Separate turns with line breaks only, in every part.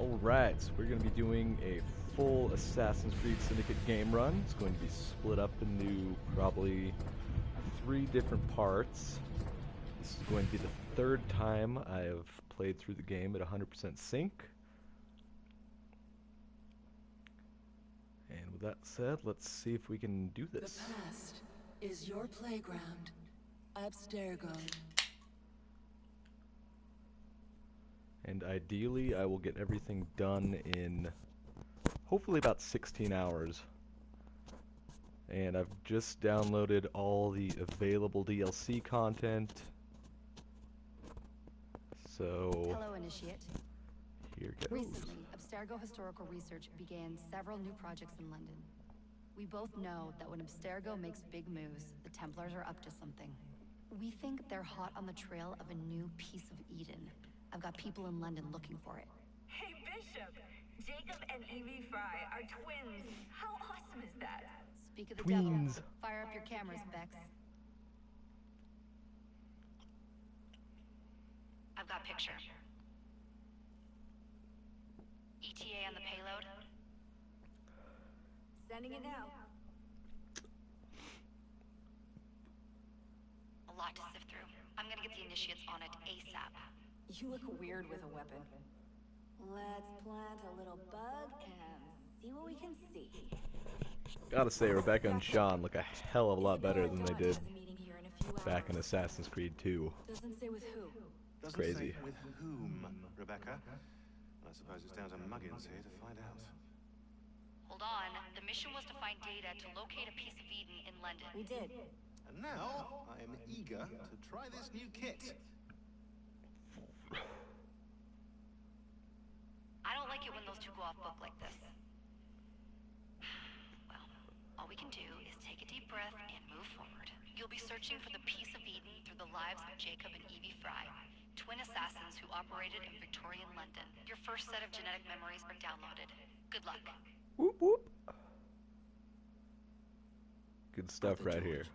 Alright, so we're going to be doing a full Assassin's Creed Syndicate game run. It's going to be split up into probably 3 different parts. This is going to be the 3rd time I've played through the game at 100% sync. And with that said, let's see if we can do this.
The past is your playground. Abstergo.
And ideally, I will get everything done in hopefully about 16 hours. And I've just downloaded all the available DLC content. So,
hello, Initiate.
Here goes.
Recently, Abstergo Historical Research began several new projects in London. We both know that when Abstergo makes big moves, the Templars are up to something. We think they're hot on the trail of a new piece of Eden. I've got people in London looking for it.
Hey, Bishop! Jacob and Evie Frye are twins. How awesome is that?
Speak of the
Twins.
devil. Fire up your cameras, Bex. I've got picture. ETA on the payload.
Sending it now.
A lot to sift through. I'm gonna get the Initiates on it ASAP.
You look weird with a weapon.
Let's plant a little bug and see what we can see.
Gotta say, Rebecca and Sean look a hell of a lot better than they did back in Assassin's Creed 2.
Doesn't say with who.
It's crazy.
Say with whom, Rebecca? I suppose it's down to Muggins here to find out.
Hold on. The mission was to find data to locate a piece of Eden in London.
We did.
And now, I am eager to try this new kit.
I don't like it when those two go off book like this. Well, all we can do is take a deep breath and move forward. You'll be searching for the piece of Eden through the lives of Jacob and Evie Frye, twin assassins who operated in Victorian London. Your first set of genetic memories are downloaded. Good luck.
Whoop whoop. Good stuff right here.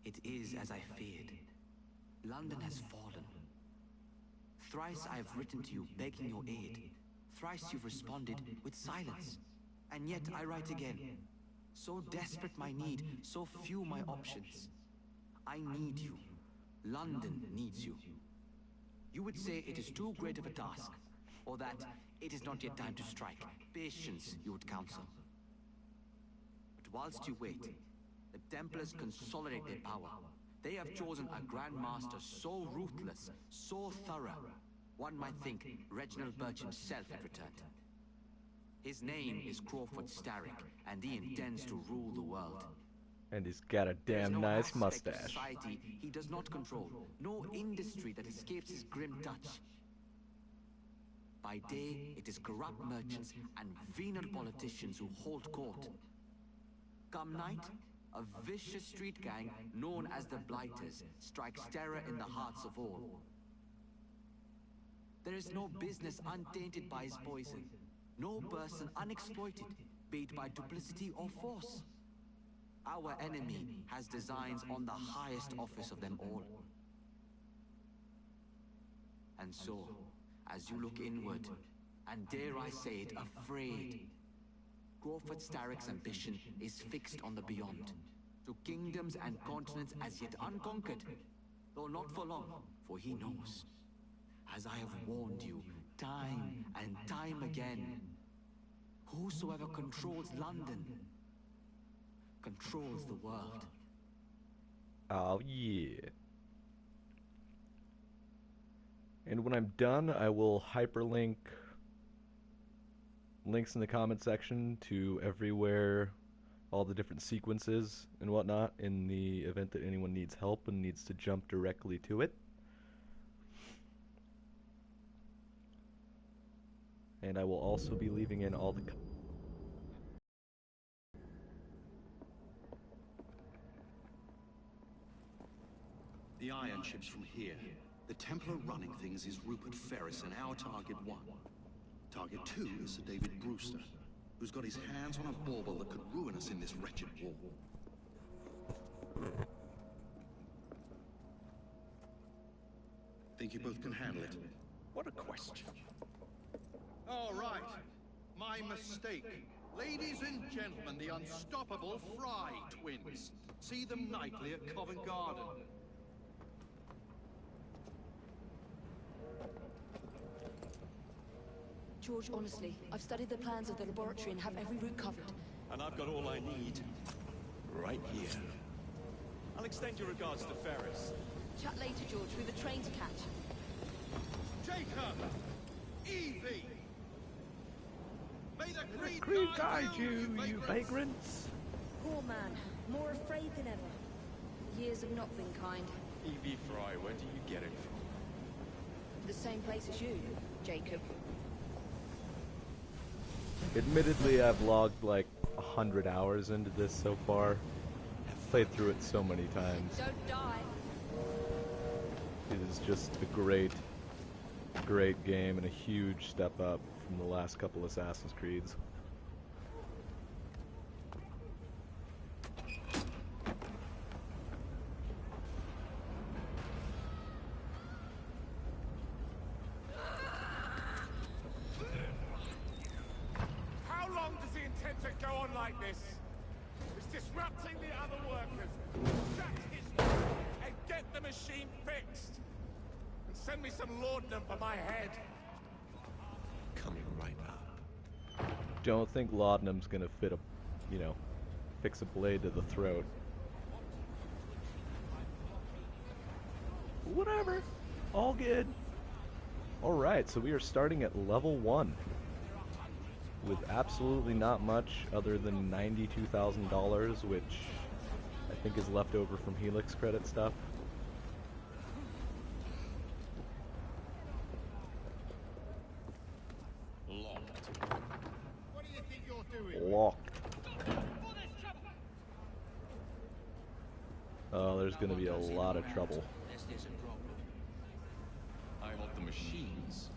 It is as I feared. London has fallen. Thrice I have written to you begging your aid. Thrice you've responded with silence. And yet I write again. So desperate my need, so few my options. I need you. London needs you. You would say it is too great of a task, or that it is not yet time to strike. Patience, you would counsel. But whilst you wait, the Templars consolidate their power. They have chosen a Grand Master so ruthless, so thorough, one might think Reginald Birch himself had returned. His name is Crawford Starrick, and he intends to rule the world.
And he's got a
There is
damn
no
nice
aspect of
mustache.
society he does not control, no industry that escapes his grim touch. By day, it is corrupt merchants and venal politicians who hold court. Come night, a vicious street gang known as the Blighters strikes terror in the hearts of all. There is no business untainted by his poison, no person unexploited, be it by duplicity or force. Our enemy has designs on the highest office of them all. And so, as you look inward, and dare I say it, afraid, Crawford Starrick's ambition is fixed on the beyond, to kingdoms and continents as yet unconquered, though not for long, for he knows, as I have warned you, time and time again, whosoever controls London controls the world.
Oh yeah. And when I'm done, I will hyperlink links in the comment section to everywhere, all the different sequences and whatnot, in the event that anyone needs help and needs to jump directly to it. And I will also be leaving in all the
The iron ship's from here. The Templar running things is Rupert Ferris and our target 1. Target 2 is Sir David Brewster, who's got his hands on a bauble that could ruin us in this wretched war. Think you both can handle it?
What a question.
right. My mistake. Ladies and gentlemen, the unstoppable Frye twins. See them nightly at Covent Garden.
George, honestly, I've studied the plans of the laboratory and have every route covered.
And I've got all I need right here. I'll extend your regards to Ferris.
Chat later, George. We've a train to catch.
Jacob! Evie! May the
Creed guide you, you vagrants!
Poor man. More afraid than ever. Years have not been kind.
Evie Frye, where do you get it from?
The same place as you, Jacob.
Admittedly, I've logged like 100 hours into this so far. I've played through it so many times.
Don't die.
It is just a great, great game and a huge step up from the last couple Assassin's Creeds.
Disrupting the other workers. Shut his door and get the machine fixed. And send me some laudanum for my head.
Coming right up.
Don't think laudanum's gonna fit a, fix a blade to the throat. Whatever. All good. Alright, so we are starting at level 1. With absolutely not much other than $92,000, which I think is left over from Helix credit stuff.
Locked. What do you think you're doing?
Locked. Oh, there's gonna be a lot of trouble.
I hold the machines.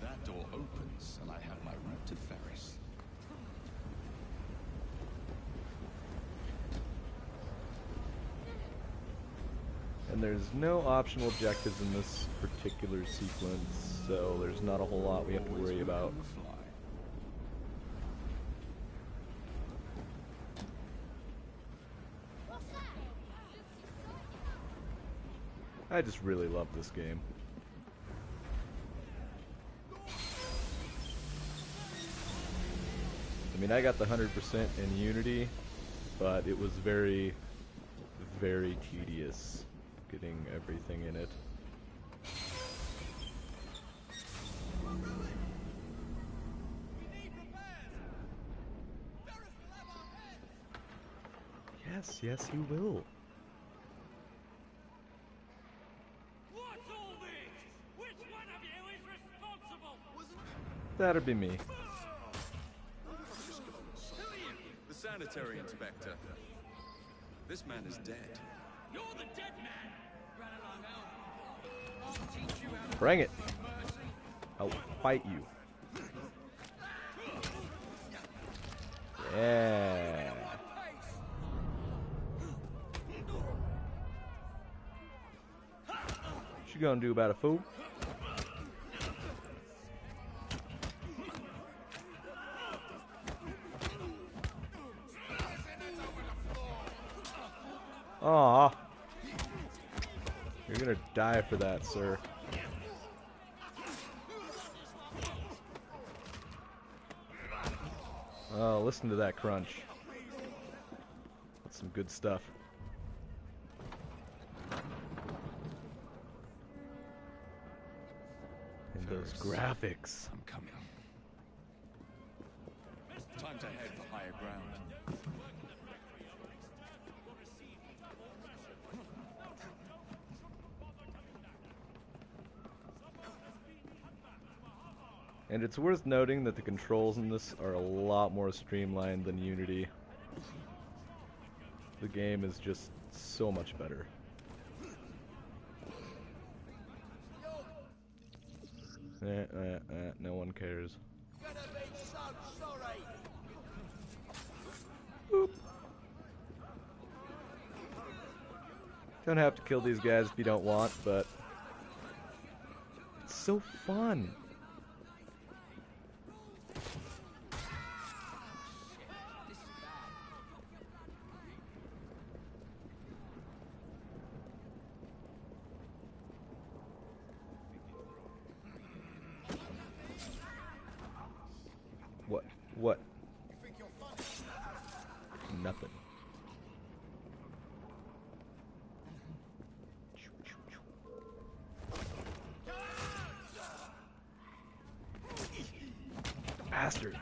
That door opens, and I have my route to Ferris.
And there's no optional objectives in this particular sequence, so there's not a whole lot we have to worry about. I just really love this game. I mean, I got the 100% in Unity, but it was very, very tedious getting everything in it. Yes, yes, he will.
What's all this? Which one of you is responsible?
That'd be me.
The sanitary inspector. This man is dead.
You're the dead man. Run along, I'll teach you how to
Bring it. I'll fight you. Yeah. What you gonna do about it, fool? Aw. You're gonna die for that, sir. Oh, listen to that crunch. That's some good stuff. And those graphics.
I'm coming. Time to head for higher ground.
And it's worth noting that the controls in this are a lot more streamlined than Unity. The game is just so much better. No one cares. Boop. Don't have to kill these guys if you don't want, but it's so fun. What? Nothing. Bastard.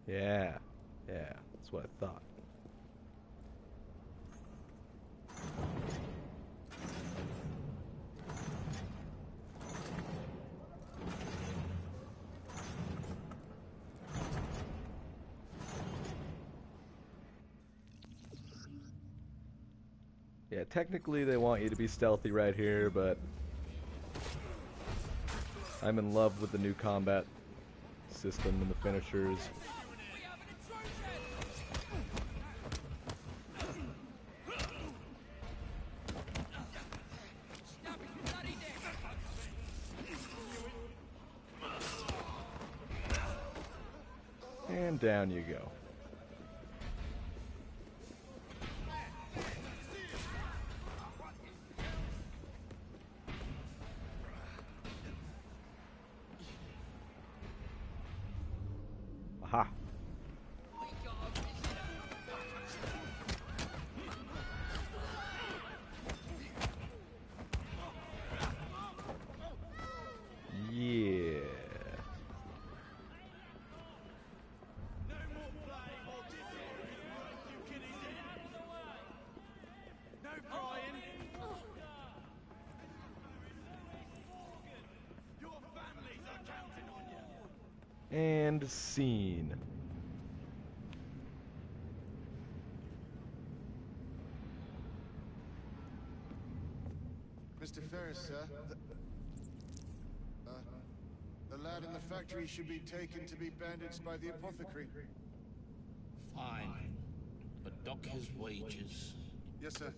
Yeah, that's what I thought. Yeah, technically they want you to be stealthy right here, but I'm in love with the new combat system and the finishers. And down you go. Aha. Yeah. And scene.
Mr. Ferris, sir. The lad in the factory should be taken to be bandaged by the apothecary.
Fine. But dock his wages.
Yes, sir.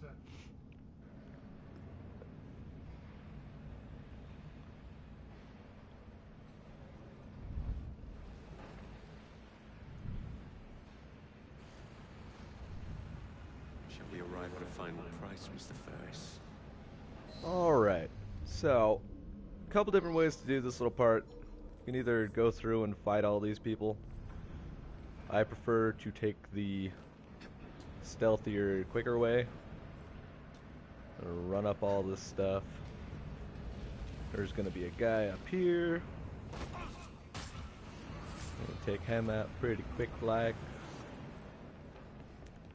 Shall we arrive at a final price, Mr. Ferris?
Alright, so a couple different ways to do this little part. You can either go through and fight all these people. I prefer to take the stealthier, quicker way. Run up all this stuff. There's gonna be a guy up here. Take him out pretty quick like.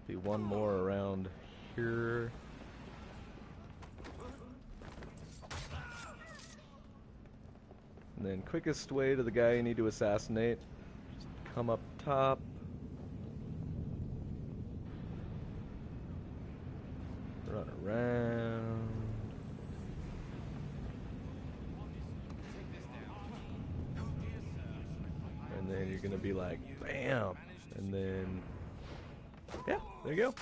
Be one more around here. And then quickest way to the guy you need to assassinate, just come up top. Run around. And then you're gonna be like, bam! And then, yeah, there you go.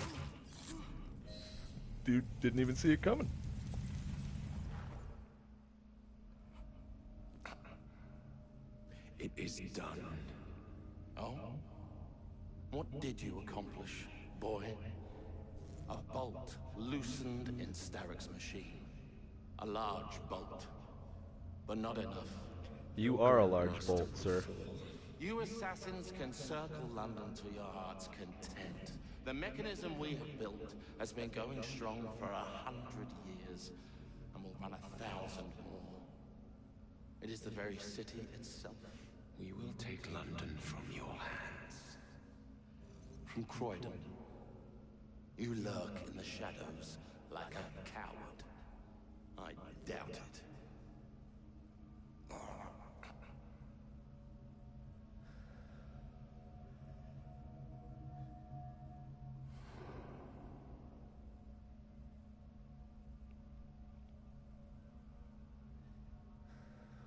Dude didn't even see it coming.
It is done. Oh? What did you accomplish, boy? A bolt loosened in Starrick's machine. A large bolt, but not enough.
You are a large bolt, sir.
You assassins can circle London to your heart's content. The mechanism we have built has been going strong for 100 years, and will run 1,000 more. It is the very city itself.
We will take London from your hands.
From Croydon. You lurk in the shadows like a coward. I doubt it.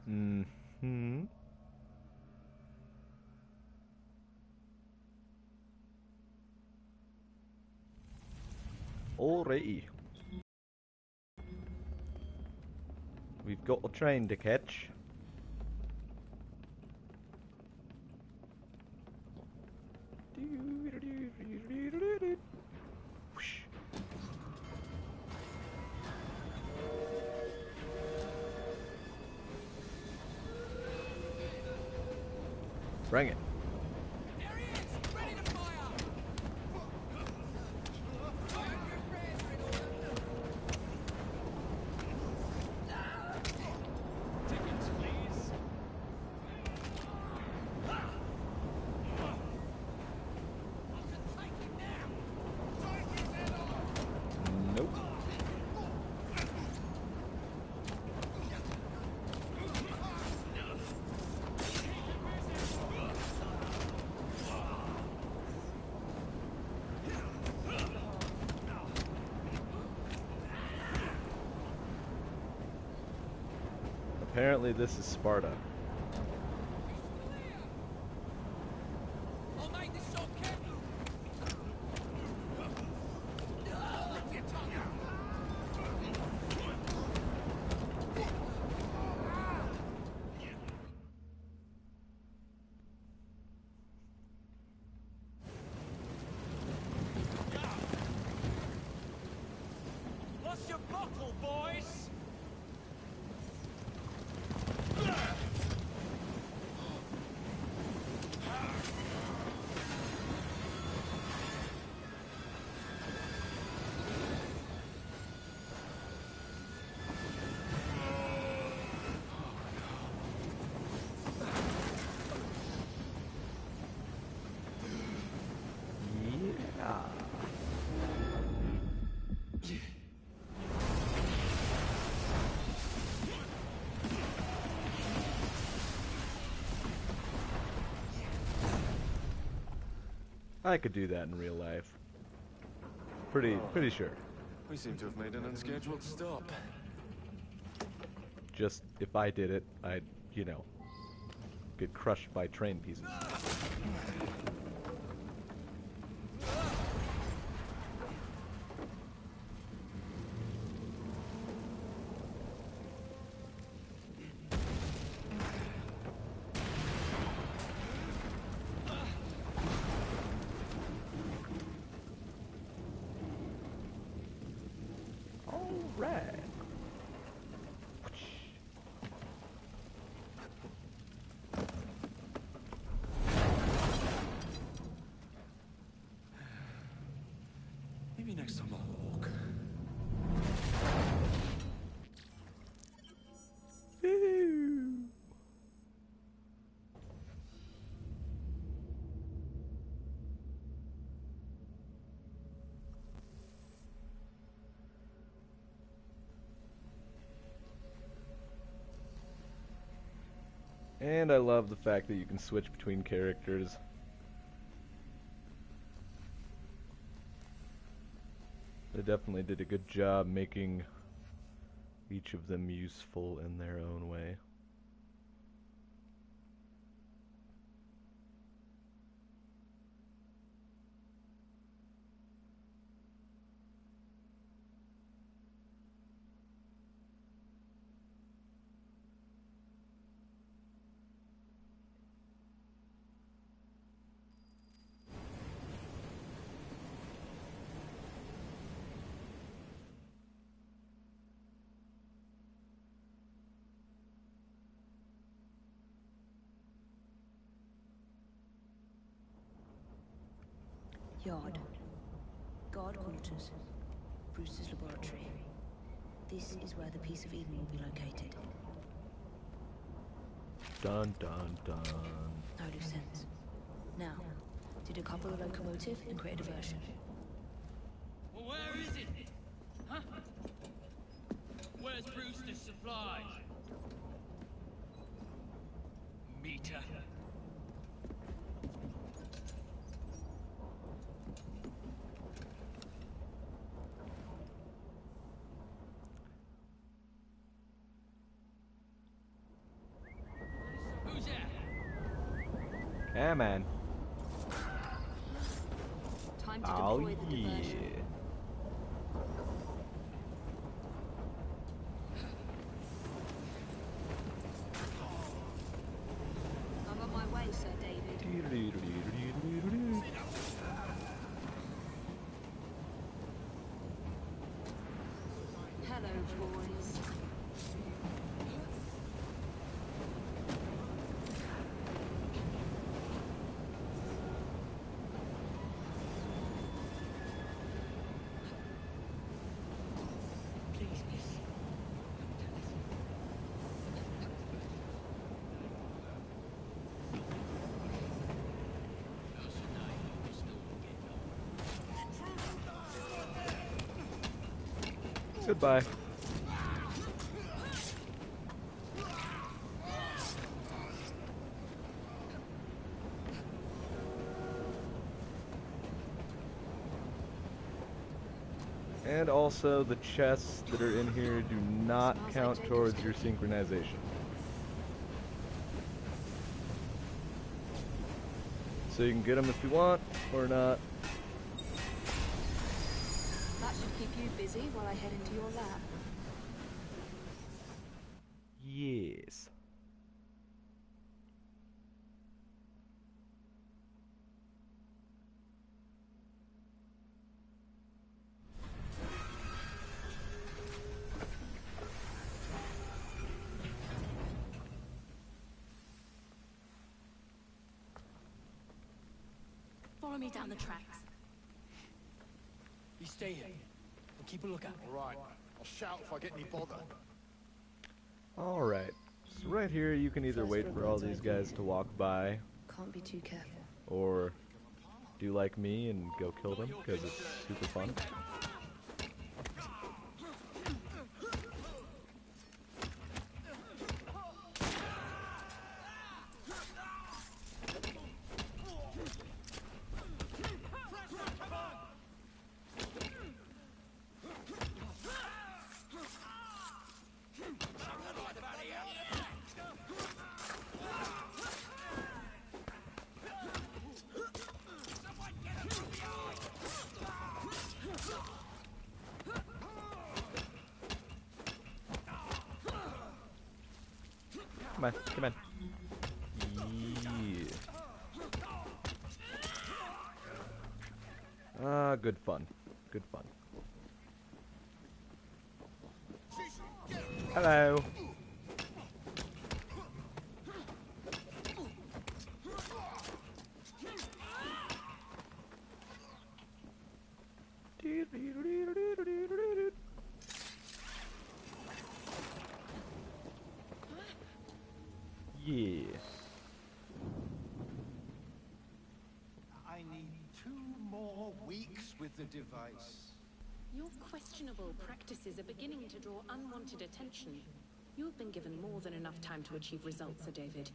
Mm-hmm. Alrighty. We've got a train to catch. Bring it. Apparently this is Sparta.
Lost your bottle, boys!
I could do that in real life. Pretty sure.
We seem to have made an unscheduled stop.
Just, if I did it, I'd, you know, get crushed by train pieces.
Maybe next time I'll walk.
And I love the fact that you can switch between characters. They definitely did a good job making each of them useful in their own way.
Yard. Guard quarters. Brewster's laboratory. This is where the piece of Eden will be located.
Dun dun dun.
No loose ends. Now, to decouple the locomotive and create a diversion.
Well, where is it? Huh? Where's Brewster's supplies? Meter. Who's there?
Yeah, man.
Time to deploy the diversion. I'm on my way, Sir David. Hello, boys.
Goodbye. And also, the chests that are in here do not count towards your synchronization. So you can get them if you want, or not.
That should keep you busy while I head into your lab.
Yes.
Follow me down the tracks.
You stay here. We'll keep a lookout.
All right. I'll shout if I get any bother.
Alright. So right here, you can either wait for all these guys to walk by,
Can't be too careful.
or do like me and go kill them, because it's super fun. Come on, come on. Yeah. Ah, good fun. Good fun. Hello. Yeah.
I need 2 more weeks with the device.
Your questionable practices are beginning to draw unwanted attention. You have been given more than enough time to achieve results, Sir David.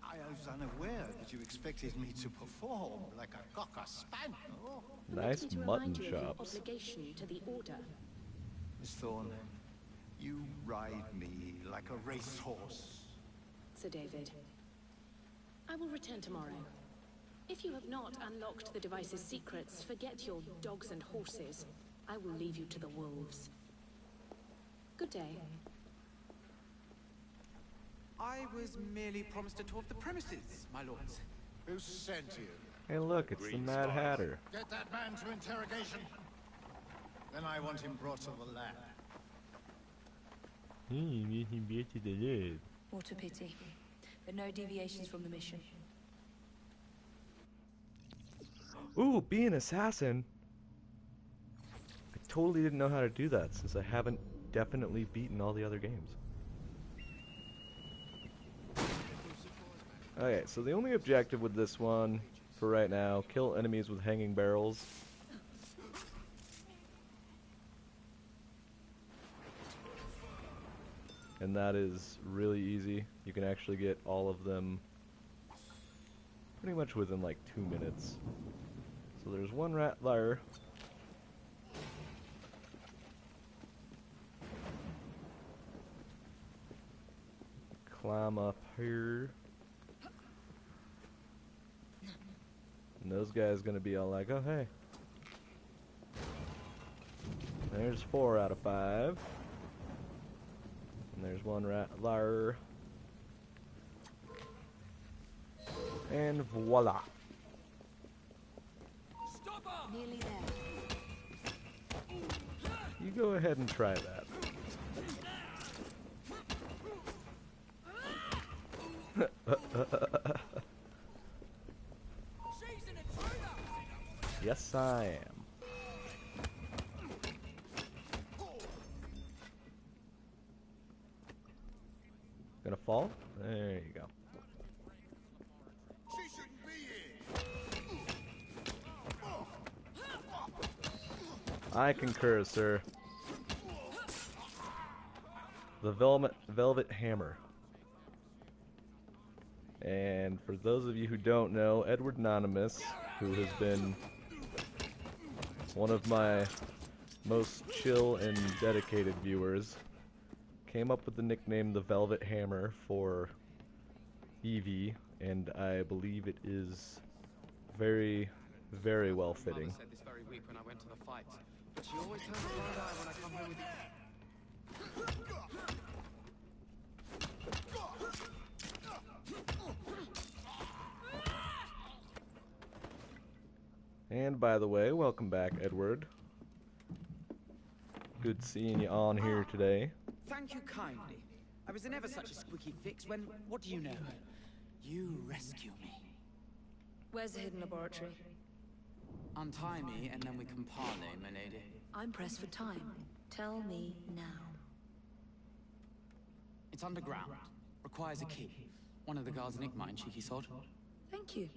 I was unaware that you expected me to perform like a cocker spaniel.
Nice
Let me
mutton
remind you of your
chops.
obligation to the Order.
Miss Thorne, you ride me like a racehorse.
Sir David, I will return tomorrow. If you have not unlocked the device's secrets, forget your dogs and horses. I will leave you to the wolves. Good day.
I was merely promised a tour of the premises, my lords.
Who sent you?
Hey look, it's the Mad Hatter.
Get that man to interrogation. Then I want him brought to the lab.
What a pity. But no deviations from the mission.
Ooh, be an assassin. I totally didn't know how to do that since I haven't definitely beaten all the other games. Okay, so the only objective with this one, for right now, kill enemies with hanging barrels. And that is really easy. You can actually get all of them pretty much within like 2 minutes. So there's one rat there. Climb up here. And those guys gonna be all like, oh hey. There's 4 out of 5. And there's one rat there. And voila.
Nearly there.
You go ahead and try that. Yes, I am. Gonna fall? There you go.
She shouldn't be here.
I concur, sir. The Velvet Hammer. And for those of you who don't know, Edward Anonymous, who has been one of my most chill and dedicated viewers, came up with the nickname the Velvet Hammer for Evie, and I believe it is very, very well fitting.
Mother said this very week when I went to the fight, but she always turns a blind eye when I come home with the...
And by the way, welcome back, Edward. Good seeing you on here today.
Thank you kindly. I was in ever such a squeaky fix when, what do you know? You rescue me.
Where's the hidden laboratory?
Untie me and then we can parley, my lady.
I'm pressed for time. Tell me now.
It's underground. Requires a key. One of the guards nicked mine, cheeky sod.
Thank you.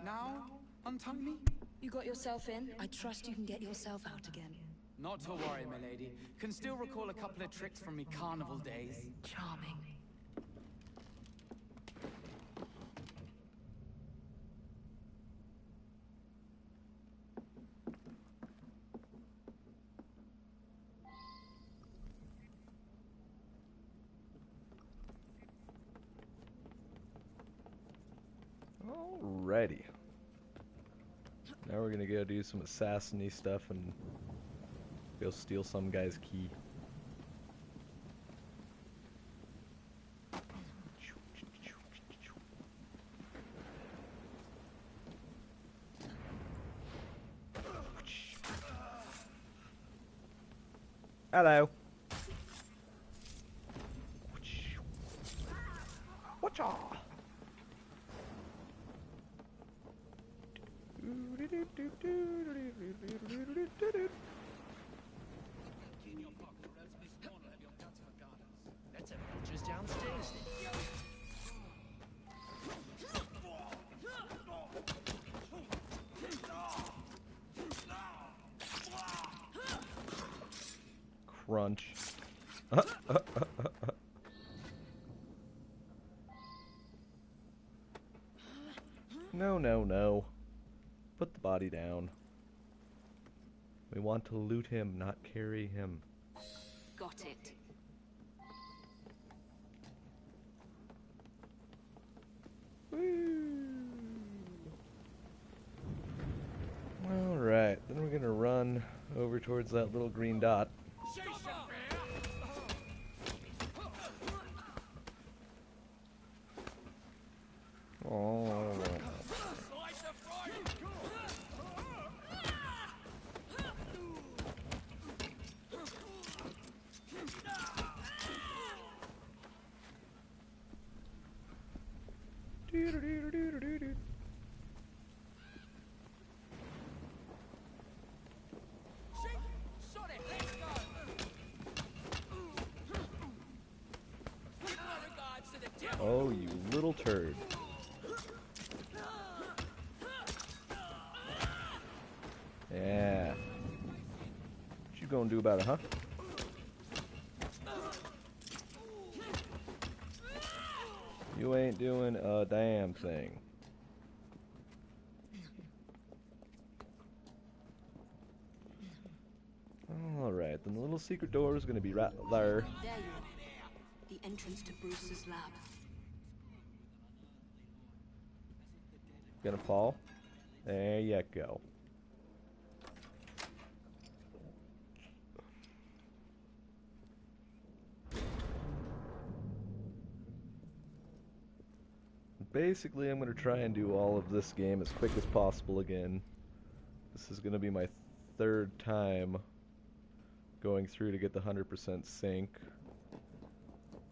Now? Untie me?
You got yourself in? I trust you can get yourself out again.
Not to worry, my lady. Can still recall a couple of tricks from me carnival days.
Charming.
Alrighty. Now we're gonna go do some assassin-y stuff and go steal some guy's key. Hello. Whatcha?
Let's have butchers downstairs then.
Crunch. No, no, no. Put the body down. We want to loot him, not carry him.
Got it.
Alright, then we're gonna run over towards that little green dot. Oh. Oh, you little turd. Yeah. What you gonna do about it, huh? You ain't doing a damn thing. Alright, then the little secret door is gonna be right there.
There you are. The entrance to Bruce's lab.
Gonna fall. There you go. Basically, I'm going to try and do all of this game as quick as possible again. This is going to be my third time going through to get the 100% sync.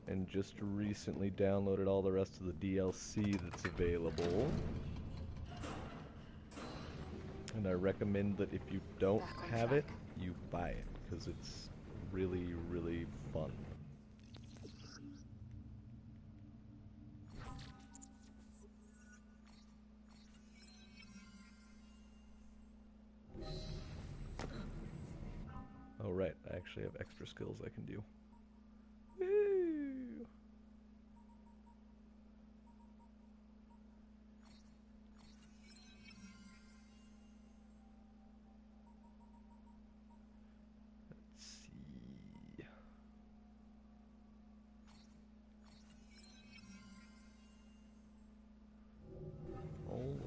And just recently downloaded all the rest of the DLC that's available. And I recommend that if you don't have it, you buy it, because it's really, really fun. Oh right, I actually have extra skills I can do.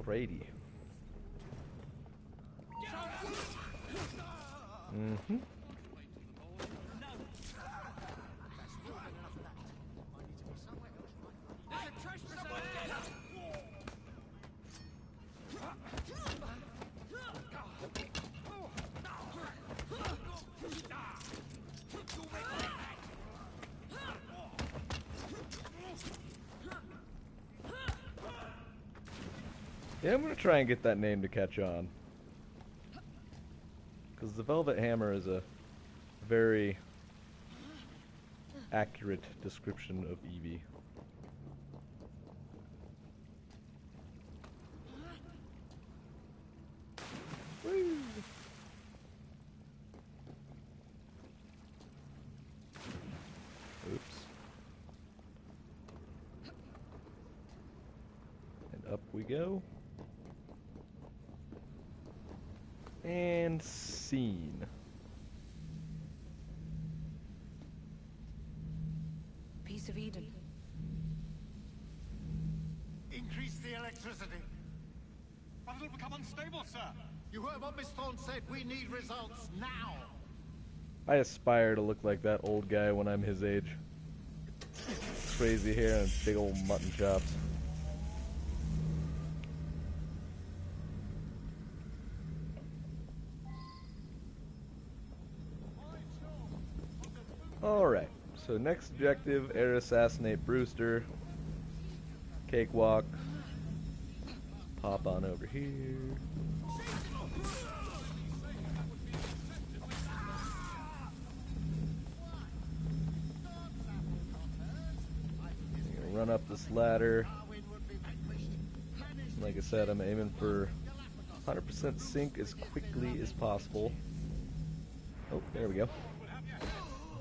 Alrighty. Mm-hmm. Yeah, I'm gonna try and get that name to catch on. Because the Velvet Hammer is a very accurate description of Evie. Woo! Oops. And up we go. And scene.
Piece of Eden.
Increase the electricity. But it'll become unstable, sir. You heard what Miss Thorne said. We need results now.
I aspire to look like that old guy when I'm his age. Crazy hair and big old mutton chops. Alright, so next objective, air assassinate Brewster. Cakewalk. Hop on over here. Run up this ladder. Like I said, I'm aiming for 100% sync as quickly as possible. Oh, there we go.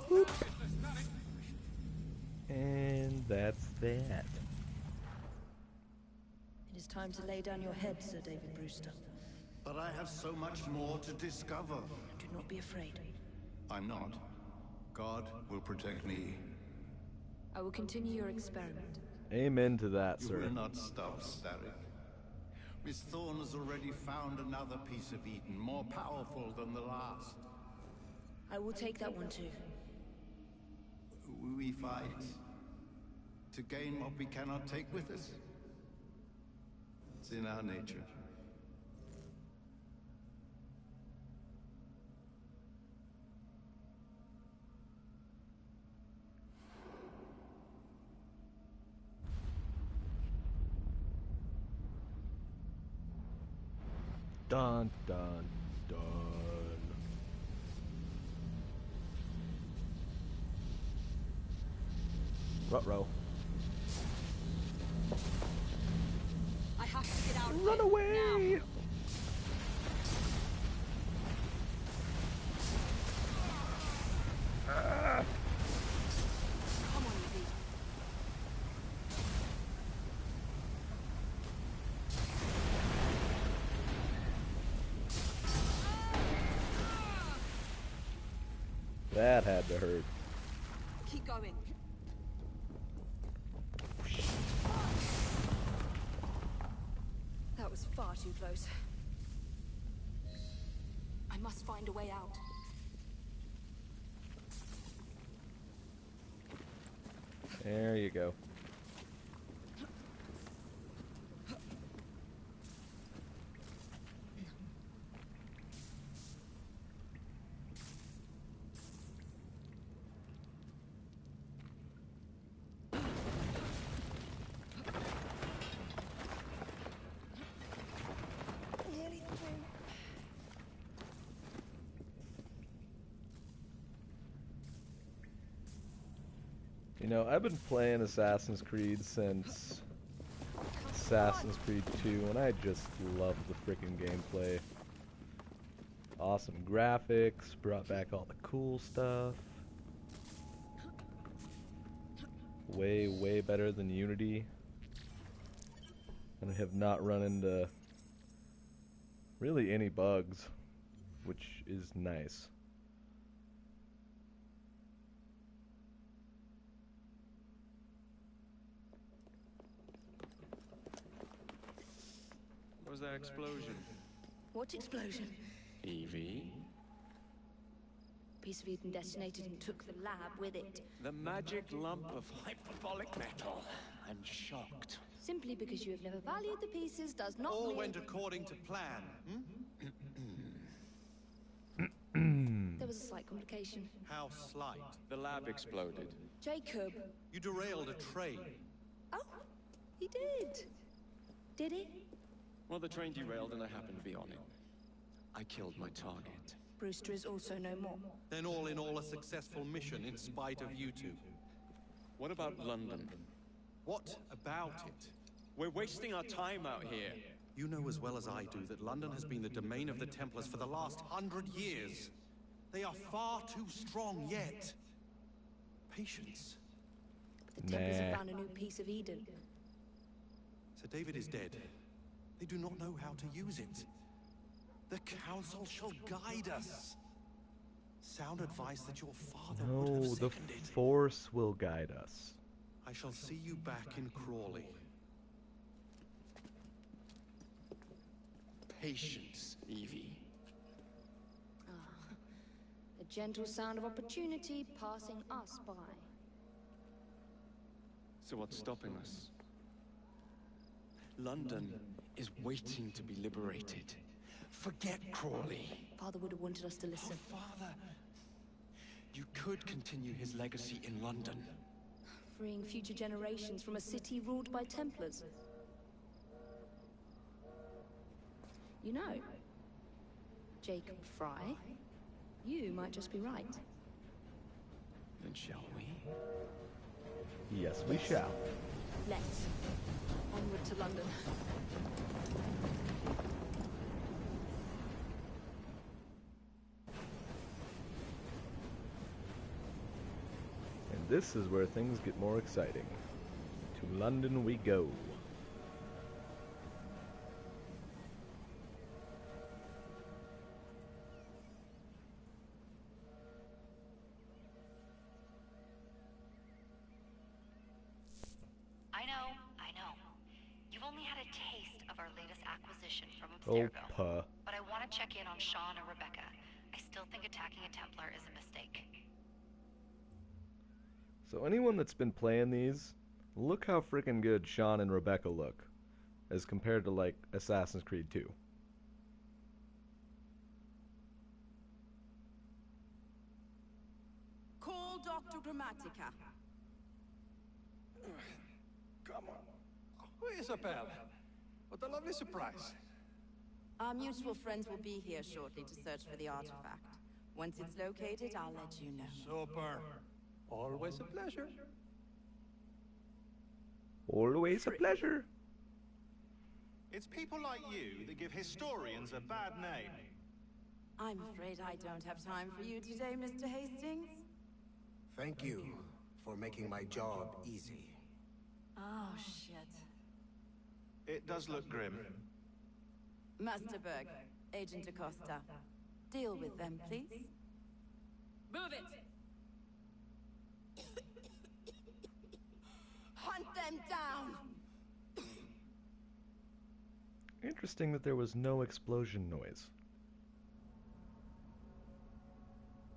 Whoop. And that's that.
It is time to lay down your head, Sir David Brewster.
But I have so much more to discover.
Do not be afraid.
I'm not. God will protect me.
I will continue your experiment.
Amen to that, sir.
You will not stop, Starrick. Miss Thorne has already found another piece of Eden, more powerful than the last.
I will take that one too.
We fight to gain what we cannot take with us. It's in our nature.
Dun, dun, dun. Ruh-roh.
I have to get out.
Run away!
Now. Come on, Evie.
That had to hurt.
Keep going. That was far too close. I must find a way out.
There you go. You know, I've been playing Assassin's Creed since Assassin's Creed 2, and I just love the freaking gameplay. Awesome graphics, brought back all the cool stuff. Way, way better than Unity. And I have not run into really any bugs, which is nice.
was that explosion?
What explosion?
Evie?
Piece of Eden detonated and took the lab with it.
The magic lump of hyperbolic metal. I'm shocked.
Simply because you have never valued the pieces does not mean...
All went according to plan,
There was a slight complication.
How slight?
The lab exploded.
Jacob!
You derailed a train.
Oh, he did. Did he?
Well, the train derailed and I happened to be on it. I killed my target.
Brewster is also no more.
Then all in all a successful mission in spite of you two.
What about London?
What about it?
We're wasting our time out here.
You know as well as I do that London has been the domain of the Templars for the last 100 years. They are far too strong yet. Patience.
But the Templars have found a new piece of Eden.
Sir David is dead. They do not know how to use it. The Council shall guide us. Sound advice that your father would have
No, the
seconded.
Force will guide us.
I shall see you back in Crawley.
Patience, Evie.
Ah, the gentle sound of opportunity passing us by.
So what's stopping us? London is waiting to be liberated. Forget Crawley.
Father would have wanted us to listen.
Oh, Father. You could continue his legacy in London.
Freeing future generations from a city ruled by Templars. You know, Jacob Frye, you might just be right.
Then shall we?
Yes, we shall.
Let's. Onward to London.
And this is where things get more exciting. To London we go.
I know. You've only had a taste of our latest acquisition from Abstergo. But I want to check in on Sean and Rebecca. I still think attacking a Templar is a mistake.
So anyone that's been playing these, look how freaking good Sean and Rebecca look, as compared to, like, Assassin's Creed 2.
Call Dr. Grammatica.
Come on. Isabel, what a lovely surprise.
Our mutual friends will be here shortly to search for the artifact. Once it's located, I'll let you know.
Super. Always a pleasure.
Always a pleasure.
It's people like you that give historians a bad name.
I'm afraid I don't have time for you today, Mr. Hastings.
Thank you for making my job easy.
Oh, shit.
It does look grim.
Master Berg, Agent Acosta. Deal with them, please. Move it! Hunt them down!
Interesting that there was no explosion noise.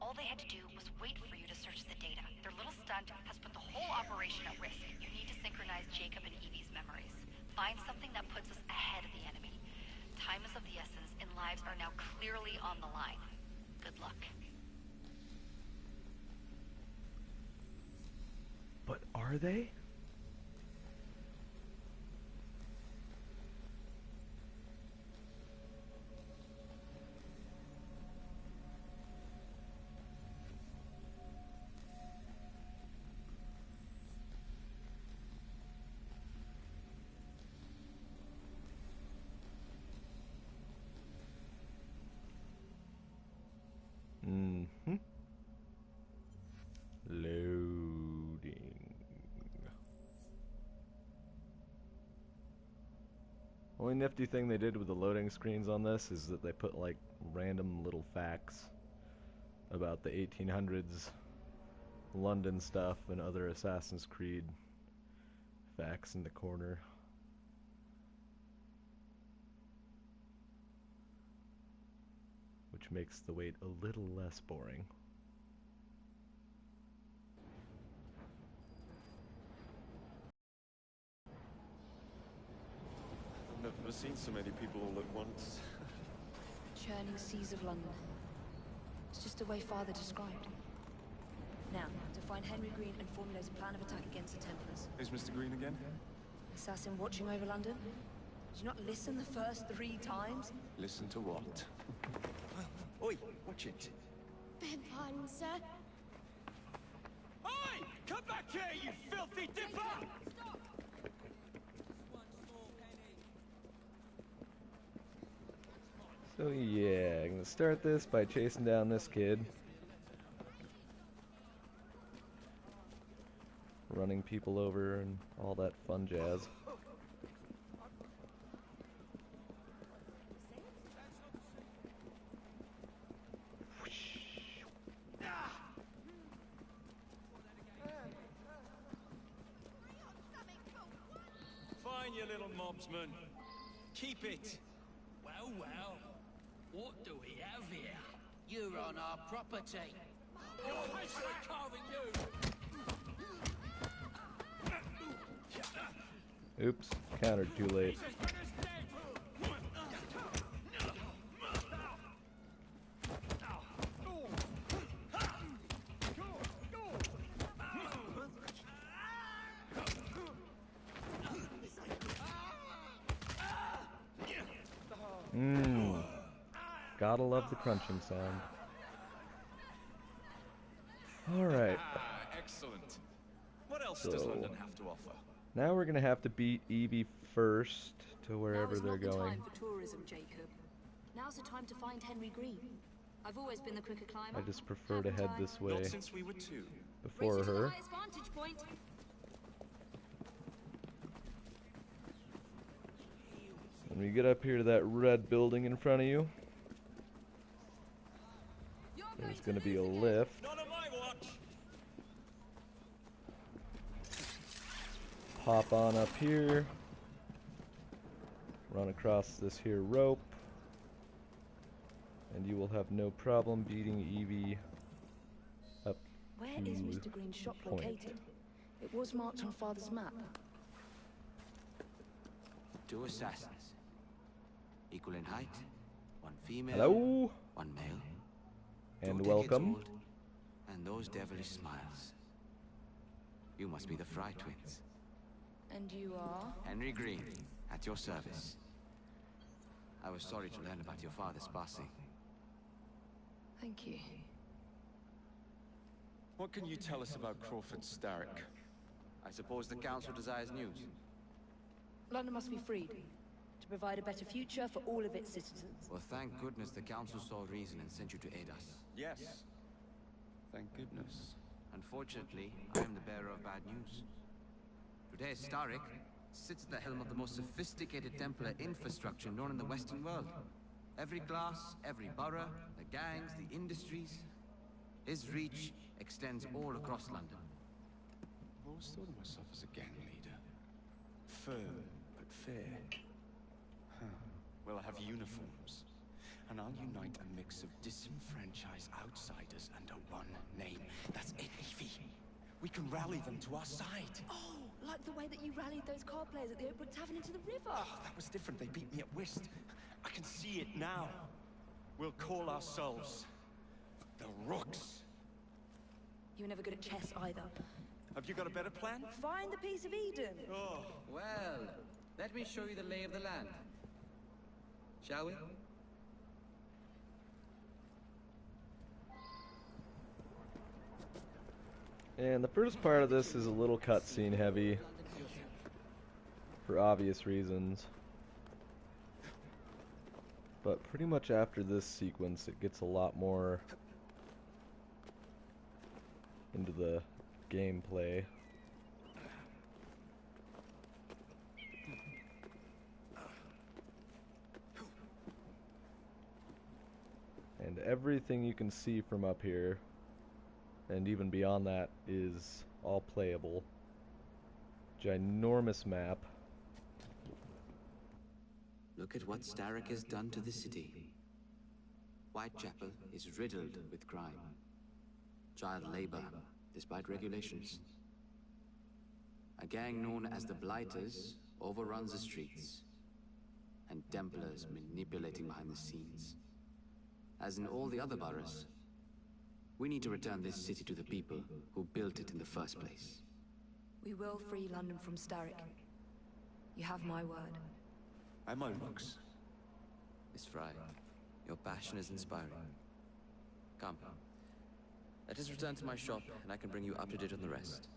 All they had to do was wait for you to search the data. Their little stunt has put the whole operation at risk. You need to synchronize Jacob and Evie's memories. Find something that puts us ahead of the enemy. Time is of the essence, and lives are now clearly on the line. Good luck.
But are they? Loading. Only nifty thing they did with the loading screens on this is that they put like random little facts about the 1800s London stuff and other Assassin's Creed facts in the corner. which makes the wait a little less boring.
I've never seen so many people all at once.
Churning seas of London. It's just the way Father described. Now, to find Henry Green and formulate a plan of attack against the Templars.
Is Mr. Green again?
Assassin watching over London? Did you not listen the first 3 times?
Listen to what? Oi, watch it.
Beg pardon, sir.
Oi! Come back here, you filthy dipper!
So yeah, I'm gonna start this by chasing down this kid. Running people over and all that fun jazz.
Fine, you little mobsman. Keep it.
Well, well. What do we have here? You're on our property.
Your face like carving you!
Oops, countered too late. Gotta love the crunching sound. Alright.
Excellent. What else does London have to offer?
Now we're gonna have to beat Evie first to wherever they're going.
Now is not the time for tourism, Jacob. Now's the time to find Henry Green. I've always been the quicker climber.
I just prefer to head this way.
Not since we were 2.
Before
Race to the
her.
highest vantage point.
When we get up here to that red building in front of you, there's gonna be a lift.
Not on my watch!
Hop on up here, run across this here rope, and you will have no problem beating Evie up
Where
to
is Mr. Green's shop
point.
located? It was marked on Father's map.
2 assassins. Equal in height. 1 female.
Hello.
1 male.
And
2 decades
welcome.
old, and those devilish smiles. You must be the Frye twins.
And you are?
Henry Green, at your service. I was sorry to learn about your father's passing.
Thank you.
What can you tell us about Crawford Starrick?
I suppose the council desires news.
London must be freed, to provide a better future for all of its citizens.
Well, thank goodness the council saw reason and sent you to aid us.
Yes. Thank goodness.
Unfortunately, I am the bearer of bad news. Today, Starrick sits at the helm of the most sophisticated Templar infrastructure known in the Western world. Every class, every borough, the gangs, the industries. His reach extends all across London.
I always thought of myself as a gang leader. Firm, but fair. Huh. Well, I have uniforms. And I'll unite a mix of disenfranchised outsiders under one name. That's it, Evie. We can rally them to our side.
Oh, like the way that you rallied those card players at the Oakwood Tavern into the river.
Oh, that was different. They beat me at whist. I can see it now. We'll call ourselves the Rooks.
You were never good at chess either.
Have you got a better plan?
Find the piece of Eden.
Oh.
Well, let me show you the lay of the land. Shall we?
And the first part of this is a little cutscene heavy, for obvious reasons. But pretty much after this sequence, it gets a lot more into the gameplay. And everything you can see from up here, and even beyond that, is all playable. Ginormous map.
Look at what Starrick has done to the city. Whitechapel is riddled with crime. Child labor, despite regulations. A gang known as the Blighters overruns the streets, and Templars manipulating behind the scenes. As in all the other boroughs, we need to return this city to the people who built it in the first place.
We will free London from Starrick. You have my word.
And my looks.
Miss Frye, your passion is inspiring. Come. Let us return to my shop, and I can bring you up to date on the rest.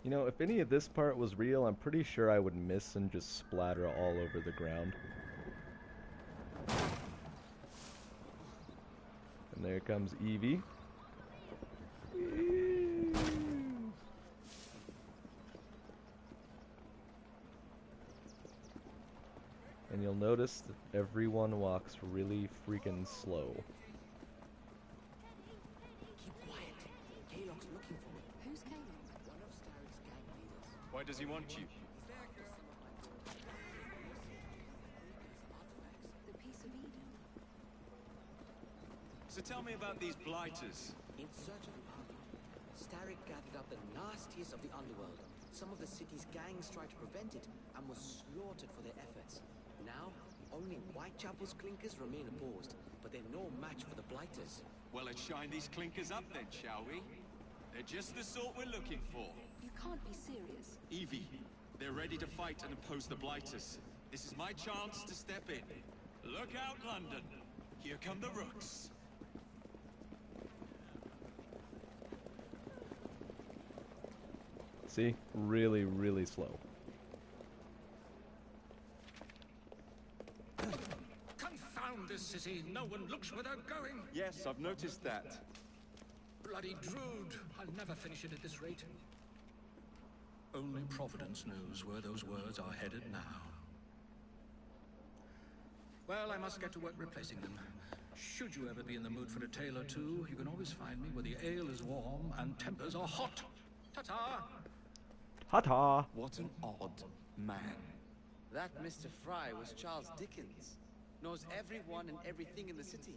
You know, if any of this part was real, I'm pretty sure I would miss and just splatter all over the ground. And there comes Evie. And you'll notice that everyone walks really freaking slow.
Keep quiet. Kalog's looking for me.
Who's Kalog?
One of Starrick's gang leaders.
Why does he want you?
The piece of Eden.
So tell me about these blighters.
In search of power, Starrick gathered up the nastiest of the underworld. Some of the city's gangs tried to prevent it and were slaughtered for their efforts. Now, only Whitechapel's clinkers remain opposed, but they're no match for the blighters.
Well, let's shine these clinkers up then, shall we? They're just the sort we're looking for.
You can't be serious.
Evie, they're ready to fight and oppose the blighters. This is my chance to step in. Look out, London. Here come the rooks.
See? Really, really slow.
Confound this city. No one looks where they're going.
Yes, I've noticed that.
Bloody Drood. I'll never finish it at this rate. Only Providence knows where those words are headed now. Well, I must get to work replacing them. Should you ever be in the mood for a tale or two, you can always find me where the ale is warm and tempers are hot. Ta-ta!
Ta-ta!
What an odd man.
That Mr. Frye was Charles Dickens. Knows everyone and everything in the city.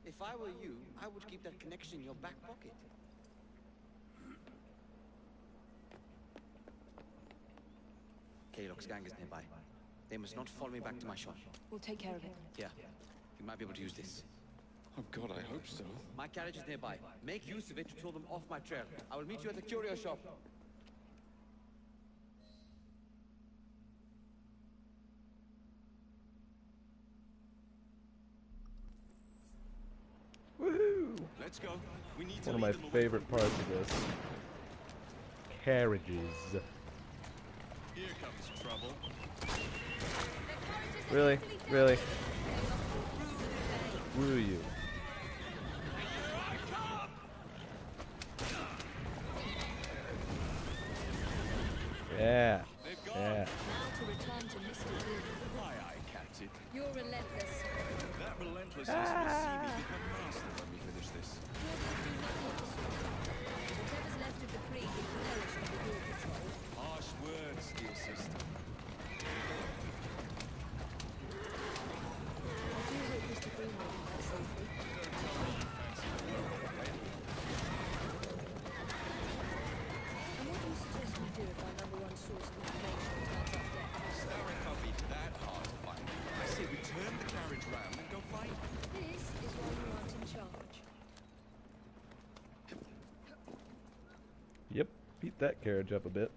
If I were you, I would keep that connection in your back pocket. Kalog's gang is nearby. They must not follow me back to my shop.
We'll take care of it.
Here, you might be able to use this.
Oh God, I hope so.
My carriage is nearby. Make use of it to throw them off my trail. I will meet you at the curio shop.
Woohoo!
Let's go. We need to
One of my favorite parts of this. Carriages.
Here comes trouble.
Really? Really? Woo you. Yeah. Yeah.
Now to return to Mr. Eden.
Aye, aye, Captain.
You're relentless.
That relentlessness will see me become master when we finish this.
Whatever's left of the Creed will perish under your control.
Harsh words, dear sister.
I do hope Mr. Greenwood will get safely. And what do you suggest we do if our number one source of information turns up dead?
Starrick can't be that hard to find. I say we turn the carriage round and go find him.
This is why you aren't in charge.
Yep. Beat that carriage up a bit.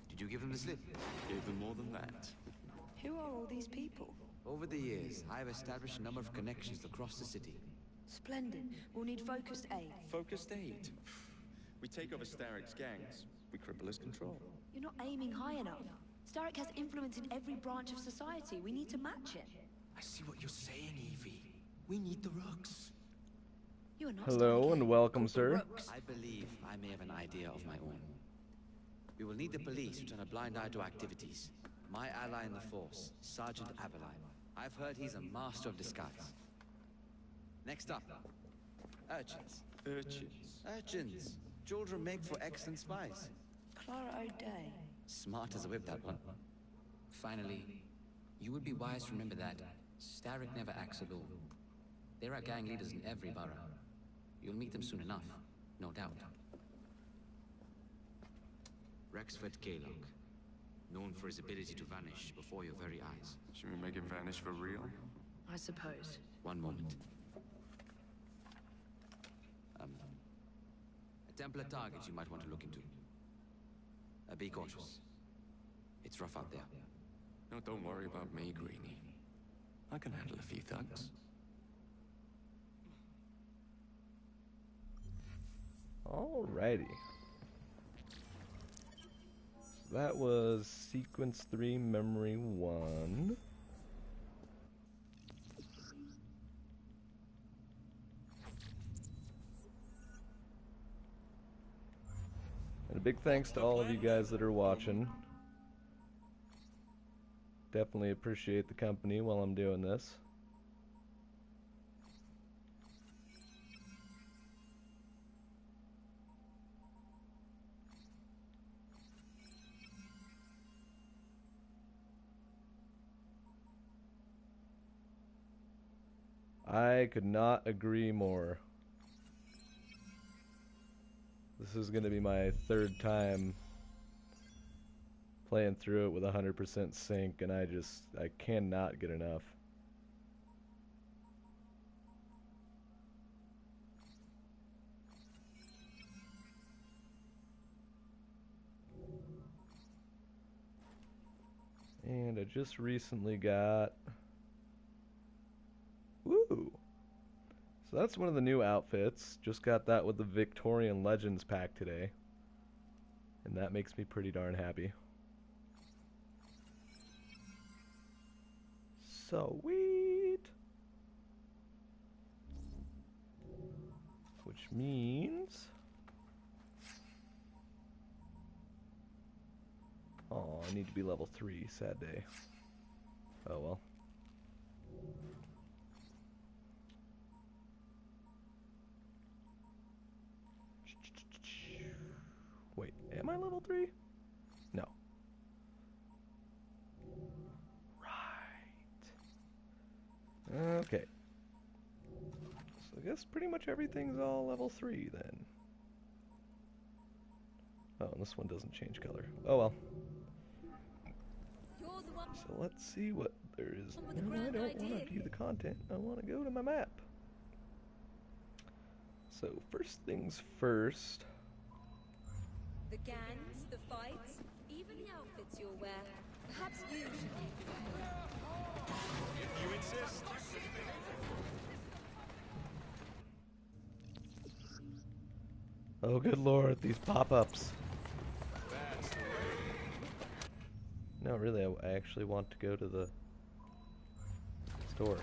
Did you give them the slip?
Gave them more than that.
Who are all these people?
Over the years, I have established a number of connections across the city.
Splendid. We'll need focused aid.
Focused aid. We take over Starrick's gangs. We cripple his control.
You're not aiming high enough. Starrick has influence in every branch of society. We need to match it.
I see what you're saying, Evie. We need the rooks.
You are not
Hello and welcome, sir.
I believe I may have an idea of my own. We will need the police to turn a blind eye to activities. My ally in the force, Sergeant Aveline. I've heard he's a master of disguise. Next up, urchins.
Urchins?
Urchins. Children make for excellent spies.
Clara O'Day.
Smart as a whip, that one.
Finally, you would be wise to remember that Starrick never acts alone. There are gang leaders in every borough. You'll meet them soon enough, no doubt.
Rexford Kaylock, known for his ability to vanish before your very eyes.
Should we make him vanish for real?
I suppose.
One moment. A Templar target you might want to look into. Be cautious. It's rough out there.
No, don't worry about me, Greenie. I can handle a few thugs.
Alrighty. So that was Sequence 3, Memory 1. And a big thanks to all of you guys that are watching. Definitely appreciate the company while I'm doing this. I could not agree more. This is going to be my third time playing through it with 100% sync, and I cannot get enough. And I just recently got... Woo! So that's one of the new outfits. Just got that with the Victorian Legends pack today. And that makes me pretty darn happy. Sweet! Which means... Oh, I need to be level 3. Sad day. Oh well. Wait, am I level 3? No. Right. Okay. So I guess pretty much everything's all level 3 then. Oh, and this one doesn't change color. Oh well. So let's see what there is. No, I don't want to view the content. I want to go to my map. So first things first.
The gangs, the fights, even the outfits you'll wear. Perhaps you should.
If you insist.
Oh, good lord, these pop-ups. No, really, I actually want to go to the store.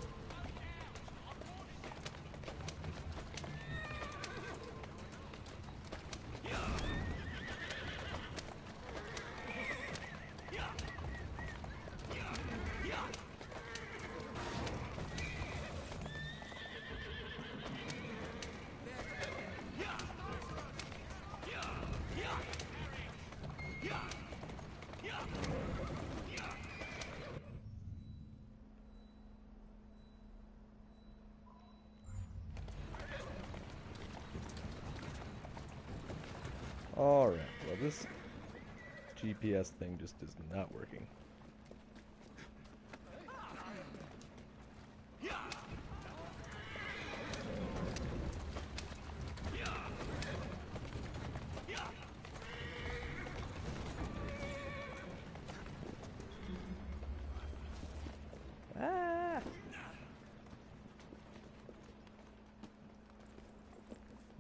Alright, well this GPS thing just is not working. Ah!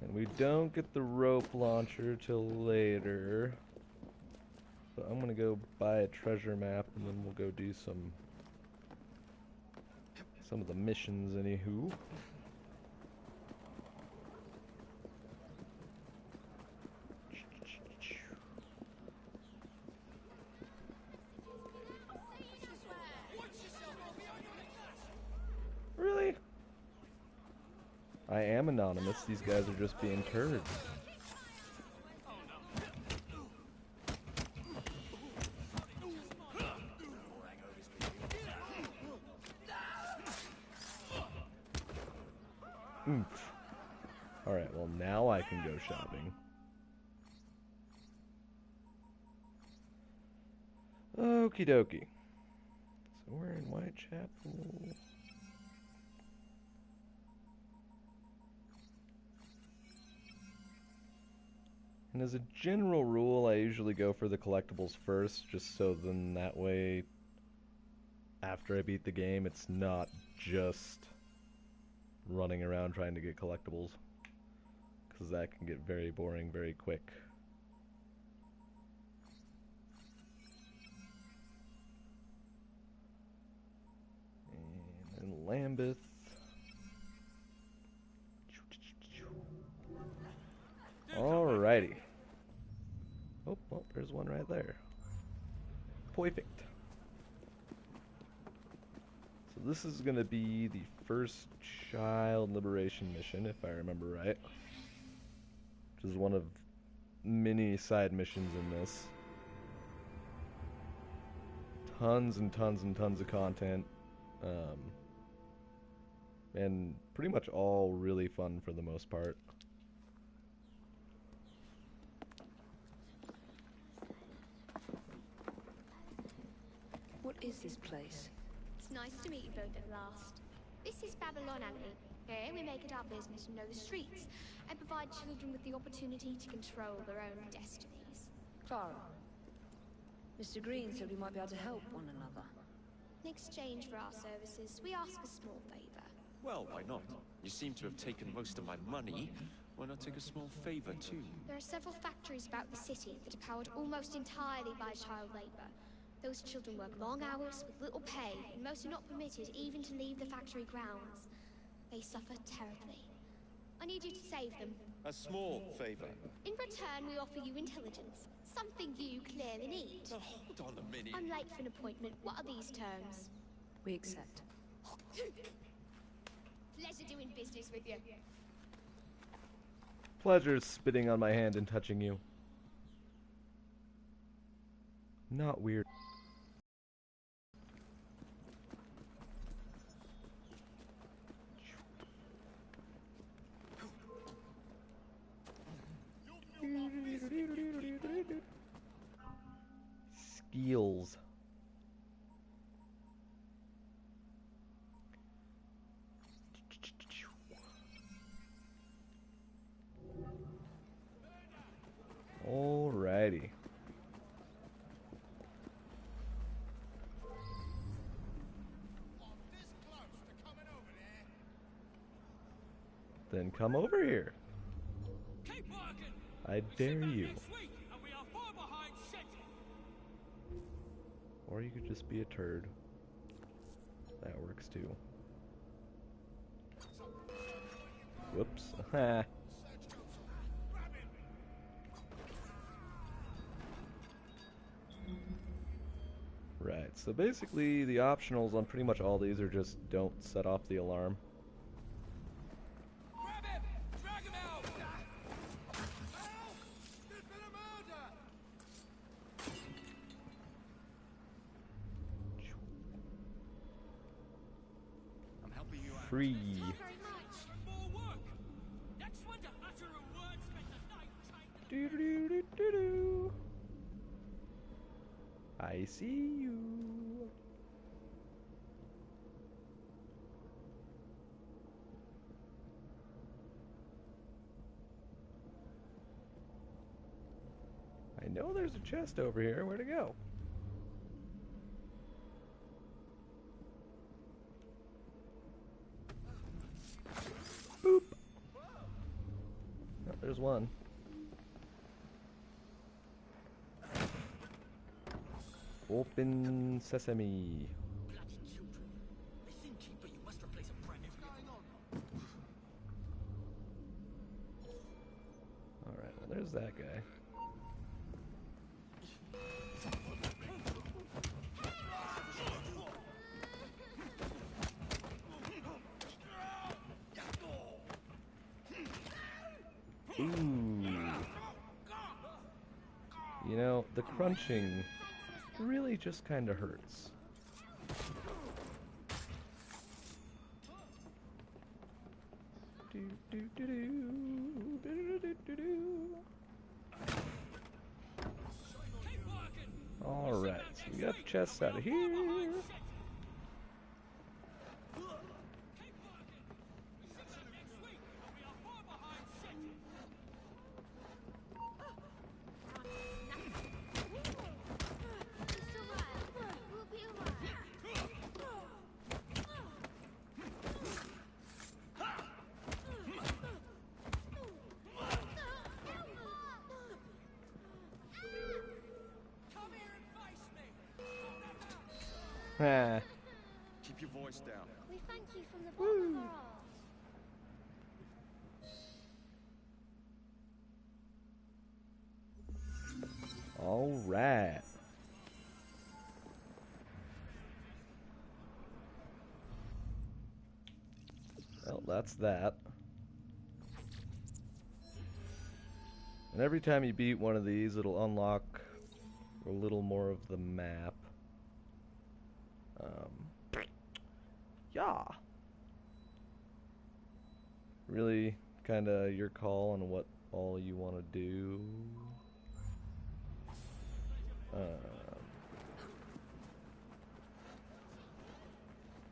And we don't get the rope launcher till later. So I'm gonna go buy a treasure map and then we'll go do some of the missions anywho. I am anonymous. These guys are just being turds. Oomph. Alright, well now I can go shopping. Okie dokie. So we're in Whitechapel. And as a general rule, I usually go for the collectibles first, just so then that way, after I beat the game, it's not just running around trying to get collectibles, because that can get very boring very quick. And then Lambeth. Alrighty. Oh, well, there's one right there. Perfect. So this is going to be the first child liberation mission, if I remember right. Which is one of many side missions in this. Tons and tons and tons of content. And pretty much all really fun for the most part.
What is this place?
It's nice to meet you both at last. This is Babylon Alley. Here we make it our business to know the streets and provide children with the opportunity to control their own destinies.
Clara. Mr. Green said we might be able to help one another.
In exchange for our services, we ask a small favor.
Well, why not? You seem to have taken most of my money. Why not take a small favor, too?
There are several factories about the city that are powered almost entirely by child labor. Those children work long hours with little pay, and most are not permitted even to leave the factory grounds. They suffer terribly. I need you to save them.
A small favor.
In return, we offer you intelligence, something you clearly need.
Oh, hold on a minute.
I'm late for an appointment. What are these terms?
We accept.
Pleasure doing business with you.
Pleasure spitting on my hand and touching you. Not weird. Skills. Alrighty. Then come over here. I dare you. Or you could just be a turd. That works too. Whoops. Right, so basically the optionals on pretty much all these are just don't set off the alarm. Free. Do do do do do do. I see you. I know there's a chest over here. Where'd it go? Boop. Oh, there's one. Open sesame. Alright, well, there's that guy. You know, the crunching really just kind of hurts. Alright, so we got chests out of here.
Keep your voice down.
We thank you from the bottom of our hearts.
All right. Well, that's that. And every time you beat one of these, it'll unlock a little more of the map. Yeah. Really kind of your call on what all you want to do.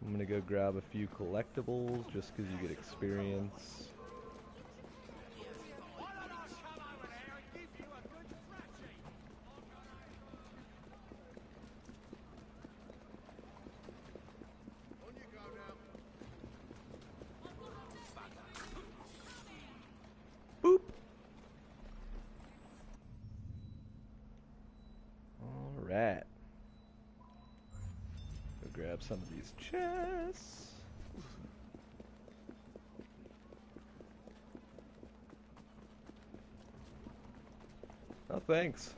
I'm gonna go grab a few collectibles just because you get experience. Boop. All right. Go grab some of these chests. Oh, thanks.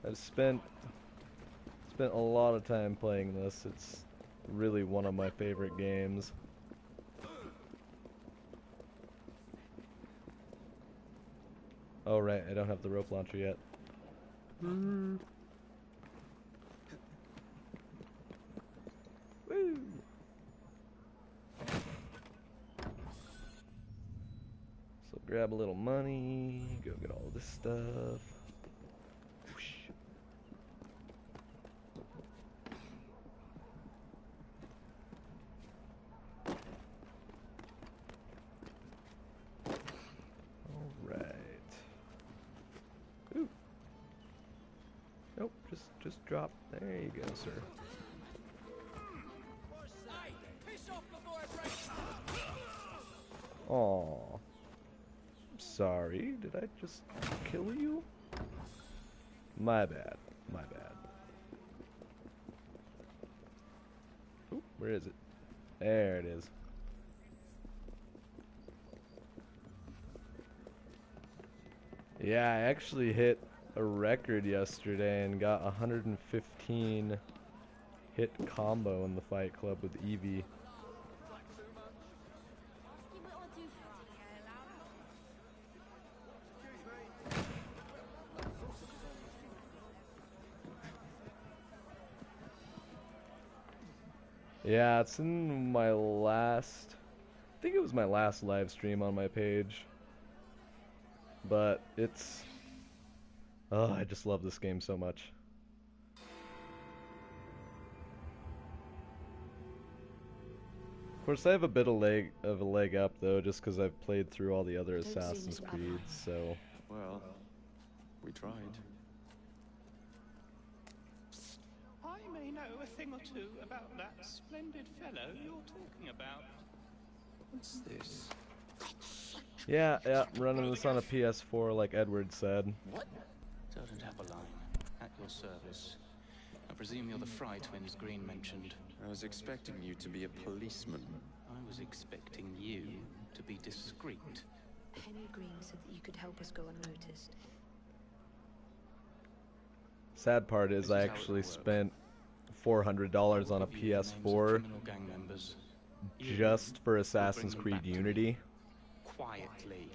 I've spent a lot of time playing this. It's really one of my favorite games. Oh right, I don't have the rope launcher yet. Woo! So grab a little money, go get all this stuff. Whoosh. Ooh. Nope, just drop. There you go, sir. Aw. I'm sorry. Did I just kill you? My bad. My bad. Ooh, where is it? There it is. Yeah, I actually hit a record yesterday and got 115 hit combo in the Fight Club with Evie. Yeah, it's in my last, I think it was my last live stream on my page. But it's, oh, I just love this game so much. Of course, I have a bit of a leg up though, just because I've played through all the other Assassin's Creeds. So.
Well, we tried.
I may know a thing or two about that splendid fellow you're talking about.
What's this?
Yeah, running this on a PS4 like Edward said.
What? Sergeant Appeline, at your service. I presume you're the Frye twins Green mentioned.
I was expecting you to be a policeman.
I was expecting you to be discreet.
Henry Green said that you could help us go unnoticed.
Sad part is I actually spent $400 on a PS4 just for Assassin's Creed Unity.
Quietly.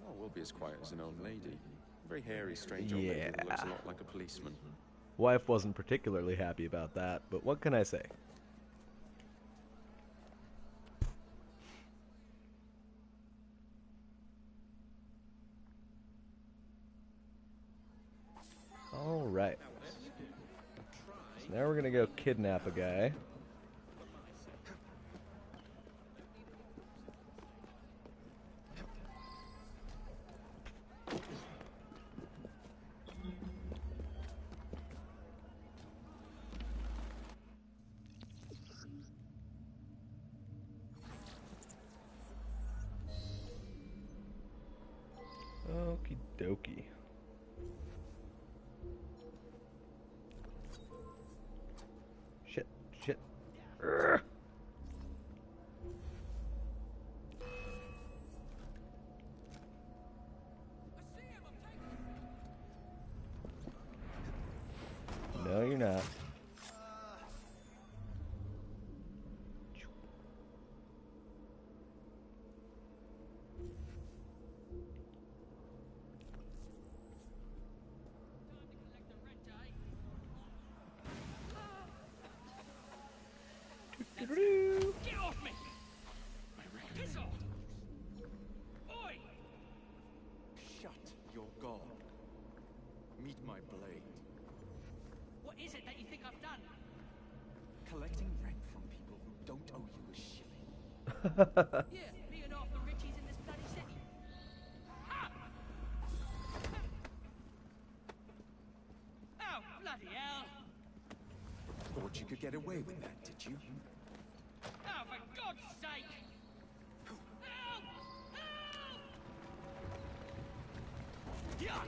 Oh, we'll be as quiet as an old lady. Very hairy, strange old lady that looks a lot like a policeman.
Wife wasn't particularly happy about that, but what can I say? Alright. So now we're gonna go kidnap a guy. Okie dokie. Shit, shit. Urgh. No, you're not.
Get off me! Piss off! Oi!
Shut your gob. Meet my blade.
What is it that you think I've done?
Collecting rent from people who don't owe you a shilling.
Yeah, me and half the richies in this bloody city. Ha! Oh, bloody hell!
Thought you could get away with that, did you?
Oh, for God's sake! Help! Help! Yeah!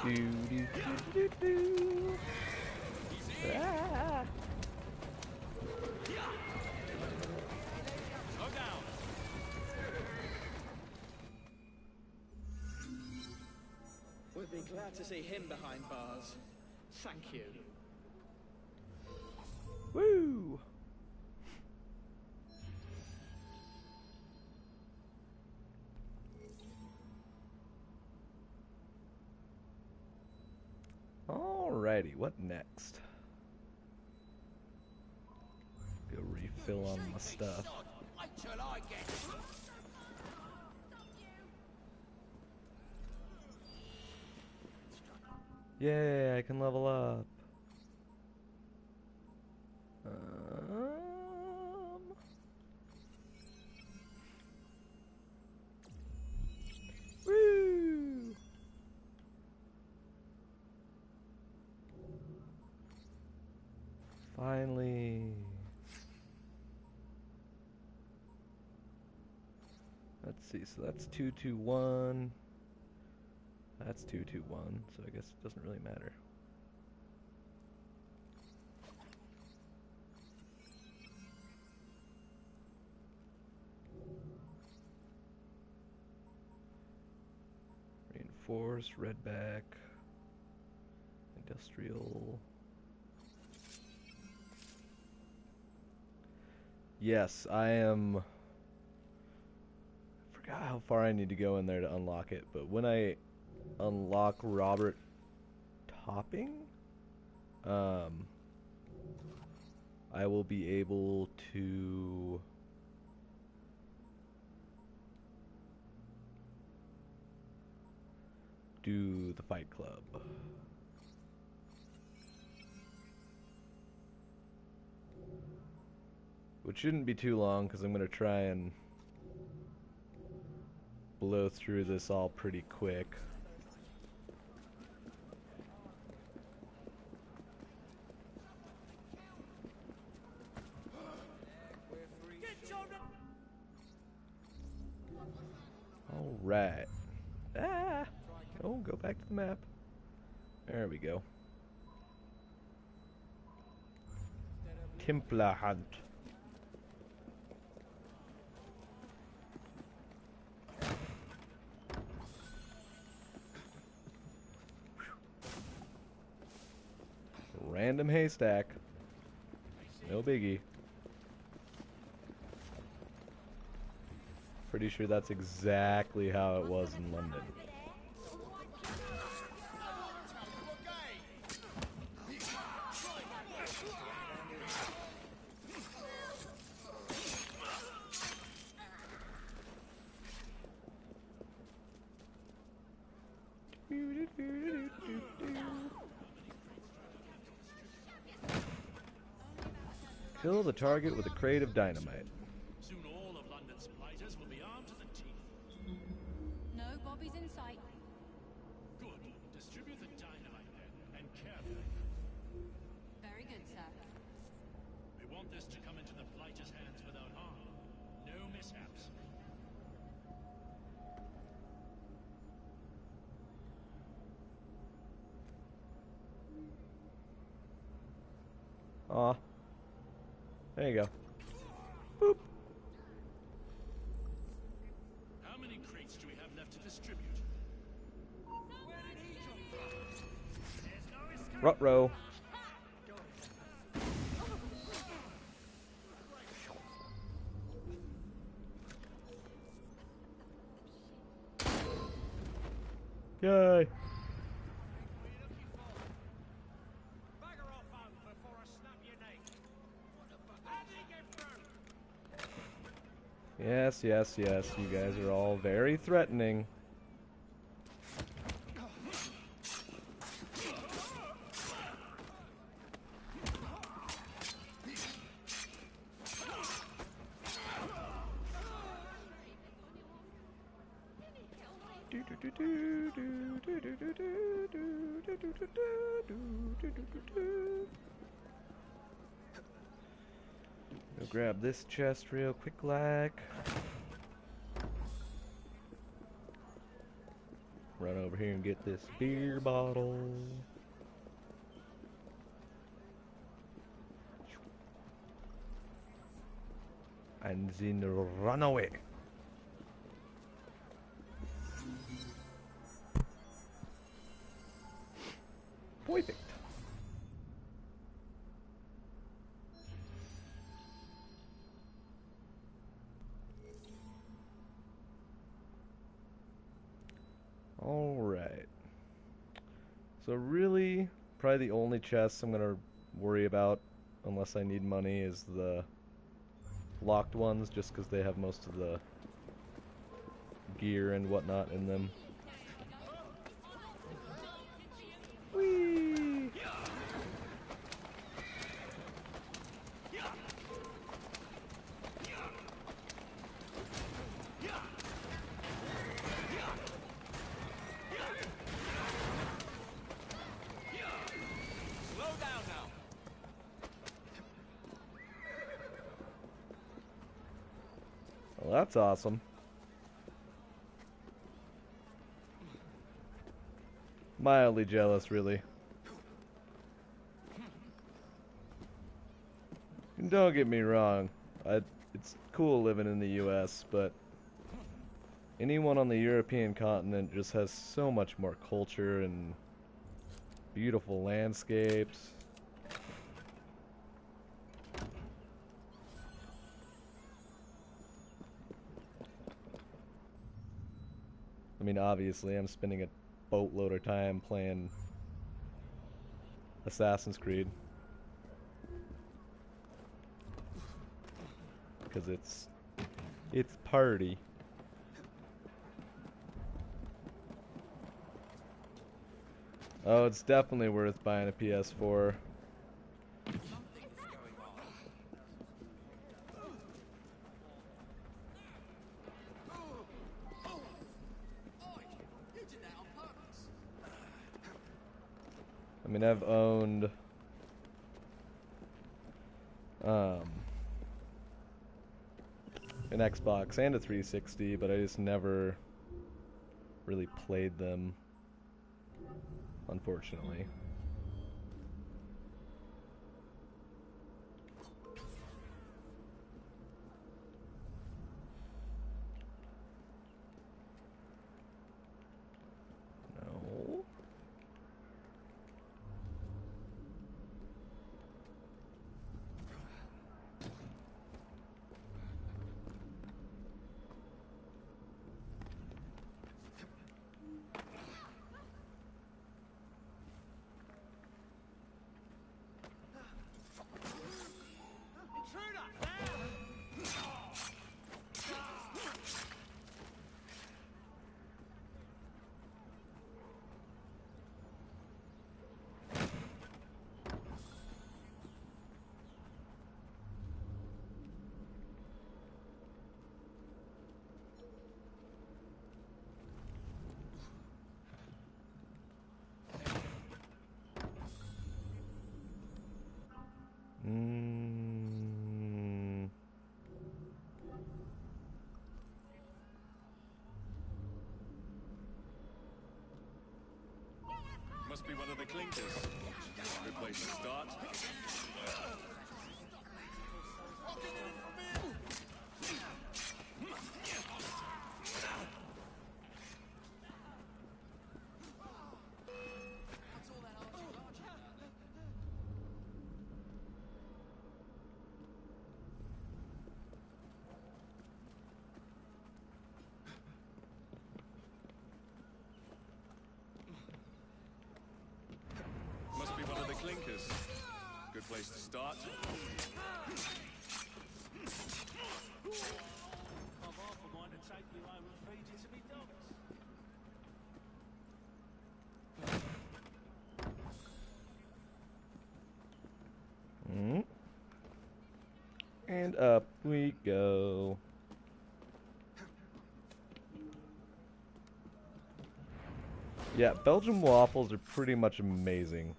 Do, do, do, do, do. Ah.
Slow down.
We'd be glad to see him behind bars. Thank you.
Woo! Alrighty, what next? Go refill on my stuff.
Wait till I get.
Yay, I can level up. Woo! Finally. Let's see, so that's 221. That's 221, so I guess it doesn't really matter. Reinforced, redback, industrial. Yes, I am. I forgot how far I need to go in there to unlock it, but when I unlock Robert Topping, I will be able to do the Fight Club. Which shouldn't be too long, because I'm going to try and blow through this all pretty quick. Alright. Ah! Oh, go back to the map. There we go. Templar hunt. random haystack. No biggie. Pretty sure that's exactly how it was in London. Kill the target with a crate of dynamite.
Soon all of London's blighters will be armed to the teeth.
No Bobby's in sight.
Good. Distribute the dynamite then, and carefully.
Very good, sir.
We want this to come into the blighters' hands without harm. No mishaps.
Aw. There you go. Boop.
How many crates do we have left to distribute?
Ruh-roh. Yay. Yes, yes, yes. You guys are all very threatening. Go grab this chest real quick like. Run over here and get this beer bottle. And then run away. Perfect. Alright. So really, probably the only chests I'm going to worry about, unless I need money, is the locked ones, just because they have most of the gear and whatnot in them. Whee! Well, that's awesome. Mildly jealous, really. And don't get me wrong, it's cool living in the US, but anyone on the European continent just has so much more culture and beautiful landscapes. I mean, obviously, I'm spending a boatload of time playing Assassin's Creed. Because it's party. Oh, it's definitely worth buying a PS4. I mean, I've owned an Xbox and a 360, but I just never really played them, unfortunately. No.
Must be one of the clinkers. Good place to start. Clinkers. Good place to start.
I've half a mind to take you home and feed you to me dogs.
And up we go. Yeah, Belgian waffles are pretty much amazing.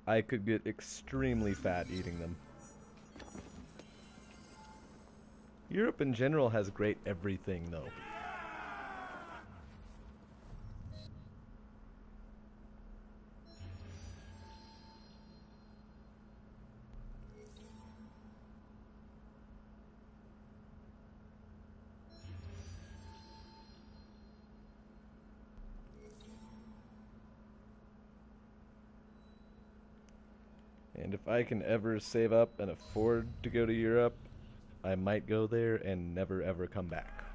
I could get extremely fat eating them. Europe in general has great everything, though. And if I can ever save up and afford to go to Europe, I might go there and never ever come back.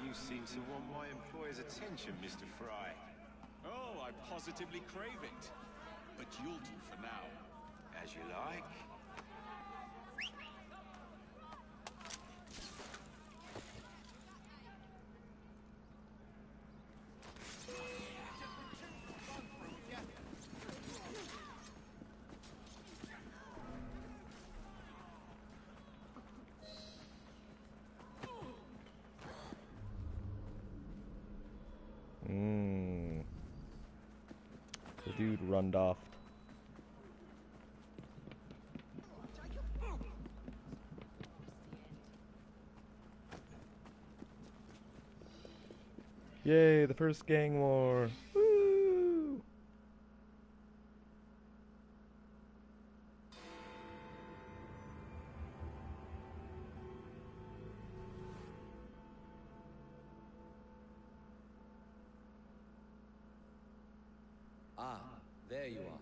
You seem to want my employer's attention, Mr. Frye.
Oh, I positively crave it. But you'll do for now.
As you like.
The dude runned off. Yay, the first gang war. Woo!
Ah, there you are.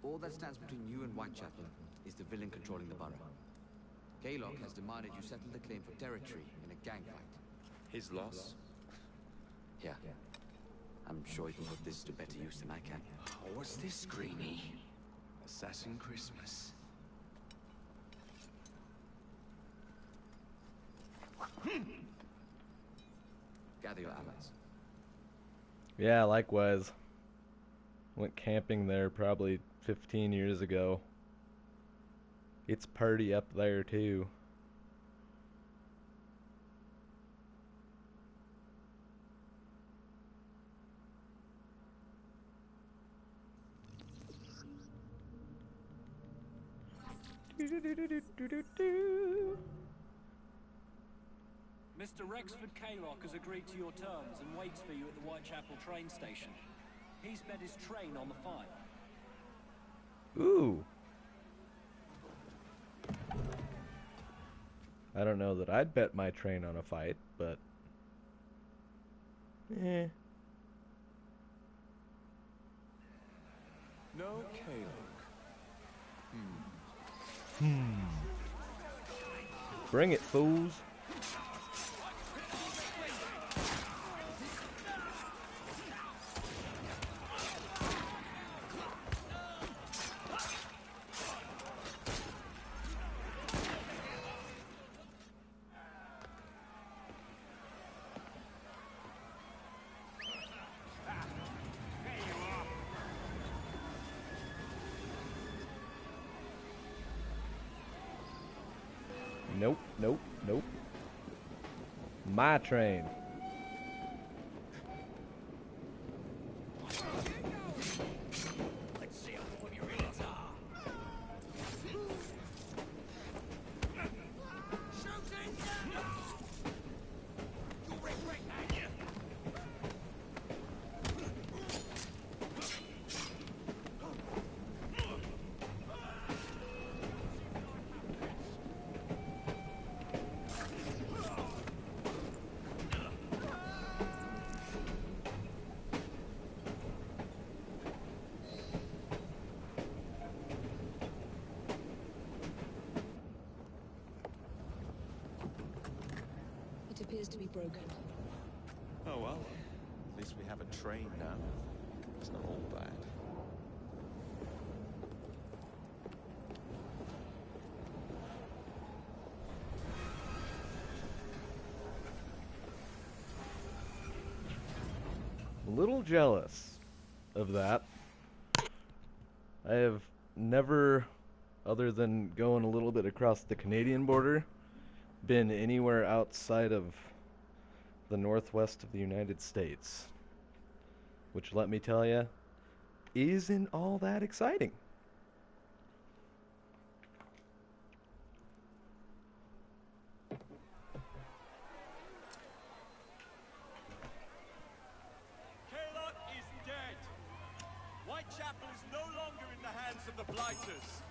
All that stands between you and Whitechapel is the villain controlling the borough. Gaylock has demanded you settle the claim for territory in a gang fight.
His loss?
Yeah. I'm sure he can put this to better use than I can.
Oh, what's this, Greenie? Assassin Christmas.
Gather your allies.
Yeah, likewise. Went camping there probably 15 years ago. It's party up there too.
Mr. Rexford Kaylock has agreed to your terms and waits for you at the Whitechapel train station. He's bet his train on the fight.
Ooh. I don't know that I'd bet my train on a fight, but... eh.
No Kaylock.
Bring it, fools. Nope, nope, nope. My train.
Let's see how good your ears are. Shooting! You regret that!
It appears to be broken.
Oh well, at least we have a train now. It's not all bad.
A little jealous of that. I have never, other than going a little bit across the Canadian border, been anywhere outside of the northwest of the United States. Which, let me tell you, isn't all that exciting.
Kaylock is dead. Whitechapel is no longer in the hands of the Blighters.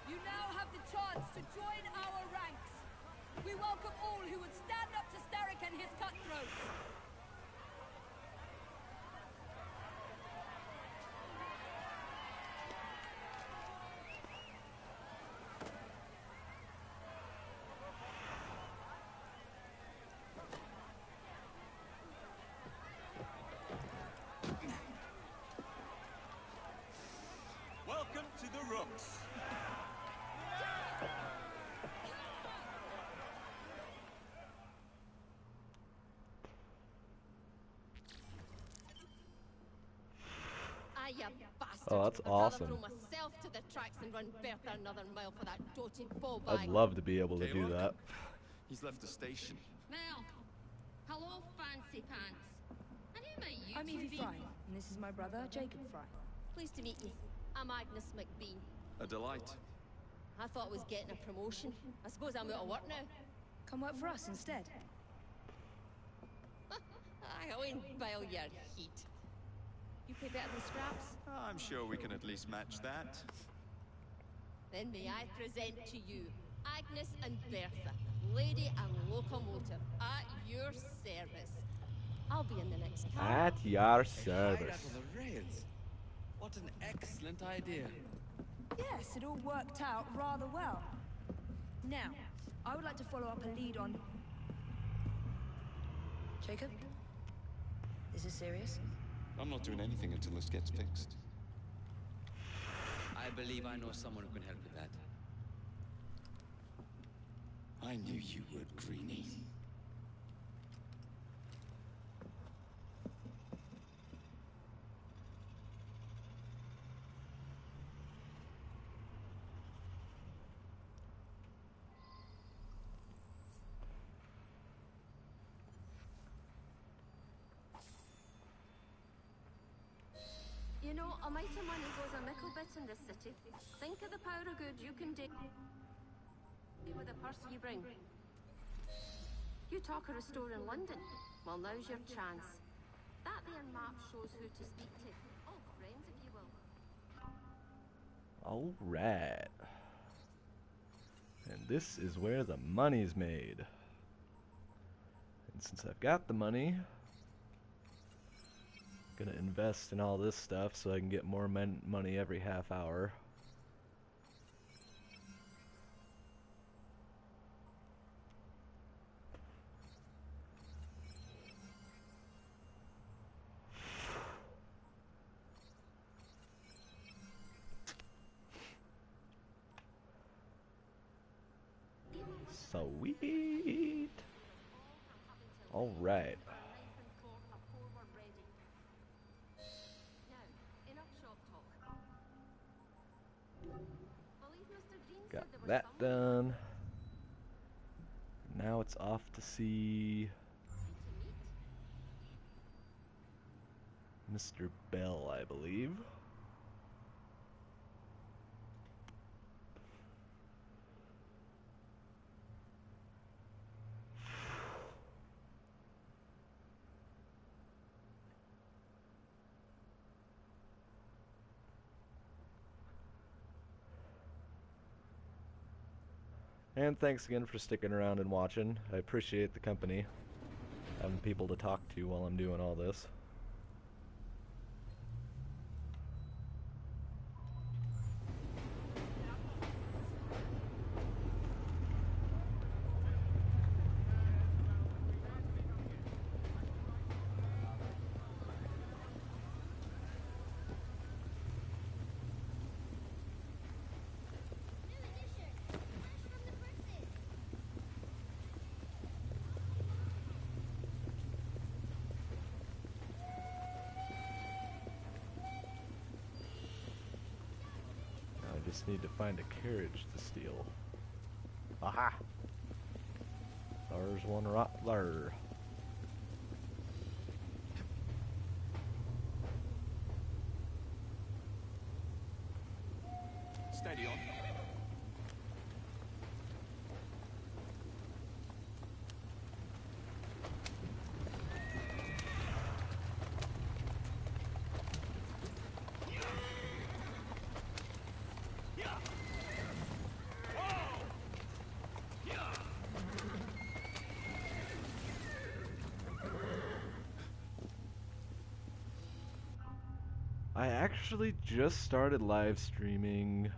You now have the chance to join our ranks. We welcome all who would stand up to Starrick and his cutthroats.
Welcome to the Rooks.
You bastard.
Oh, that's awesome.
I'd rather throw myself to the tracks than run Bertha another mile for that doting ball
I'd
bag.
love to be able to do that.
He's left the station.
Mel, hello, fancy pants. And who might you
I'm
two
Evie
be?
Frye, and this is my brother, Jacob Frye.
Pleased to meet you. I'm Agnes McBean.
A delight.
I thought I was getting a promotion. I suppose I'm out of work now.
Come work for us instead.
I won't bile your heat. You pay better than scraps?
I'm sure we can at least match that.
Then may I present to you Agnes and Bertha, lady and locomotive, at your service. I'll be in the next car.
At your service.
on the rails. What an excellent idea.
Yes, it all worked out rather well. Now, I would like to follow up a lead on... Jacob? Is this serious?
I'm not doing anything until this gets fixed.
I believe I know someone who can help with that.
I knew you would, Greenie.
You know, a mite of money goes a mickle bit in this city. Think of the power of good you can do with the purse you bring. You talk of a store in London. Well, now's your chance. That there map shows who to speak to. Old friends, if you will.
Alright. And this is where the money's made. And since I've got the money, I'm gonna invest in all this stuff so I can get more money every half hour. Sweet. All right. Got that done. Now it's off to see Mr. Bell, I believe. And thanks again for sticking around and watching. I appreciate the company, having people to talk to while I'm doing all this. just need to find a carriage to steal. Aha! There's one right there.
Steady on.
I actually just started live streaming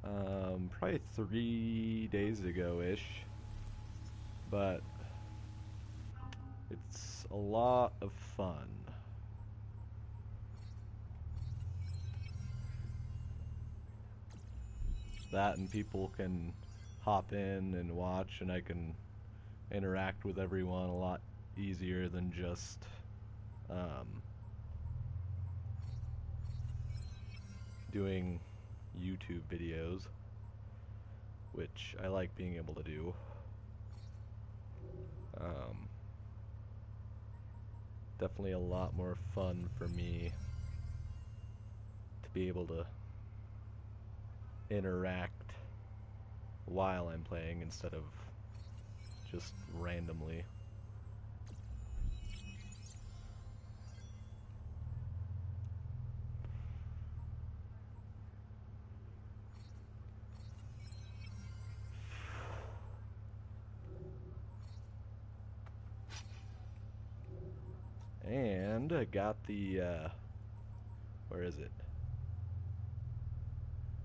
probably 3 days ago-ish, but it's a lot of fun. That and people can hop in and watch, and I can interact with everyone a lot easier than just doing YouTube videos, which I like being able to do. Definitely a lot more fun for me to be able to interact while I'm playing instead of just randomly. And I got the, where is it?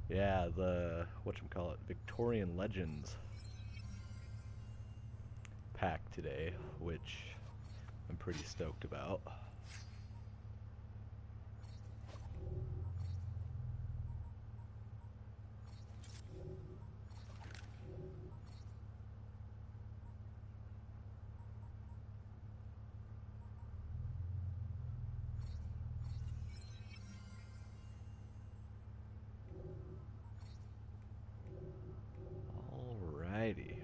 Yeah, the, whatchamacallit, Victorian Legends pack today, which I'm pretty stoked about. Alrighty.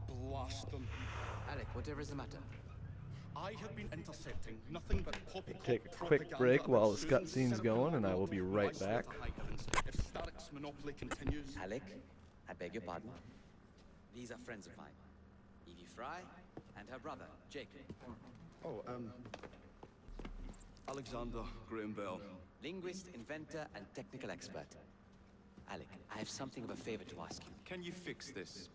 Blast them.
Alec, whatever is the matter?
I have been intercepting nothing but poppycock
Take a quick break while this cutscene's going, and I will be right back.
If Starrick's monopoly continues...
Alec, I beg your pardon. These are friends of mine. Evie Frye and her brother, Jacob.
Oh, Alexander Graham Bell.
Linguist, inventor, and technical expert. Alec, I have something of a favor to ask you.
Can you fix this?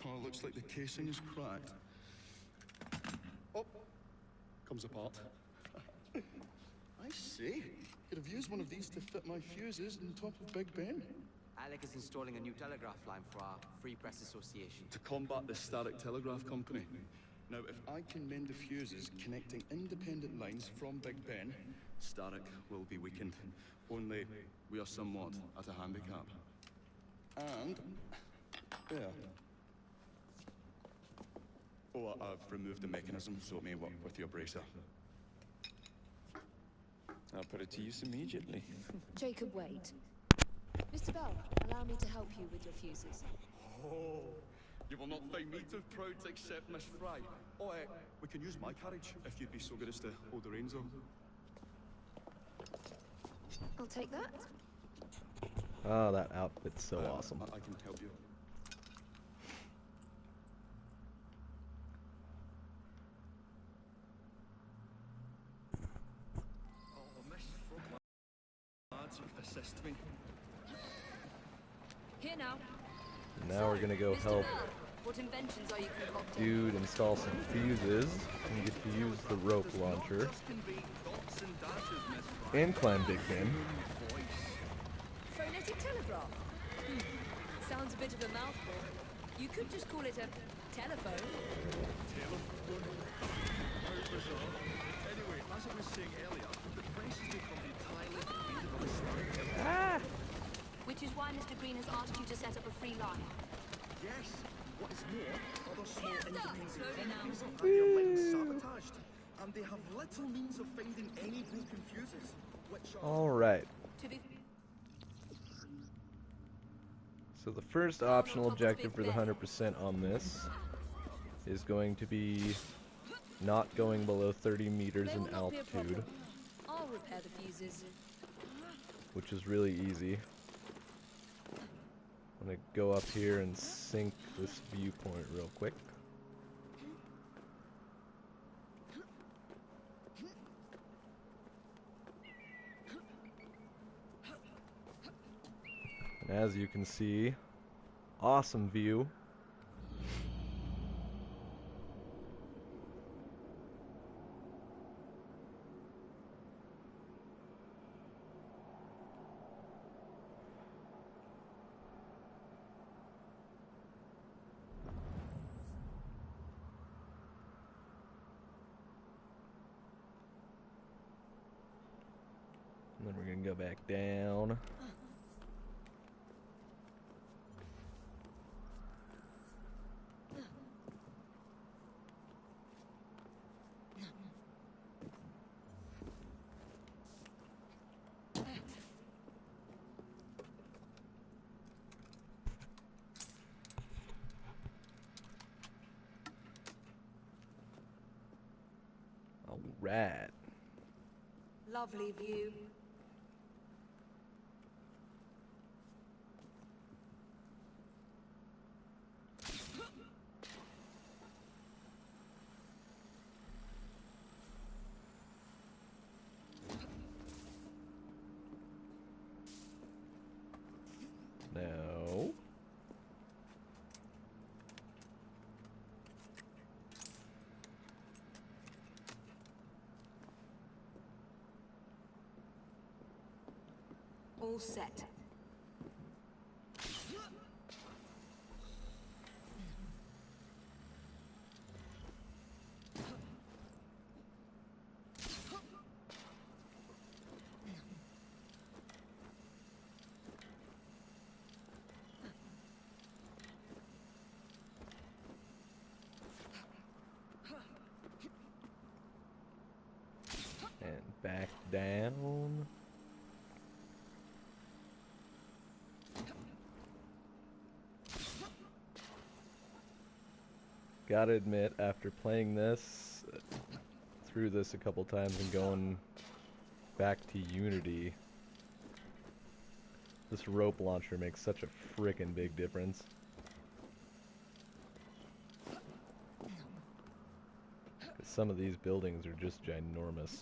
Oh, looks like the casing is cracked. Oh, comes apart. I see. Could have used one of these to fit my fuses on top of Big Ben.
Alec is installing a new telegraph line for our Free Press Association.
To combat the Starrick Telegraph Company. Now, if I can mend the fuses connecting independent lines from Big Ben, Starrick will be weakened. Only we are somewhat at a handicap. And there. Oh, I've removed the mechanism so it may work with your bracer. I'll put it to use immediately.
Jacob, wait. Mr. Bell, allow me to help you with your fuses.
Oh, you will not find me too proud to accept Miss Frye. Oh, we can use my carriage if you'd be so good as to hold the reins on.
I'll take that.
Oh, that outfit's so awesome.
I can help you. Assist me.
Here now.
Now we're gonna go help
What inventions are you concocting?
dude install some fuses and get to use the rope launcher and climb Big Ben.
Phonetic telegraph. Sounds a bit of a mouthful.
You could just call it a telephone.
Telephone? How bizarre. Anyway, as I was saying earlier, the place has become entirely dependent on the Starrick.
Which is why Mr. Green has asked you to set up a free line.
Yes. What is more, other small independent
Slowly now.
companies have had their lines sabotaged, and they have little means of finding any broken fuses, which are...
All right.
To be
So the first optional objective for the 100% on this is going to be not going below 30 meters
They
in
will not be a
altitude,
problem. I'll repair the fuses.
which is really easy. I'm going to go up here and sync this viewpoint real quick. And as you can see, awesome view. And then we're going to go back down. All right.
lovely view.
No.
All set.
And back down. Gotta admit, after playing this, through this a couple times and going back to Unity, this rope launcher makes such a frickin' big difference. Some of these buildings are just ginormous.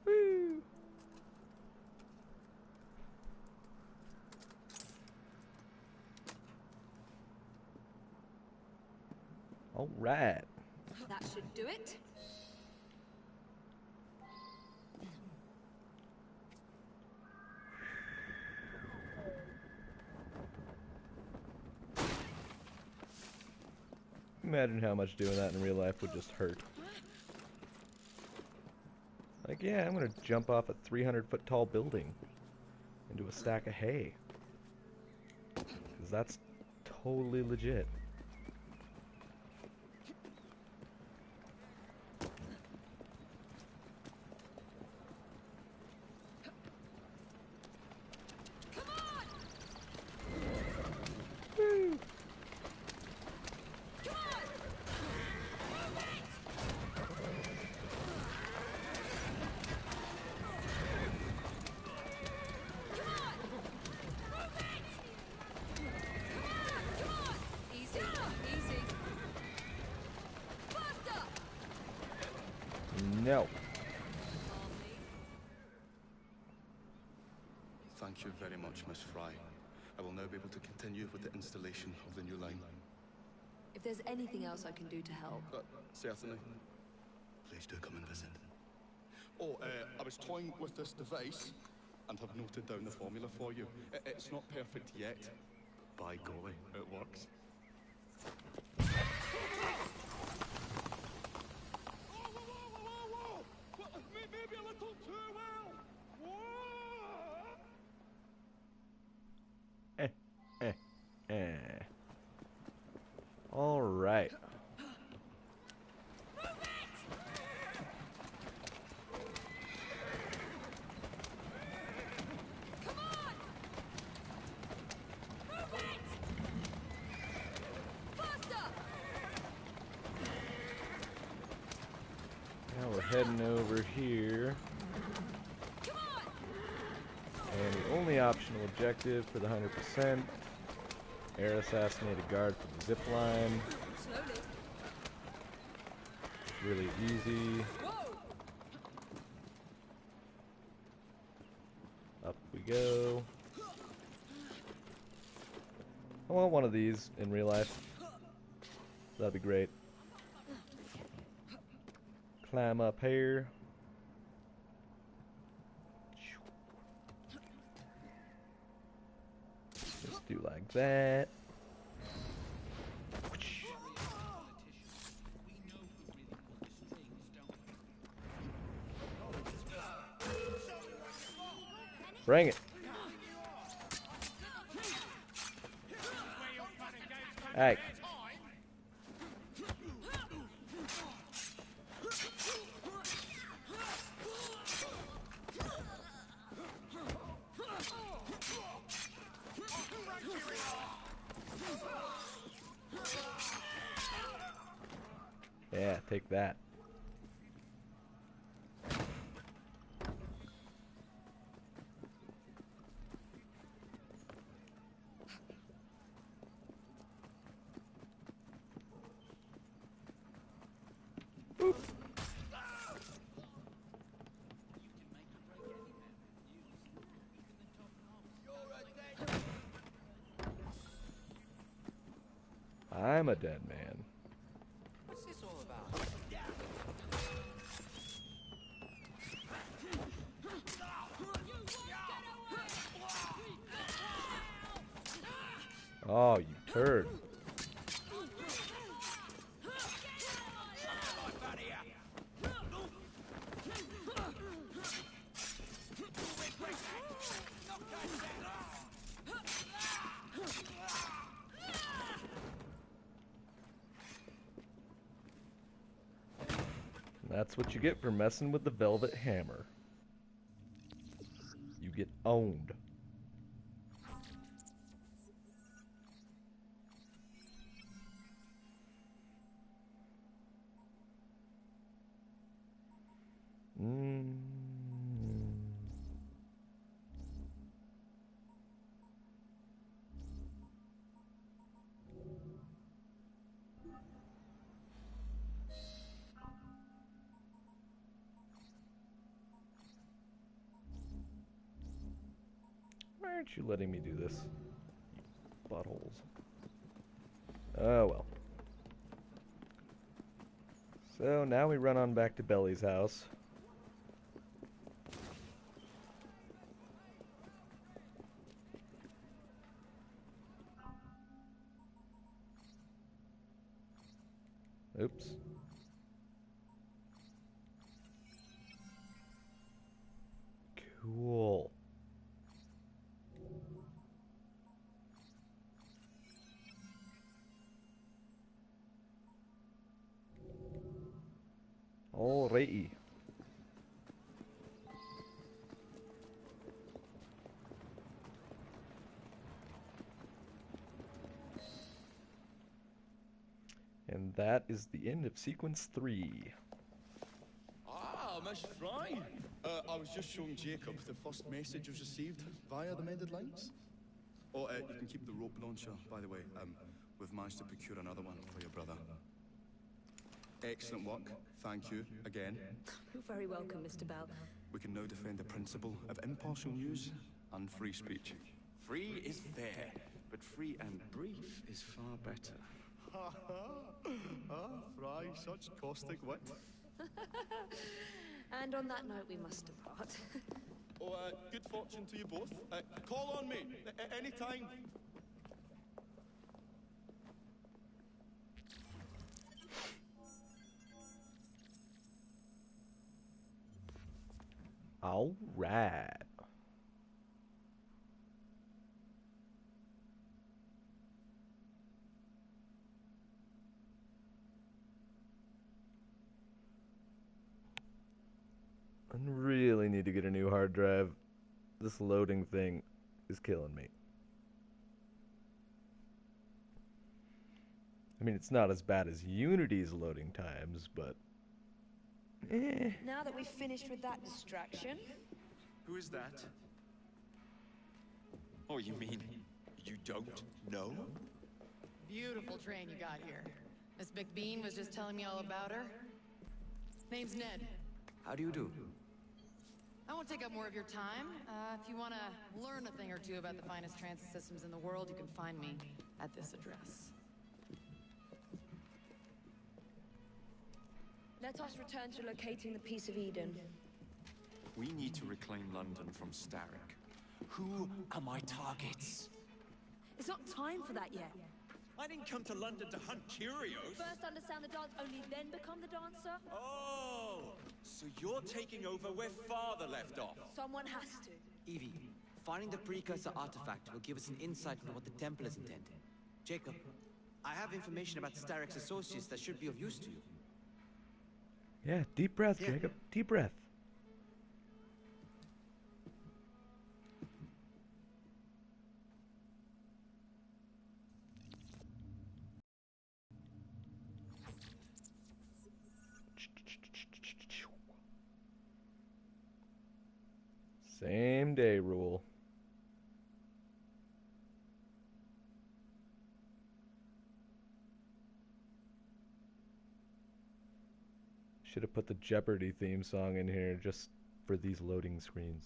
Woo! All right.
That should do it.
Imagine how much doing that in real life would just hurt. Like, yeah, I'm gonna jump off a 300-foot tall building into a stack of hay. 'Cause that's totally legit. Woo!
Easy, easy. Faster!
No.
Thank you very much, Miss Frye. I will now be able to continue with the installation of the new line.
If there's anything else I can do to help.
Certainly. Please do come and visit. Oh, I was toying with this device. and have noted down the formula for you. It's not perfect yet. By golly, it works.
Maybe a little too well.
All right. Now we're heading over here. And the only optional objective for the 100%, air assassinate a guard for the zip line. It's really easy. Up we go. I want one of these in real life. That'd be great. Climb up here. Just do like that. Bring it. Hey. Yeah, take that. Boop. I'm a dead man.
What's this all about?
Oh, you turd. That's what you get for messing with the Velvet Hammer. You get owned. Why aren't you letting me do this? Buttholes. Oh well. So now we run on back to Belly's house. Oops. Cool. Alrighty. And that is the end of sequence 3.
Ah, Miss Frye. I was just showing Jacob the first message was received via the mended lines. Oh, you can keep the rope launcher, by the way. We've managed to procure another one for your brother. Excellent work. Thank you again.
You're very welcome, Mr. Bell.
We can now defend the principle of impartial news and free speech.
Free is fair, but free and brief is far better.
Ha ha! Frye, such caustic wit.
And on that note, we must depart.
Oh, good fortune to you both. Call on me anytime.
All right. I really need to get a new hard drive. This loading thing is killing me. I mean, it's not as bad as Unity's loading times, but
Now that we've finished with that distraction.
Who is that? Oh, you mean you don't know?
Beautiful train you got here. Miss McBean was just telling me all about her. Name's Ned.
How do you do?
I won't take up more of your time. If you want to learn a thing or two about the finest transit systems in the world, you can find me at this address.
Let us return to locating the Piece of Eden.
We need to reclaim London from Starrick. Who are my targets?
It's not time for that yet.
I didn't come to London to hunt curios.
First understand the dance, only then become the dancer.
Oh, so you're taking over where Father left off.
Someone has to.
Evie, finding the precursor artifact will give us an insight into what the Templars intend. Jacob, I have information about Starrick's associates that should be of use to you.
yeah, deep breath, Jacob. Deep breath. Same day rule. Should have put the Jeopardy theme song in here just for these loading screens.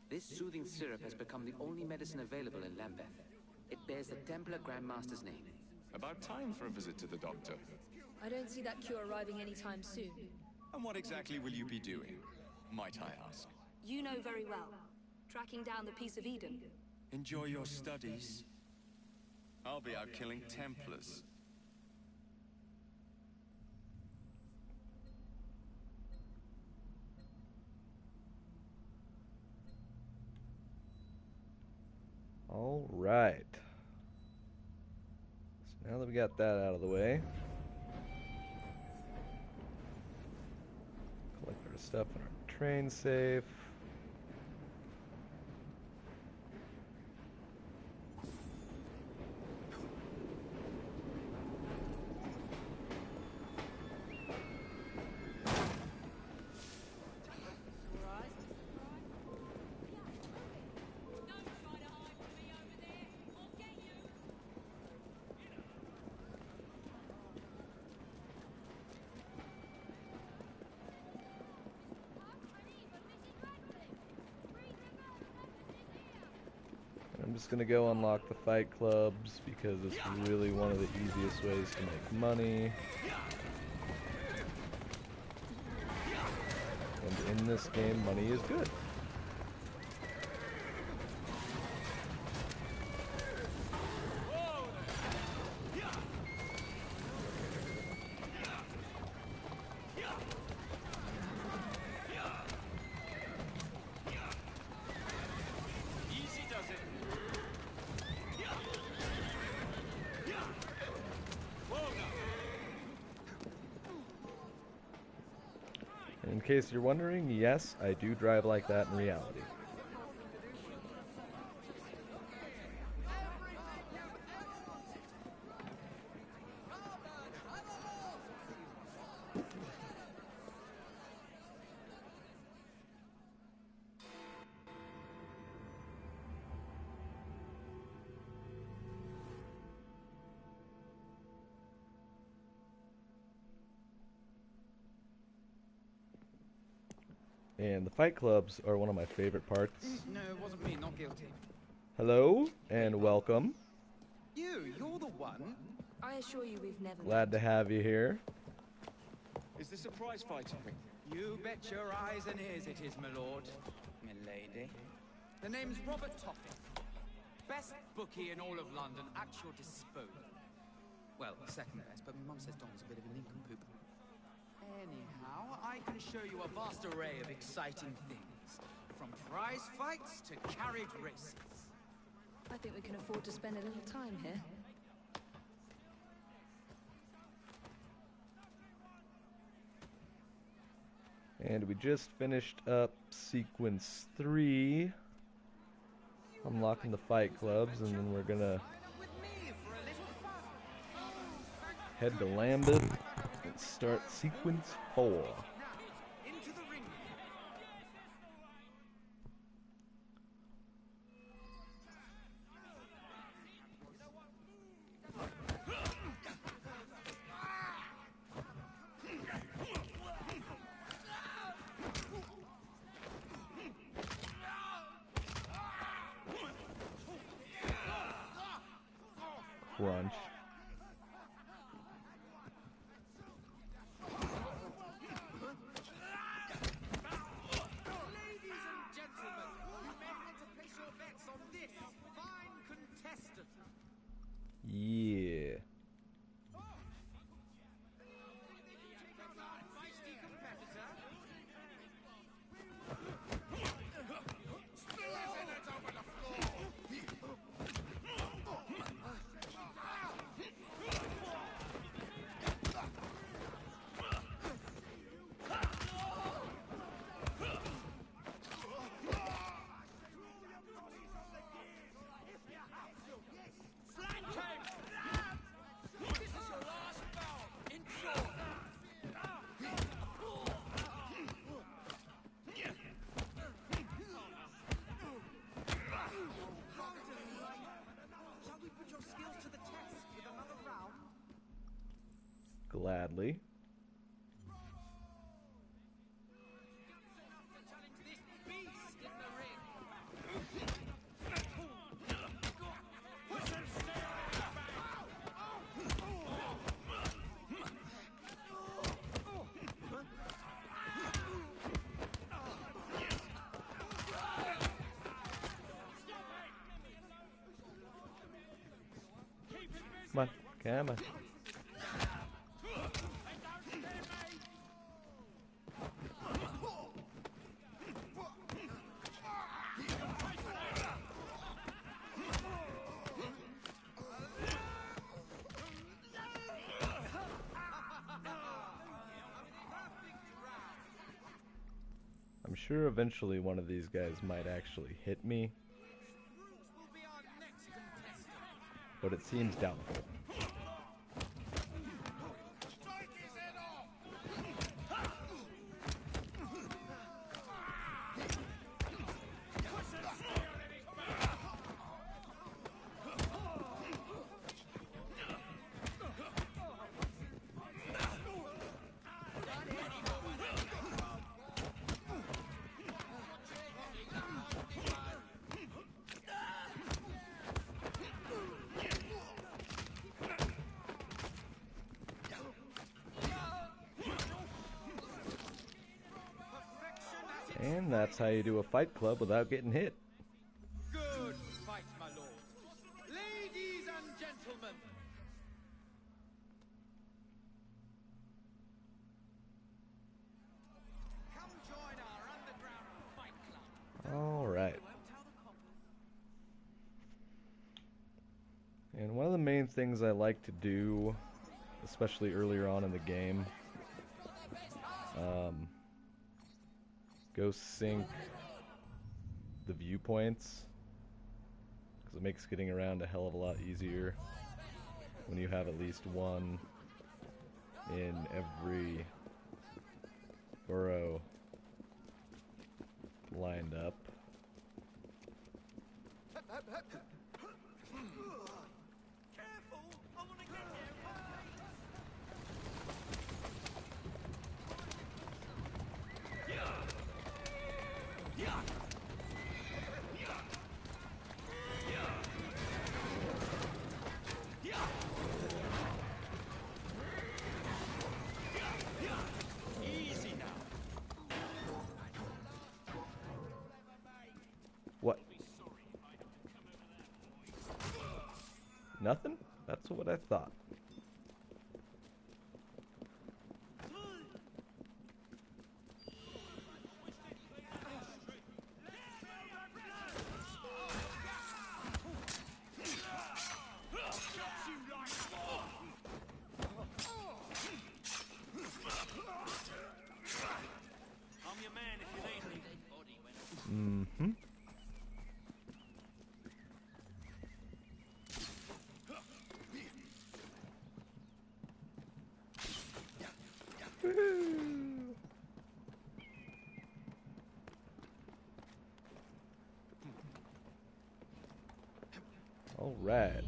This soothing syrup has become the only medicine available in Lambeth. It bears the Templar Grandmaster's name.
About time for a visit to the doctor.
I don't see that cure arriving anytime soon.
And what exactly will you be doing, might I ask?
You know very well. Tracking down the Piece of Eden.
Enjoy your studies. I'll be out killing Templars.
All right. So now that we got that out of the way, collect our stuff in our train safe. I'm just gonna go unlock the fight clubs because it's really one of the easiest ways to make money. And in this game, money is good. In case you're wondering, yes, I do drive like that in reality. And the fight clubs are one of my favorite parts.
No, it wasn't me, not guilty.
Hello, and welcome.
You're the one?
I assure you we've never
Glad to have you here.
Is this a prize fighting ring?
You bet your eyes and ears it is, my lord. My lady. The name's Robert Topping. Best bookie in all of London at your disposal. Well, second best, but my mum says Don's a bit of a nincompoop. Anyhow, I can show you a vast array of exciting things. From prize fights to carriage races.
I think we can afford to spend a little time here.
And we just finished up sequence 3. Unlocking the fight clubs, and then we're gonna head to Lambeth and start sequence 4. Crunch. Yeah. Gladly. Come on, come on. I'm sure eventually one of these guys might actually hit me, but it seems doubtful. And that's how you do a fight club without getting hit.
Good fight, my lord. Ladies and gentlemen. Come join our underground fight club.
All right. And one of the main things I like to do, especially earlier on in the game, go sync the viewpoints, because it makes getting around a hell of a lot easier when you have at least one in every burrow lined up. What? Nothing? That's what I thought. Mm-hmm. All right.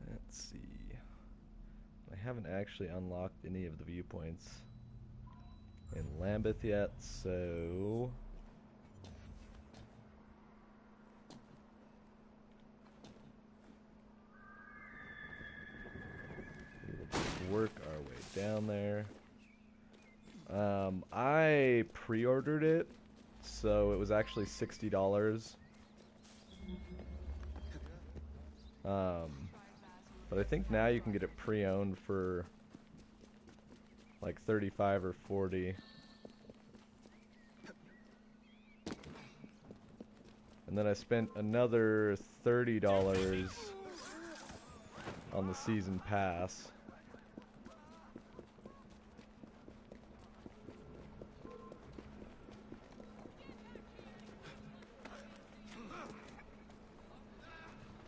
Let's see. I haven't actually unlocked any of the viewpoints in Lambeth yet, so we will just work our way down there. I pre-ordered it, so it was actually $60. But I think now you can get it pre-owned for like 35 or 40. And then I spent another $30 on the season pass.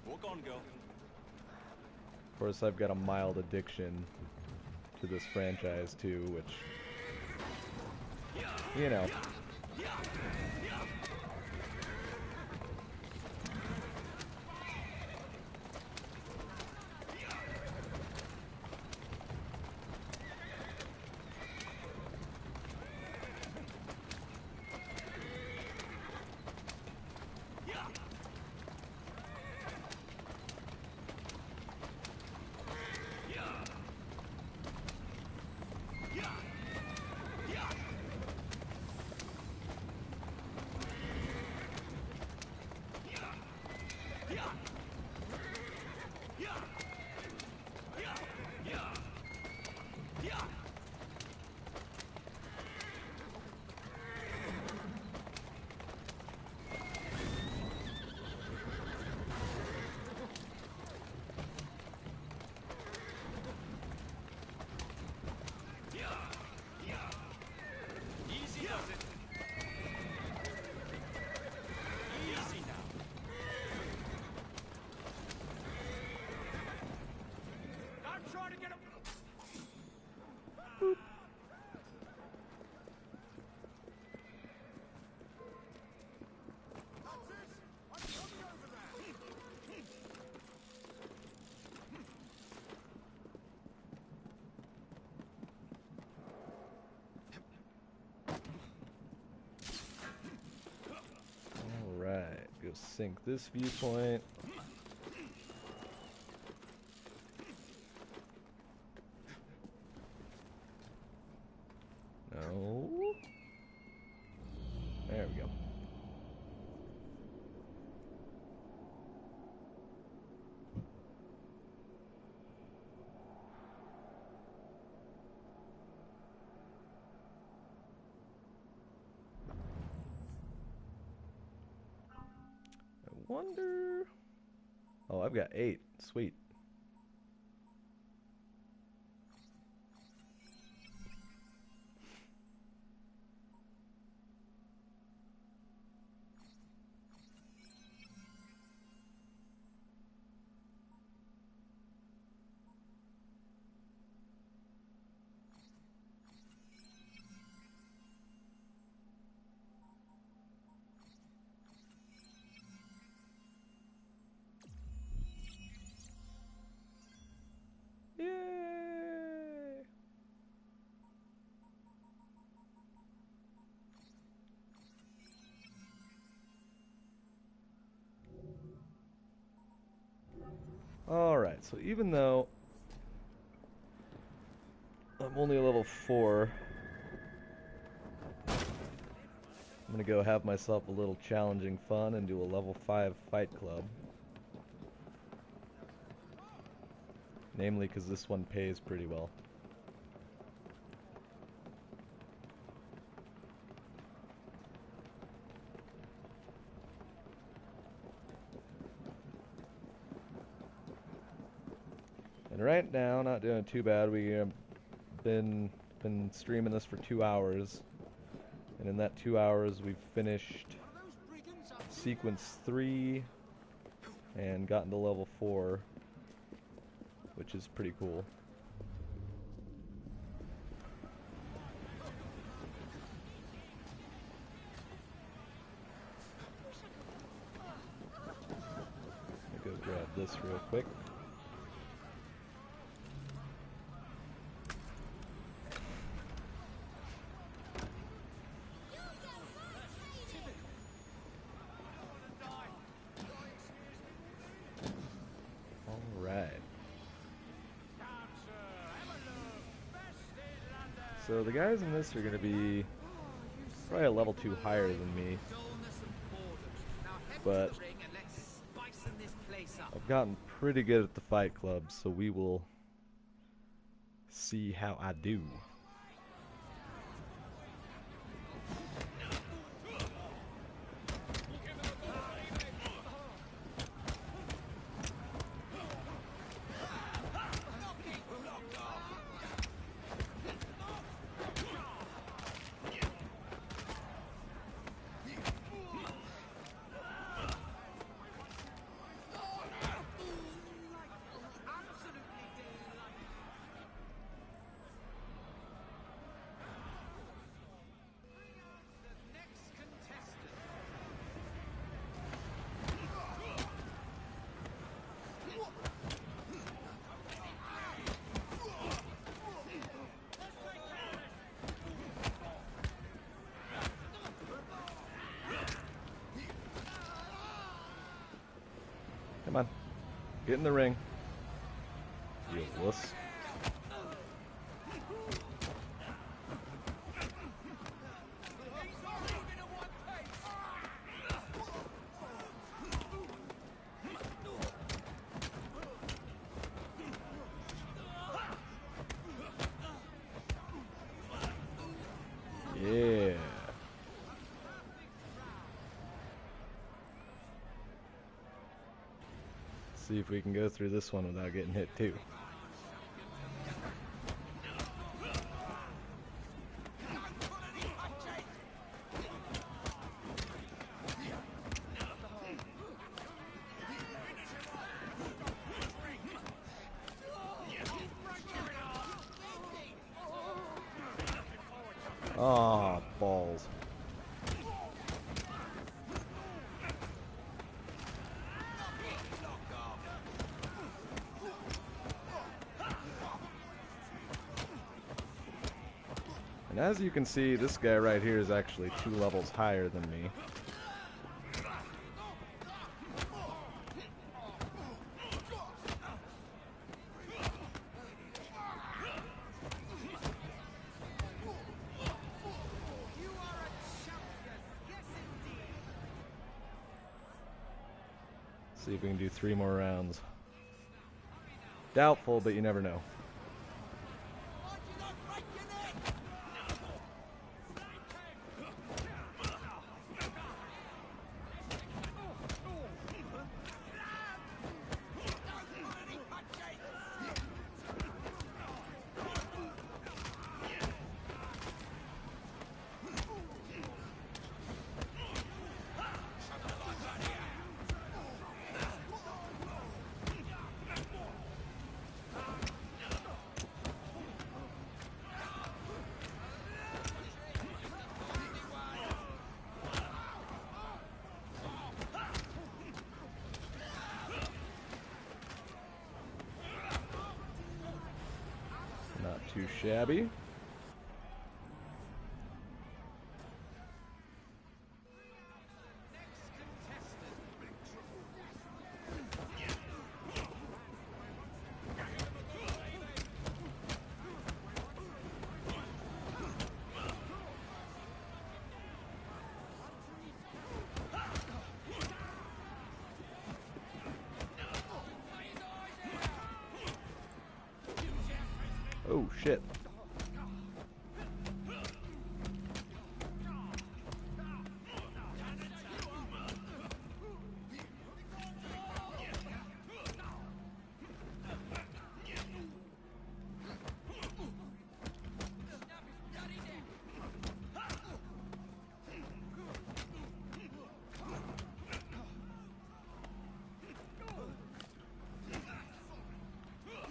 Walk on, girl.
Of course, I've got a mild addiction to this franchise too, which, you know. Go sync this viewpoint. No. There we go. Wonder. Oh, I've got 8. Sweet. Alright, so even though I'm only a level 4, I'm going to go have myself a little challenging fun and do a level 5 fight club. Namely because this one pays pretty well. And right now, not doing too bad. We have been streaming this for 2 hours. And in that 2 hours, we've finished sequence 3 and gotten to level 4, which is pretty cool. Let me go grab this real quick. So the guys in this are going to be probably a level 2 higher than me, but I've gotten pretty good at the fight club, so we will see how I do. Come on. Get in the ring. You wuss. Yeah. See if we can go through this one without getting hit too. Oh, balls. And as you can see, this guy right here is actually 2 levels higher than me. See if we can do 3 more rounds. Doubtful, but you never know. Too shabby. Oh, shit.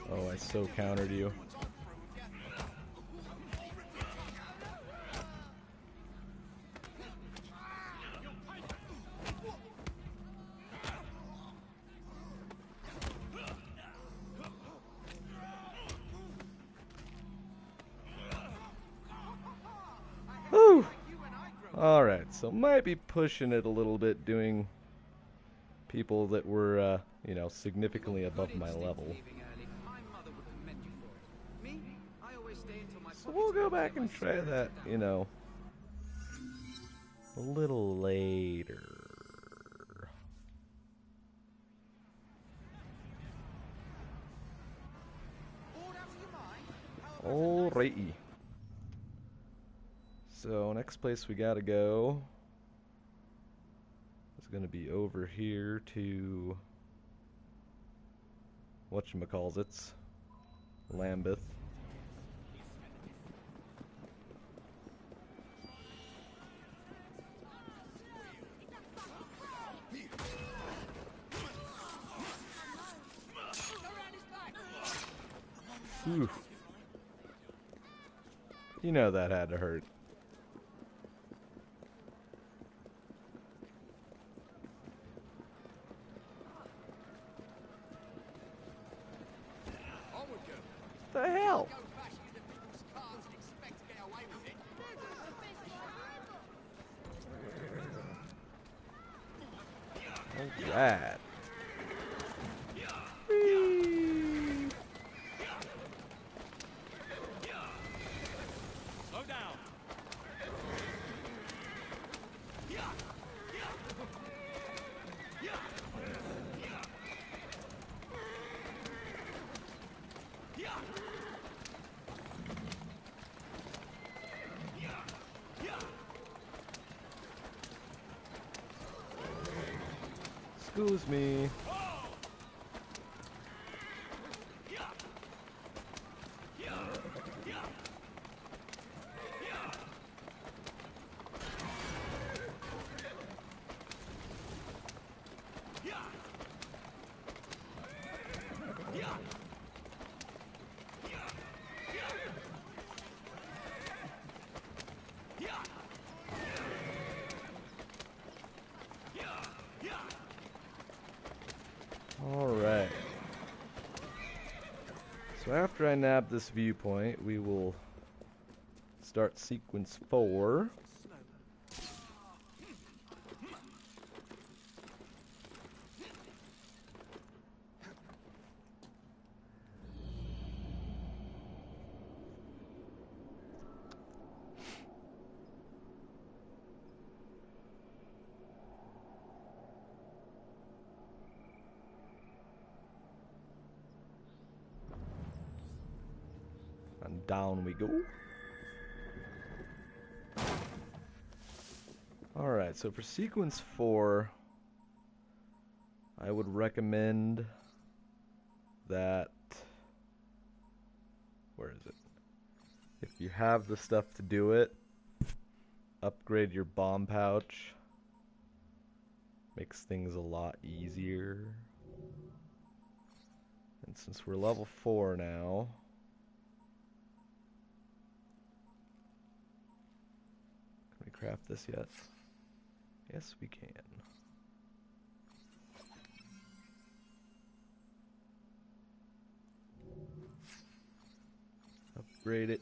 Oh, I so countered you. Whew. Alright, so might be pushing it a little bit doing people that were, you know, significantly above my level. So we'll go back and try that, you know, a little later. Alrighty. So next place we gotta go is gonna be over here to whatchamacallits, Lambeth. Whew. You know that had to hurt. What the hell? Alright.
Slow down.
Excuse me. Alright. So after I nab this viewpoint, we will start sequence 4. And down we go. Alright, so for sequence 4, I would recommend that, where is it? If you have the stuff to do it, upgrade your bomb pouch. Makes things a lot easier. And since we're level 4 now, can we craft this yet? Yes, we can. Upgrade it.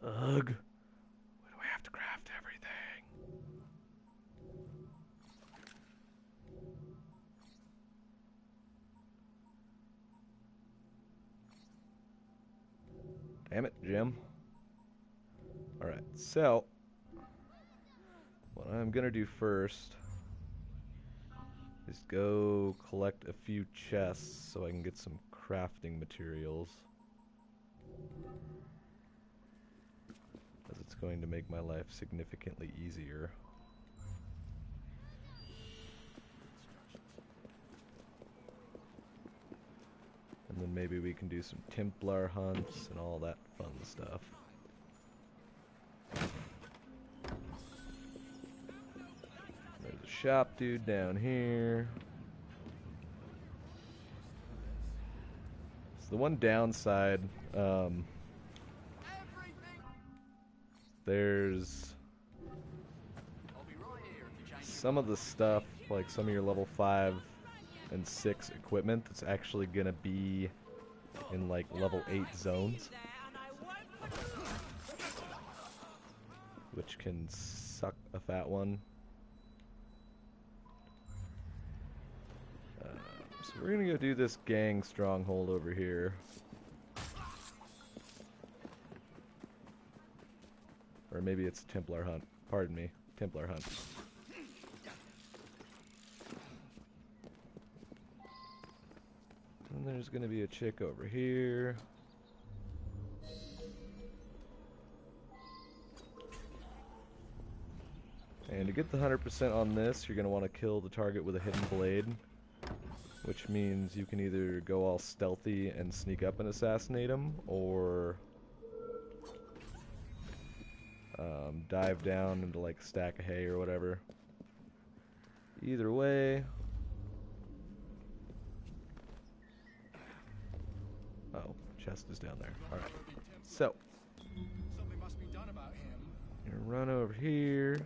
Ugh. Why do I have to craft everything? Damn it, Jim. Alright, so what I'm gonna do first Just go collect a few chests so I can get some crafting materials. As it's going to make my life significantly easier. And then maybe we can do some Templar hunts and all that fun stuff. There's a shop dude down here. So the one downside, there's some of the stuff, like some of your level 5 and 6 equipment that's actually gonna be in like level 8 zones, which can suck a fat one. So we're gonna go do this gang stronghold over here. Or maybe it's a Templar hunt. Pardon me. Templar hunt. And there's gonna be a chick over here. And to get the 100% on this, you're gonna want to kill the target with a hidden blade. Which means you can either go all stealthy and sneak up and assassinate him, or dive down into like a stack of hay or whatever. Either way. Oh, chest is down there. Alright. So.
Something must be done about him.
You're gonna run over here.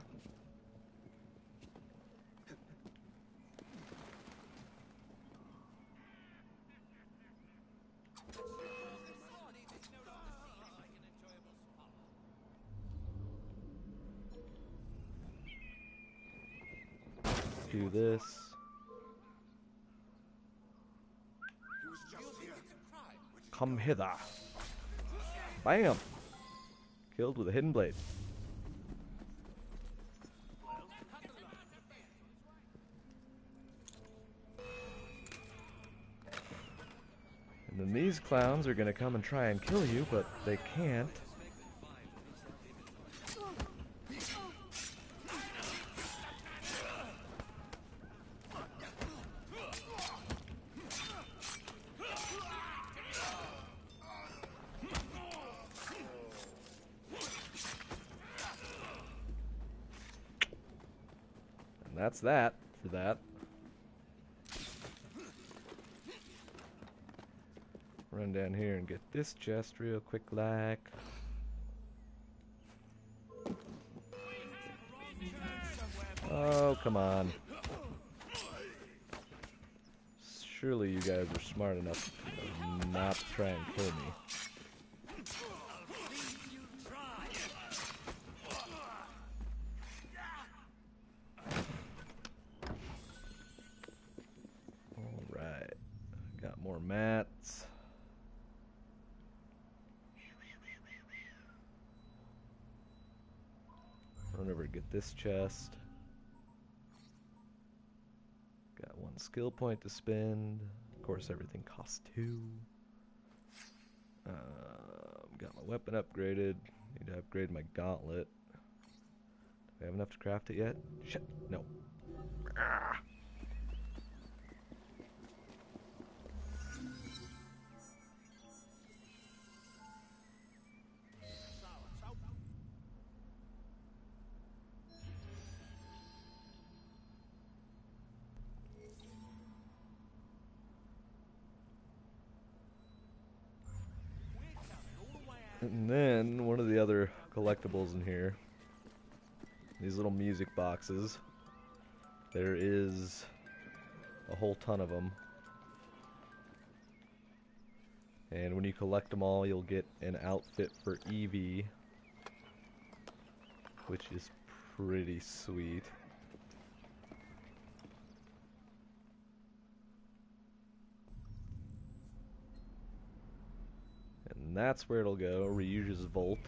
Do this. Come hither. Bam! Killed with a hidden blade. And then these clowns are gonna come and try and kill you, but they can't. That's that for that. Run down here and get this chest real quick like. Oh, come on. Surely you guys are smart enough not to try and kill me. More mats. Run over to get this chest. Got 1 skill point to spend. Of course, everything costs 2. Got my weapon upgraded. Need to upgrade my gauntlet. Do I have enough to craft it yet? Shit, no. Ah. And then, one of the other collectibles in here, these little music boxes, there is a whole ton of them. And when you collect them all, you'll get an outfit for Evie, which is pretty sweet. And that's where it'll go, Ryuja's Vault.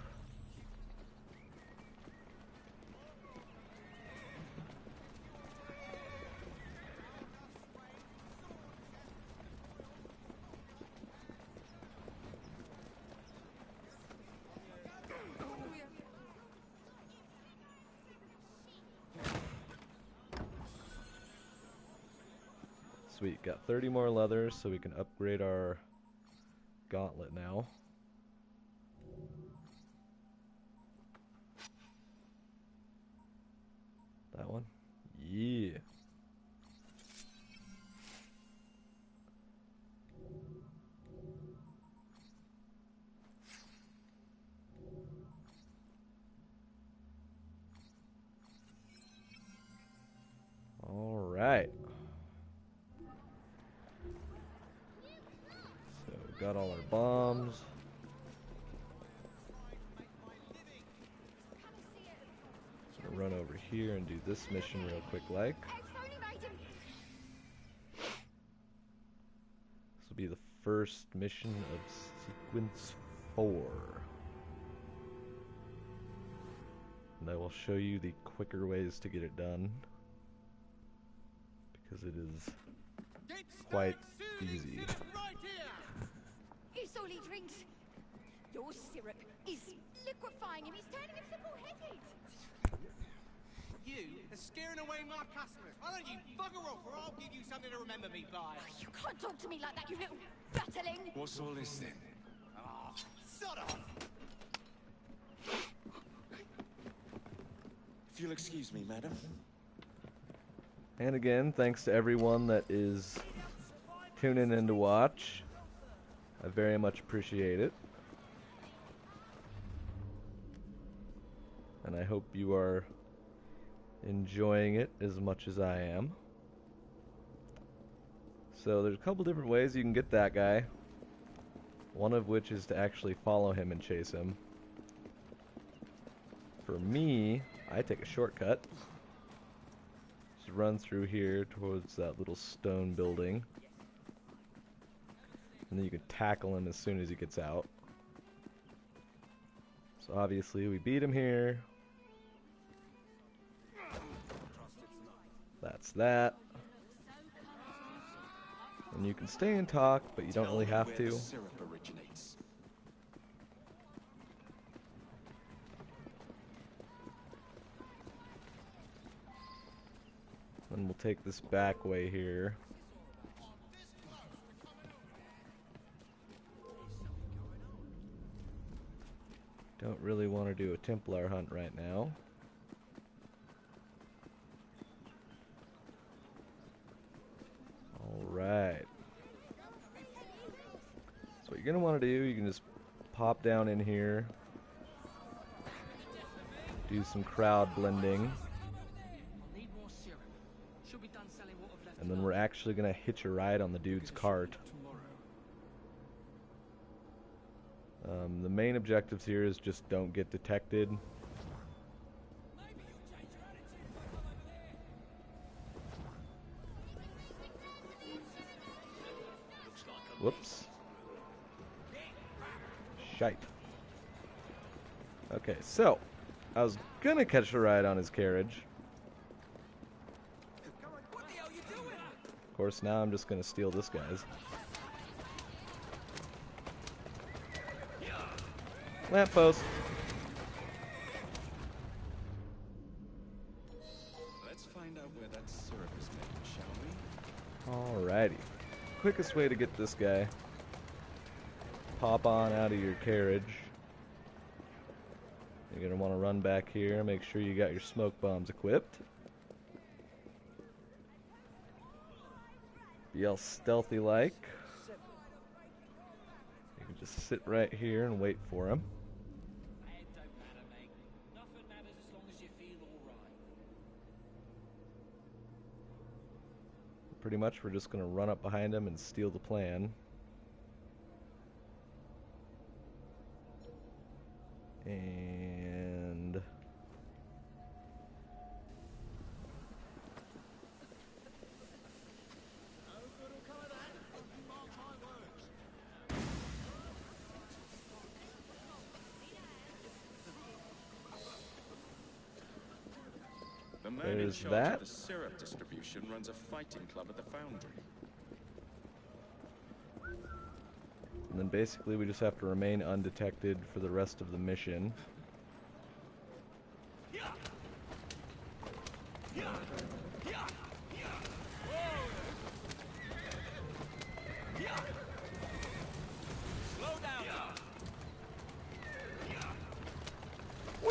Sweet, got 30 more leathers, so we can upgrade our gauntlet now. That one? Yeah. All right. So we got all our bombs. Just gonna run over here and do this mission real quick like. This will be the first mission of sequence 4. And I will show you the quicker ways to get it done, because it is quite easy.
It's all he drinks. Your syrup is liquefying him. He's turning him simple-headed.
You are scaring away my customers. Why don't you bugger off, or I'll give you something to remember me by.
You can't talk to me like that, you little battling.
What's all this then?
Oh, sod off!
If you'll excuse me, madam.
And again, thanks to everyone that is tuning in to watch. I very much appreciate it. And I hope you are enjoying it as much as I am. So there's a couple different ways you can get that guy. One of which is to actually follow him and chase him. For me, I take a shortcut. Just run through here towards that little stone building. And then you can tackle him as soon as he gets out. So obviously we beat him here. That's that. And you can stay and talk, but you don't really have to. And we'll take this back way here. Don't really want to do a Templar hunt right now. Alright. So what you're going to want to do, you can just pop down in here. Do some crowd blending. And then we're actually going to hitch a ride on the dude's cart. The main objectives here is just don't get detected. Whoops. Shite. Okay, so I was gonna catch a ride on his carriage. Of course, now I'm just gonna steal this guy's. Lamppost.
Let's find out where that syrup is made, shall we?
Alrighty. Quickest way to get this guy. Pop on out of your carriage. You're gonna want to run back here, make sure you got your smoke bombs equipped. Be all stealthy like. You can just sit right here and wait for him. Pretty much we're just going to run up behind him and steal the plan. And
the man in
there's
charge
that.
of the syrup distribution runs a fighting club at the foundry.
And then basically we just have to remain undetected for the rest of the mission.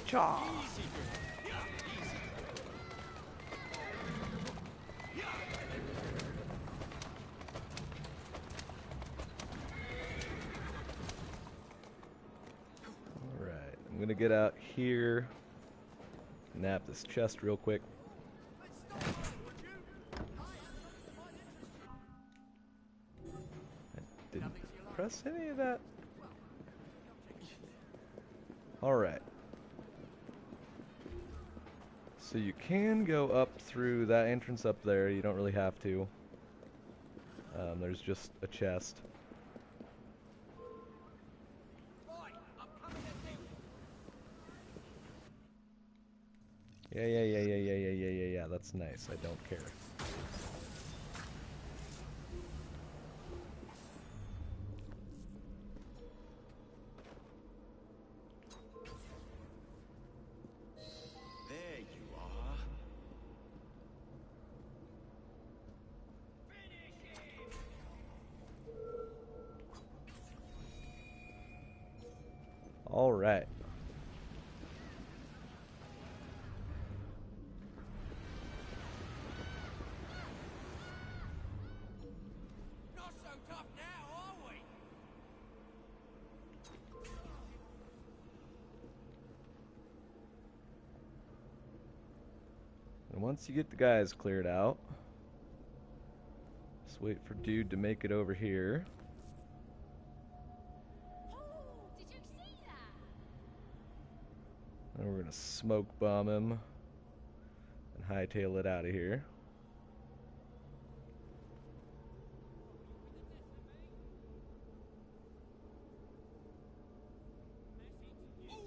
Cha! Alright, I'm gonna get out here, nab this chest real quick. I didn't press any of that. Alright. So you can go up through that entrance up there, you don't really have to. There's just a chest. Yeah, that's nice, I don't care.
There you are.
All right.
Not so tough now, are we?
And once you get the guys cleared out, just wait for dude to make it over here.
Did you see that?
And we're gonna smoke bomb him and hightail it out of here.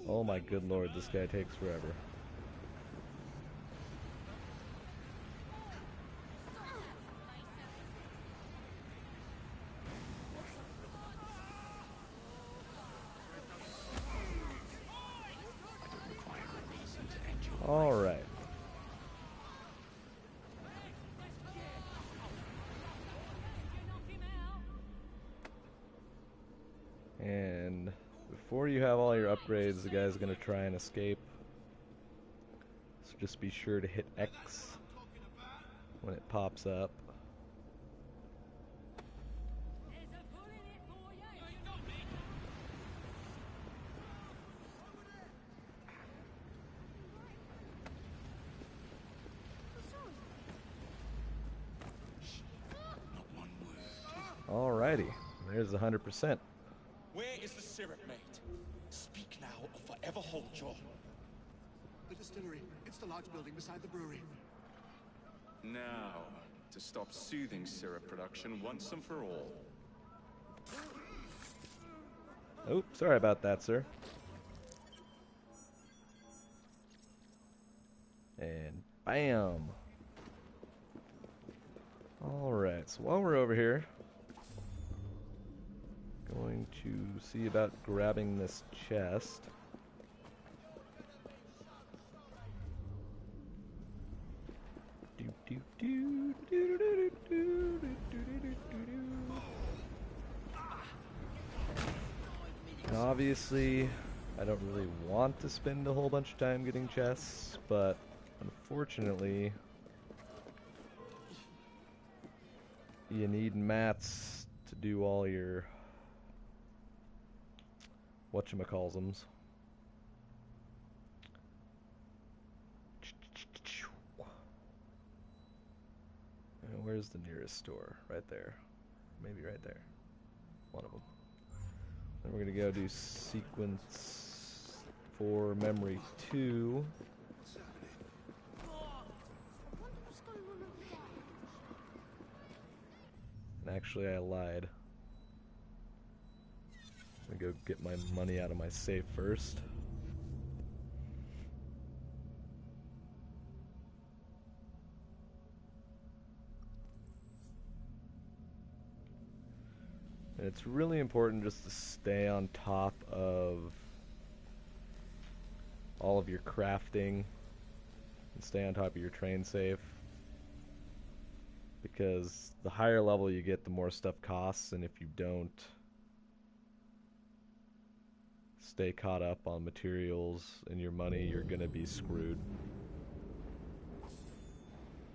Oh my good lord, this guy takes forever. All right. And before you have all your upgrades, the guy's gonna try and escape. So just be sure to hit X when it pops up. Alrighty, there's 100%.
Where is the syrup, mate? Speak now or forever hold your...
The distillery. It's the large building beside the brewery.
Now, to stop soothing syrup production once and for all.
Oh, sorry about that, sir. And bam! Alright, so while we're over here, going to see about grabbing this chest. And obviously, I don't really want to spend a whole bunch of time getting chests, but unfortunately, you need mats to do all your whatchamacallsums. And where's the nearest store? Right there. Maybe right there. One of them. Then we're gonna go do sequence for memory 2. And actually, I lied. I'm gonna go get my money out of my safe first. And it's really important just to stay on top of all of your crafting and stay on top of your train safe, because the higher level you get, the more stuff costs, and if you don't stay caught up on materials and your money, you're gonna be screwed.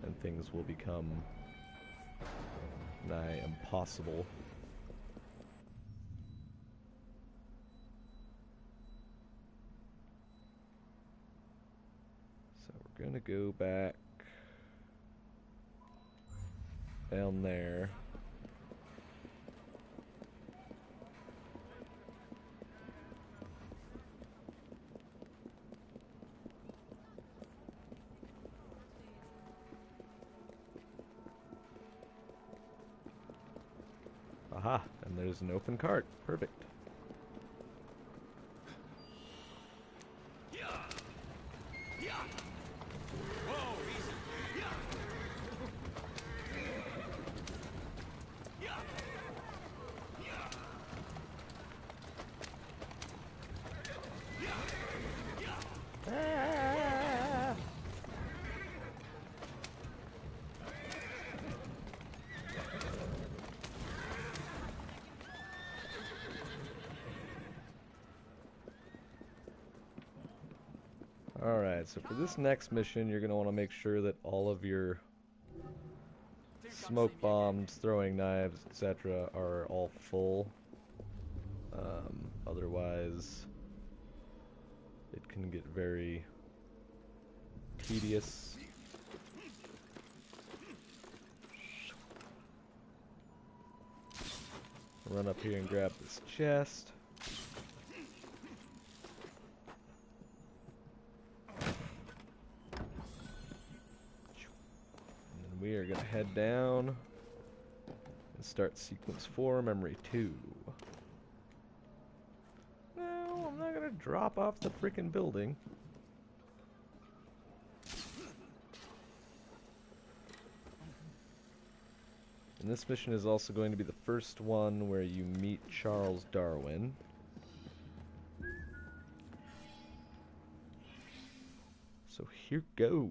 And things will become nigh impossible. So we're gonna go back down there. Aha, and there's an open cart. Perfect. Alright, so for this next mission, you're going to want to make sure that all of your smoke bombs, throwing knives, etc. are all full. Otherwise, it can get very tedious. Run up here and grab this chest. We are going to head down and start sequence 4, memory 2. No, I'm not going to drop off the frickin' building. And this mission is also going to be the first one where you meet Charles Darwin. So here goes.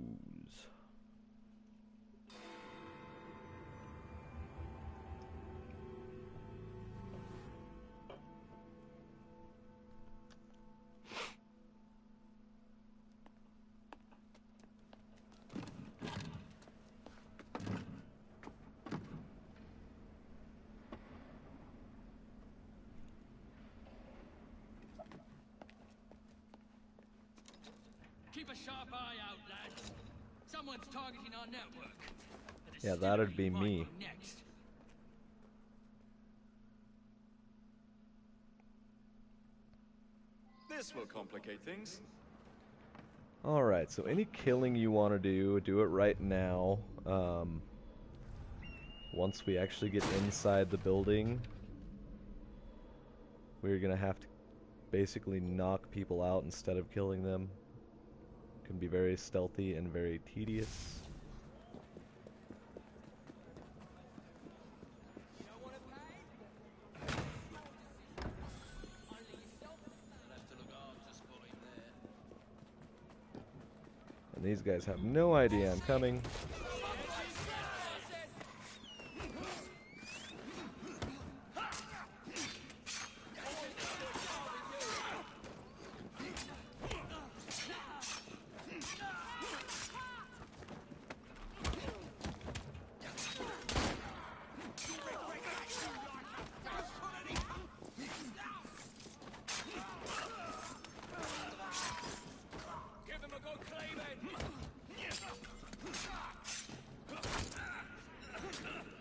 Keep a sharp eye out, lads. Someone's targeting our network.
Yeah, that'd be me.
Next.
This will complicate things.
Alright, so any killing you want to do it right now. Once we actually get inside the building, we're going to have to basically knock people out instead of killing them. It can be very stealthy and very tedious. And these guys have no idea I'm coming.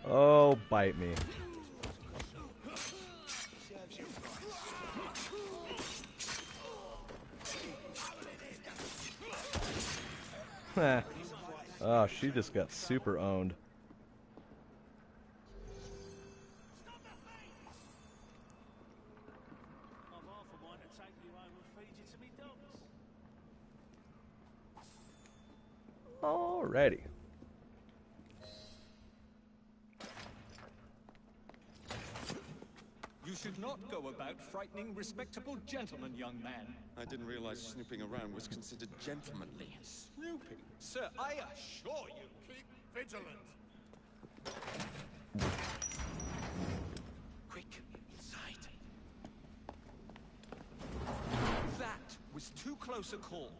Oh, bite me. Oh, she just got super owned. Alrighty.
You should not go about frightening respectable gentlemen, young man.
I didn't realize snooping around was considered gentlemanly.
Snooping? Sir, I assure you. Keep vigilant.
Quick, inside.
was too close a call.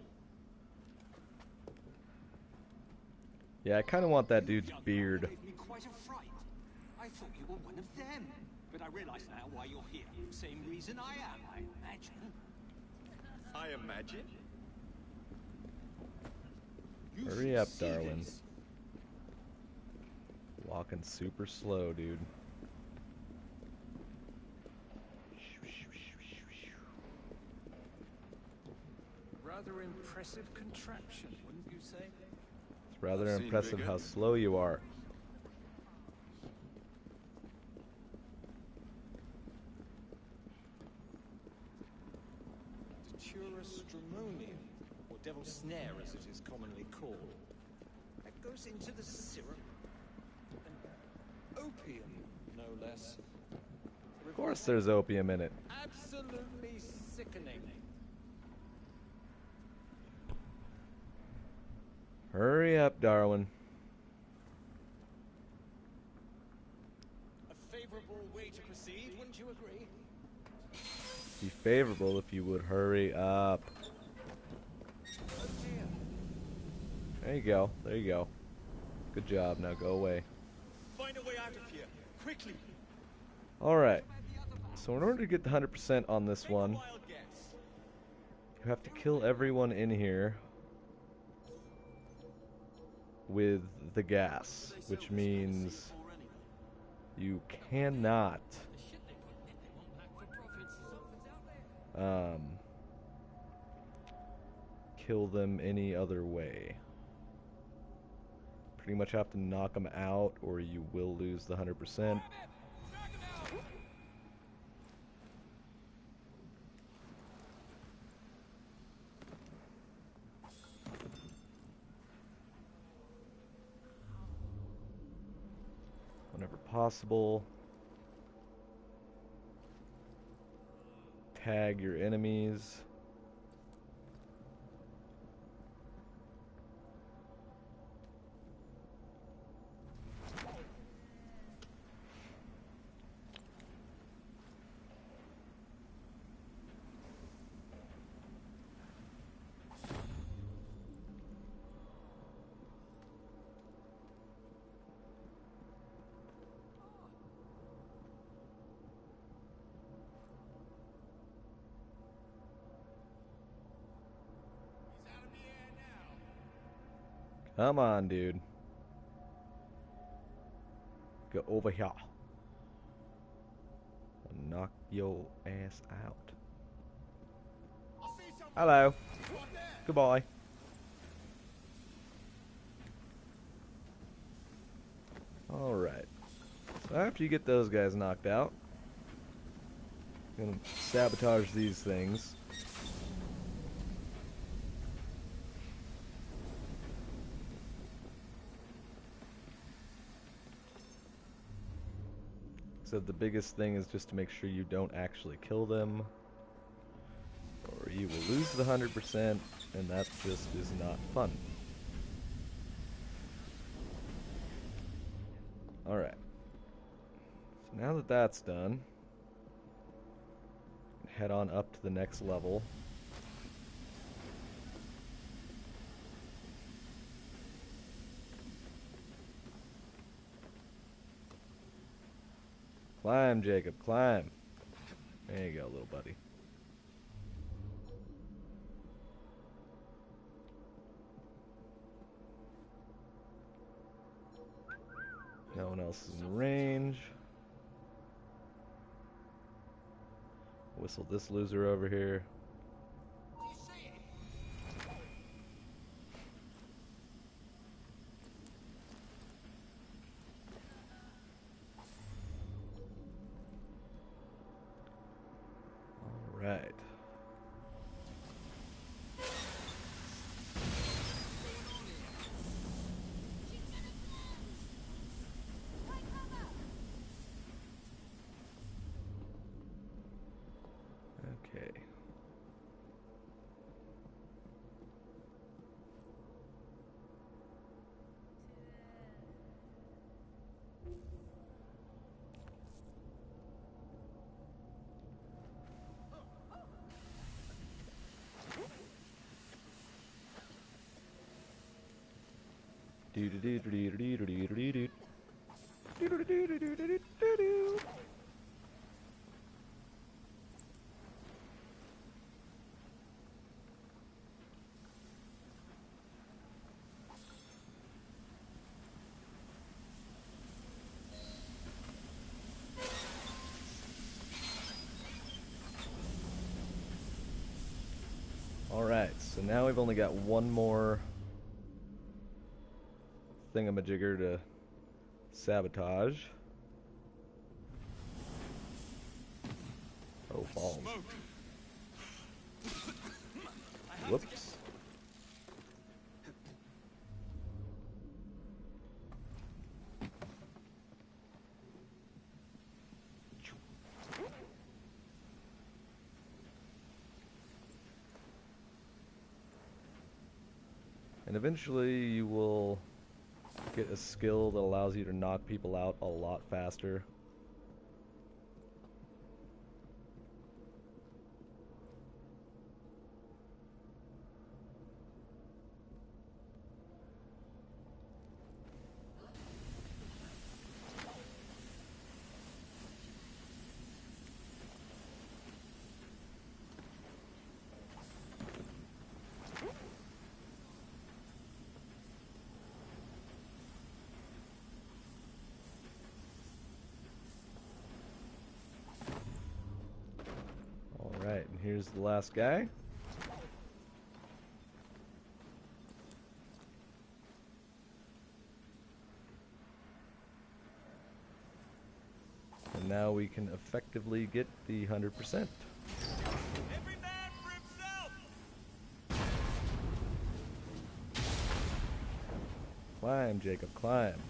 Yeah, I kind of want that dude's beard.
Gave me quite a fright. I thought you were one of them, but I realize now why you're here. Same reason I am, I imagine. I imagine?
Hurry up, Darwin. Walking super slow, dude.
Rather impressive contraption, wouldn't you say?
It's rather impressive how slow you are.
Stramonium, or devil's snare as it is commonly called. That goes into the syrup. And opium, no less.
Of course there's opium in it.
Absolutely sickening.
Hurry up, Darwin.
A favorable way to proceed, wouldn't you agree?
Be favorable if you would hurry up. There you go. There you go. Good job. Now go away.
Find a way out of here, quickly.
Alright. So in order to get the 100% on this one, you have to kill everyone in here with the gas, which means you cannot kill them any other way. Pretty much have to knock them out or you will lose the 100%. Whenever possible, tag your enemies. Come on, dude. Go over here. I'll knock your ass out. Hello. Goodbye. Alright. So after you get those guys knocked out, you're gonna sabotage these things. So the biggest thing is just to make sure you don't actually kill them, or you will lose the 100%, and that just is not fun. Alright. So now that that's done, head on up to the next level. Climb, Jacob, climb. There you go, little buddy. No one else is in range. Whistle this loser over here. Right. Okay. Alright, so now we've only got one more thingamajigger to sabotage. Oh, balls. Whoops. And eventually you will get a skill that allows you to knock people out a lot faster. Alright, and here's the last guy. And now we can effectively get the 100%.
Every man for himself!
Climb, Jacob, climb.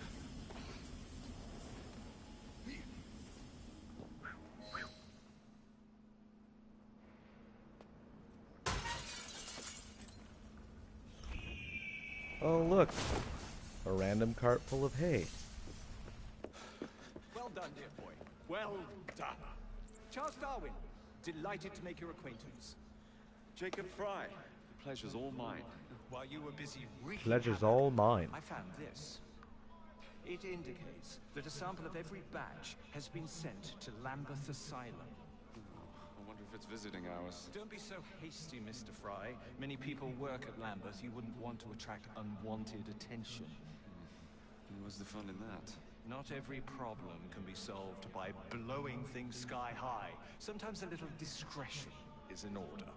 Oh, look. A random cart full of hay.
Well done, dear boy. Well done. Charles Darwin, delighted to make your acquaintance.
Jacob Frye, the pleasure's all mine.
While you were busy wreaking
Pleasure's
havoc,
all mine.
I found this. It indicates that a sample of every batch has been sent to Lambeth Asylum.
I wonder if it's visiting hours.
Don't be so hasty, Mr. Frye. Many people work at Lambeth. You wouldn't want to attract unwanted attention.
What's the fun in that?
Not every problem can be solved by blowing things sky high. Sometimes a little discretion is in order.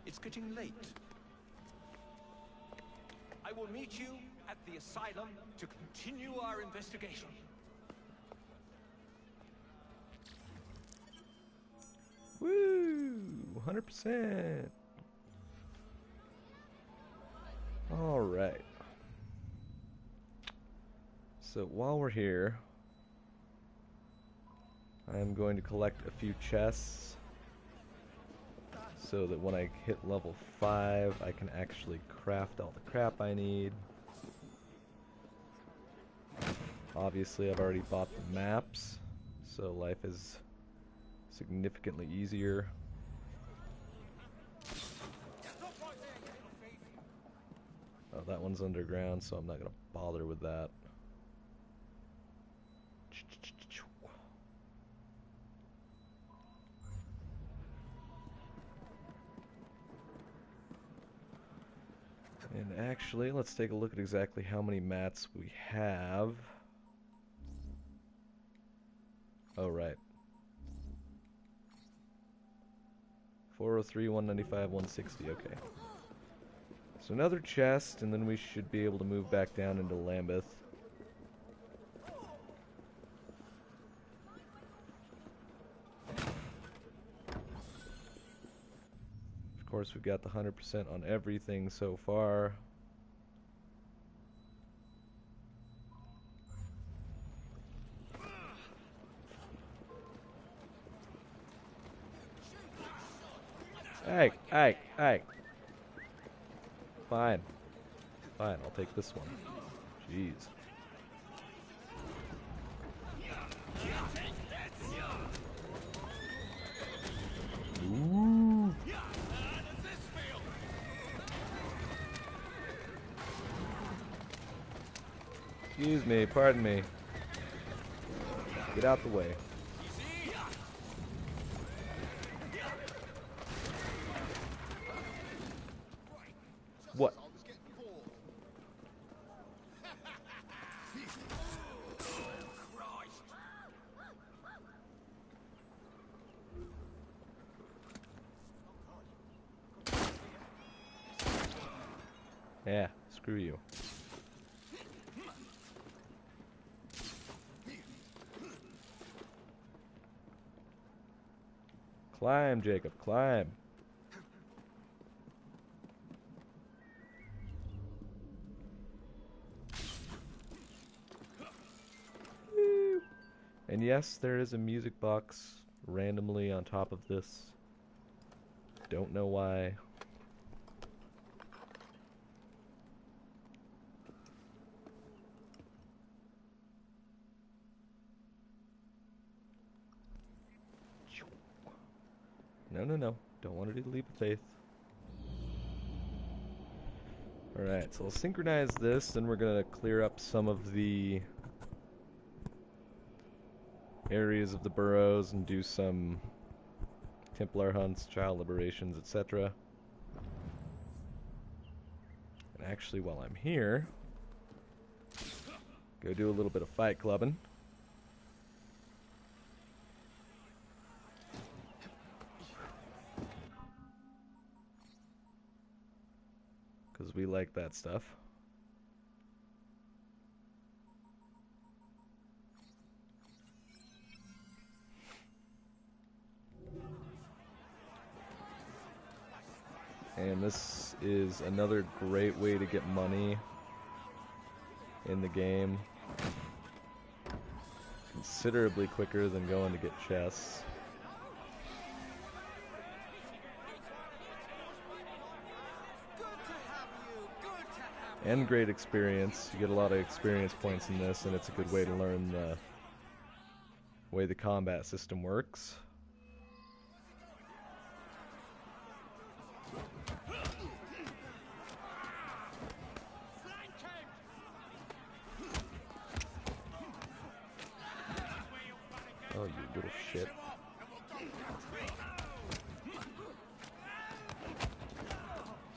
It's getting late. I will meet you at the asylum to continue our investigation.
Woo! 100%. Alright. So while we're here, I'm going to collect a few chests so that when I hit level 5 I can actually craft all the crap I need. Obviously I've already bought the maps, so life is significantly easier. Oh, that one's underground, so I'm not going to bother with that. And actually, let's take a look at exactly how many mats we have. Oh, right. 403, 195, 160, okay. So another chest, and then we should be able to move back down into Lambeth. Of course, we've got the 100% on everything so far. Hey, hey, hey. Fine. Fine, I'll take this one. Jeez. Ooh. Excuse me, pardon me. Get out the way. What? Yeah, screw you. Climb, Jacob, climb. Woo. And yes, there is a music box randomly on top of this. Don't know why. No. Don't want to do the leap of faith. Alright, so we'll synchronize this, and we're going to clear up some of the areas of the burrows and do some Templar hunts, child liberations, etc. And actually, while I'm here, go do a little bit of fight clubbing. Because we like that stuff. And this is another great way to get money in the game. Considerably quicker than going to get chests. And great experience. You get a lot of experience points in this, and it's a good way to learn the way the combat system works. Oh, you little shit.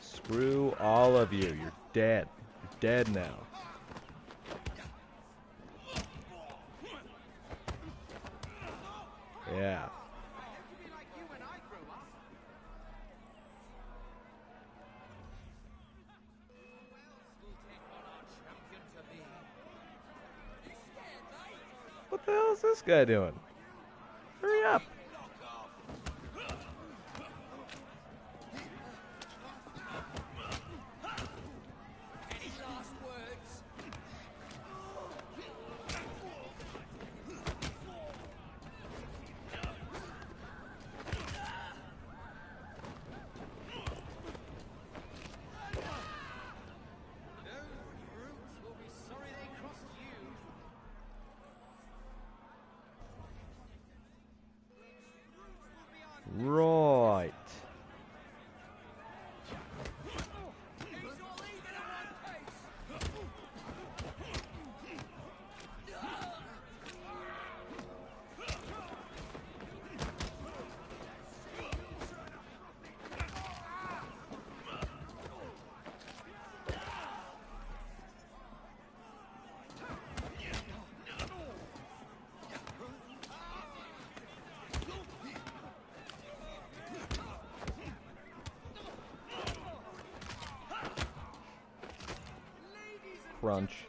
Screw all of you. You're dead. You're dead now. Yeah. What the hell is this guy doing? Hurry up. Right. Crunch.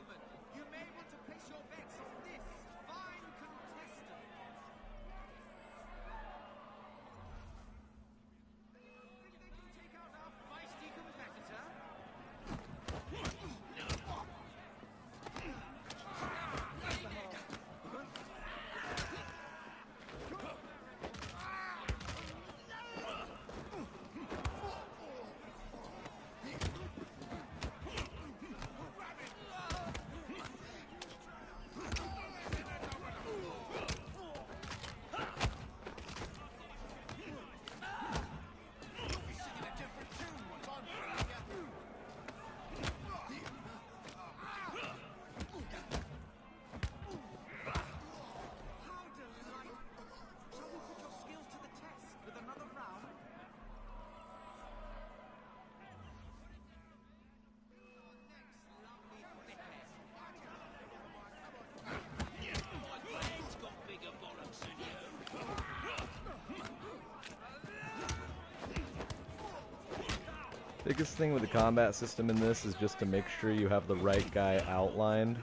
Biggest thing with the combat system in this is just to make sure you have the right guy outlined,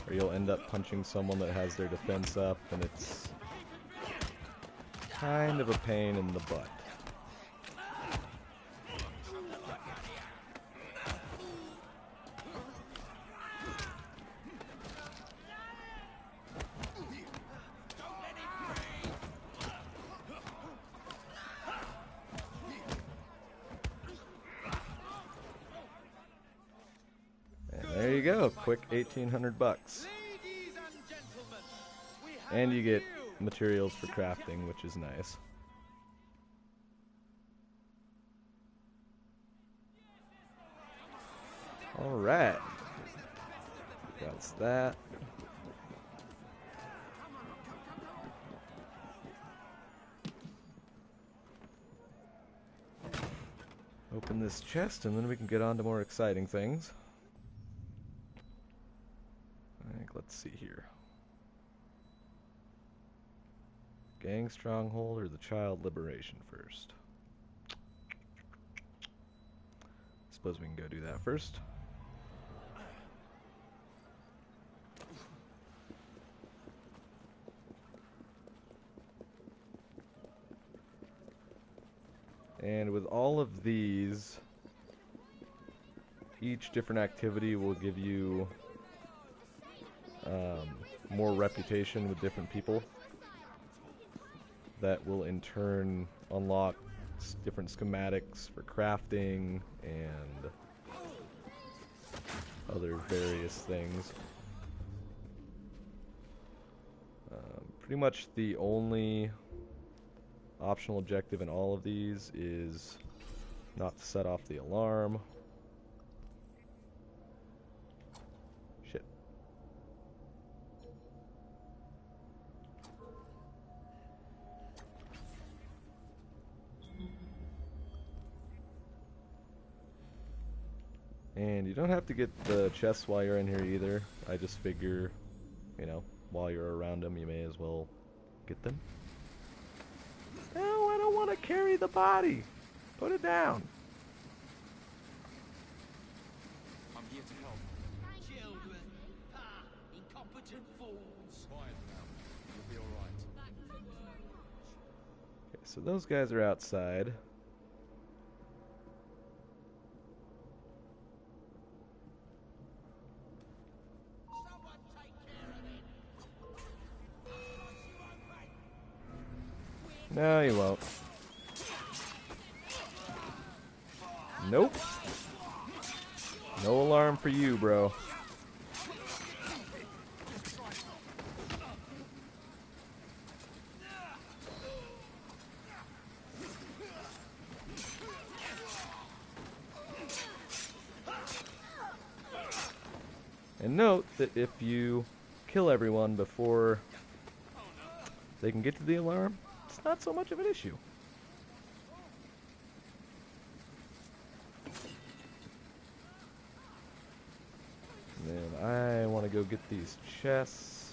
or you'll end up punching someone that has their defense up, and it's kind of a pain in the butt. There you go, quick 1,800 bucks. And you get materials for crafting, which is nice. Alright. That's that. Open this chest and then we can get on to more exciting things. Let's see here. Gang stronghold or the child liberation first? Suppose we can go do that first. And with all of these, each different activity will give you more reputation with different people. That will in turn unlock different schematics for crafting and other various things. Pretty much the only optional objective in all of these is not to set off the alarm. Shit. And you don't have to get the chests while you're in here either. I just figure, you know, while you're around them, you may as well get them. No, I don't want to carry the body. Put it down.
I'm here to help.
Children. Ah, incompetent fools.
Quiet now. You'll be alright.
Okay, so those guys are outside. No, you won't. Nope. No alarm for you, bro. And note that if you kill everyone before they can get to the alarm, it's not so much of an issue. And then I want to go get these chests.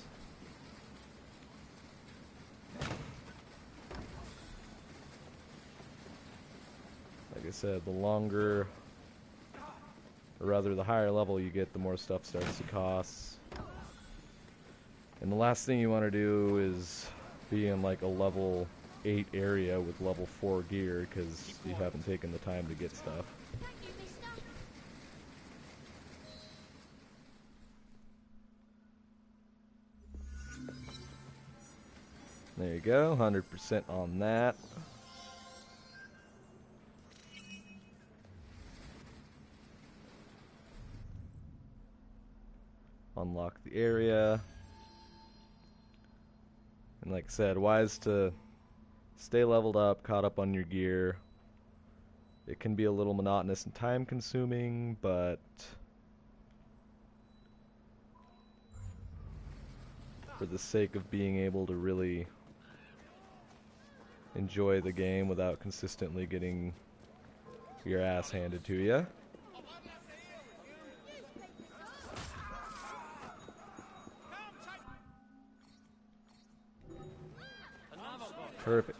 Like I said, the longer, or rather the higher level you get, the more stuff starts to cost. And the last thing you want to do is be in like a level 8 area with level 4 gear because you haven't taken the time to get stuff. There you go, 100% on that. Unlock the area. And like I said, wise to stay leveled up, caught up on your gear. It can be a little monotonous and time consuming, but for the sake of being able to really enjoy the game without consistently getting your ass handed to you. Perfect.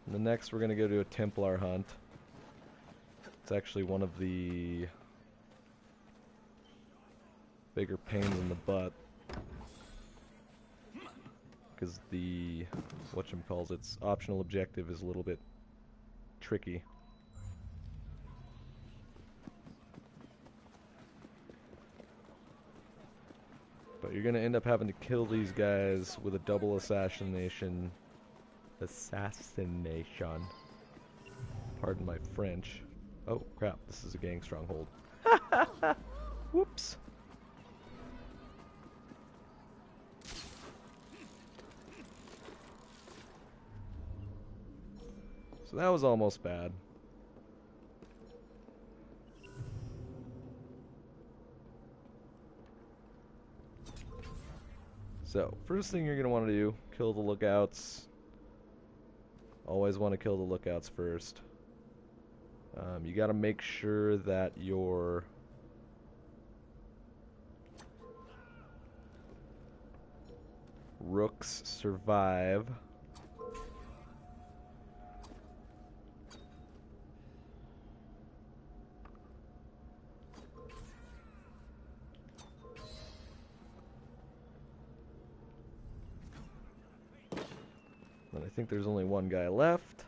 And then next we're going to go to a Templar hunt. It's actually one of the bigger pains in the butt. Because the, whatchamacallit's optional objective is a little bit tricky. But you're going to end up having to kill these guys with a double assassination. Pardon my French. Oh, crap. This is a gang stronghold. Whoops. So that was almost bad. So, first thing you're going to want to do, kill the lookouts. Always want to kill the lookouts first. You got to make sure that your rooks survive. And I think there's only one guy left.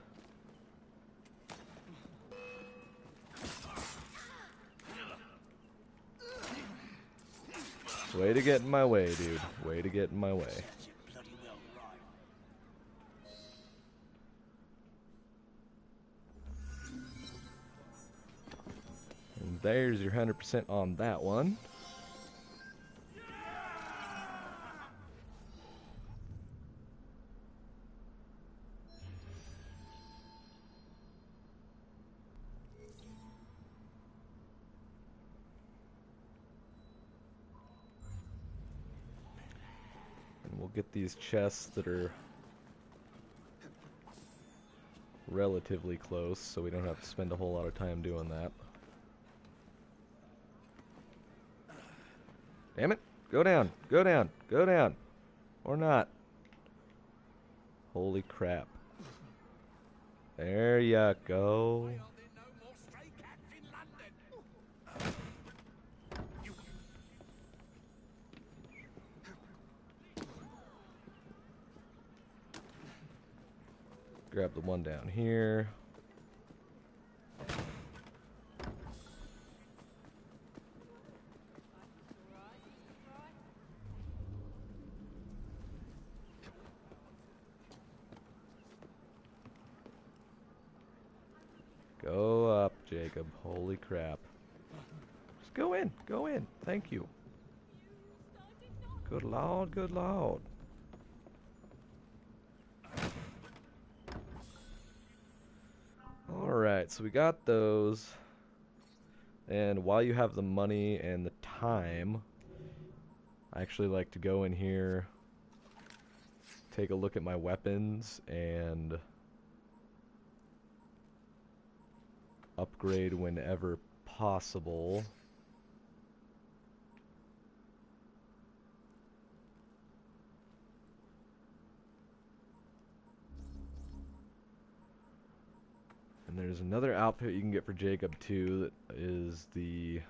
Way to get in my way, dude. Way to get in my way. And there's your 100% on that one. We'll get these chests that are relatively close, so we don't have to spend a whole lot of time doing that. Damn it! Go down! Go down! Go down! Or not. Holy crap. There ya go. Grab the one down here. Go up, Jacob. Holy crap. Just go in. Go in. Thank you. Good lord, good lord. Alright, so we got those. And while you have the money and the time, I actually like to go in here, take a look at my weapons, and upgrade whenever possible. And there's another outfit you can get for Jacob too, that is the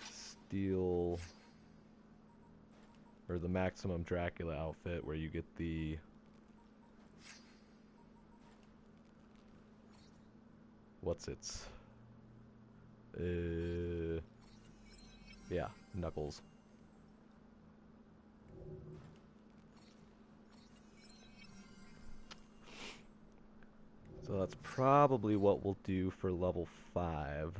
steel, or the maximum Dracula outfit, where you get the yeah, knuckles. So that's probably what we'll do for level 5.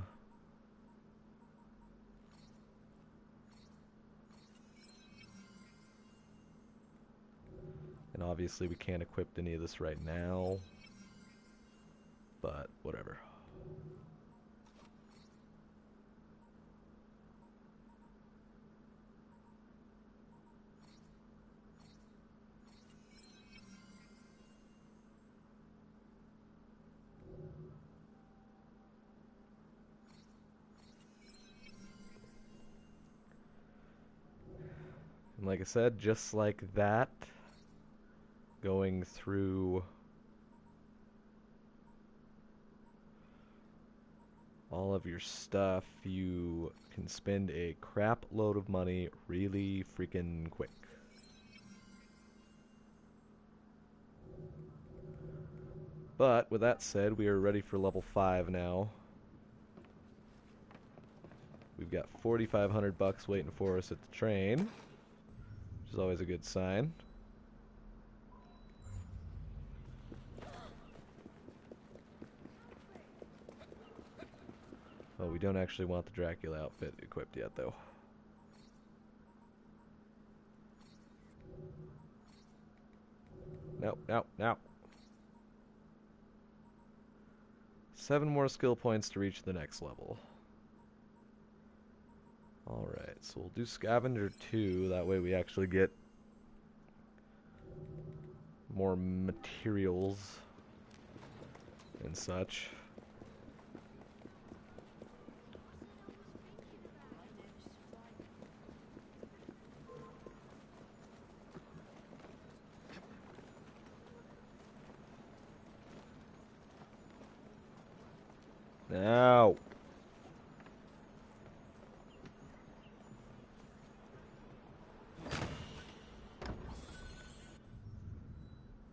And obviously we can't equip any of this right now, but whatever. And like I said, just like that, going through all of your stuff, you can spend a crap load of money really freaking quick. But with that said, we are ready for level 5 now. We've got 4,500 bucks waiting for us at the train, which is always a good sign. Oh, we don't actually want the Dracula outfit equipped yet, though. Nope, nope, nope. 7 more skill points to reach the next level. Alright, so we'll do Scavenger 2, that way we actually get more materials and such. Now.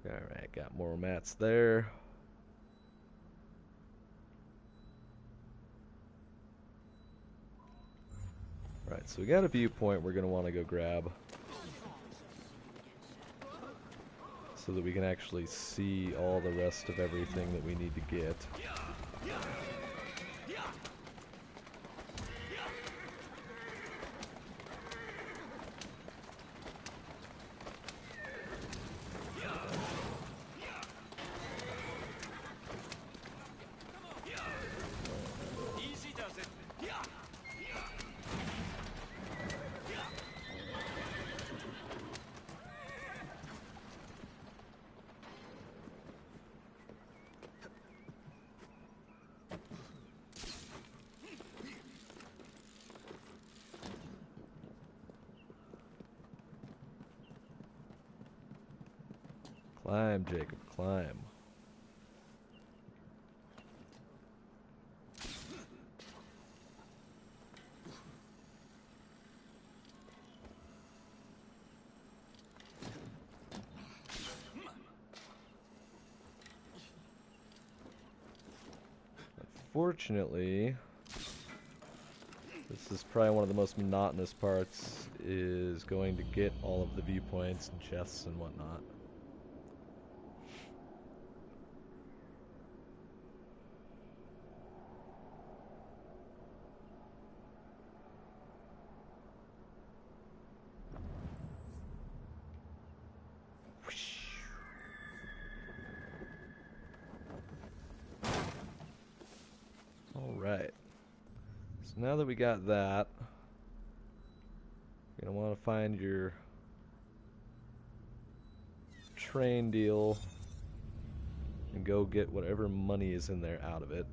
Alright, got more mats there. Alright, so we got a viewpoint we're going to want to go grab, so that we can actually see all the rest of everything that we need to get. Climb, Jacob, climb. Unfortunately, this is probably one of the most monotonous parts, is going to get all of the viewpoints and chests and whatnot. Alright, so now that we got that, you're going to want to find your train deal and go get whatever money is in there out of it.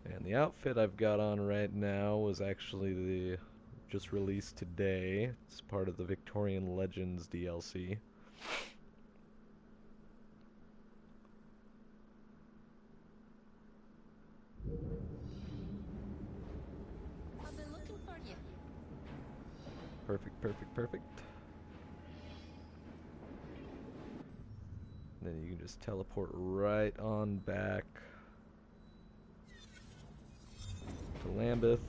And the outfit I've got on right now was actually just released today. It's part of the Victorian Legends DLC.
I've been looking for you.
Perfect, perfect, perfect. And then you can just teleport right on back to Lambeth.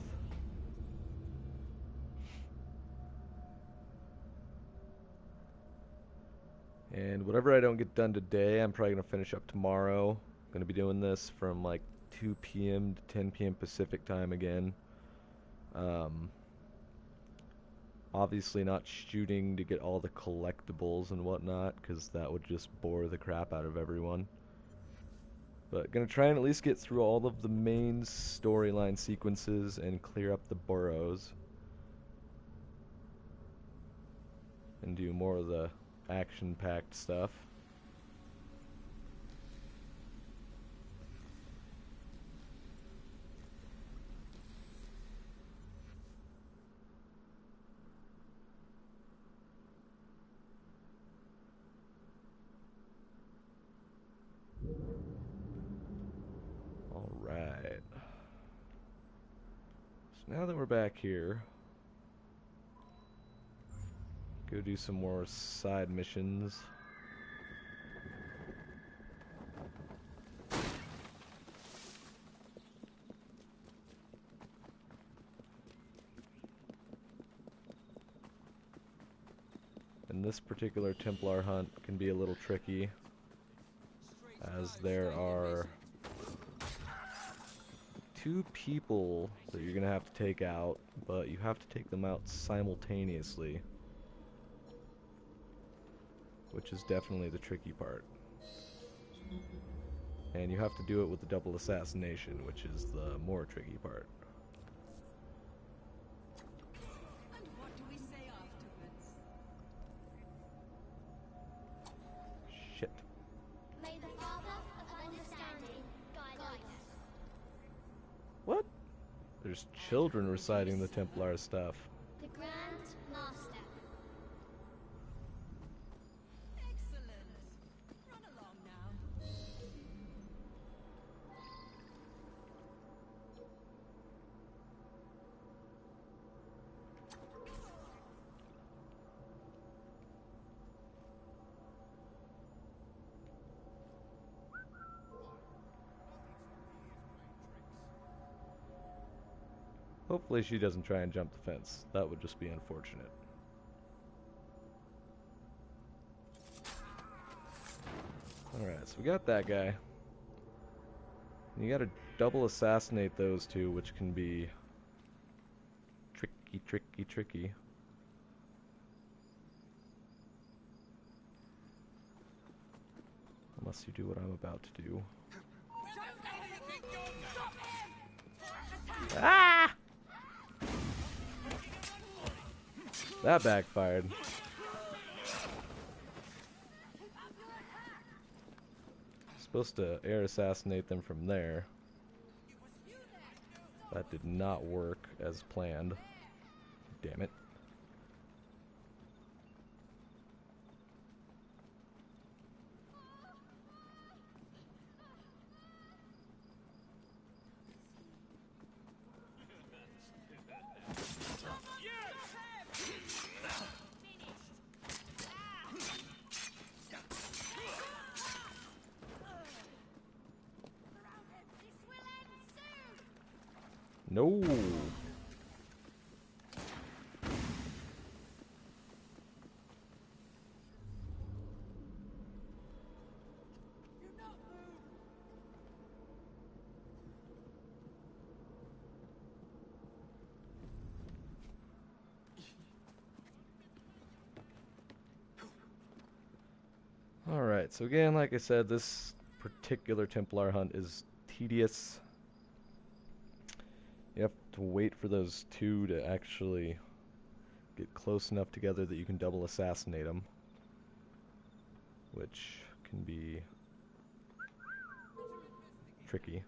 And whatever I don't get done today, I'm probably going to finish up tomorrow. I'm going to be doing this from like 2 p.m. to 10 p.m. Pacific time again. Obviously not shooting to get all the collectibles and whatnot, because that would just bore the crap out of everyone. But going to try and at least get through all of the main storyline sequences and clear up the boroughs. And do more of the action-packed stuff. Alright. So now that we're back here, go do some more side missions. And this particular Templar hunt can be a little tricky, as there are 2 people that you're gonna have to take out, but you have to take them out simultaneously, which is definitely the tricky part. And you have to do it with the double assassination, which is the more tricky part.
And what do we say afterwards?
Shit.
May the Father of Understanding guide us.
What? There's children reciting the Templar stuff.
The Grand Master.
Excellent. Run along now.
Hopefully she doesn't try and jump the fence. That would just be unfortunate. Alright, so we got that guy. You gotta double assassinate those 2, which can be tricky. Unless you do what I'm about to do. Ah! That backfired. Supposed to air assassinate them from there. That did not work as planned. Damn it. No. Alright, so again, like I said, this particular Templar hunt is tedious. You have to wait for those 2 to actually get close enough together that you can double assassinate them, which can be tricky.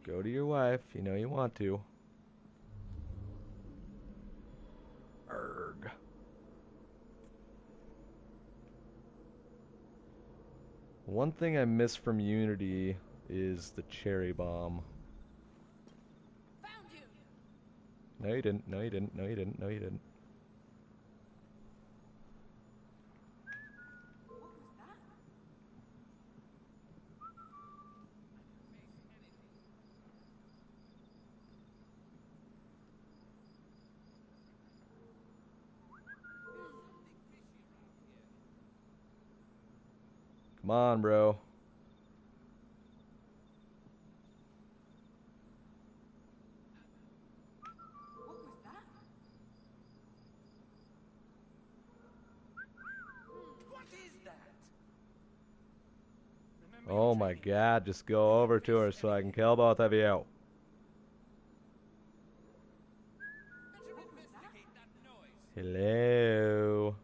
Go to your wife, you know you want to. Erg. One thing I miss from Unity is the cherry bomb.
Found you.
No you didn't, no you didn't, no you didn't, no you didn't. Come on, bro.
What was that?
What is that?
Oh my god, just go over to her so I can kill both of you. Hello.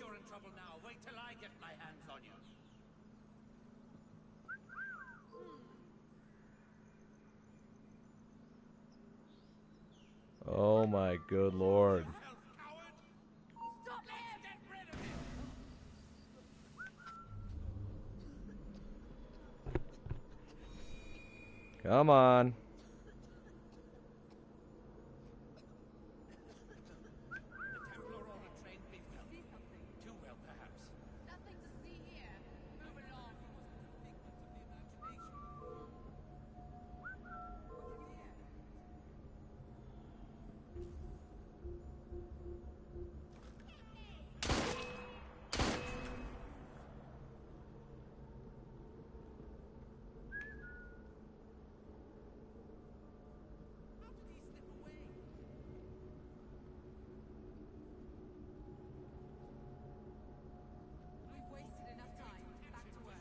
you're in trouble now. Wait till I get my hands on you.
Oh my good lord. Come on.
Too well, perhaps.
Nothing to see here. Move along.
We've wasted enough time. Back to work.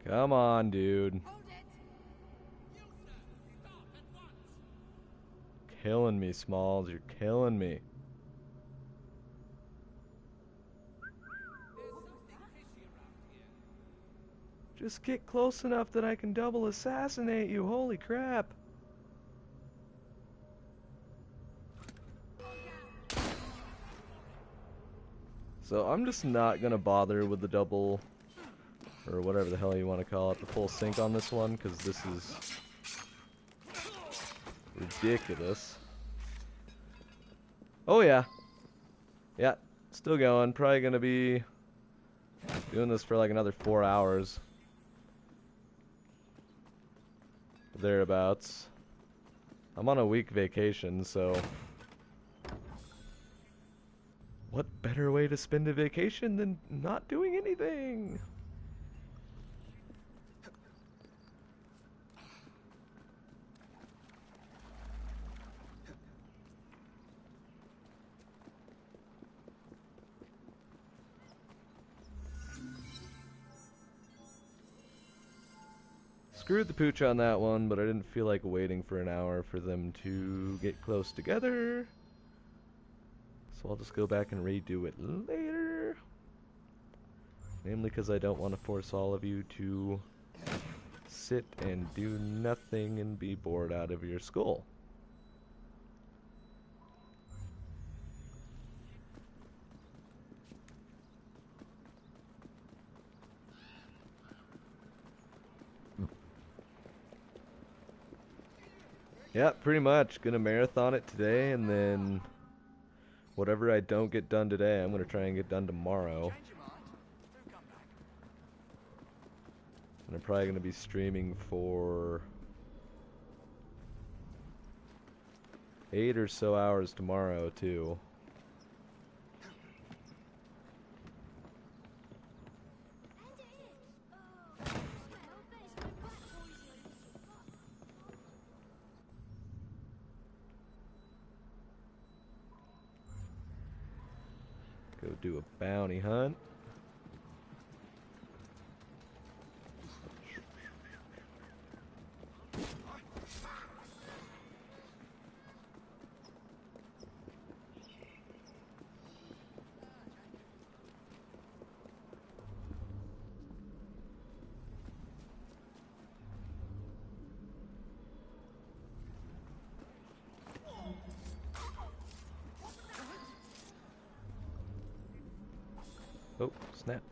Come on, dude. Killing me, Smalls. You're killing me. Just get close enough that I can double assassinate you. Holy crap. So I'm just not gonna bother with the double, or whatever the hell you want to call it, the full sync on this one, because this is ridiculous. Oh yeah. Yeah, still going. Probably gonna be doing this for like another 4 hours. Thereabouts. I'm on a week vacation, so what better way to spend a vacation than not doing anything? Screwed the pooch on that one, but I didn't feel like waiting for an hour for them to get close together. So I'll just go back and redo it later. Namely because I don't want to force all of you to sit and do nothing and be bored out of your skull. Yeah, pretty much. Gonna marathon it today, and then whatever I don't get done today, I'm gonna try and get done tomorrow. And I'm probably gonna be streaming for 8 or so hours tomorrow, too. Go do a bounty hunt. Oh, snap.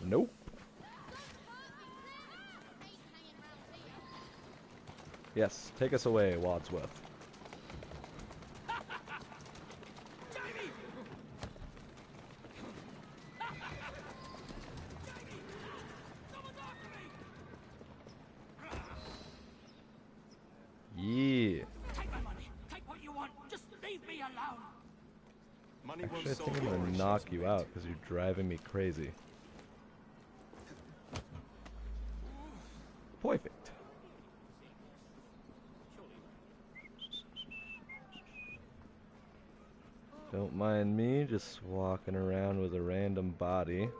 Nope. Yes, take us away, Wadsworth. Yeah.
Take my money. Take what you want. Just leave me alone.
Money
Actually, I think I'm gonna knock you out because you're driving me crazy. Perfect. Don't mind me just walking around with a random body.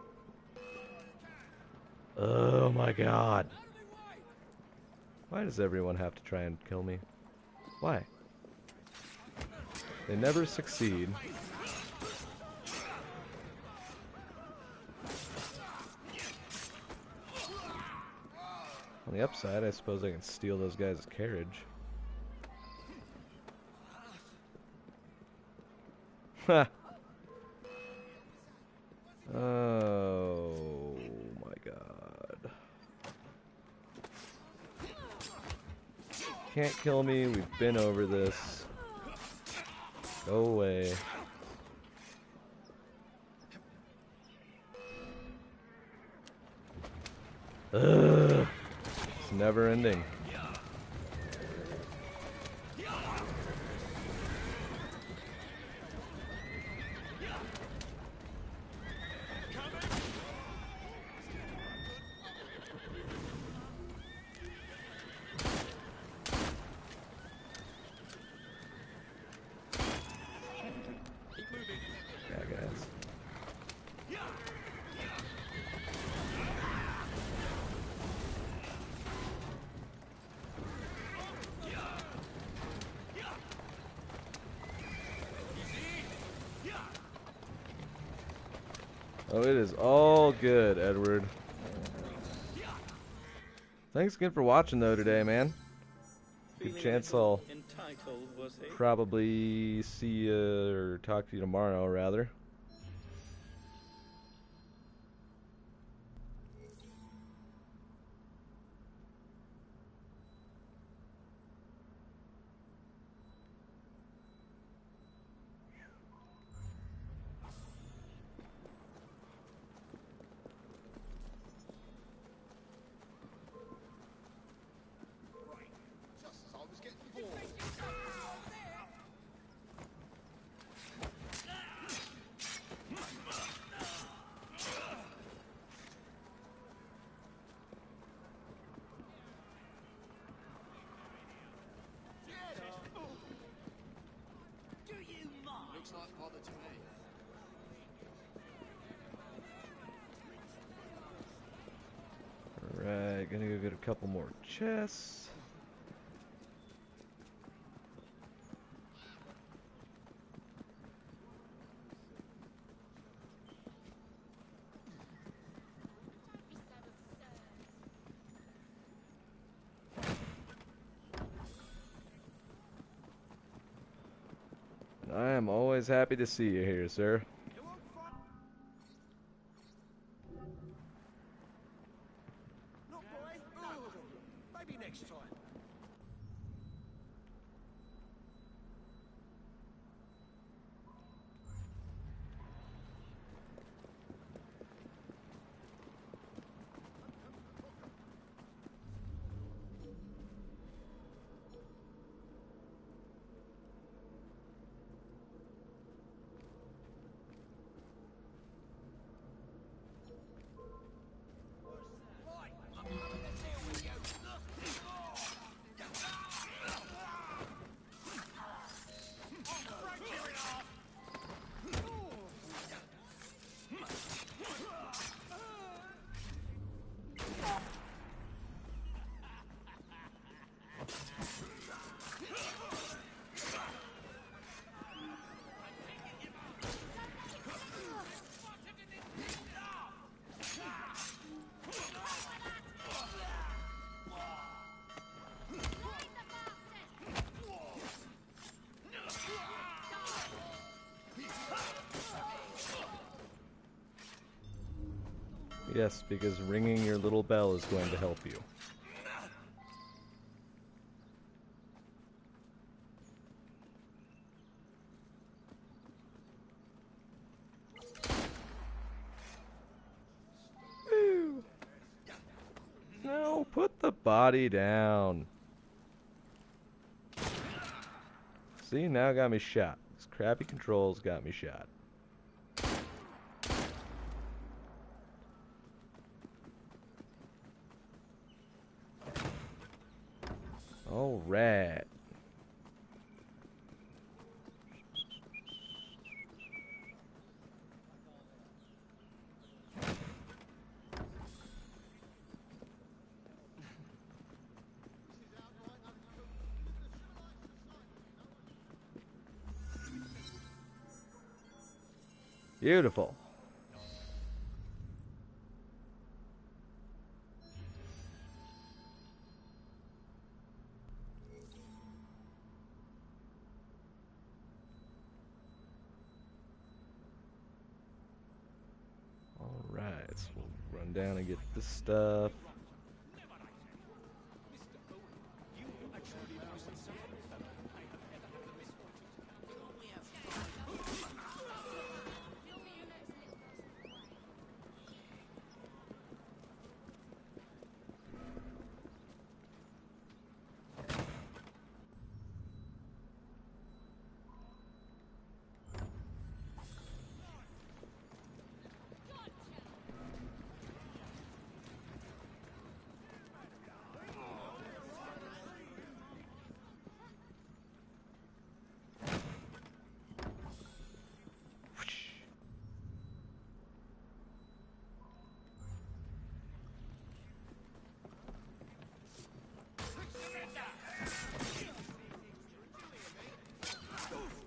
Oh my god. Why does everyone have to try and kill me? Why? They never succeed. On the upside, I suppose I can steal those guys' carriage. Ha! Oh my god. Can't kill me, we've been over this. Go away. Ugh! It's never ending. Oh, it is all good, Edward. Thanks again for watching, though, today, man. Good chance I'll probably see you or talk to you tomorrow, rather. Alright, gonna go get a couple more chests. And I am always happy to see you here, sir.
Maybe next time.
Yes, because ringing your little bell is going to help you. No, put the body down. See, now got me shot. These crappy controls got me shot. All right. Beautiful. Alright, so we'll run down and get this stuff.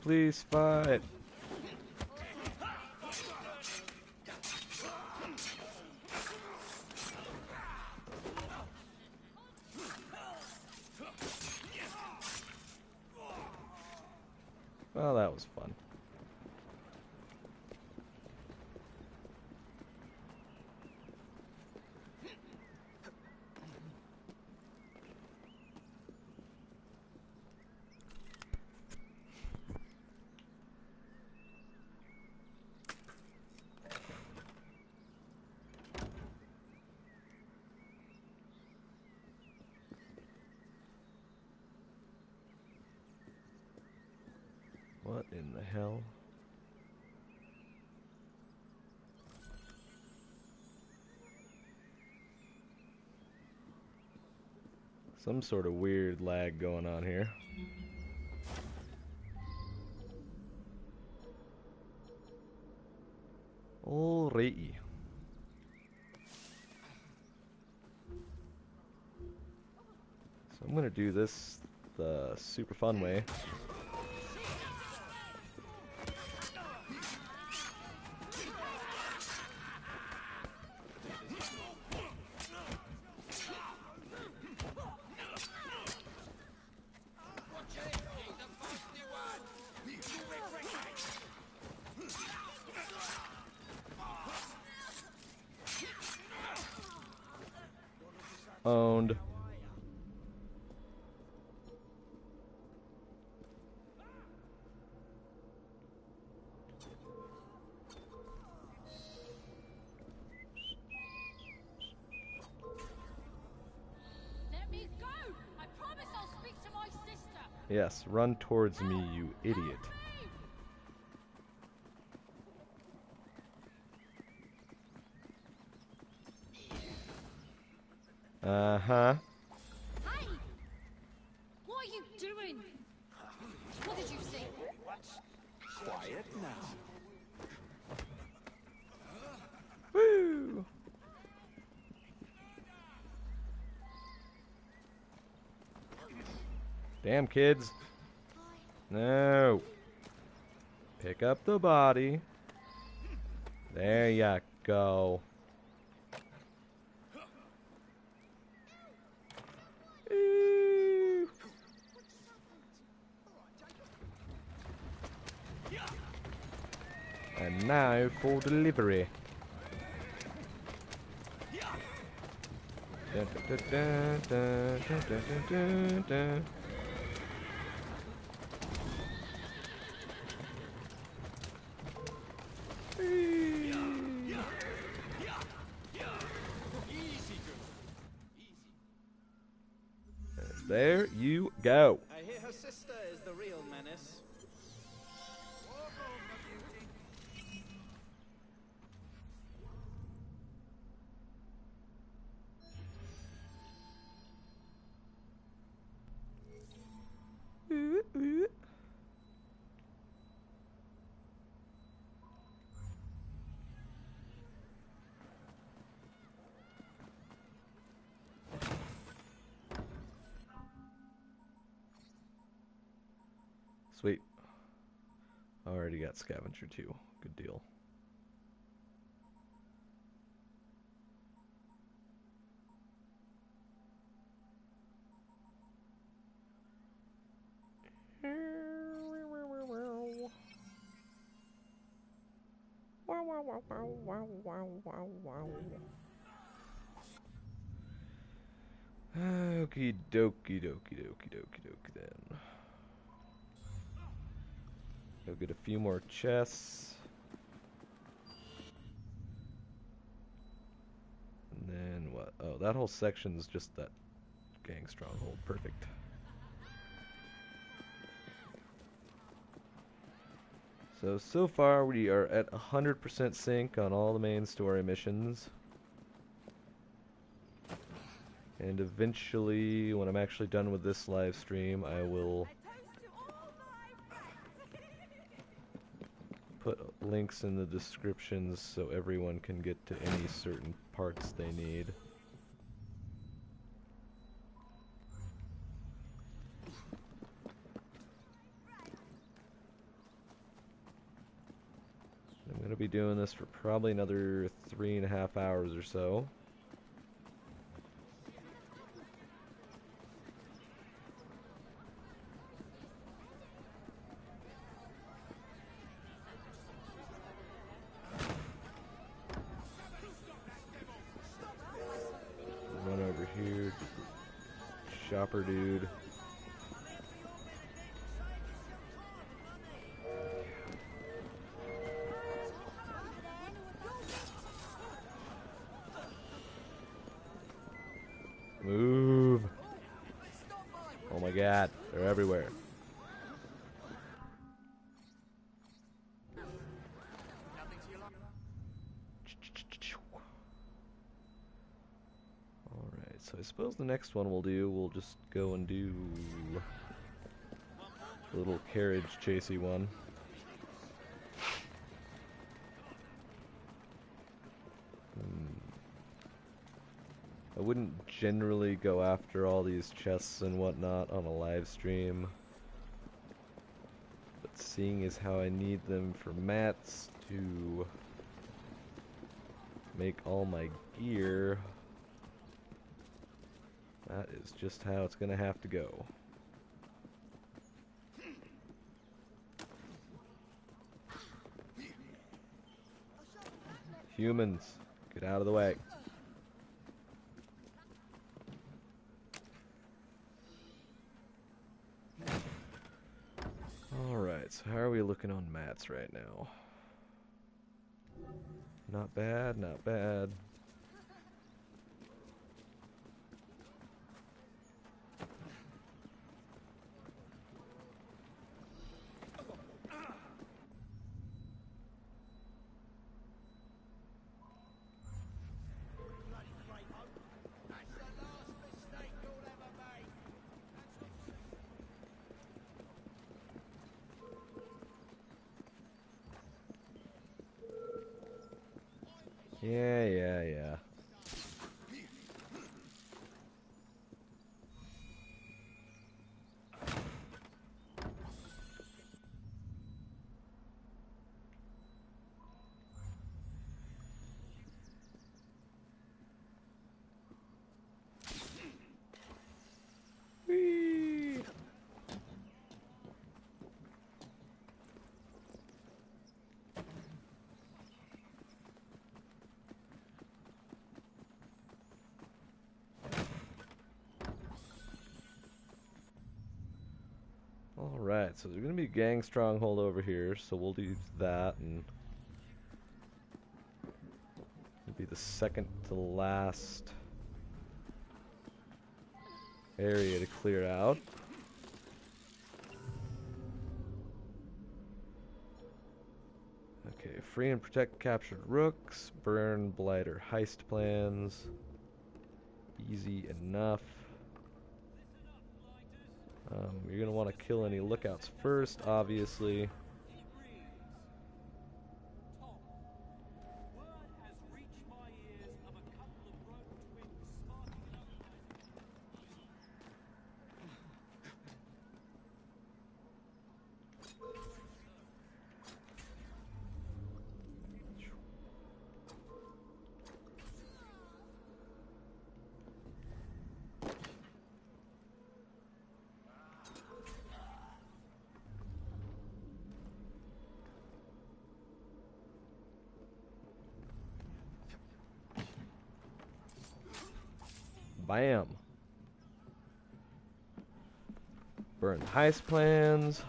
Please fight. Well, that was fun. What in the hell? Some sort of weird lag going on here. Alrighty. So I'm gonna do this the super fun way. Owned.
Let me go! I promise I'll speak to my sister!
Yes, run towards me, you idiot. Uh-huh.
Hey! What are you doing? What did you see?
Quiet now.
Woo! Damn, kids. No. Pick up the body. There you go. And now for delivery. Dun, dun, dun, dun, dun, dun, dun, dun, dun. And there you go.
I hear her sister is the real menace.
Sweet. Already got scavenger too. Good deal. Wow, wow, wow, wow, wow, wow, wow, wow. Okie dokie dokie dokie dokie dokie then. Go get a few more chests. And then what? Oh, that whole section's just that gang stronghold. Perfect. So far we are at 100% sync on all the main story missions. And eventually, when I'm actually done with this live stream, I will put links in the descriptions so everyone can get to any certain parts they need. I'm going to be doing this for probably another 3.5 hours or so. Run over here, shopper dude. Move! Oh my god, they're everywhere. Alright, so I suppose the next one we'll just go and do a little carriage chasey one. I wouldn't generally go after all these chests and whatnot on a live stream, but seeing as how I need them for mats to make all my gear, that is just how it's gonna have to go. Humans, get out of the way. Alright, so how are we looking on mats right now? Not bad, not bad. Yeah. Whee! Alright, so there's going to be a gang stronghold over here, so we'll do that, and it'll be the second to last area to clear out. Okay, free and protect captured rooks, burn blighter heist plans. Easy enough. You're going to want to kill any lookouts first, obviously. Bam. Burn heist plans.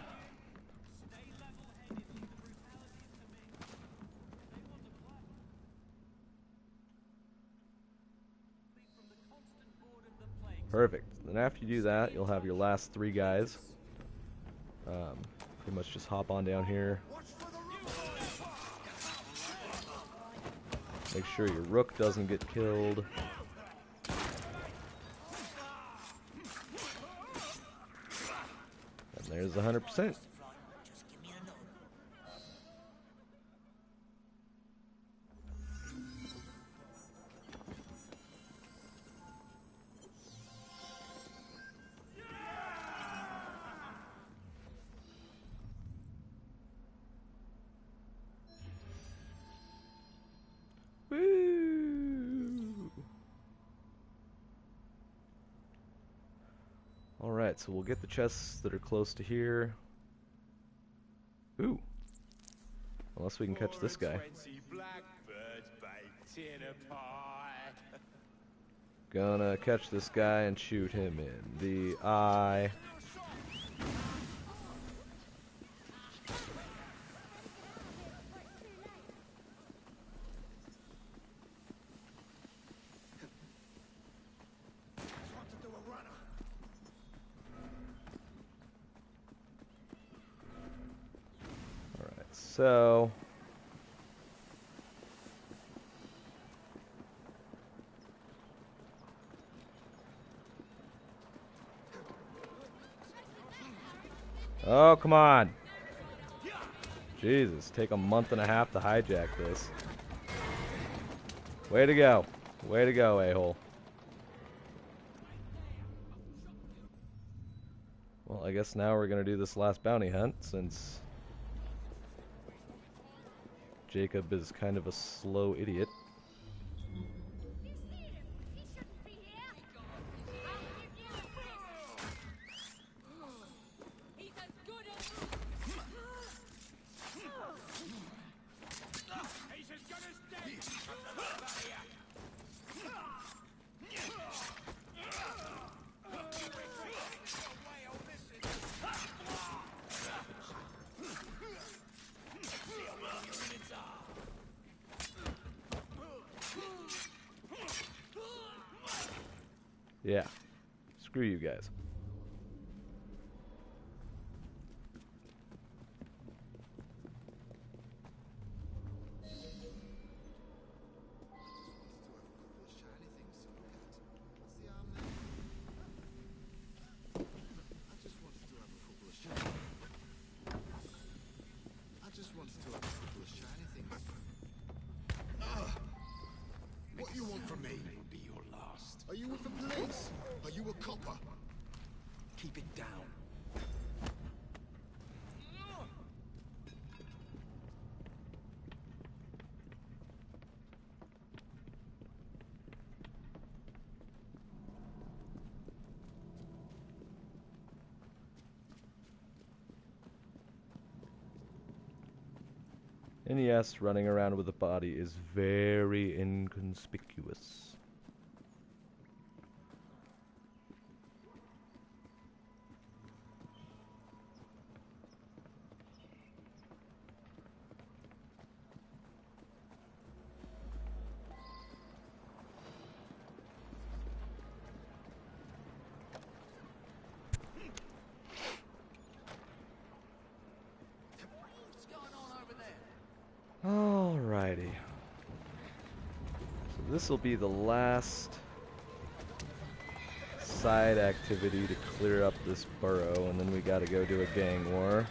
Perfect. Then after you do that, you'll have your last 3 guys. Pretty much just hop on down here. Make sure your rook doesn't get killed. And there's 100%. Alright, so we'll get the chests that are close to here. Ooh. Unless we can catch this guy. Gonna catch this guy and shoot him in the eye. So, oh, come on. Jesus, take a month and a half to hijack this. Way to go. Way to go, a-hole. Well, I guess now we're going to do this last bounty hunt, since Jacob is kind of a slow idiot. Yeah. Screw you guys.
What you want from me? Will be your last. Are you with the police? Are you a copper? Keep it down.
And yes, running around with a body is very inconspicuous. Alrighty. So this will be the last side activity to clear up this burrow, and then we gotta go do a gang war.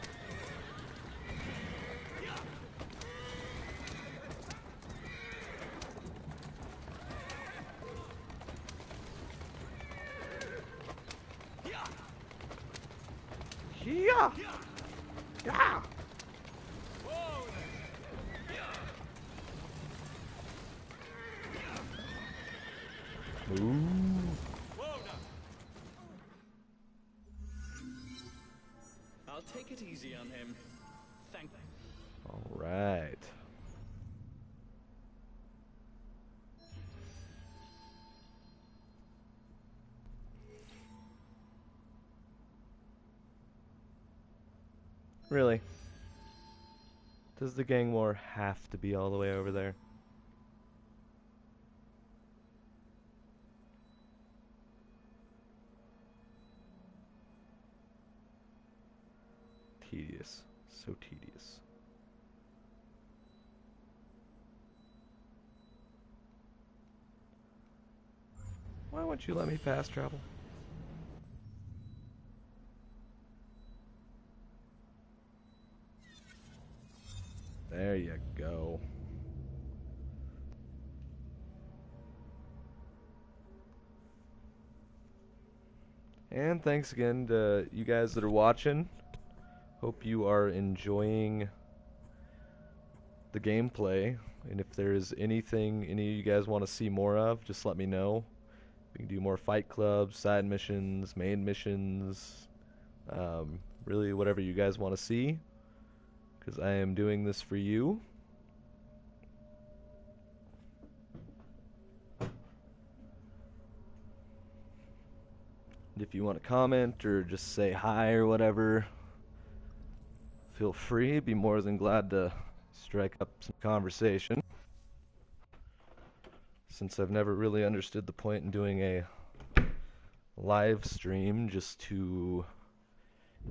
Yeah! Yeah! Ooh.
I'll take it easy on him. Thank you.
All right. Really? Does the gang war have to be all the way over there? Tedious. So tedious. Why won't you let me fast travel? There you go. And thanks again to you guys that are watching. Hope you are enjoying the gameplay. And if there's anything any of you guys want to see more of, just let me know. We can do more fight clubs, side missions, main missions, really whatever you guys want to see, because I am doing this for you. And if you want to comment or just say hi or whatever, feel free. Be more than glad to strike up some conversation. Since I've never really understood the point in doing a live stream just to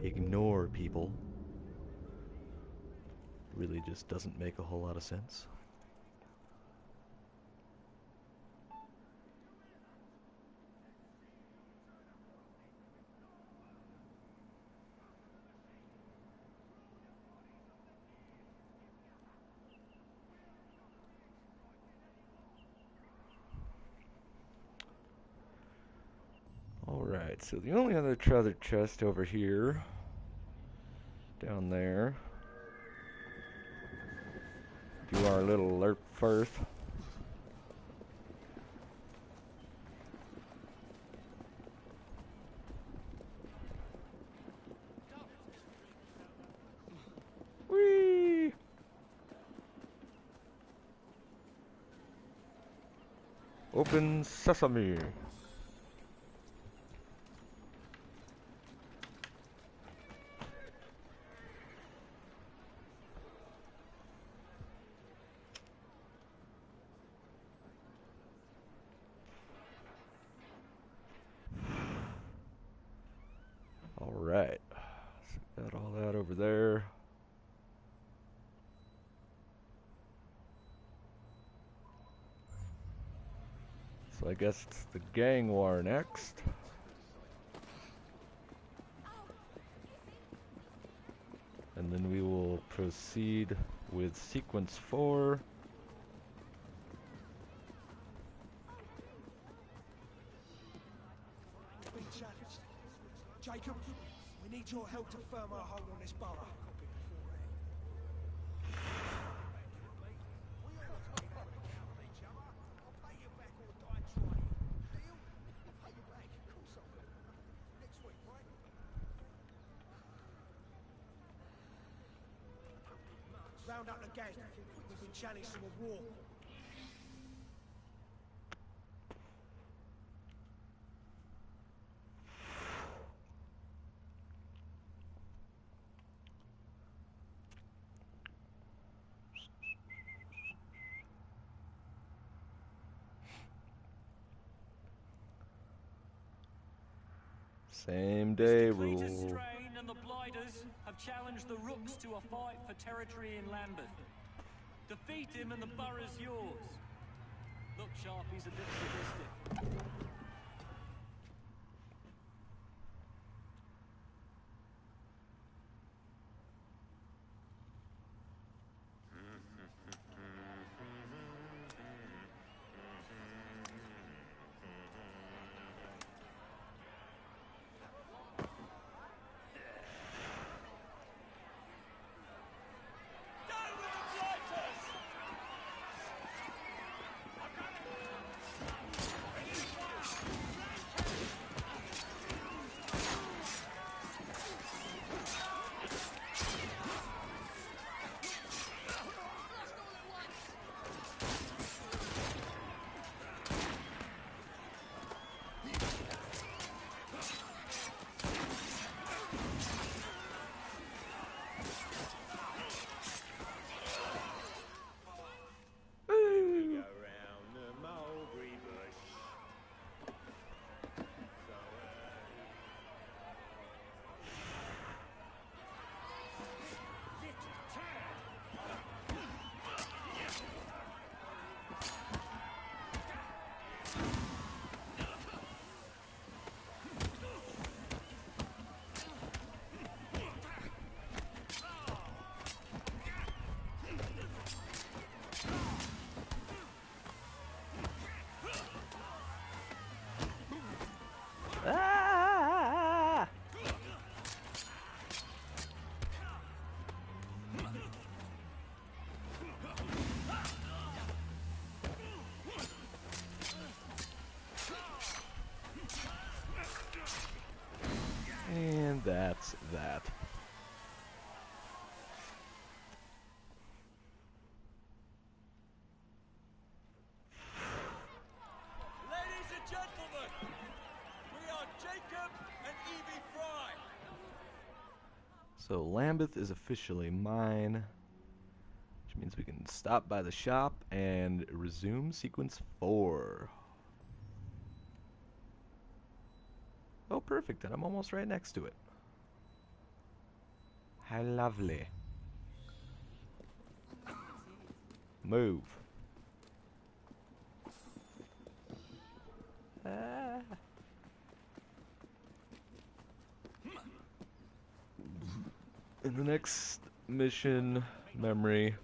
ignore people. Really just doesn't make a whole lot of sense. Alright, so the only other treasure chest over here, down there, do our little lerp first. Whee! Open sesame. Alright, so got all that over there. So I guess it's the gang war next. And then we will proceed with sequence 4.
Jacob, we need your help to firm our hold on this borough. Round up the gang. We've been challenged to a war.
Same day
Mr. Cletus
rule.
Strain and the Blighters have challenged the Rooks to a fight for territory in Lambeth. Defeat him and the borough's yours. Look sharp, he's a bit sadistic.
that's that.
Ladies and gentlemen, we are Jacob and Evie Frye.
So Lambeth is officially mine, which means we can stop by the shop and resume sequence 4. Oh, perfect, and I'm almost right next to it. How lovely. Move. Ah. In the next mission, memory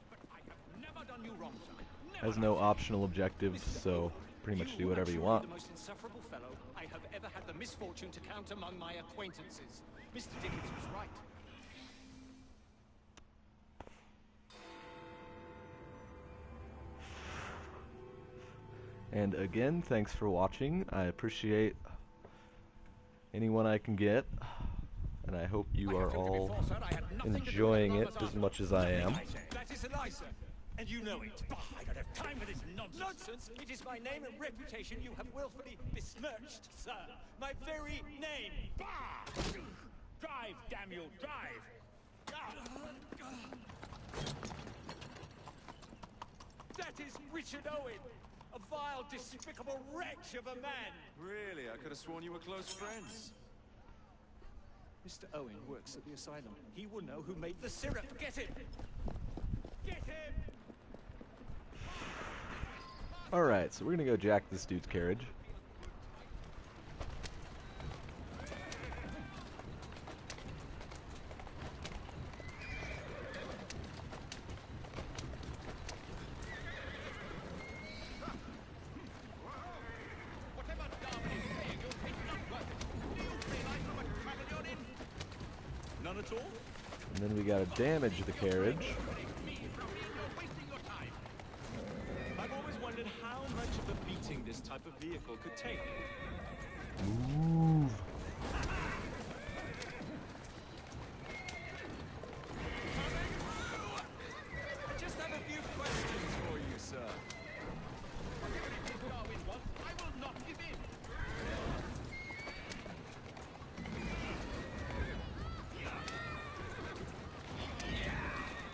has no optional objectives, so pretty much do whatever you want.
The most insufferable fellow I have ever had the misfortune to count among my acquaintances. Mr. Dickens was right.
And again, thanks for watching. I appreciate anyone I can get, and I hope you are all enjoying it as much as I am.
That is a lie, sir. And you know it. Bah, I don't have time for this nonsense. It is my name and reputation you have willfully besmirched, sir. My very name. Bah! Drive, damn you, drive! That is Richard Owen, a vile, despicable wretch of a man.
Really? I could have sworn you were close friends.
Mr. Owen works at the asylum. He will know who made the syrup. Get him! Get him!
Alright, so we're gonna go jack this dude's carriage.
None at all?
And then we gotta damage the carriage.
I've always wondered how much of a beating this type of vehicle could take.
Move.
I just have a few questions for you, sir. Whatever it is Darwin wants, I will not give in.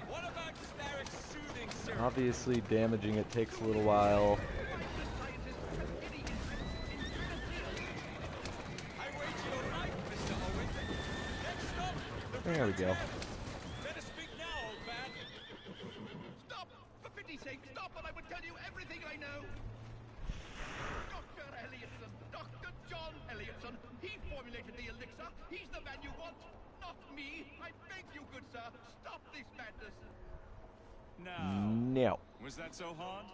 What about Starrick's soothing syrup?
Obviously, damaging it takes a little while. There we go.
Better speak now, old man. Stop! For pity's sake, stop, and I will tell you everything I know. Dr. Elliotson, Dr. John Elliotson, he formulated the elixir. He's the man you want, not me. I beg you, good sir, stop this madness.
No.
Was that so hard?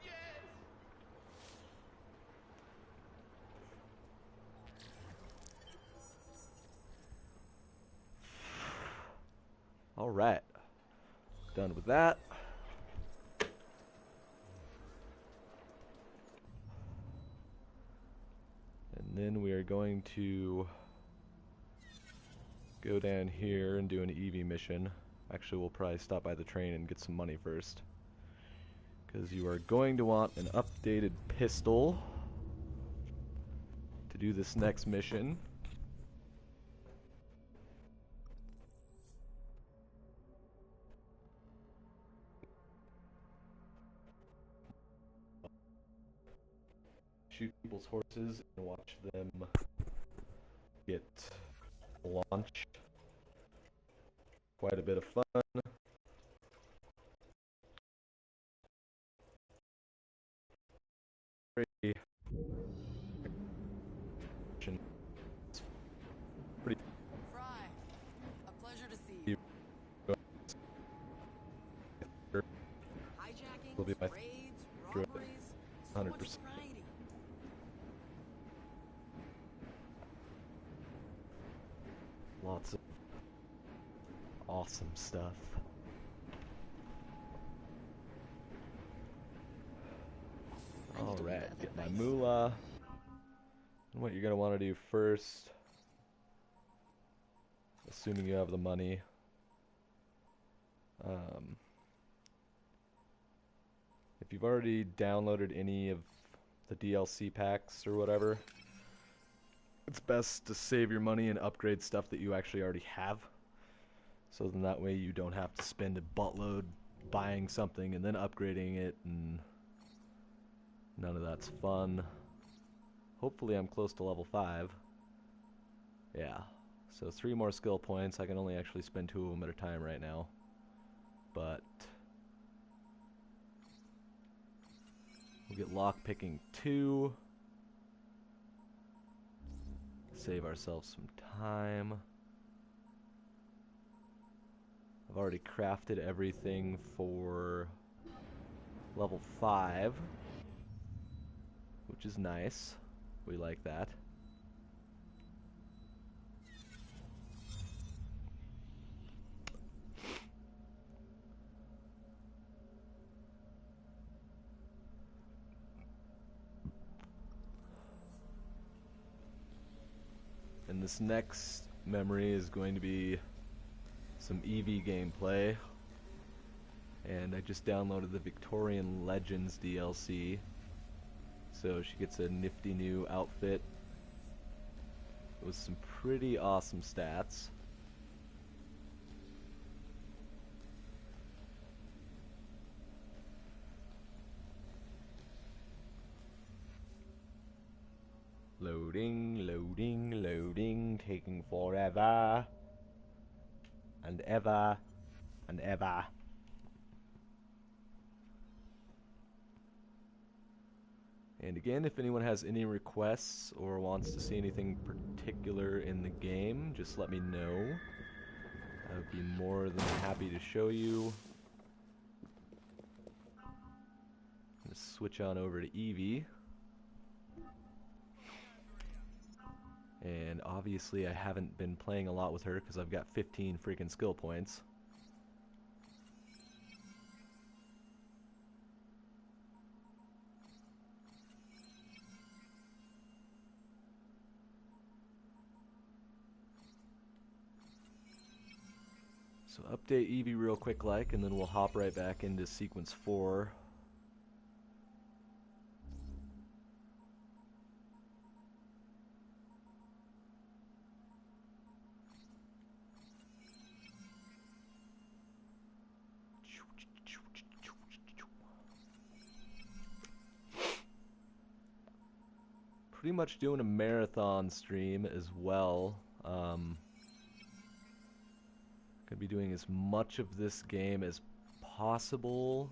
Yes.
Alright. Done with that. And then we are going to go down here and do an Evie mission. Actually, we'll probably stop by the train and get some money first, because you are going to want an updated pistol to do this next mission. Shoot people's horses and watch them get launched. Quite a bit of fun. Pretty
Frye, a pleasure to see you. Hijackings,
will be my
raids, robberies, so much
100%.
variety.
Lots of awesome stuff. Alright, get my moolah. And what you're going to want to do first assuming you have the money. If you've already downloaded any of the DLC packs or whatever, it's best to save your money and upgrade stuff that you actually already have. So then that way you don't have to spend a buttload buying something and then upgrading it, and none of that's fun. Hopefully I'm close to level 5. Yeah. So 3 more skill points. I can only actually spend 2 of them at a time right now. But we'll get lockpicking 2. Save ourselves some time. I've already crafted everything for level 5, which is nice. We like that. And this next memory is going to be some Evie gameplay. And I just downloaded the Victorian Legends DLC. So she gets a nifty new outfit with some pretty awesome stats. Loading, loading, loading, taking forever and ever and ever. And again, if anyone has any requests or wants to see anything particular in the game, just let me know. I would be more than happy to show you. I'm going to switch on over to Evie. And obviously I haven't been playing a lot with her because I've got 15 freaking skill points. So update Evie real quick like, and then we'll hop right back into sequence 4. Pretty much doing a marathon stream as well. Gonna be doing as much of this game as possible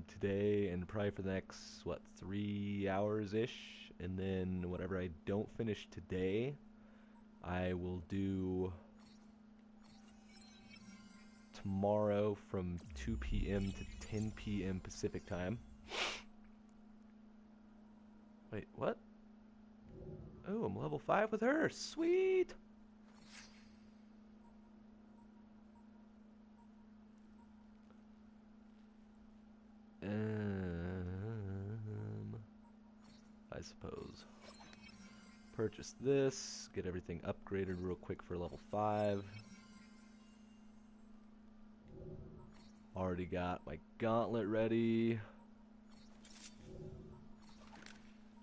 today, and probably for the next, what, 3 hours-ish, and then whatever I don't finish today, I will do tomorrow from 2 p.m. to 10 p.m. Pacific time. Wait, what? Oh, I'm level 5 with her. Sweet! I suppose. Purchase this, get everything upgraded real quick for level 5. Already got my gauntlet ready.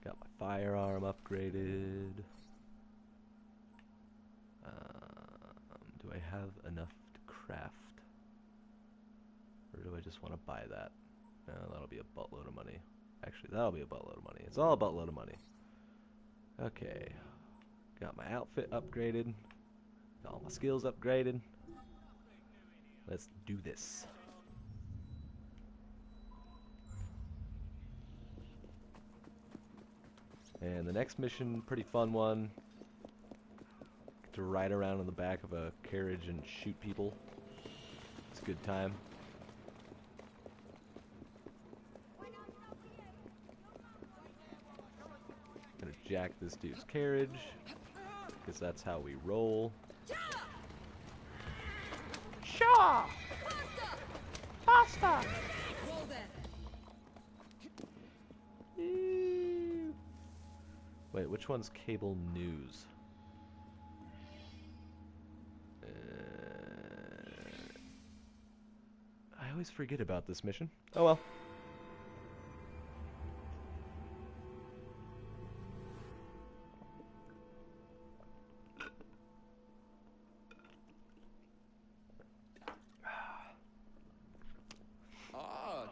Got my firearm upgraded. Do I have enough to craft? Or do I just want to buy that? No, that'll be a buttload of money. Actually, that'll be a buttload of money. It's all a buttload of money. Okay. Got my outfit upgraded. Got all my skills upgraded. Let's do this. And the next mission, pretty fun one. Get to ride around in the back of a carriage and shoot people. It's a good time. Gonna jack this dude's carriage, because that's how we roll. Shaw! Faster!
Roll then.
Wait, which one's cable news? always forget about this mission. Oh well.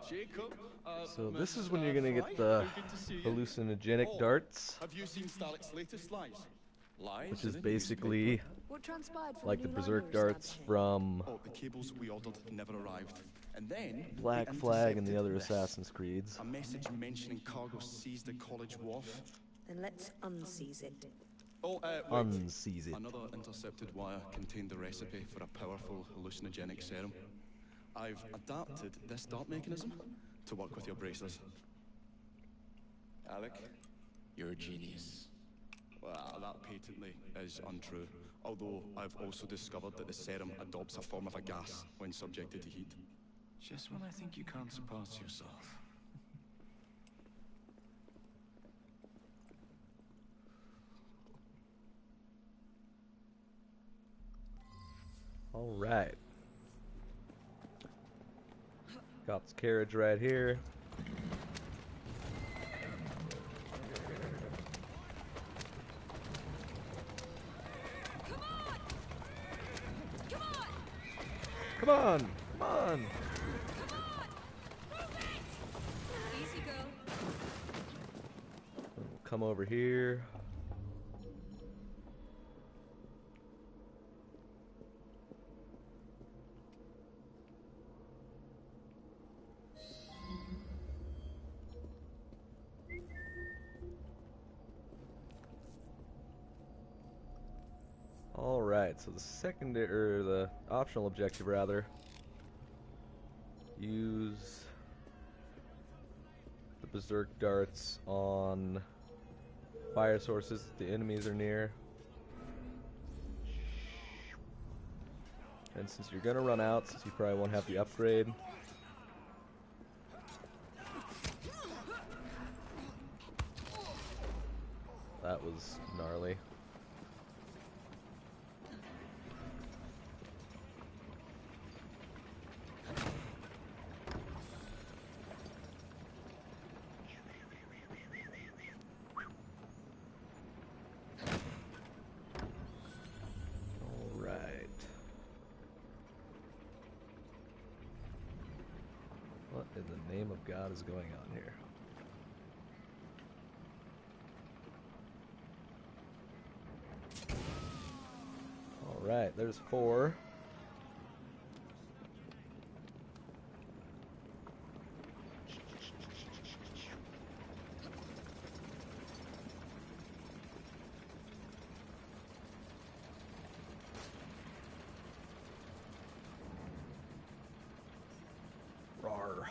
Jacob.
So this is when you're gonna get the hallucinogenic darts,
Have you seen Starrick's latest lies? Lies?
which is basically
What transpired from
like
the
the
new
berserk
line
darts from
Oh, the cables we ordered never arrived. And then
Black
they
Flag and the other
intercepted this.
Assassin's Creeds.
A message mentioning cargo seized at College Wharf.
Then let's unseize it.
Oh, wait.
Unseize it.
Another intercepted wire contained the recipe for a powerful hallucinogenic serum. I've adapted this dart mechanism to work with your braces. Alec, you're a genius. Well, that patently is untrue. Although I've also discovered that the serum adopts a form of a gas when subjected to heat.
Just when I think you can't surpass yourself.
All right. Got carriage right here. Come on! Come on!
Easy go.
Come over here. Alright, so the secondary, or the optional objective rather, use the berserk darts on fire sources that the enemies are near. And since you're gonna run out, since you probably won't have the upgrade, that was gnarly. What in the name of God is going on here? Alright, there's 4. Rawr.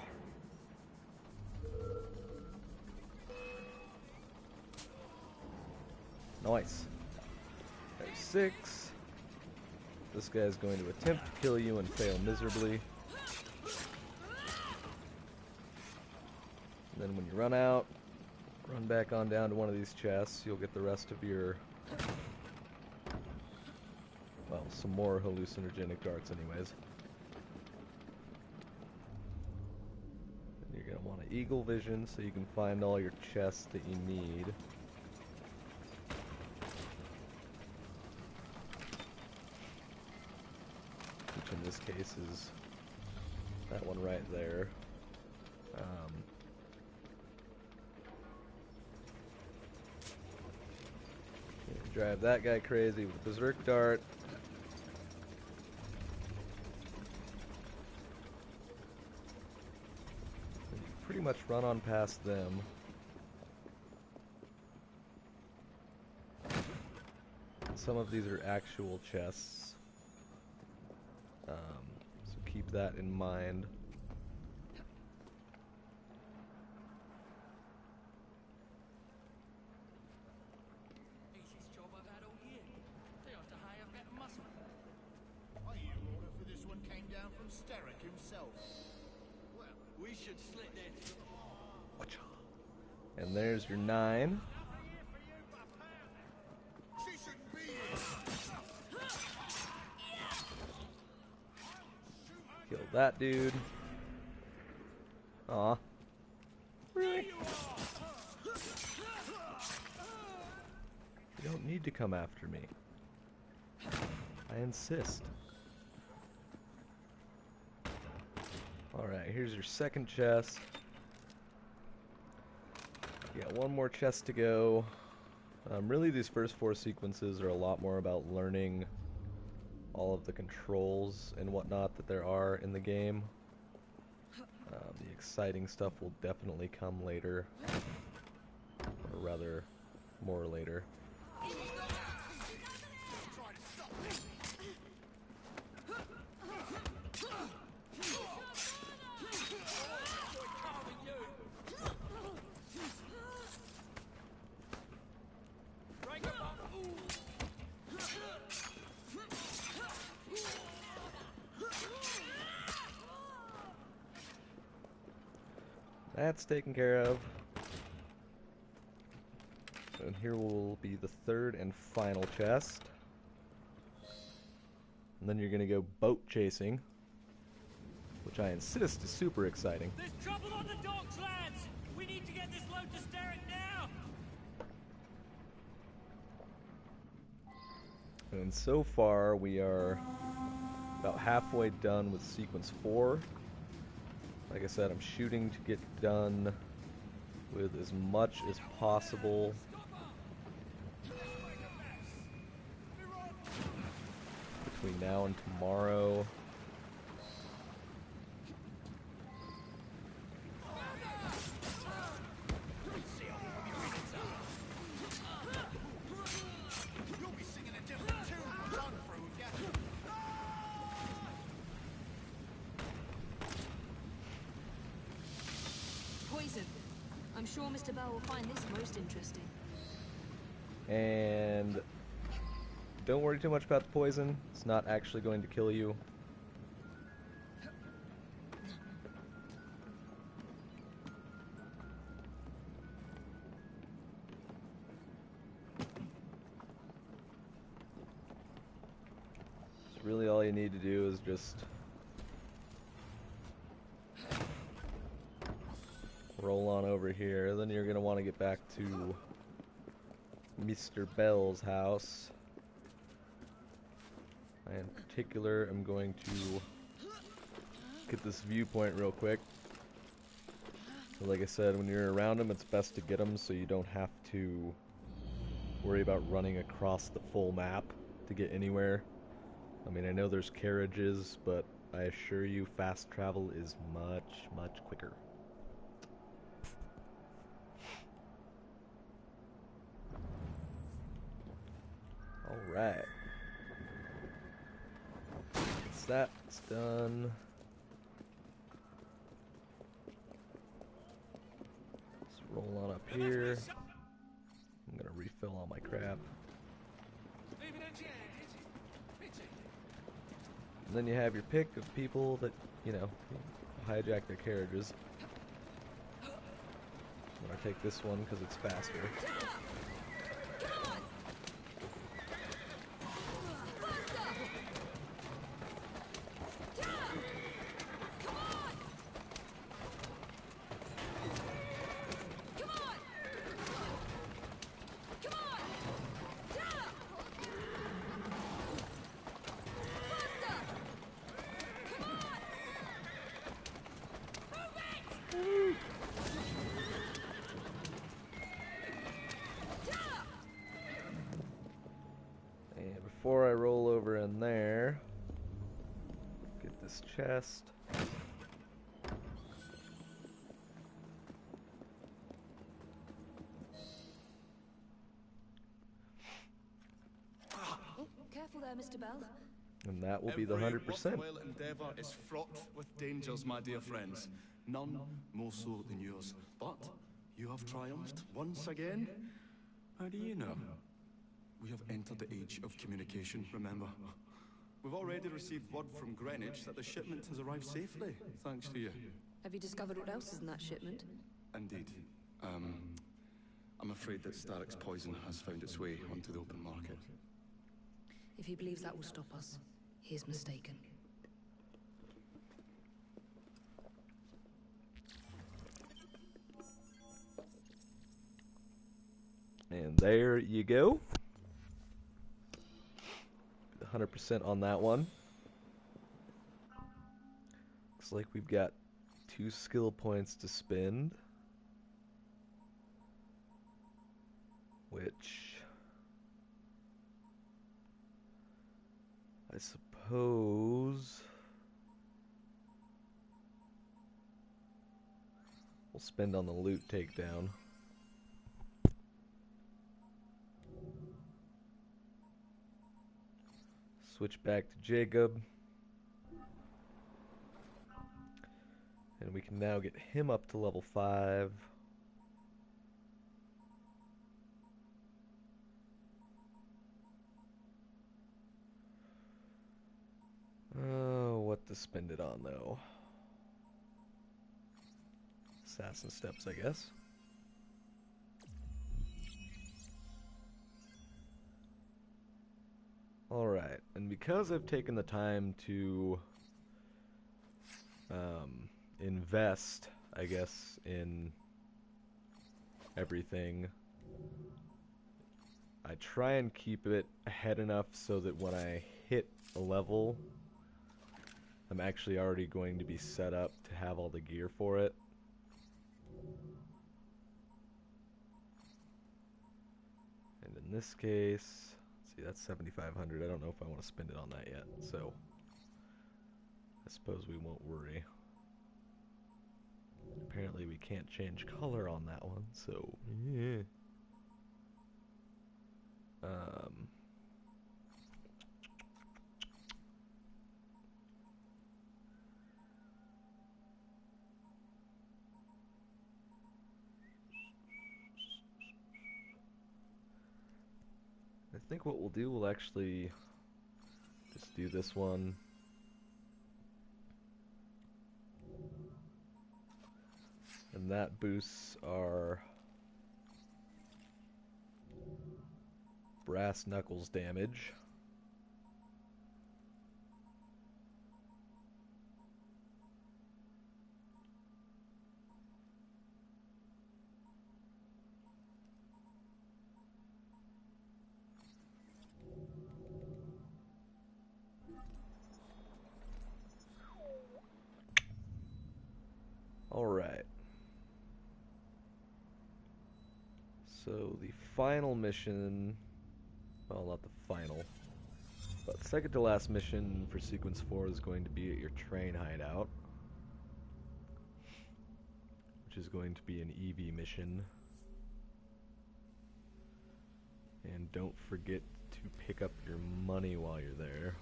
Nice. There's 6. This guy's going to attempt to kill you and fail miserably. And then when you run out, run back on down to one of these chests. You'll get the rest of your, well, some more hallucinogenic darts anyways. And you're going to want an eagle vision so you can find all your chests that you need. Which in this case is that one right there. Drive that guy crazy with the berserk dart. And you pretty much run on past them. Some of these are actual chests. So keep that in mind.
Starrick himself. Well, we should slit their throats.
And there's your 9.
She shouldn't be here.
Kill that dude. Aw. Really? You don't need to come after me. I insist. Alright, here's your second chest. You got one more chest to go. Really, these first 4 sequences are a lot more about learning all of the controls and whatnot that there are in the game. The exciting stuff will definitely come later. Or rather, more later. That's taken care of. And here will be the third and final chest. And then you're gonna go boat chasing, which I insist is super exciting.
There's trouble on the docks, lads! We need to get this load to Starrick now!
And so far we are about halfway done with sequence 4. Like I said, I'm shooting to get done with as much as possible. Between now and tomorrow.
I'm sure Mr. Bell will find this most interesting.
And don't worry too much about the poison. It's not actually going to kill you. So really all you need to do is just roll on over here. Then you're going to want to get back to Mr. Bell's house. I, in particular, am going to get this viewpoint real quick. So like I said, when you're around him, it's best to get him so you don't have to worry about running across the full map to get anywhere. I mean, I know there's carriages, but I assure you fast travel is much, much quicker. Alright. That's done. Let's roll on up here. I'm gonna refill all my crap. And then you have your pick of people that, you know, hijack their carriages. I'm gonna take this one because it's faster. Before I roll over in there, get this chest.
Oh, careful there, Mr. Bell.
And that will be the 100%.
Worthwhile endeavor is fraught with dangers, my dear friends. None more so than yours. But you have triumphed once again. How do you know? We have entered the age of communication, remember? We've already received word from Greenwich that the shipment has arrived safely, thanks to you.
Have you discovered what else is in that shipment?
Indeed. I'm afraid that Starrick's poison has found its way onto the open market.
If he believes that will stop us, he is mistaken.
And there you go. 100% on that one. Looks like we've got 2 skill points to spend. Which I suppose we'll spend on the loot takedown. Switch back to Jacob. And we can now get him up to level 5. Oh, what to spend it on, though? Assassin steps, I guess. Alright, and because I've taken the time to invest, I guess, in everything, I try and keep it ahead enough so that when I hit a level, I'm actually already going to be set up to have all the gear for it. And in this case, let's see, that's 7,500. I don't know if I want to spend it on that yet, so I suppose we won't worry. Apparently we can't change color on that one, so yeah. I think what we'll do, we'll actually just do this one. And that boosts our brass knuckles damage. All right. So the final mission, well, not the final, but second to last mission for Sequence 4 is going to be at your train hideout, which is going to be an Evie mission. And don't forget to pick up your money while you're there.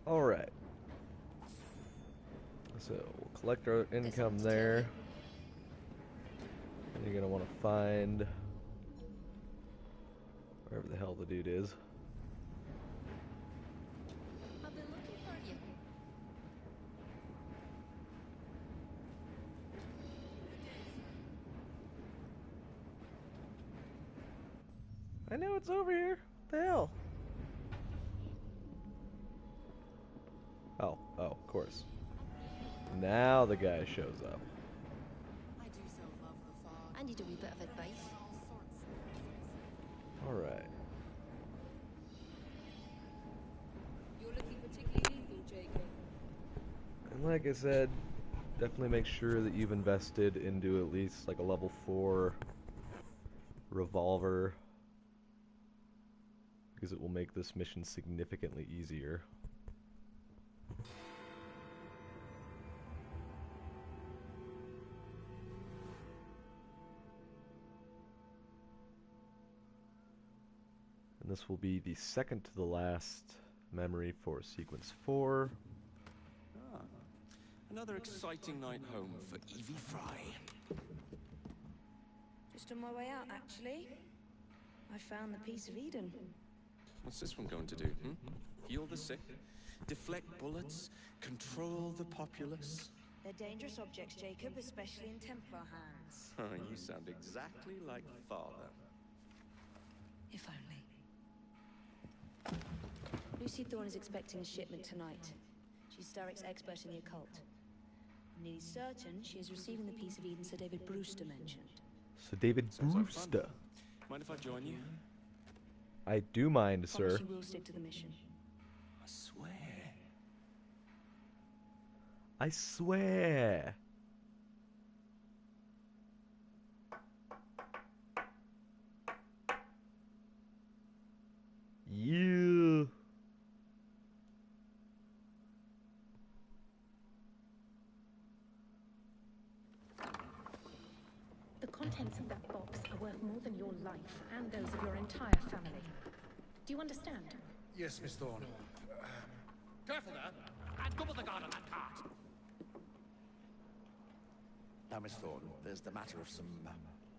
Alright. So, we'll collect our income there. And you're going to want to find wherever the hell the dude is.
I've been looking for you.
I know it's over here. What the hell? Oh, of course. Now the guy shows up.
I do so love the fog.
I need a wee bit of advice.
Alright.
You're looking particularly lethal, Jacob.
And like I said, definitely make sure that you've invested into at least like a level 4 revolver, because it will make this mission significantly easier. And this will be the second to the last memory for Sequence 4.
Ah, another exciting night home for Evie Frye.
Just on my way out, actually. I found the piece of Eden.
What's this one going to do, hmm? Heal the sick, deflect bullets, control the populace?
They're dangerous objects, Jacob, especially in Templar hands.
Oh, you sound exactly like Father.
If only. Lucy Thorne is expecting a shipment tonight. She's Starrick's expert in the occult. I'm nearly certain she is receiving the piece of Eden Sir David Brewster mentioned.
Sir David
Sounds like
Brewster.
fun. Mind if I join you?
I do mind, sir.
She will stick to the mission.
I swear.
I swear. Yeah.
The contents of that box are worth more than your life and those of your entire family. Do you understand?
Yes, Miss Thorne.
Careful there! And double the guard on that cart!
Now, Miss Thorne, there's the matter of some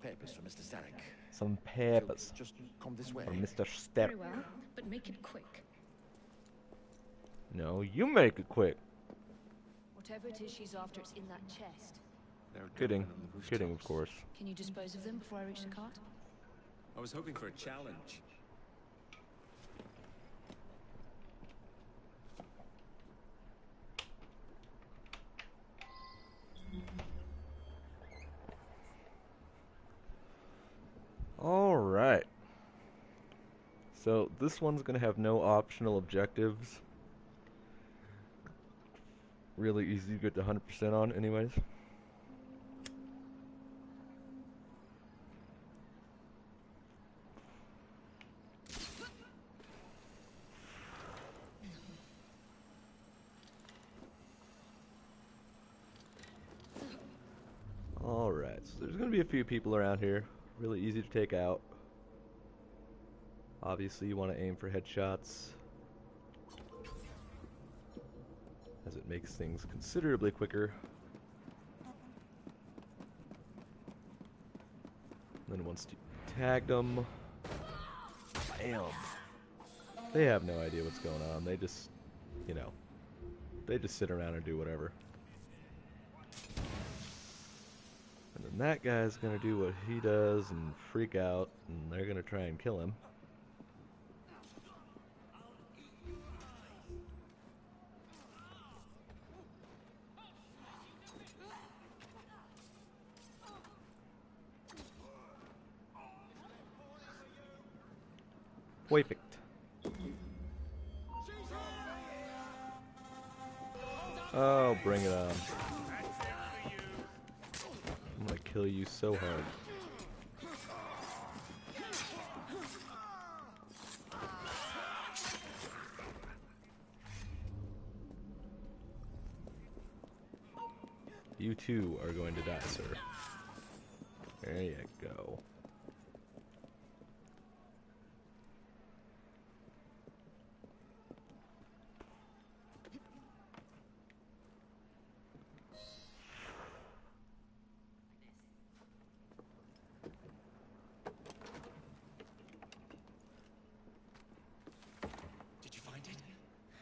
papers from Mr. Starrick.
Some papers.
Just come this way.
From Mr.
Very
Step.
well, but make it quick.
No, you make it quick.
Whatever it is she's after, it's in that chest.
Kidding. Kidding, of course.
Can you dispose of them before I reach the cart?
I was hoping for a challenge.
Alright. So, this one's going to have no optional objectives. Really easy to get to 100% on, anyways. Alright, so there's going to be a few people around here. Really easy to take out. Obviously, you want to aim for headshots, as it makes things considerably quicker. And then once you tagged them, bam! They have no idea what's going on. They just, you know, they just sit around and do whatever. And then that guy's gonna do what he does and freak out, and they're gonna try and kill him. Perfect. Oh, bring it on. I'm gonna kill you so hard. You too are going to die, sir. There you go.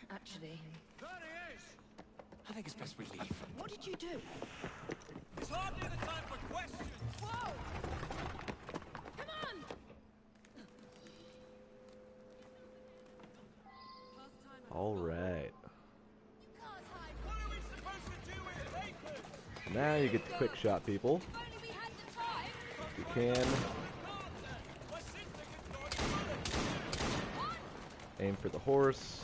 Actually,
There he is!
I think it's best we leave.
what did you do?
It's hardly the time for questions!
Whoa! Come on!
All right.
What are we supposed to do with papers?
Now you get to quick shot people. If you can. Aim for the horse.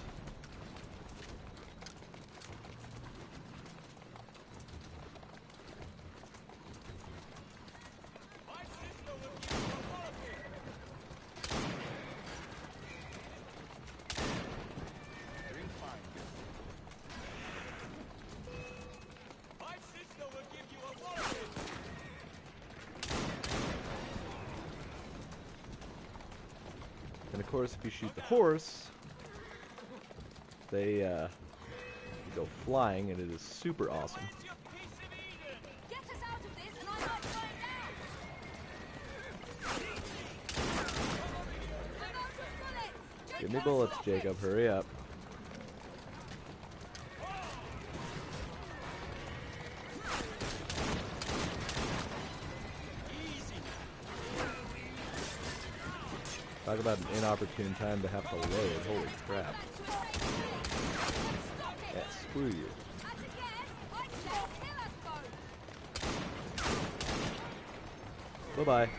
And of course, if you shoot the horse, they go flying, and it is super awesome.
Get us out of this, and I might find out! I'm out of bullets!
Give me bullets, Jacob. Hurry up. Talk about an inopportune time to have to load. Holy crap. Yeah, screw you. Bye-bye.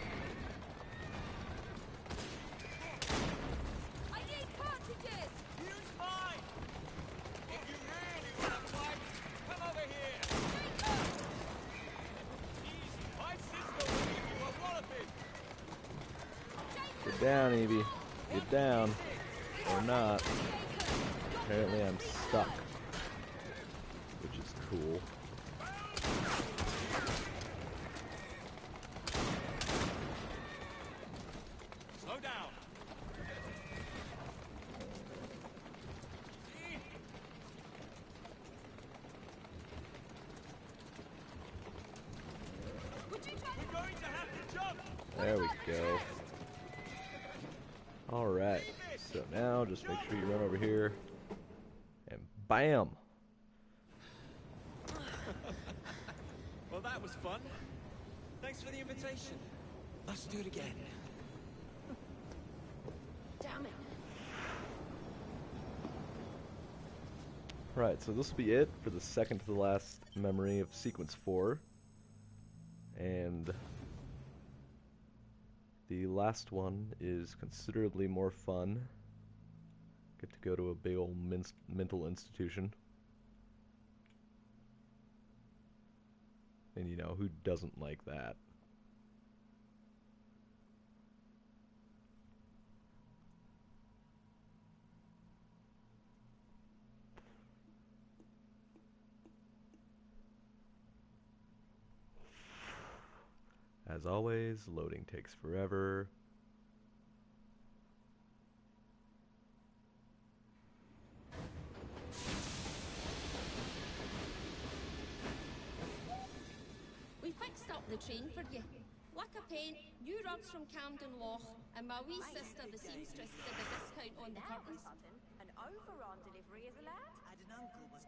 Get down, Evie. Get down. Or not. Apparently I'm stuck. Which is cool.
Slow down. We're going to have to jump.
There we go. Alright, so now just make sure you run over here, and BAM!
Well, that was fun. Thanks for the invitation.
Let's do it again.
Damn it.
Right, so this will be it for the second to the last memory of Sequence 4. And the last one is considerably more fun. Get to go to a big old mental institution. And you know, who doesn't like that? As always, loading takes forever.
We fixed up the train for you. What a pain. You rugs from Camden Loch, and my wee sister, the seamstress, did a discount on the curtains.
An overrun delivery is allowed? I had an uncle was...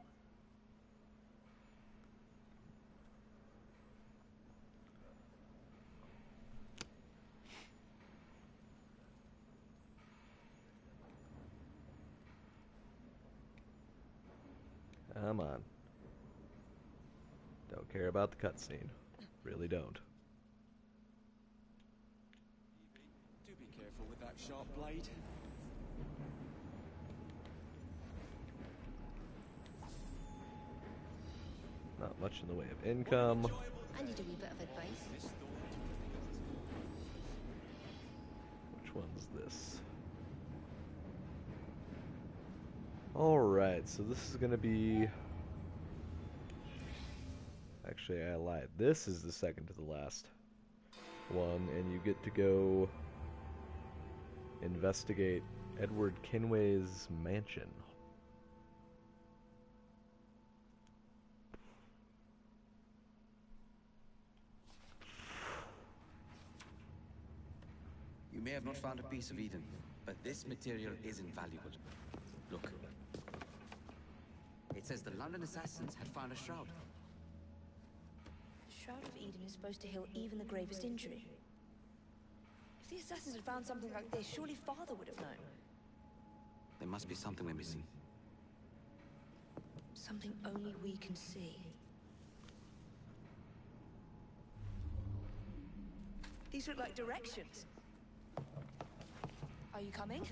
Come on. Don't care about the cutscene. Really don't.
Do be careful with that sharp blade.
Not much in the way of income.
I need a wee bit of advice.
Which one's this? Alright, so this is gonna be... Actually, I lied. This is the second to the last one, and you get to go investigate Edward Kenway's mansion.
You may have not found a piece of Eden, but this material is invaluable. Look. It says the London assassins had found a shroud.
The Shroud of Eden is supposed to heal even the gravest injury. If the assassins had found something like this, surely Father would have known.
There must be something we're missing.
Something only we can see. These look like directions. Are you coming?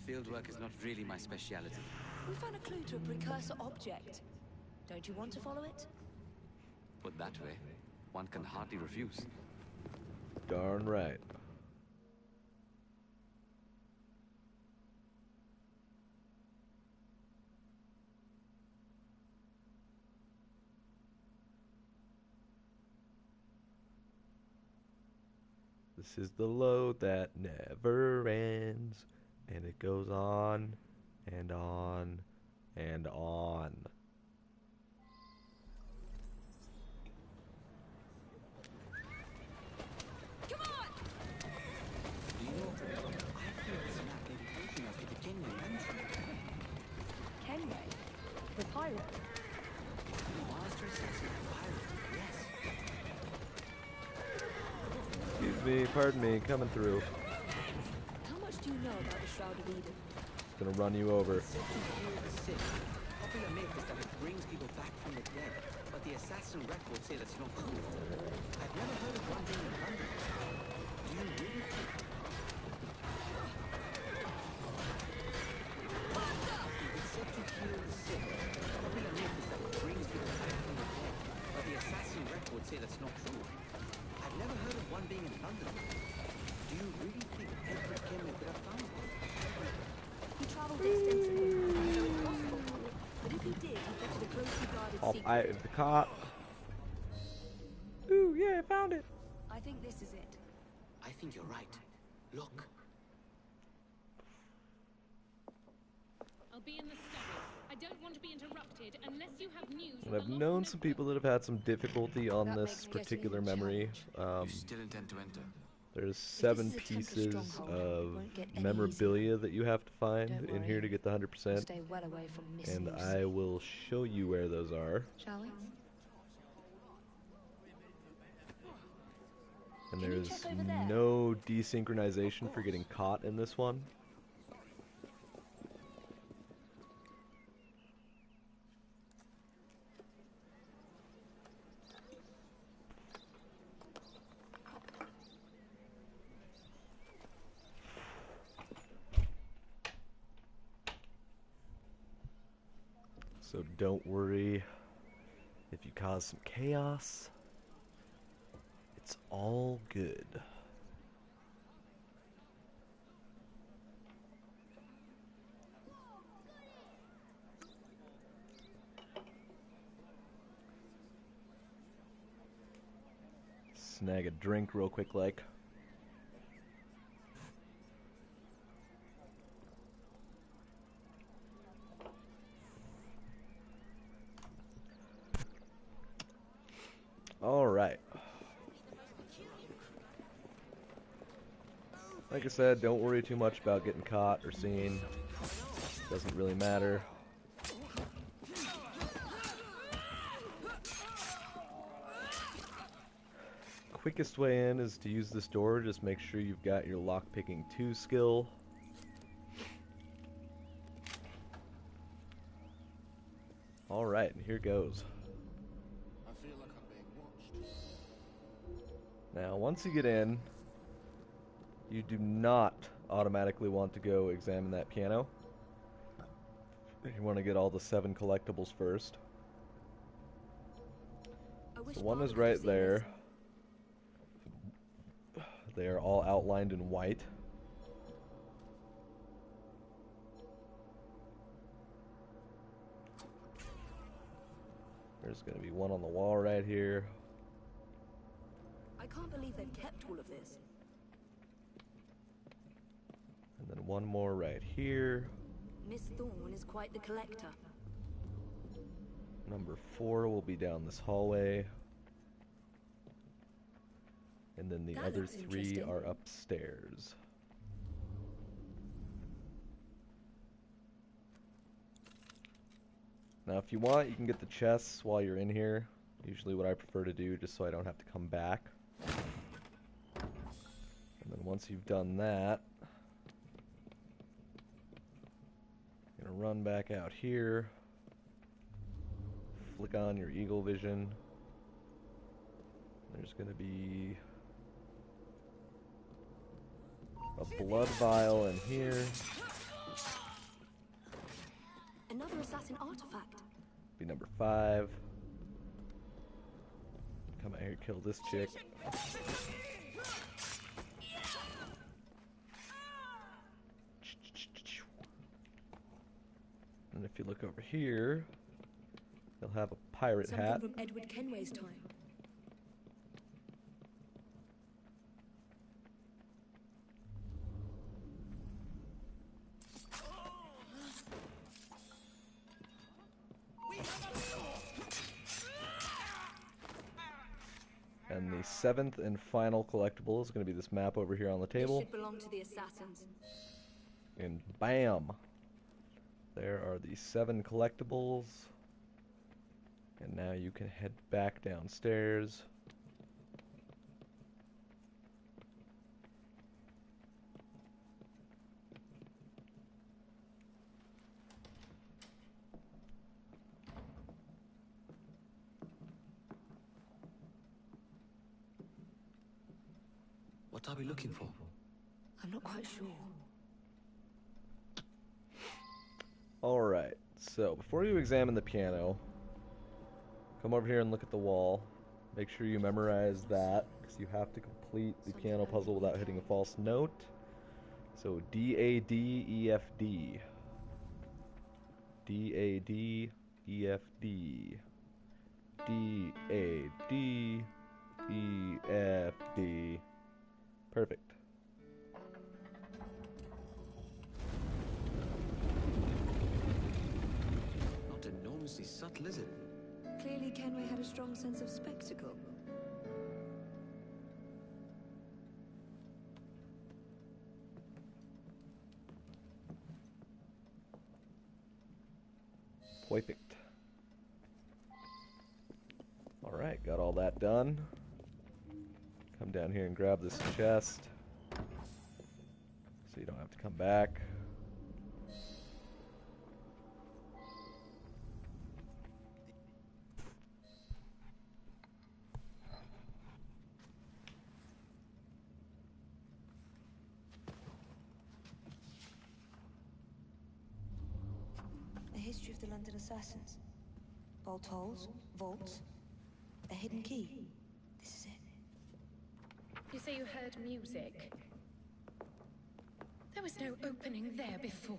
Fieldwork is not really my speciality.
We found a clue to a precursor object. Don't you want to follow it?
Put that way, one can hardly refuse.
Darn right. This is the load that never ends, and it goes on and on and on.
Do you know, I feel this map may be close enough to the Master assassin pirate, yes.
Excuse me, pardon me, coming through.
How much do you know about the Shroud of Eden?
Gonna run you over.
Said to heal the sick. Popular myth is that it brings people back from the dead, but the assassin records say that's not true. I've never heard of one being in London. Do you really think? It's said to heal the sick. Popular myth is that it brings people back from the dead, but the assassin records say that's not true. I've never heard of one being in London. Do you really think Edward Kimmer could have found one?
He travelled extensively, so it's possible. But if he did, he fetched a closely guarded
Oh,
secret.
the cop. Ooh, yeah, I found it.
I think this is it.
I think you're right. Look.
I'll be in the study. I don't want to be interrupted unless you have news.
And I've known some people that have had some difficulty on this particular memory.
You still intend to enter?
There's 7 pieces of memorabilia that you have to find in here to get the 100%.
Stay well away from
And I will show you where those are.
Shall we?
And there's no desynchronization for getting caught in this one. So don't worry if you cause some chaos. It's all good. Snag a drink real quick like. Alright. Like I said, don't worry too much about getting caught or seen. Doesn't really matter. Quickest way in is to use this door. Just make sure you've got your lockpicking 2 skill. Alright, and here goes. Now, once you get in, you do not automatically want to go examine that piano. You want to get all the 7 collectibles first. The one is right there. They are all outlined in white. There's going to be one on the wall right here.
I can't believe they've kept all of this.
And then one more right here.
Miss Thorne is quite the collector.
Number 4 will be down this hallway. And then the
That
other
looks
3
interesting.
are upstairs. Now if you want, you can get the chests while you're in here. Usually what I prefer to do, just so I don't have to come back. And then once you've done that, you're gonna run back out here. Flick on your eagle vision. There's gonna be a blood vial in here.
Another assassin artifact.
Be number 5. Come out here, kill this chick. And if you look over here, they'll have a pirate
Something
hat.
from Edward Kenway's time.
And the 7th and final collectible is going to be this map over here on the
This
table.
should belong to the assassins.
And bam! There are the 7 collectibles. And now you can head back downstairs.
What are we looking for?
I'm not quite sure.
Alright, so before you examine the piano, come over here and look at the wall. Make sure you memorize that, because you have to complete the piano puzzle without hitting a false note. So D-A-D-E-F-D. D-A-D-E-F-D. D-A-D-E-F-D. Perfect.
Not enormously subtle, is it?
Clearly Kenway had a strong sense of spectacle.
Perfect. Alright, got all that done. Come down here and grab this chest, so you don't have to come back.
A history of the London assassins. Bolt holes, vaults, a hidden key. This is it.
You say you heard music? There was no opening there before.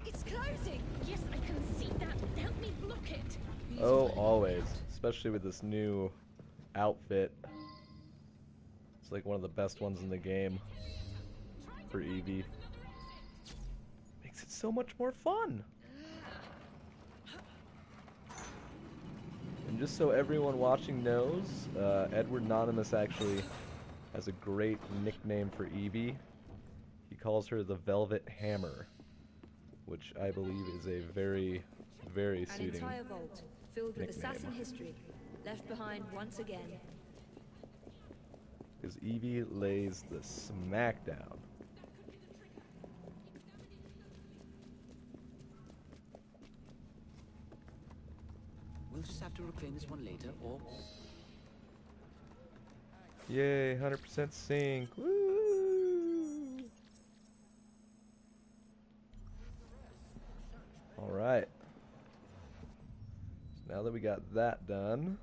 It's closing!
Yes, I can see that. Help me block it.
Oh, always. Especially with this new outfit. It's like one of the best ones in the game for Evie. Makes it so much more fun. And just so everyone watching knows, Edward Anonymous actually has a great nickname for Evie. He calls her the Velvet Hammer, which I believe is a very, very suiting
An entire vault filled with
nickname.
assassin history, left behind once again.
Because Evie lays the smackdown.
We'll just have to reclaim this one later, or...
Yay, 100% sync. Woo! Alright. So now that we got that done...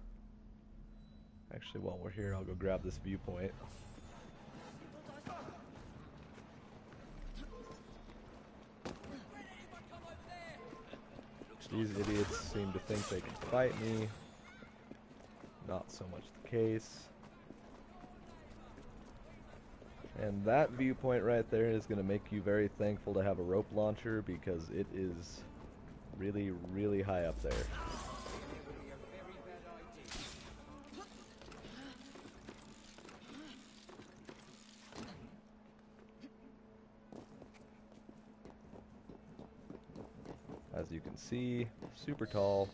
Actually, while we're here, I'll go grab this viewpoint. These idiots seem to think they can fight me. Not so much the case. And that viewpoint right there is going to make you very thankful to have a rope launcher, because it is really, really high up there. As you can see, super tall,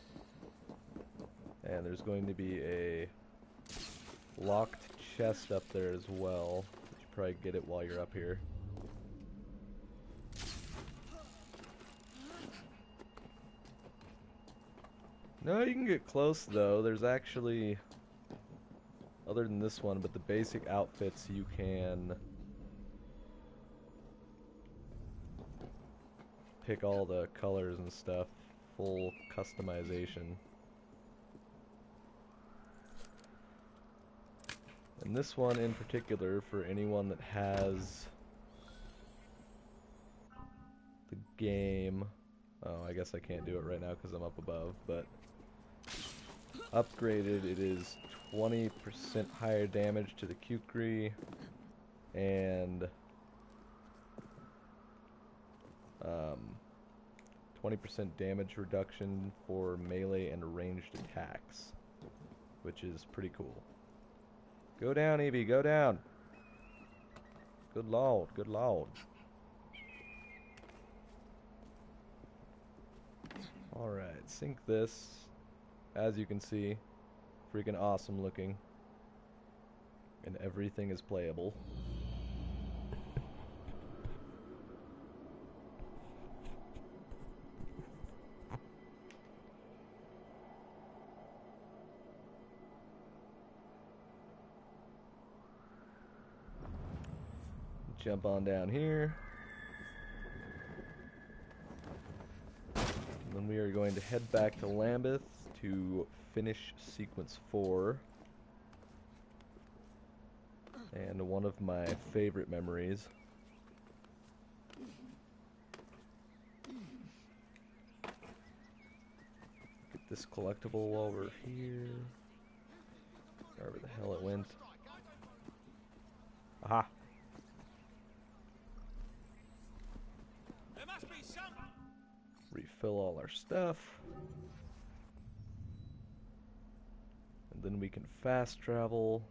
and there's going to be a locked chest up there as well. You should probably get it while you're up here. No, you can get close though. There's actually, other than this one, but the basic outfits you can pick all the colors and stuff, full customization. And this one in particular, for anyone that has the game, oh, I guess I can't do it right now because I'm up above, but upgraded, it is 20% higher damage to the Kukri, and 20% damage reduction for melee and ranged attacks, which is pretty cool. Go down, Evie, go down. Good lord, good lord. Alright, sync this. As you can see, freaking awesome looking. And everything is playable. Jump on down here. And then we are going to head back to Lambeth to finish sequence 4. And one of my favorite memories. Get this collectible while we're here. Wherever the hell it went. Aha!
There must be some.
Refill all our stuff. And then we can fast travel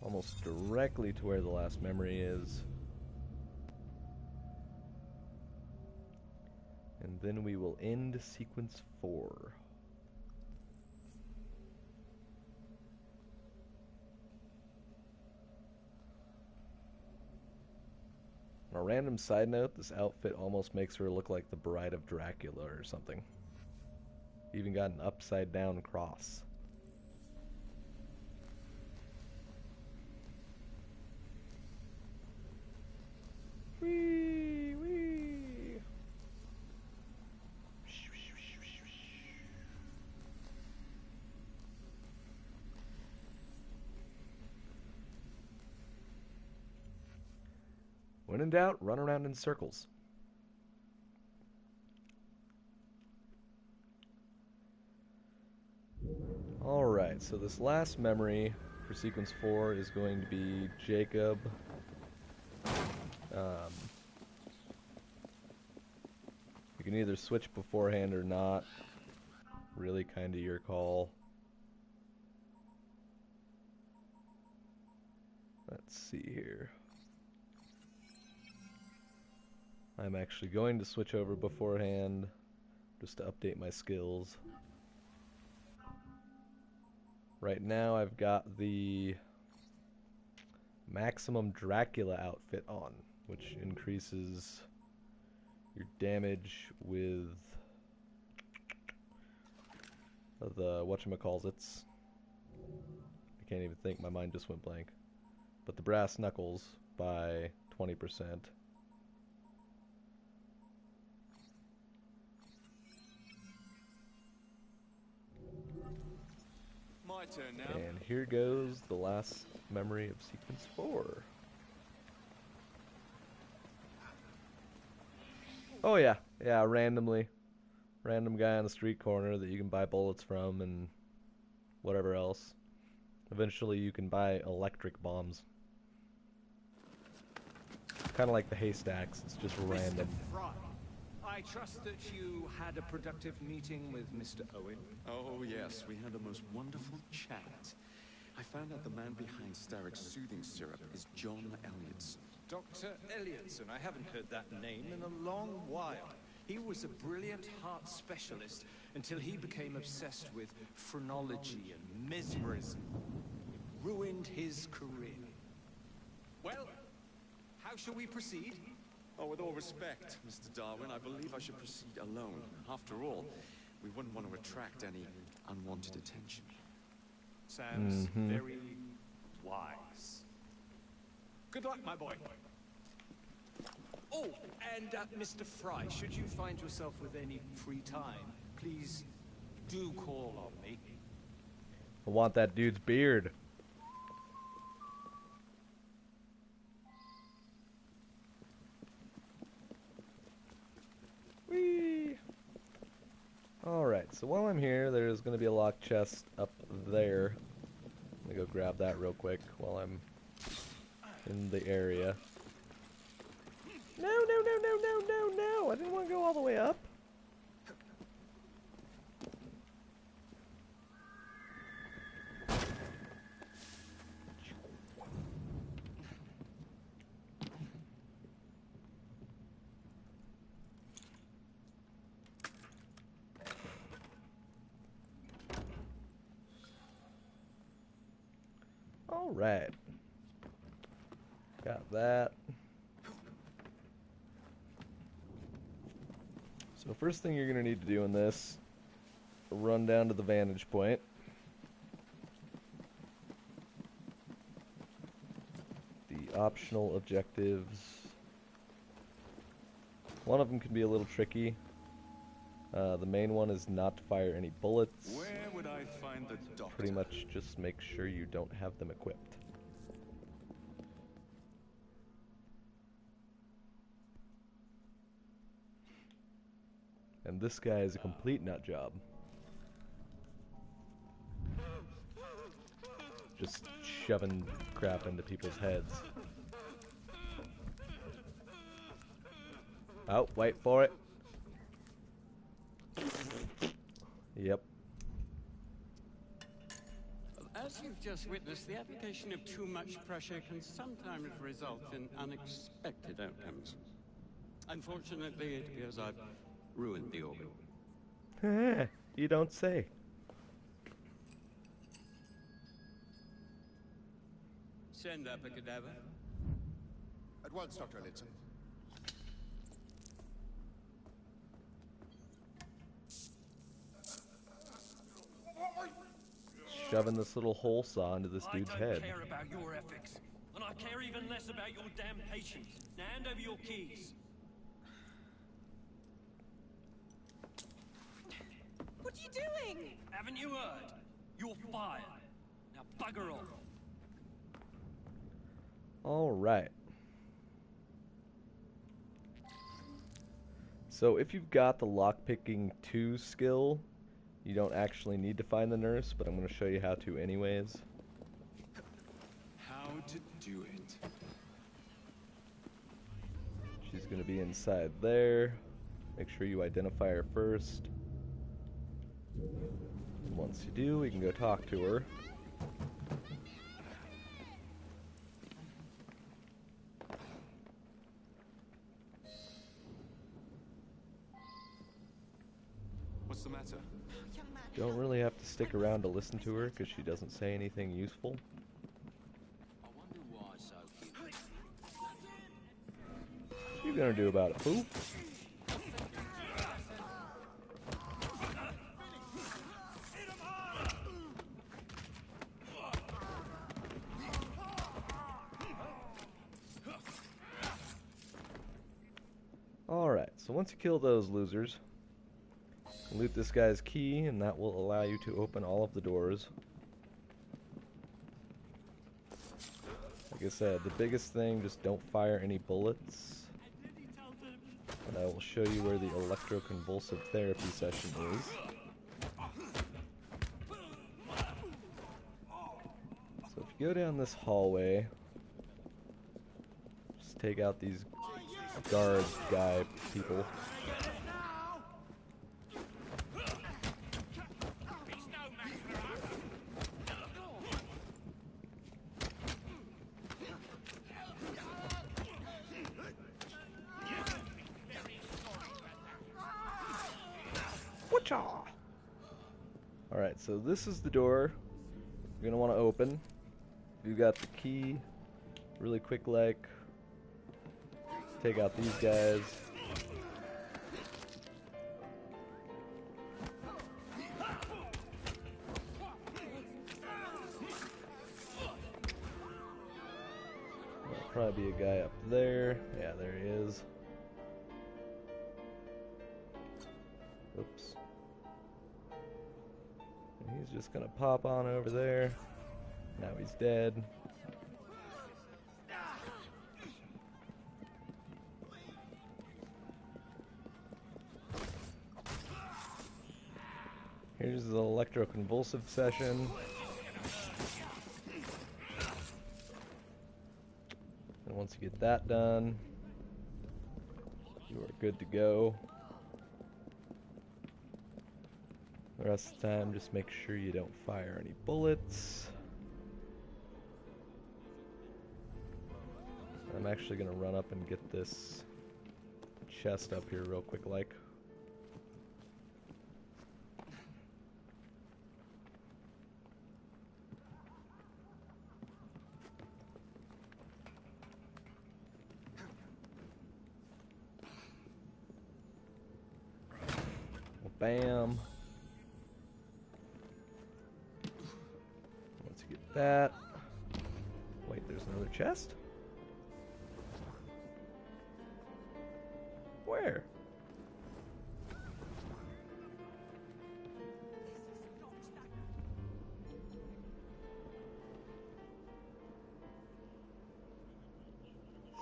almost directly to where the last memory is. And then we will end sequence 4. On a random side note, this outfit almost makes her look like the Bride of Dracula or something. Even got an upside down cross. Whee, whee. When in doubt, run around in circles. Alright, so this last memory for sequence 4 is going to be Jacob. You can either switch beforehand or not. Really kind of your call. Let's see here. I'm actually going to switch over beforehand just to update my skills. Right now I've got the maximum Dracula outfit on, which increases your damage with the whatchamacallits. I can't even think, my mind just went blank. But the brass knuckles by 20%.
My turn now.
And here goes the last memory of sequence 4. Oh yeah, randomly. Random guy on the street corner that you can buy bullets from and whatever else. Eventually you can buy electric bombs. Kind of like the haystacks, it's just random.
Mr. Frye, I trust that you had a productive meeting with Mr. Owen.
Oh, yes, we had the most wonderful chat. I found out the man behind Starrick's soothing syrup is John Elliotson.
Dr. Elliotson, I haven't heard that name in a long while. He was a brilliant heart specialist until he became obsessed with phrenology and mesmerism. It ruined his career. Well, how shall we proceed?
Oh, with all respect, Mr. Darwin, I believe I should proceed alone. After all, we wouldn't want to attract any unwanted attention.
Sounds very wise. Good luck, my boy. Oh, and Mr. Frye, should you find yourself with any free time, please do call on me.
I want that dude's beard. Whee! Alright, so while I'm here, there's going to be a locked chest up there. Let me go grab that real quick while I'm in the area. No, no, no, no, no, no, no! I didn't want to go all the way up. Alright. Got that. So first thing you're going to need to do in this, run down to the vantage point. The optional objectives. One of them can be a little tricky. The main one is not to fire any bullets.
Where would I find the doctor?
Pretty much just make sure you don't have them equipped. And this guy is a complete nut job. Just shoving crap into people's heads. Oh, wait for it. Yep.
As you've just witnessed, the application of too much pressure can sometimes result in unexpected outcomes. Unfortunately, it appears I've ruined the organ.
You don't say.
Send up a cadaver.
At once, Dr. Elliotson.
Shoving this little hole saw into this dude's head.
I don't care about your ethics, and I care even less about your damn patience. Now hand over your keys.
What are you doing?
Haven't you heard? You're fired. Now bugger off.
Alright. So if you've got the lockpicking 2 skill, you don't actually need to find the nurse, but I'm going to show you how to anyways.
How to do it.
She's going to be inside there. Make sure you identify her first. And once you do, we can go talk to her.
What's the matter?
Don't really have to stick around to listen to her because she doesn't say anything useful.
I wonder why so cute.
What you gonna do about it, fool? Alright, so once you kill those losers, loot this guy's key, and that will allow you to open all of the doors. Like I said, the biggest thing, just don't fire any bullets. And I will show you where the electroconvulsive therapy session is. So if you go down this hallway, just take out these guard guy people. Alright, so this is the door you're going to want to open. You got the key, really quick like. Take out these guys. There'll probably be a guy up there. Yeah, there he is. Oops. And he's just gonna pop on over there. Now he's dead. Here's the electroconvulsive session. And once you get that done, you are good to go. The rest of the time, just make sure you don't fire any bullets. I'm actually going to run up and get this chest up here real quick like. Bam. Let's get that. Wait, there's another chest? Where?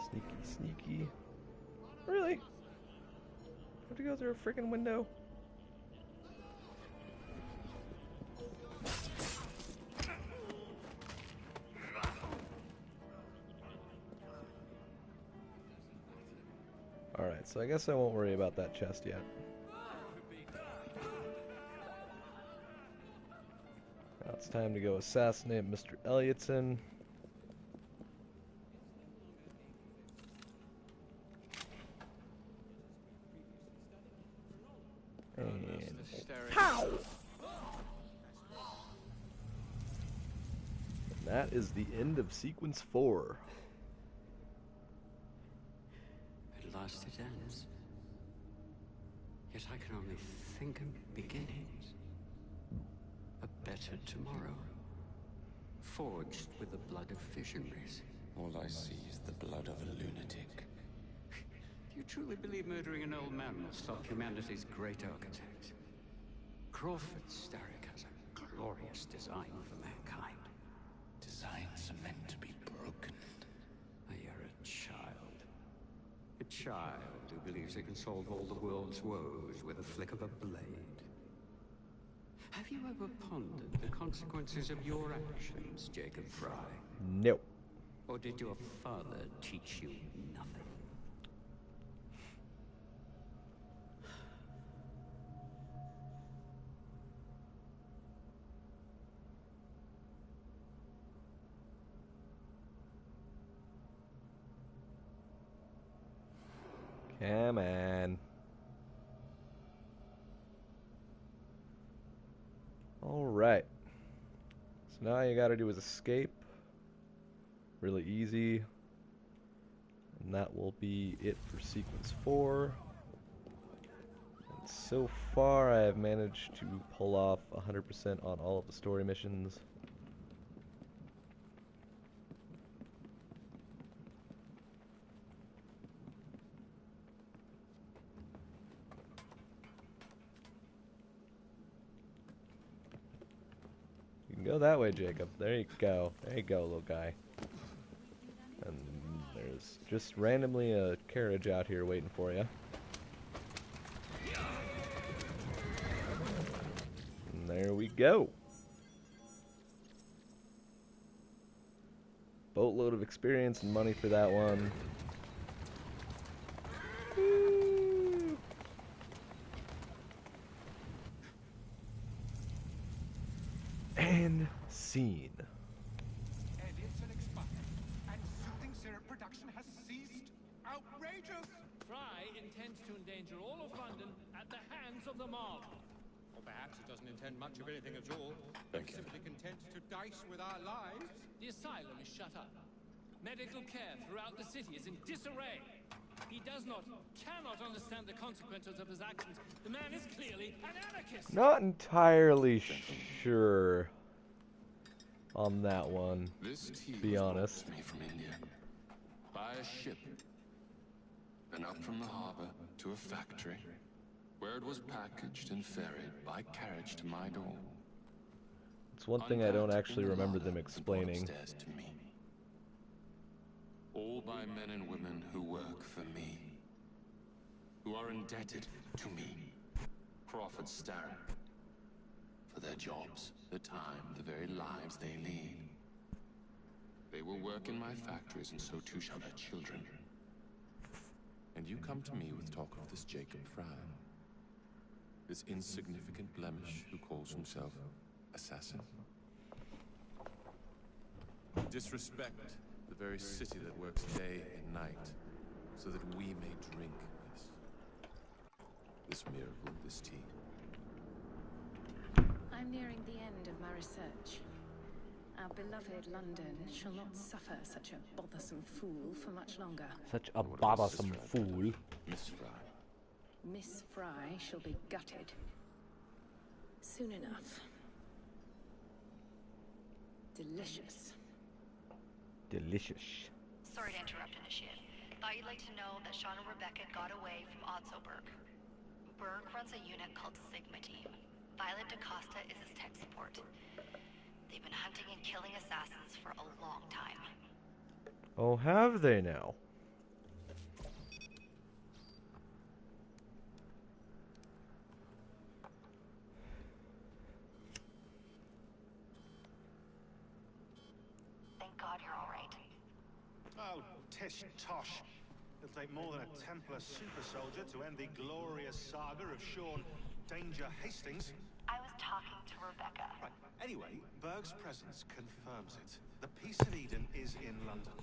Sneaky, sneaky. Really? Have to go through a freaking window? Alright, so I guess I won't worry about that chest yet. Now it's time to go assassinate Mr. Elliotson. And pow! And that is the end of sequence 4.
At last it ends. Yet I can only think of beginnings. A better tomorrow. Forged with the blood of visionaries.
All I see is the blood of a lunatic.
Do you truly believe murdering an old man will stop humanity's great architect? Crawford Starrick has a glorious design for mankind.
Designs are meant to be broken.
You're a child. A child who believes it can solve all the world's woes with a flick of a blade. Have you ever pondered the consequences of your actions, Jacob Frye?
Nope.
Or did your father teach you nothing?
Come on. Alright. So now all you gotta do is escape. Really easy. And that will be it for sequence 4. And so far I have managed to pull off 100% on all of the story missions. Go that way, Jacob. There you go. There you go, little guy. And there's just randomly a carriage out here waiting for you. And there we go. Boatload of experience and money for that one. And scene.
Elliotson expired, and soothing syrup production has ceased. Outrageous!
Frye intends to endanger all of London at the hands of the mob.
Or perhaps it doesn't intend much of anything at all.
Thank you.
Simply content to dice with our lives.
The asylum is shut up. Medical care throughout the city is in disarray. He cannot understand the consequences of his actions. The man is clearly an anarchist.
Not entirely sure on that one,
This tea
to be honest.
was brought to me from India. By a ship. Then up from the harbor to a factory, where it was packaged and ferried by carriage to my door.
It's one thing I don't actually remember them explaining.
Upstairs to me. All by men and women who work for me. Who are indebted to me. Crawford Starrick. For their jobs, the time, the very lives they lead. They will work in my factories, and so too shall their children. And you come to me with talk of this Jacob Frye. This insignificant blemish who calls himself assassin. Disrespect the very city that works day and night, so that we may drink this miracle, this tea.
I'm nearing the end of my research. Our beloved London shall not suffer such a bothersome fool for much longer.
Such a bothersome fool.
Miss Frye.
Miss Frye shall be gutted. Soon enough. Delicious.
Delicious.
Sorry to interrupt, Initiate. Thought you'd like to know that Sean and Rebecca got away from Otzoberg. Berg runs a unit called Sigma Team. Violet DaCosta is his tech support. They've been hunting and killing assassins for a long time.
Oh, have they now?
Thank God you're all right.
Oh, tish tosh. It'll take more than a Templar super soldier to end the glorious saga of Sean Danger Hastings.
I was talking to Rebecca.
Right. Anyway, Berg's presence confirms it. The Peace of Eden is in London.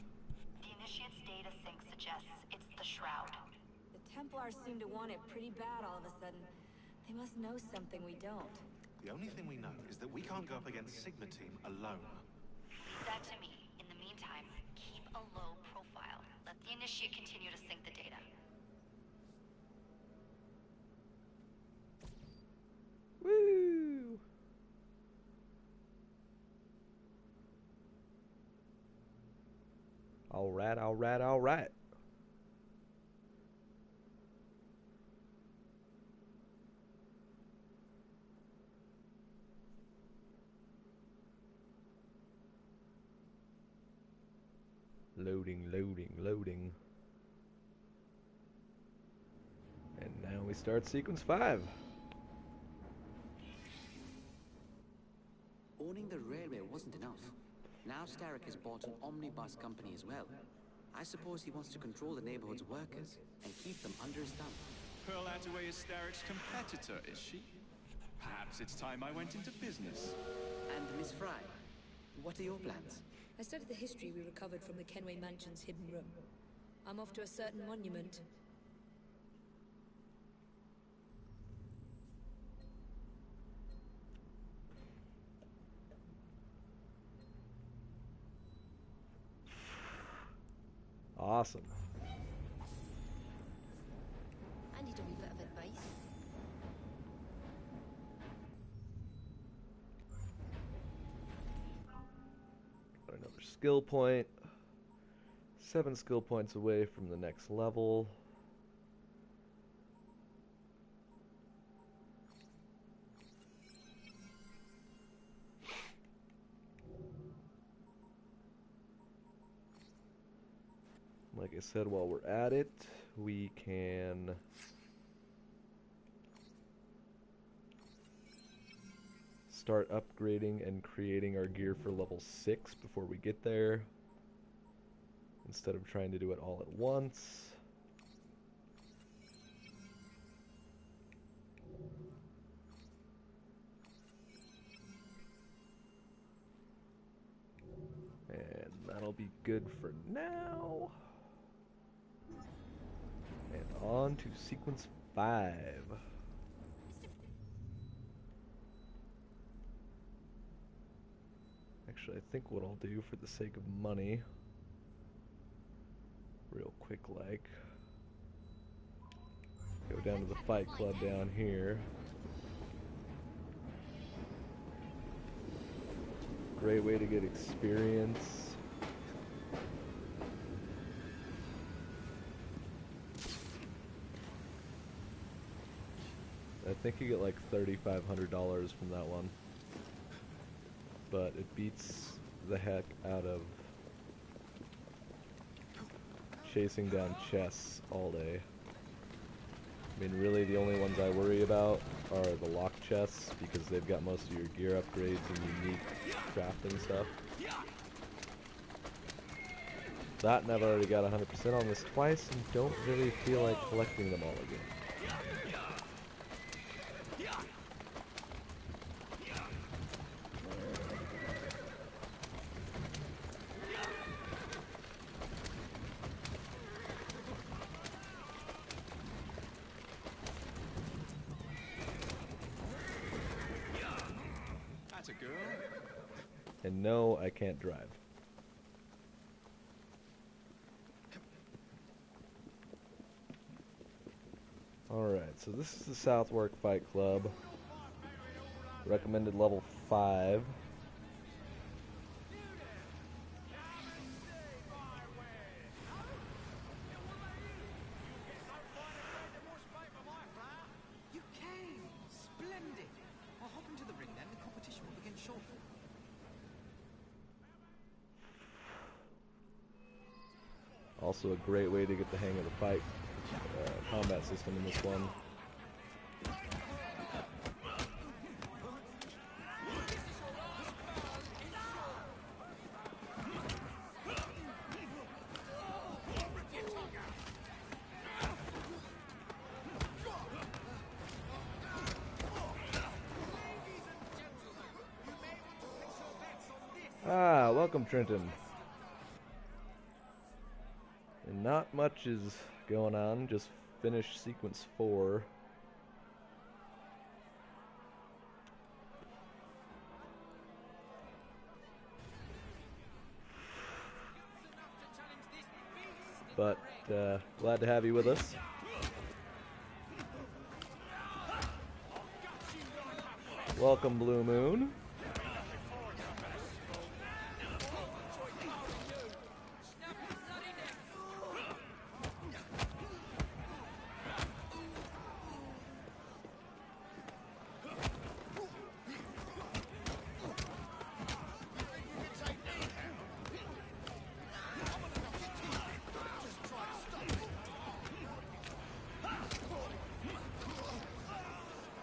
The Initiate's data sync suggests it's the Shroud.
The Templars seem to want it pretty bad all of a sudden. They must know something we don't.
The only thing we know is that we can't go up against Sigma Team alone.
Leave that to me. In the meantime, keep a low profile. Let the Initiate continue to sync the data.
Woo! Alright, alright, alright. Loading, loading, loading. And now we start sequence 5.
Owning the railway wasn't enough. Now Starrick has bought an omnibus company as well. I suppose he wants to control the neighborhood's workers and keep them under his thumb.
Pearl Attaway is Starrick's competitor, is she? Perhaps it's time I went into business.
And Miss Frye, what are your plans?
I studied the history we recovered from the Kenway Mansion's hidden room. I'm off to a certain monument.
Awesome.
I need a wee bit of advice.
Got another skill point. 7 skill points away from the next level. Like I said, while we're at it, we can start upgrading and creating our gear for level 6 before we get there, instead of trying to do it all at once. And that'll be good for now. And on to sequence 5. Actually, I think what I'll do for the sake of money, real quick like, go down to the Fight Club down here. Great way to get experience. I think you get like $3,500 from that one, but it beats the heck out of chasing down chests all day. I mean, really the only ones I worry about are the lock chests, because they've got most of your gear upgrades and unique crafting stuff. That, and I've already got 100% on this twice and don't really feel like collecting them all again. And no, I can't drive. Alright, so this is the Southwark Fight Club. recommended level 5.
You came! Splendid! I'll hop into the ring then. The competition will begin shortly.
Also a great way to get the hang of the fight combat system in this one. Ah, welcome Trenton. And not much is going on, just finished sequence 4. But glad to have you with us. Welcome Blue Moon.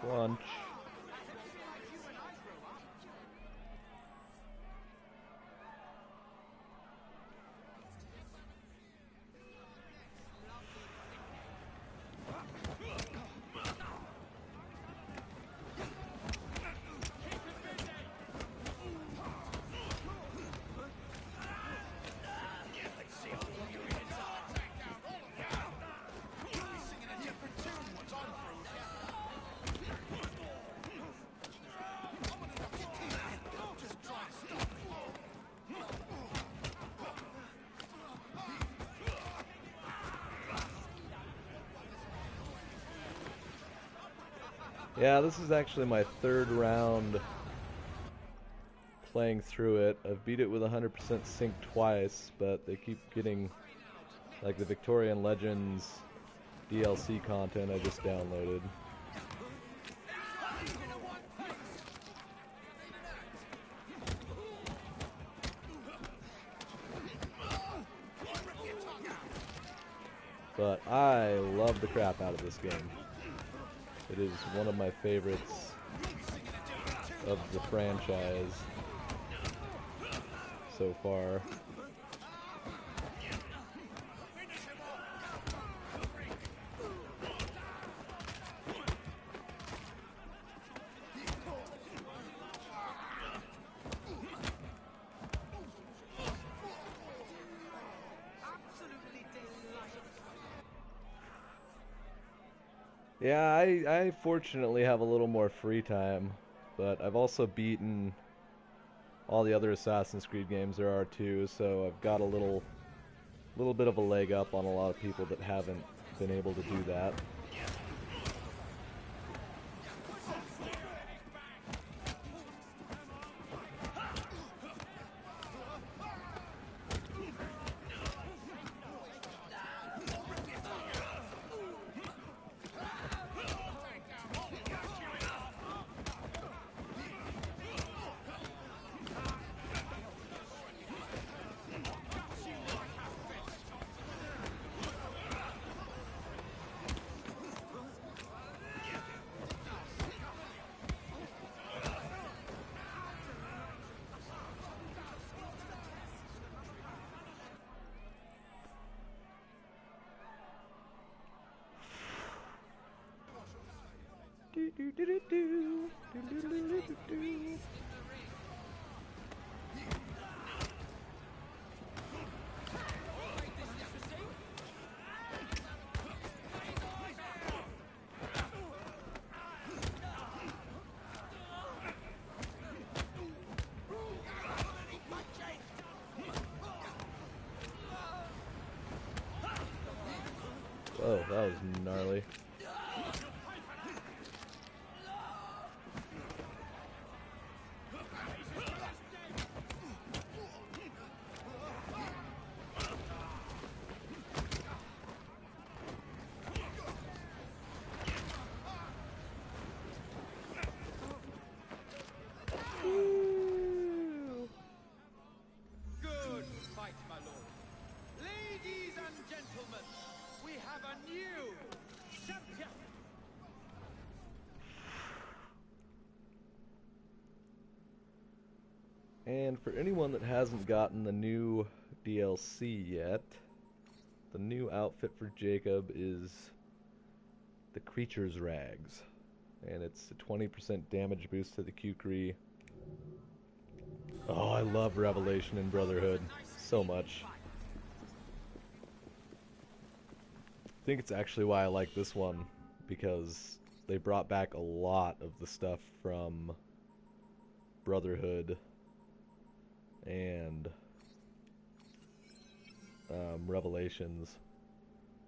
Lunch. Yeah, this is actually my 3rd round playing through it. I've beat it with 100% sync twice, but they keep getting like the Victorian Legends DLC content I just downloaded. But I love the crap out of this game. It is one of my favorites of the franchise so far. Yeah, I fortunately have a little more free time, but I've also beaten all the other Assassin's Creed games there are too, so I've got a little bit of a leg up on a lot of people that haven't been able to do that. Whoa, that was gnarly. for anyone that hasn't gotten the new DLC yet, the new outfit for Jacob is the Creature's Rags. And it's a 20% damage boost to the Kukri. Oh, I love Revelation and Brotherhood so much. I think it's actually why I like this one, because they brought back a lot of the stuff from Brotherhood and Revelations,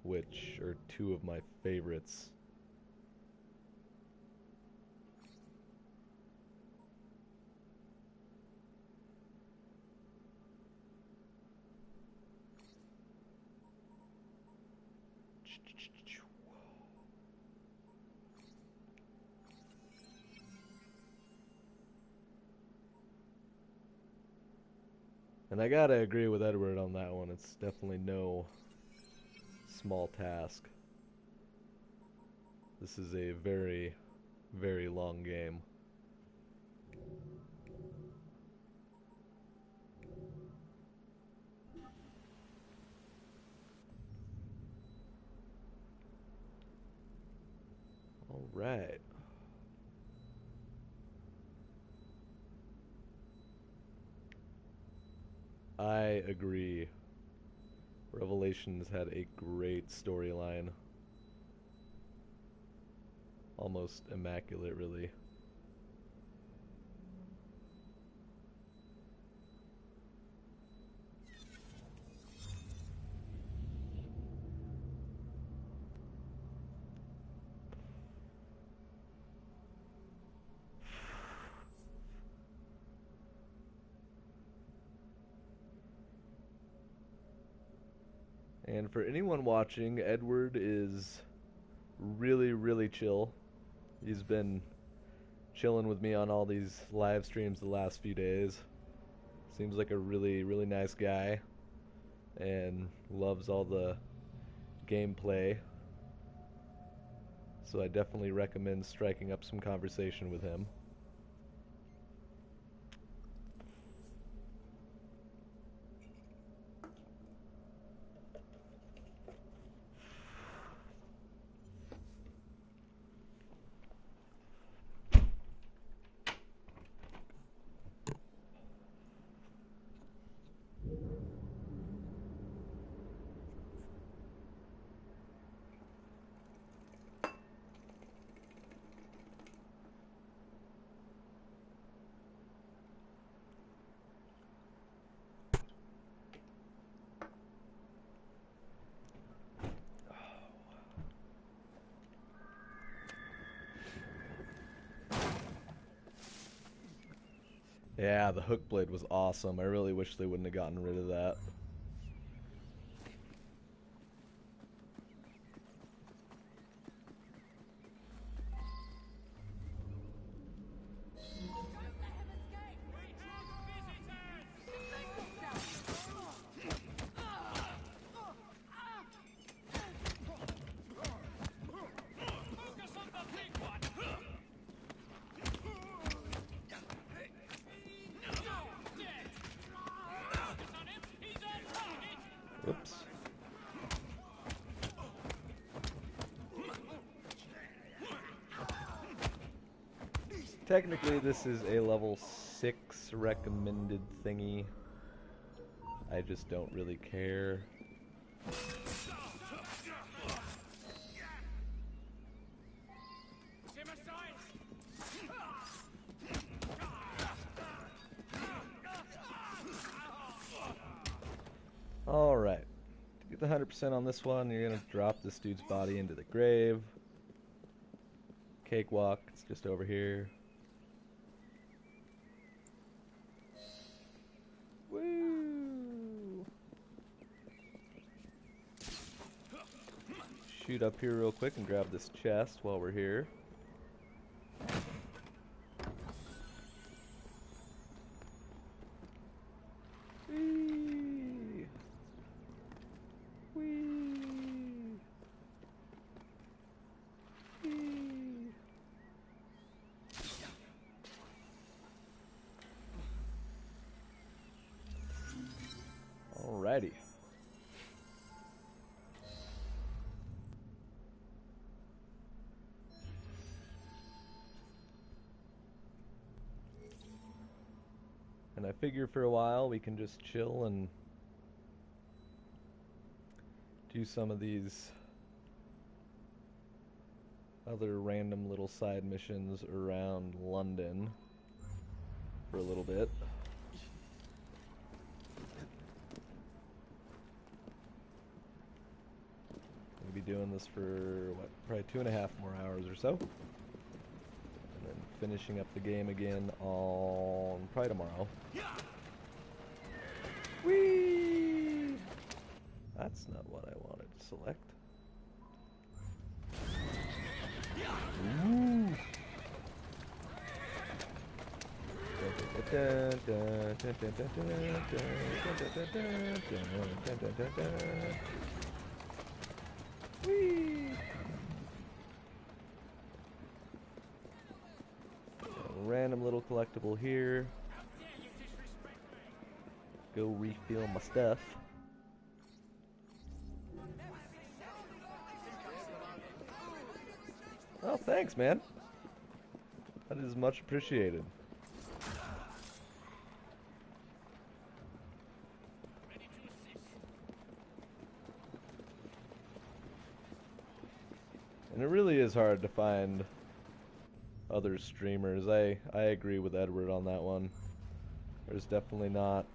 which are two of my favorites. And I gotta agree with Edward on that one. It's definitely no small task. This is a very, very long game. All right. I agree. Revelations had a great storyline. Almost immaculate, really. And for anyone watching, Edward is really, really chill. He's been chilling with me on all these live streams the last few days. Seems like a really, really nice guy. And loves all the gameplay. So I definitely recommend striking up some conversation with him. Yeah, the hook blade was awesome. I really wish they wouldn't have gotten rid of that. Oops. Technically, this is a level 6 recommended thingy. I just don't really care. Alright. To get the 100% on this one, you're going to drop this dude's body into the grave. Cakewalk, it's just over here. Woo! Shoot up here real quick and grab this chest while we're here. Whee! Whee! Whee! Alrighty. And I figure for a while we can just chill and do some of these other random little side missions around London for a little bit. We'll be doing this for, what, probably 2.5 more hours or so. And then finishing up the game again on probably tomorrow. Whee! That's not what I wanted to select. Ooh. Whee! A random little collectible here. Go refill my stuff. Oh, thanks, man. That is much appreciated. And it really is hard to find other streamers. I agree with Edward on that one. There's definitely not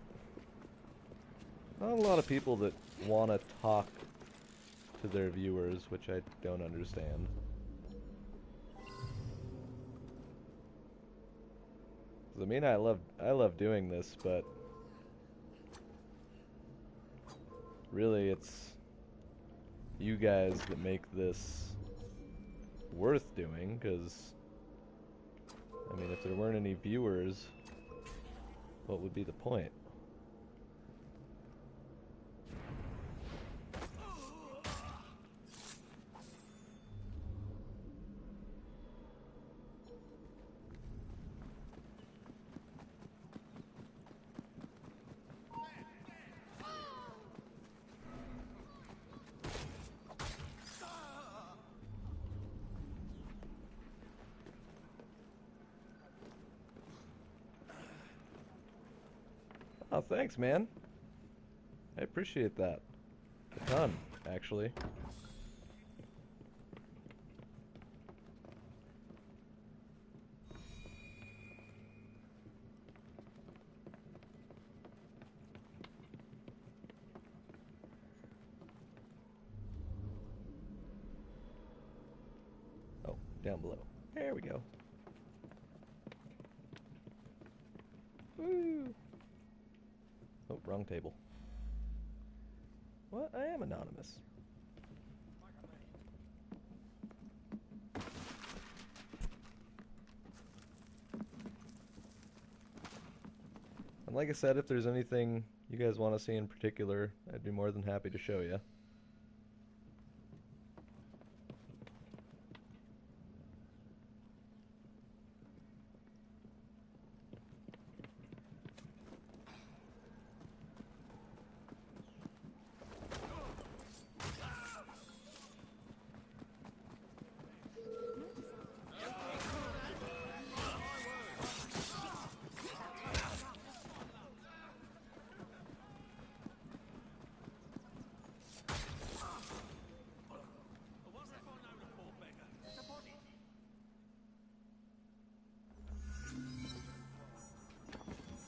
a lot of people that want to talk to their viewers, which I don't understand. I mean, I love doing this, but really it's you guys that make this worth doing, because I mean, if there weren't any viewers, what would be the point? Oh, thanks, man. I appreciate that. A ton, actually. Oh, down below. There we go. Woo! Oh, wrong table. What? I am anonymous. And like I said, if there's anything you guys want to see in particular, I'd be more than happy to show you.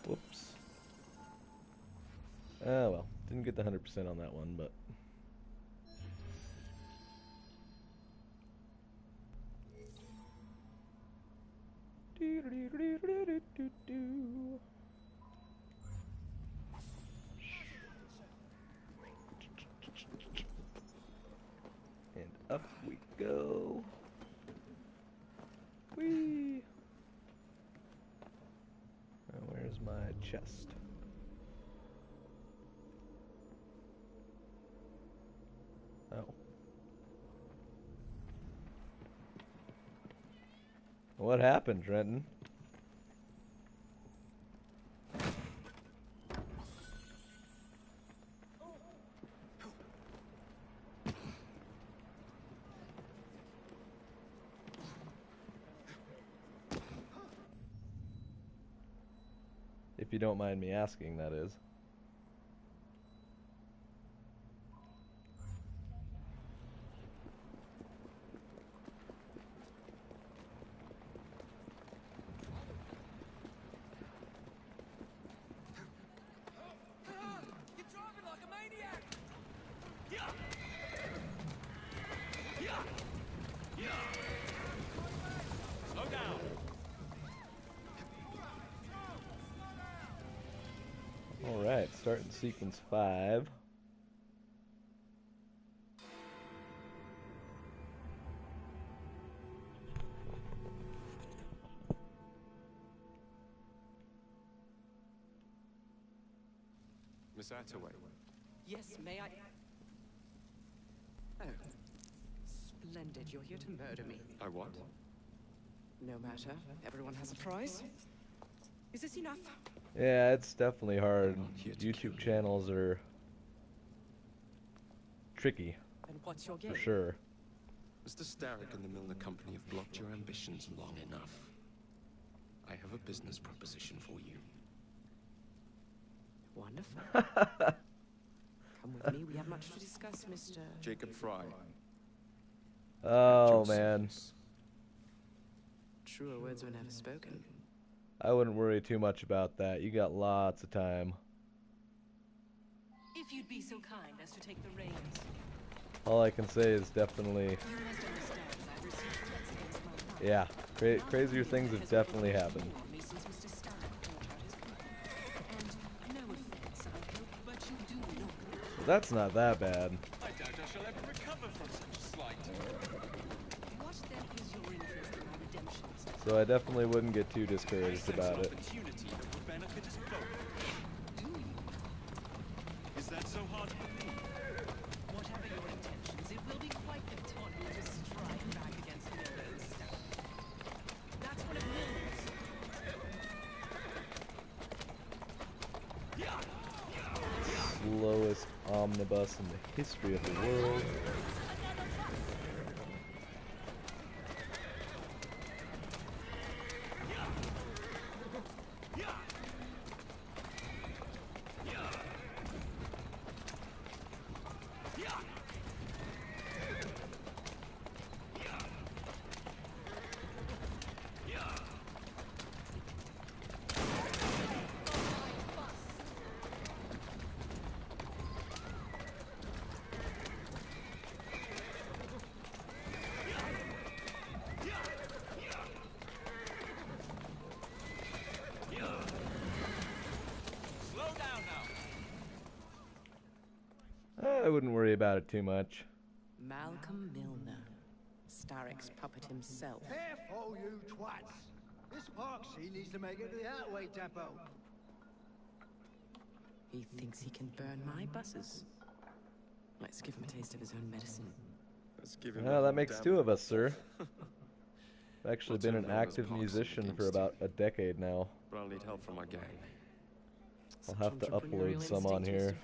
Whoops. Ah, well. Didn't get the 100% on that one, but... And up we go. Whee! Now, where's my chest? Oh. What happened, Trenton? If you don't mind me asking, that is. Alright, starting sequence 5.
Miss Attaway.
Yes, may I? Oh. Splendid. You're here to murder me.
I what?
No matter. Everyone has a price. Is this enough?
Yeah, it's definitely hard. YouTube channels are tricky.
And what's your game?
For sure.
Mr. Starrick and the Milner Company have blocked your ambitions long enough. I have a business proposition for you.
Wonderful. Come with me. We have much to discuss, Mr.
Jacob Frye.
Oh, man.
Truer words were never spoken.
I wouldn't worry too much about that. You got lots of time.
If you'd be so kind as to take the reins.
All I can say is definitely...
You must understand that I've received threats against my life.
Yeah, crazier things have definitely happened.
Since Mr. Starrick brought out his company. And no offense, I hope, but you do know.
That's not that bad.
I doubt I shall ever recover from such a slight.
What then is your interest in my redemption?
So I definitely wouldn't get too discouraged about it.
Opportunity that would benefit us both.
Do you?
Is that so hard to believe?
Whatever your intentions, it will be quite the tonic to strike back against Milner and Starrick. That's what it means.
Slowest omnibus in the history of the world. I wouldn't worry about it too much.
Malcolm Milner, Starrick's puppet himself.
Careful, you twats! This Marxy needs to make it to the Attaway depot.
He thinks he can burn my buses. Let's give him a taste of his own medicine.
Let's give him
Well, that makes 2 of us, sir. I've actually been an active musician for about a decade now.
But I'll need help from my gang.
I'll have to upload some on here.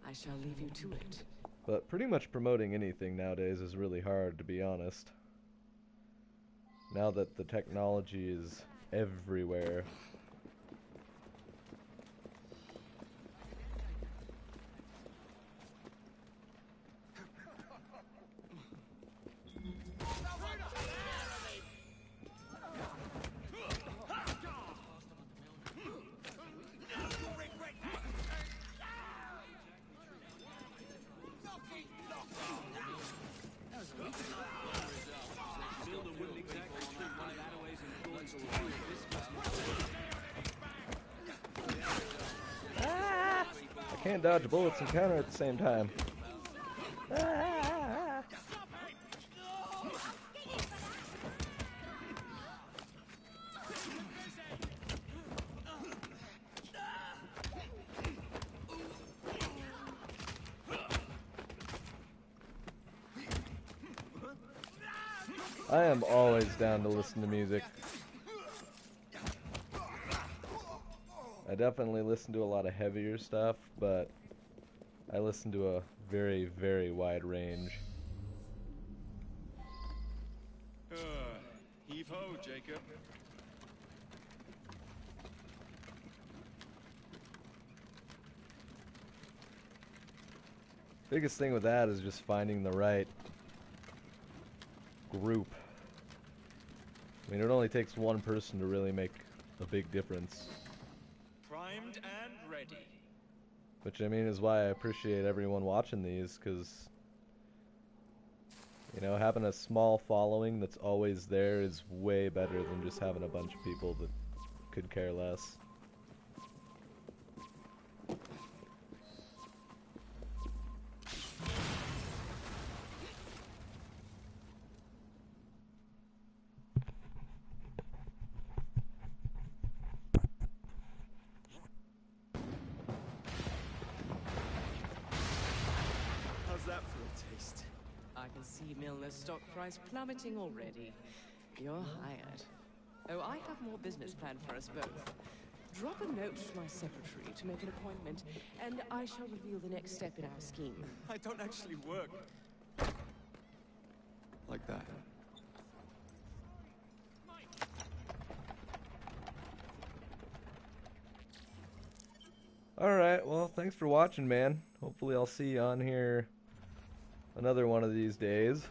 I shall leave you to it.
But pretty much promoting anything nowadays is really hard, to be honest. Now that the technology is everywhere. Can't dodge bullets and counter at the same time. I am always down to listen to music. I definitely listen to a lot of heavier stuff, but I listen to a very, very wide range.
Heave ho, Jacob.
Biggest thing with that is just finding the right group. I mean, it only takes one person to really make a big difference.
Primed and ready.
Which, I mean, is why I appreciate everyone watching these, because, you know, having a small following that's always there is way better than just having a bunch of people that could care less.
See Milner's stock price plummeting already. You're hired. Oh, I have more business planned for us both. Drop a note to my secretary to make an appointment, and I shall reveal the next step in our scheme.
I don't actually work
like that.
Alright, well, thanks for watching, man. Hopefully I'll see you on here another one of these days.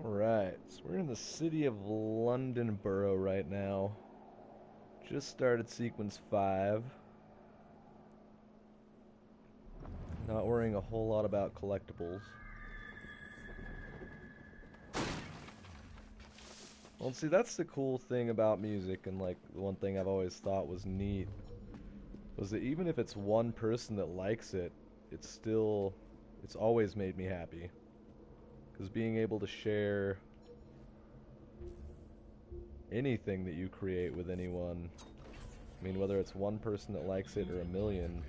Alright, so we're in the city of London Borough right now. Just started sequence 5. Not worrying a whole lot about collectibles. Well, see, that's the cool thing about music, and like the one thing I've always thought was neat was that even if it's one person that likes it, it's always made me happy. Because being able to share anything that you create with anyone, I mean, whether it's one person that likes it or a million,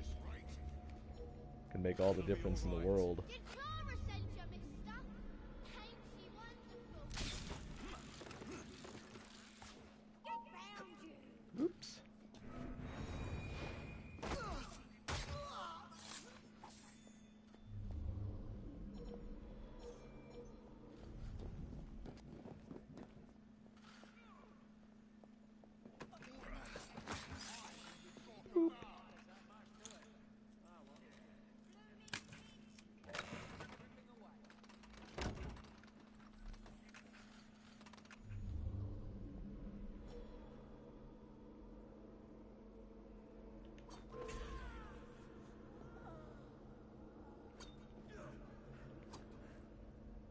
can make all the difference in the world. Oops.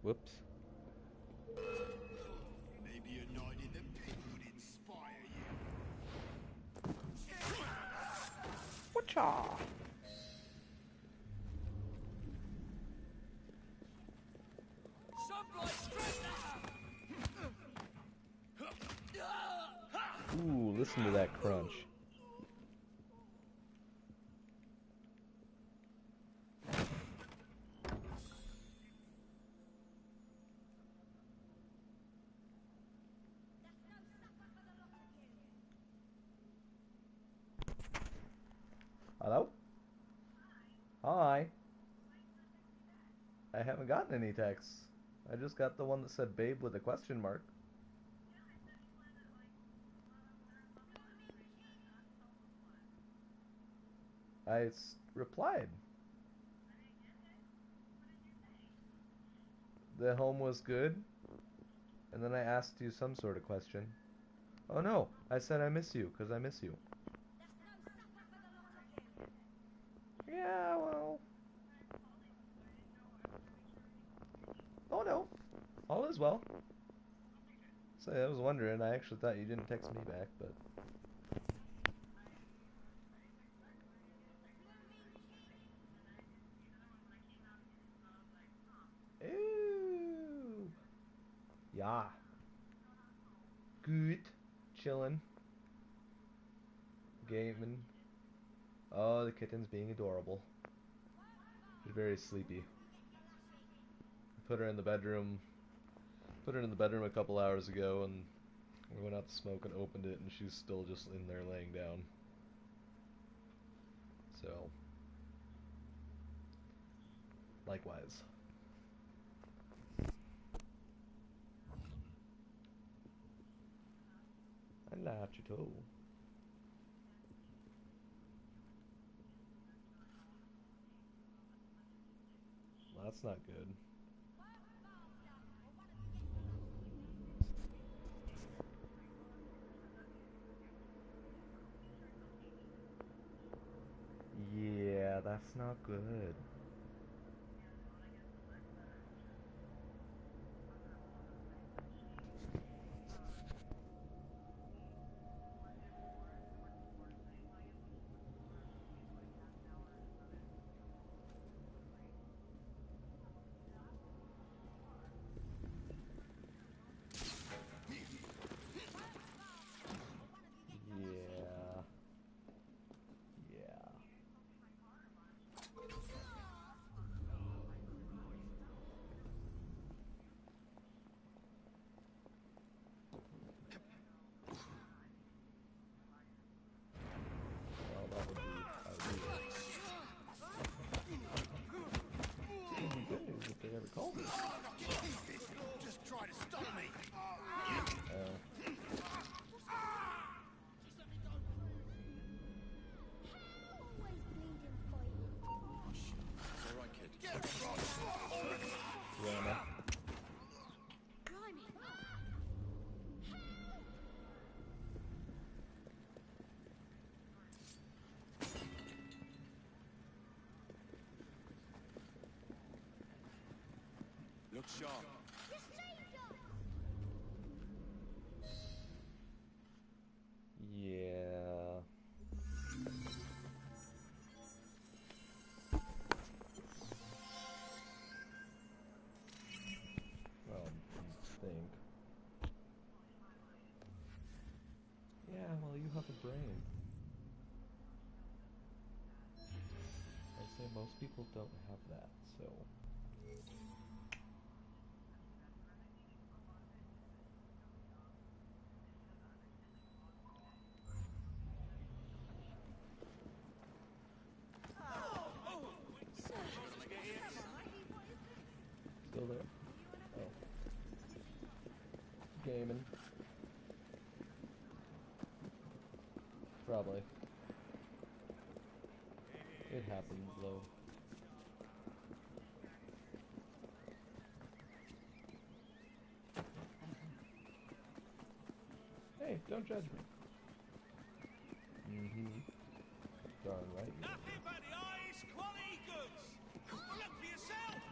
Whoops.
Maybe a night in the pit would inspire you.
Whatcha? Ooh, listen to that crunch. Hello? Hi. I haven't gotten any texts. I just got the one that said babe with a question mark. I replied. The home was good. And then I asked you some sort of question. Oh no, I said I miss you, because I miss you. Yeah, well... Oh no, all is well. So I was wondering, I actually thought you didn't text me back, but... Ooh! Yeah. Good. Chillin'. Gaming. Oh, the kitten's being adorable. She's very sleepy. Put her in the bedroom. Put her in the bedroom a couple hours ago, and we went out to smoke and opened it, and she's still just in there laying down. So, likewise. I like you too. Well, that's not good. Yeah, that's not good. Called it.
Just try to stop me.
All right, kid.
Get across.
Rama.
Look sharp.
Yeah. Well, I think. Yeah, well, you have a brain. I say most people don't have that, so... Still there? Oh. Gaming. Probably. It happens, though. Hey, don't judge me. Darn right.
Nothing but the eyes, quality goods. Look for yourself.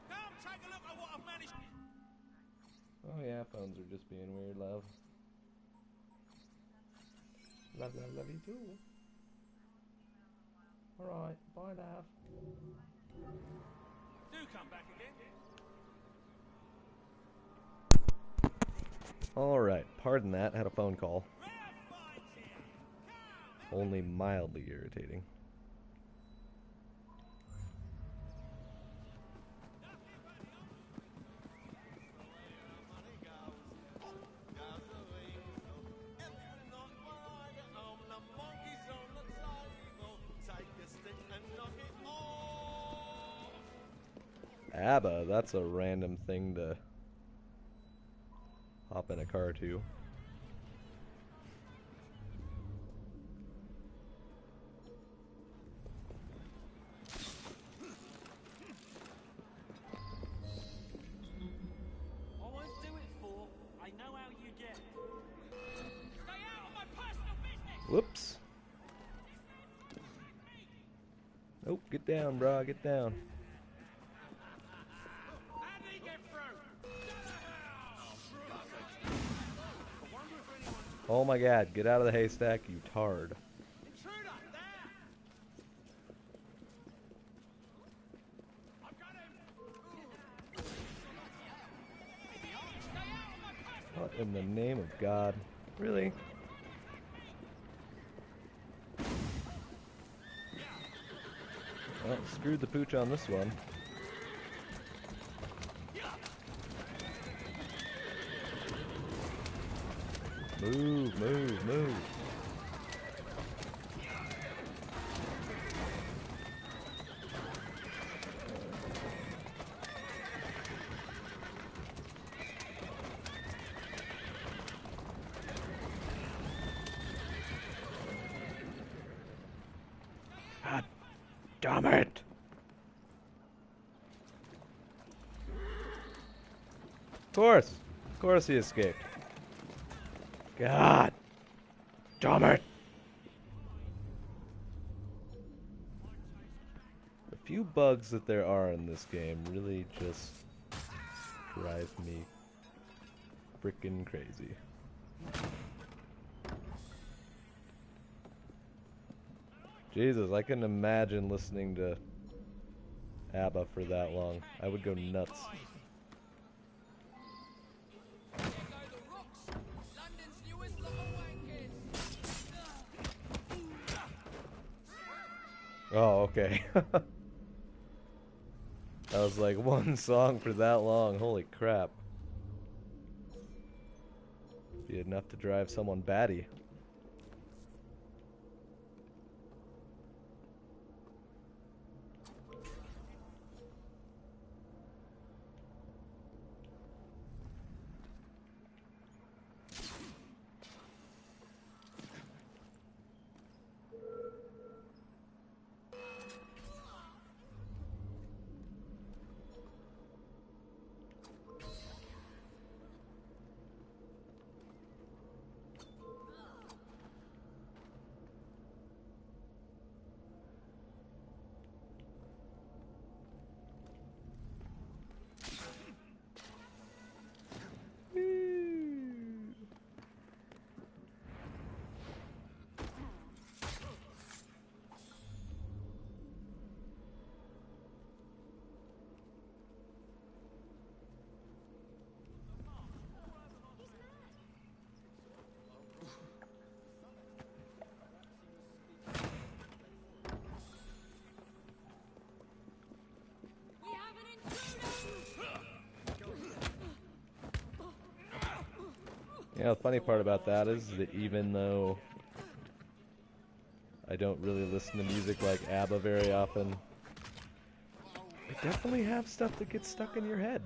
Come take a look at what I've managed.
Oh yeah, phones are just being weird, love. Love you too. Alright, bye, love.
Do come back again.
Alright, pardon that, had a phone call. Only mildly irritating. ABBA, that's a random thing to hop in a car to.
I won't do it for. I know how you get. Stay out of my personal business!
Whoops. Nope, get down, bro, get down.
How did he get through?
Oh my god, get out of the haystack, you tard.
Intruder, there! I've got him! Stay out of my personal.
What in the name of God? Really? Well, screwed the pooch on this one. Move, move, move. God damn it! Of course he escaped. God damn it! The few bugs that there are in this game really just drive me frickin' crazy. Jesus, I couldn't imagine listening to ABBA for that long. I would go nuts. Oh, okay. That was like one song for that long. Holy crap. Be enough to drive someone batty. Yeah, the funny part about that is that even though I don't really listen to music like ABBA very often, they definitely have stuff that gets stuck in your head.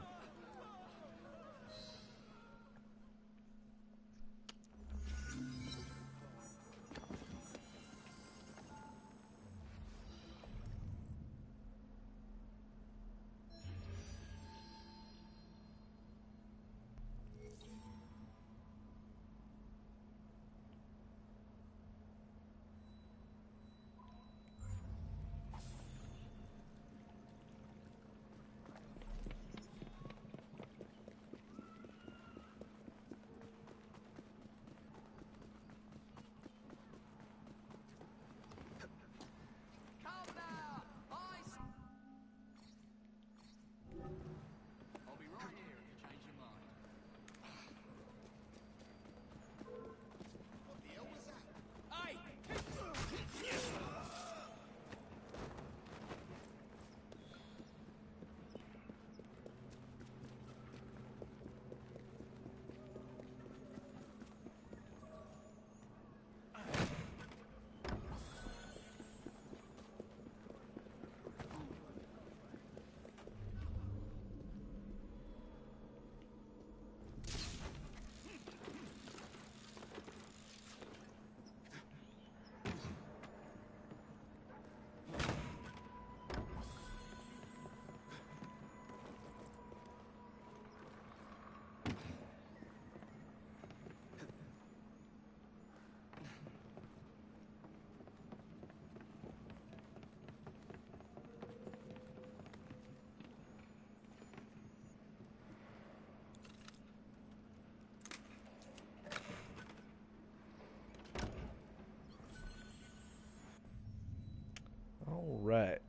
Alright.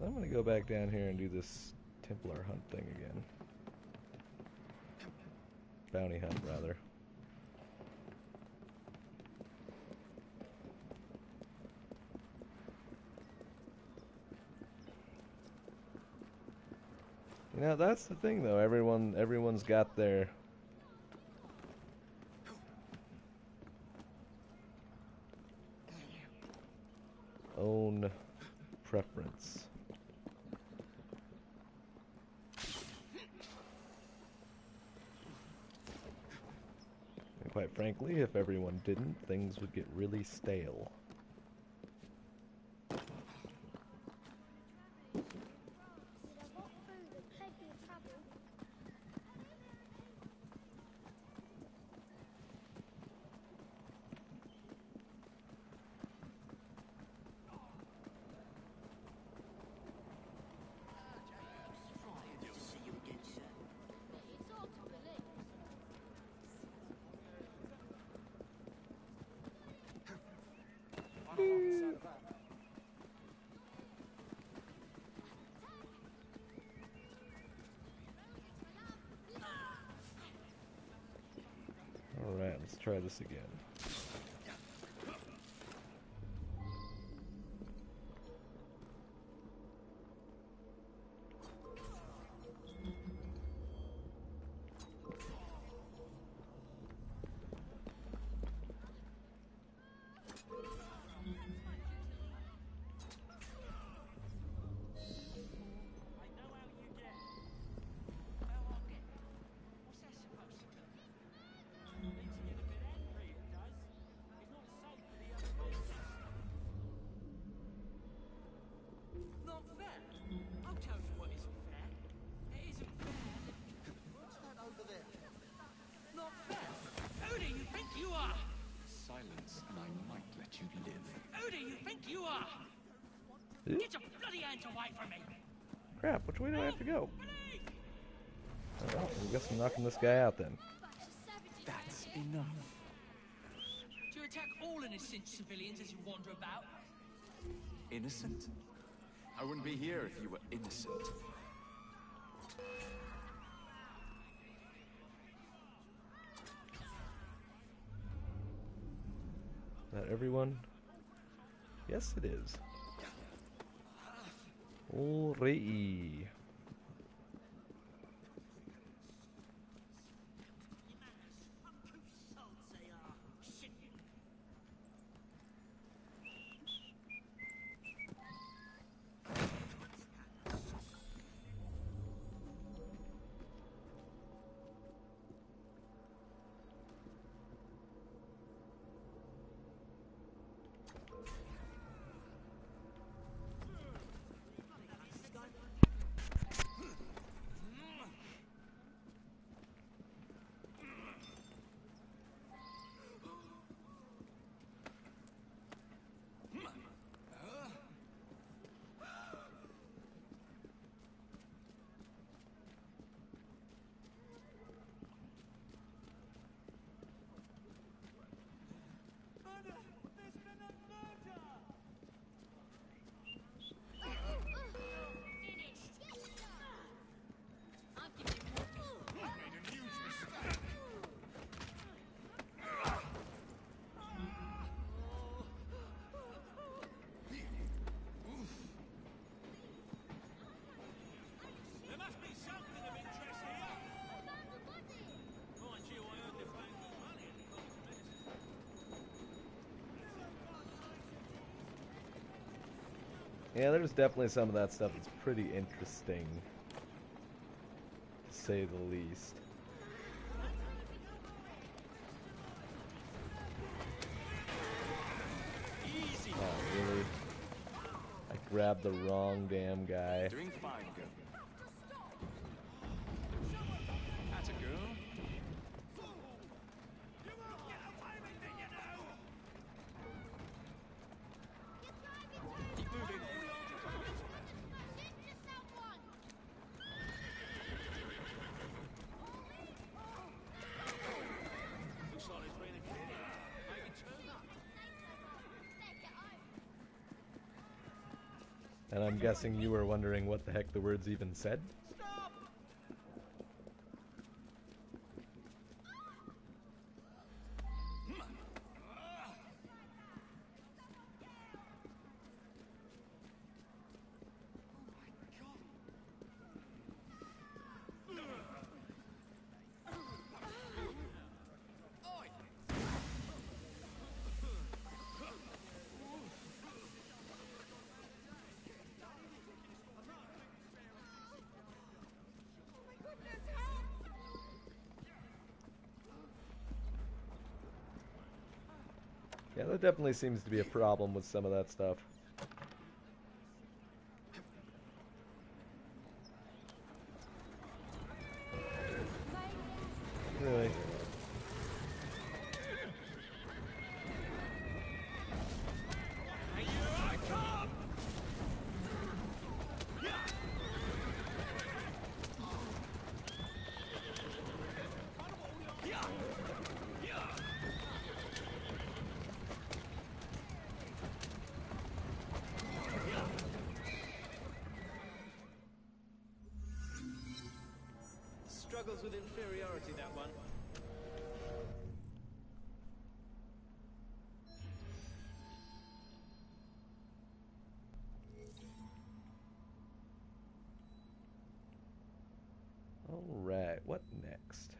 So I'm going to go back down here and do this Templar hunt thing again. Bounty hunt, rather. You know, that's the thing, though. Everyone's got their own preference. And quite frankly, if everyone didn't, things would get really stale. Alright, let's try this again. Crap, which way do I have to go? Oh, well, I guess I'm knocking this guy out then.
That's enough.
Do you attack all innocent civilians as you wander about?
Innocent? I wouldn't be here if you were innocent.
Is that everyone? Yes, it is. Alrighty. Yeah, there's definitely some of that stuff that's pretty interesting, to say the least. Oh, really? I grabbed the wrong damn guy.
Doing fine, girl. That's a girl.
And I'm guessing you were wondering what the heck the words even said? Yeah, there definitely seems to be a problem with some of that stuff. Really?
Struggles with inferiority, that one.
Alright, what next?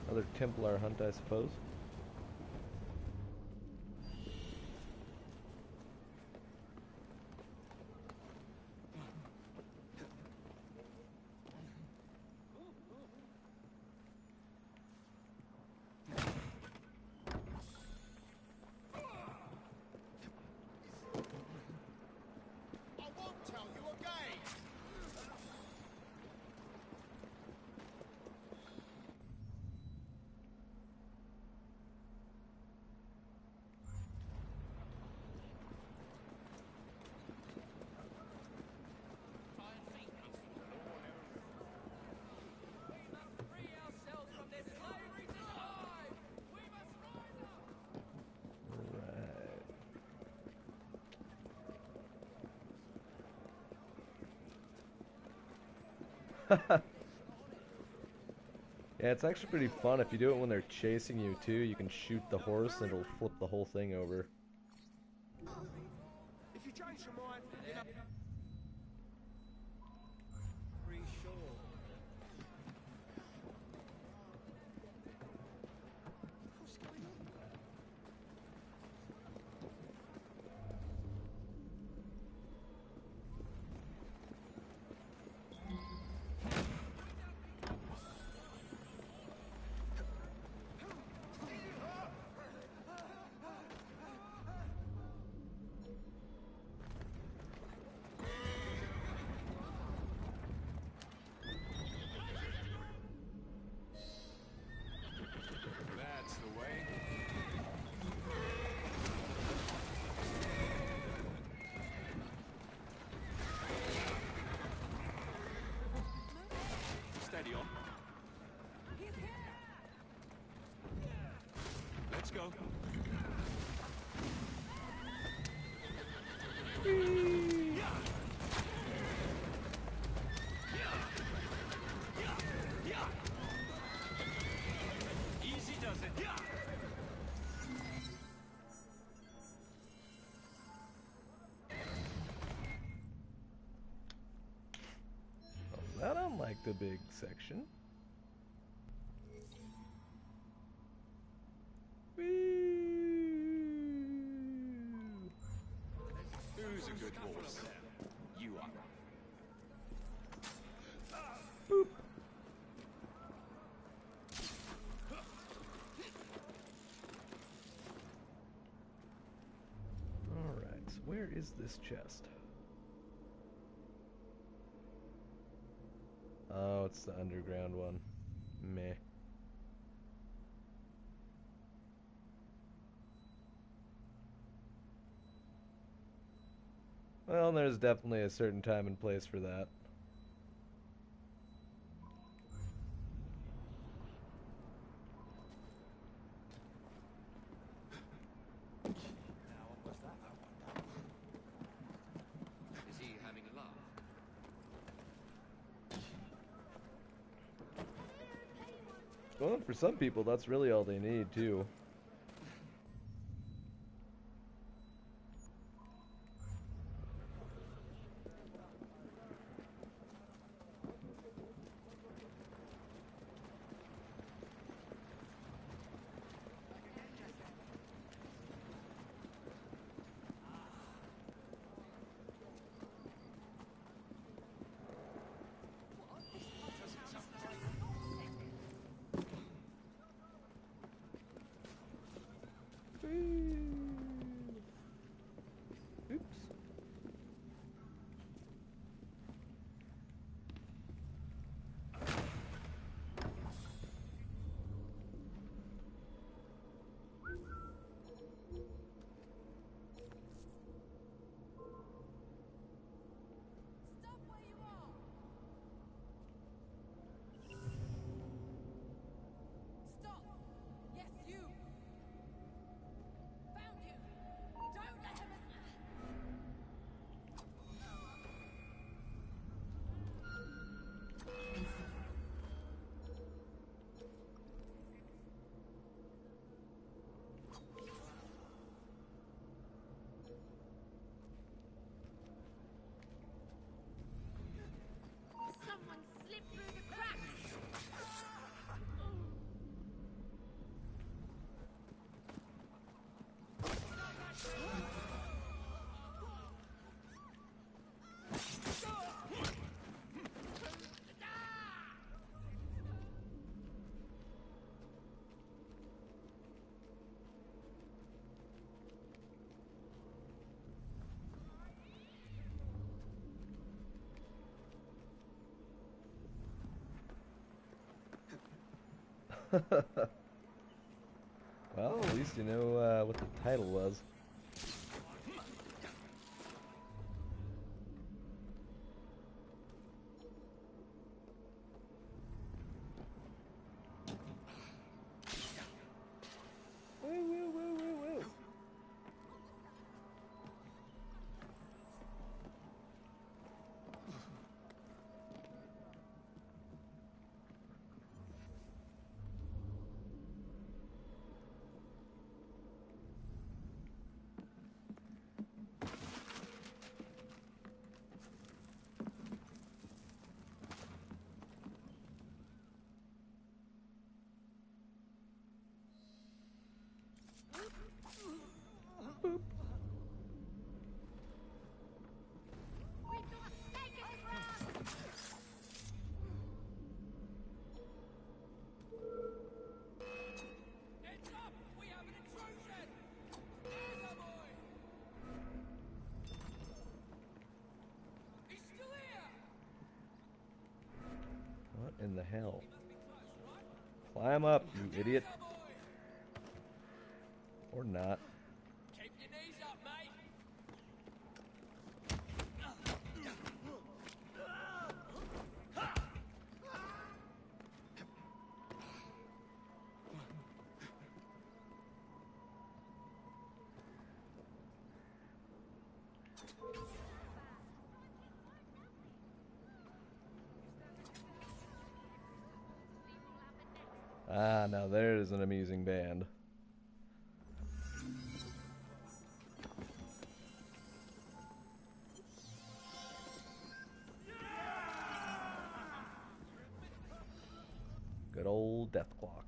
Another Templar hunt, I suppose. Yeah, it's actually pretty fun. If you do it when they're chasing you too, you can shoot the horse and it'll flip the whole thing over.
If you change your mind, you know...
Let's go.
Easy does it.
Well, I don't like the big section.
Who's a good horse? You are.
Boop. Alright, so where is this chest? Oh, it's the underground one. Meh. Well, there's definitely a certain time and place for that. Well, for some people, that's really all they need, too. Well, at least you know what the title was. What in the hell? Climb up, you idiot. Or not.
Keep your knees up, mate.
Ah, now there's an amusing band. Good old death clock.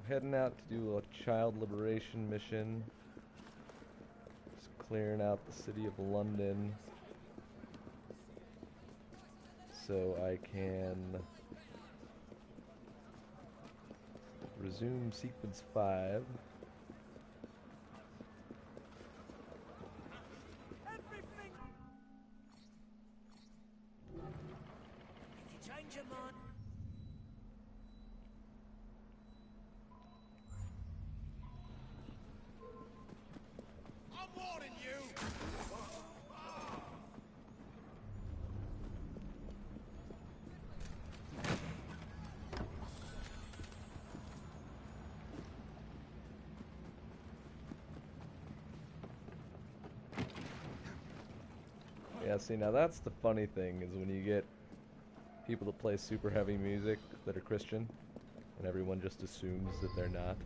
heading out to do a child liberation mission. Just clearing out the city of London so I can resume sequence 5.
Everything. If you change your mind.
I'm warning you!
Yeah, see, now that's the funny thing, is when you get people that play super heavy music that are Christian, and everyone just assumes that they're not.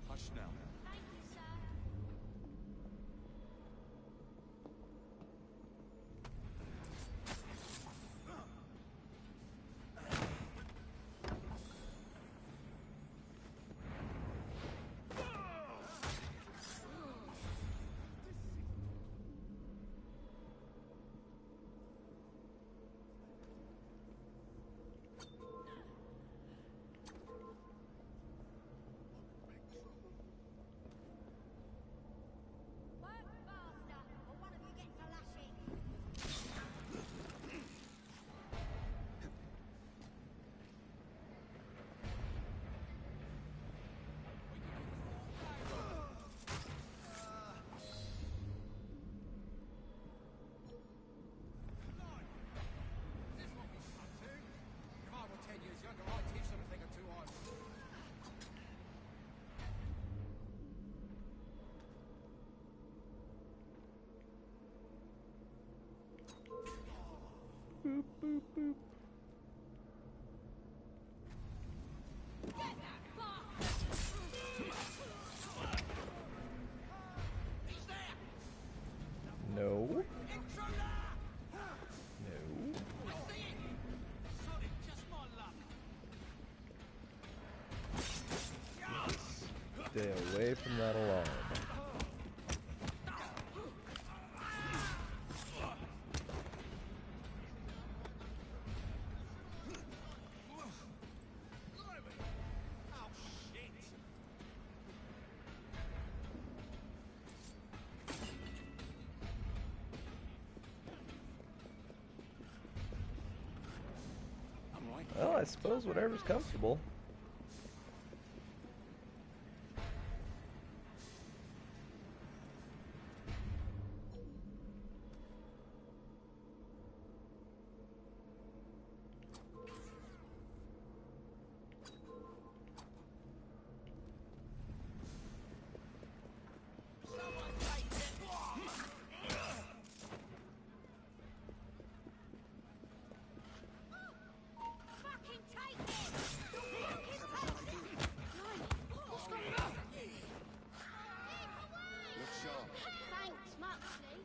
Hush now.
Thank you, sir. Work faster, or one of you gets a lashing.
Is this what we come to? If I were 10 years younger, I'd teach them a thing or two on.
Boop, boop, boop. No. No. Stay away from that alarm. Well, I suppose whatever's comfortable.
Fucking take it! Fucking take it! What's going on?
Look sharp.
Thanks, Muxley.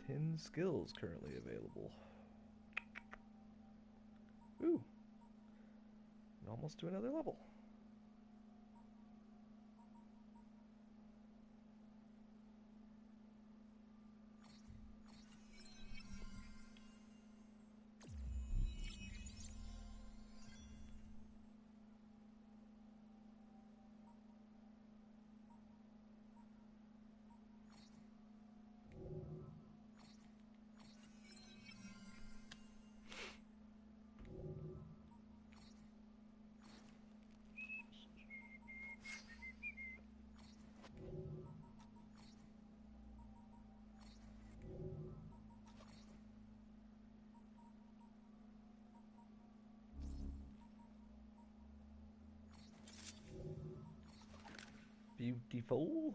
Ten skills currently available. Ooh. And almost to another level. Beautiful.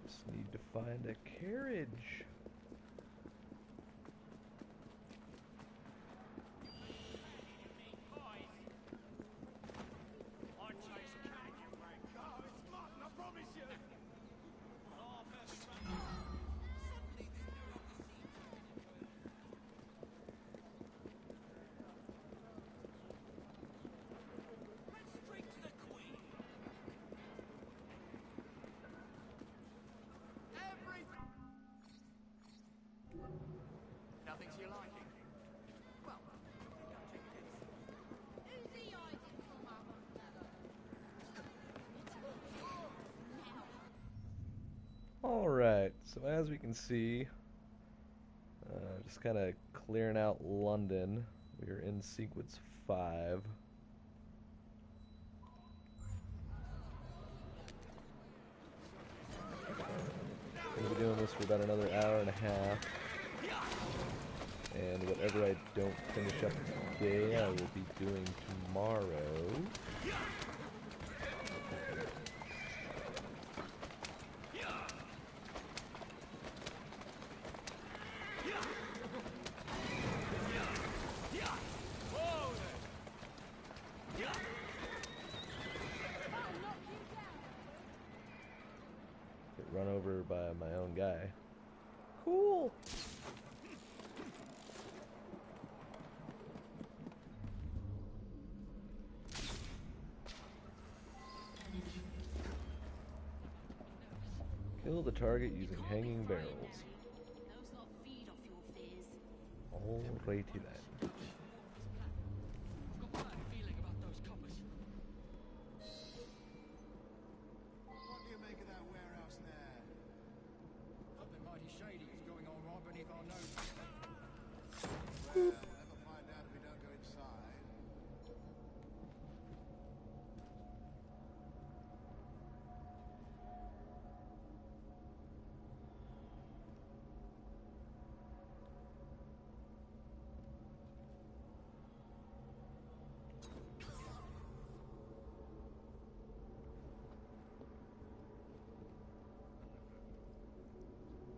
Just need to find a carriage.
Nothing to your liking. Well, who's hiding from our
Alright, so as we can see, just kind of clearing out London. We are in sequence 5. Going to be doing this for about another hour and a half. And whatever I don't finish up today, I will be doing tomorrow. Get run over by my own guy. Cool! Kill the target using hanging barrels.
Those lot feed off your fears.
Alrighty then.
What do you make of that warehouse there?
Something mighty shady is going on right beneath our noses.
Well, we'll never find out if we don't go inside.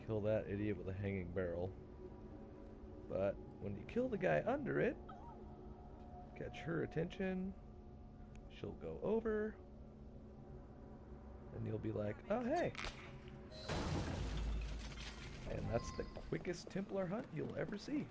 Kill that idiot with a hanging barrel. But when you kill the guy under it, catch her attention, she'll go over, and you'll be like, oh hey. And that's the quickest Templar hunt you'll ever see.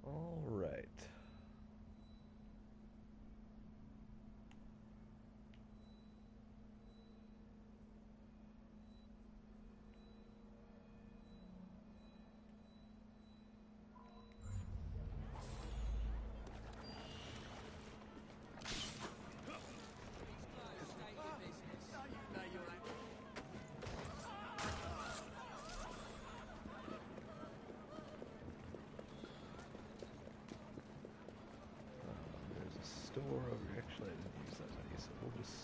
All right. Store over. Actually, I didn't use that many, so we'll just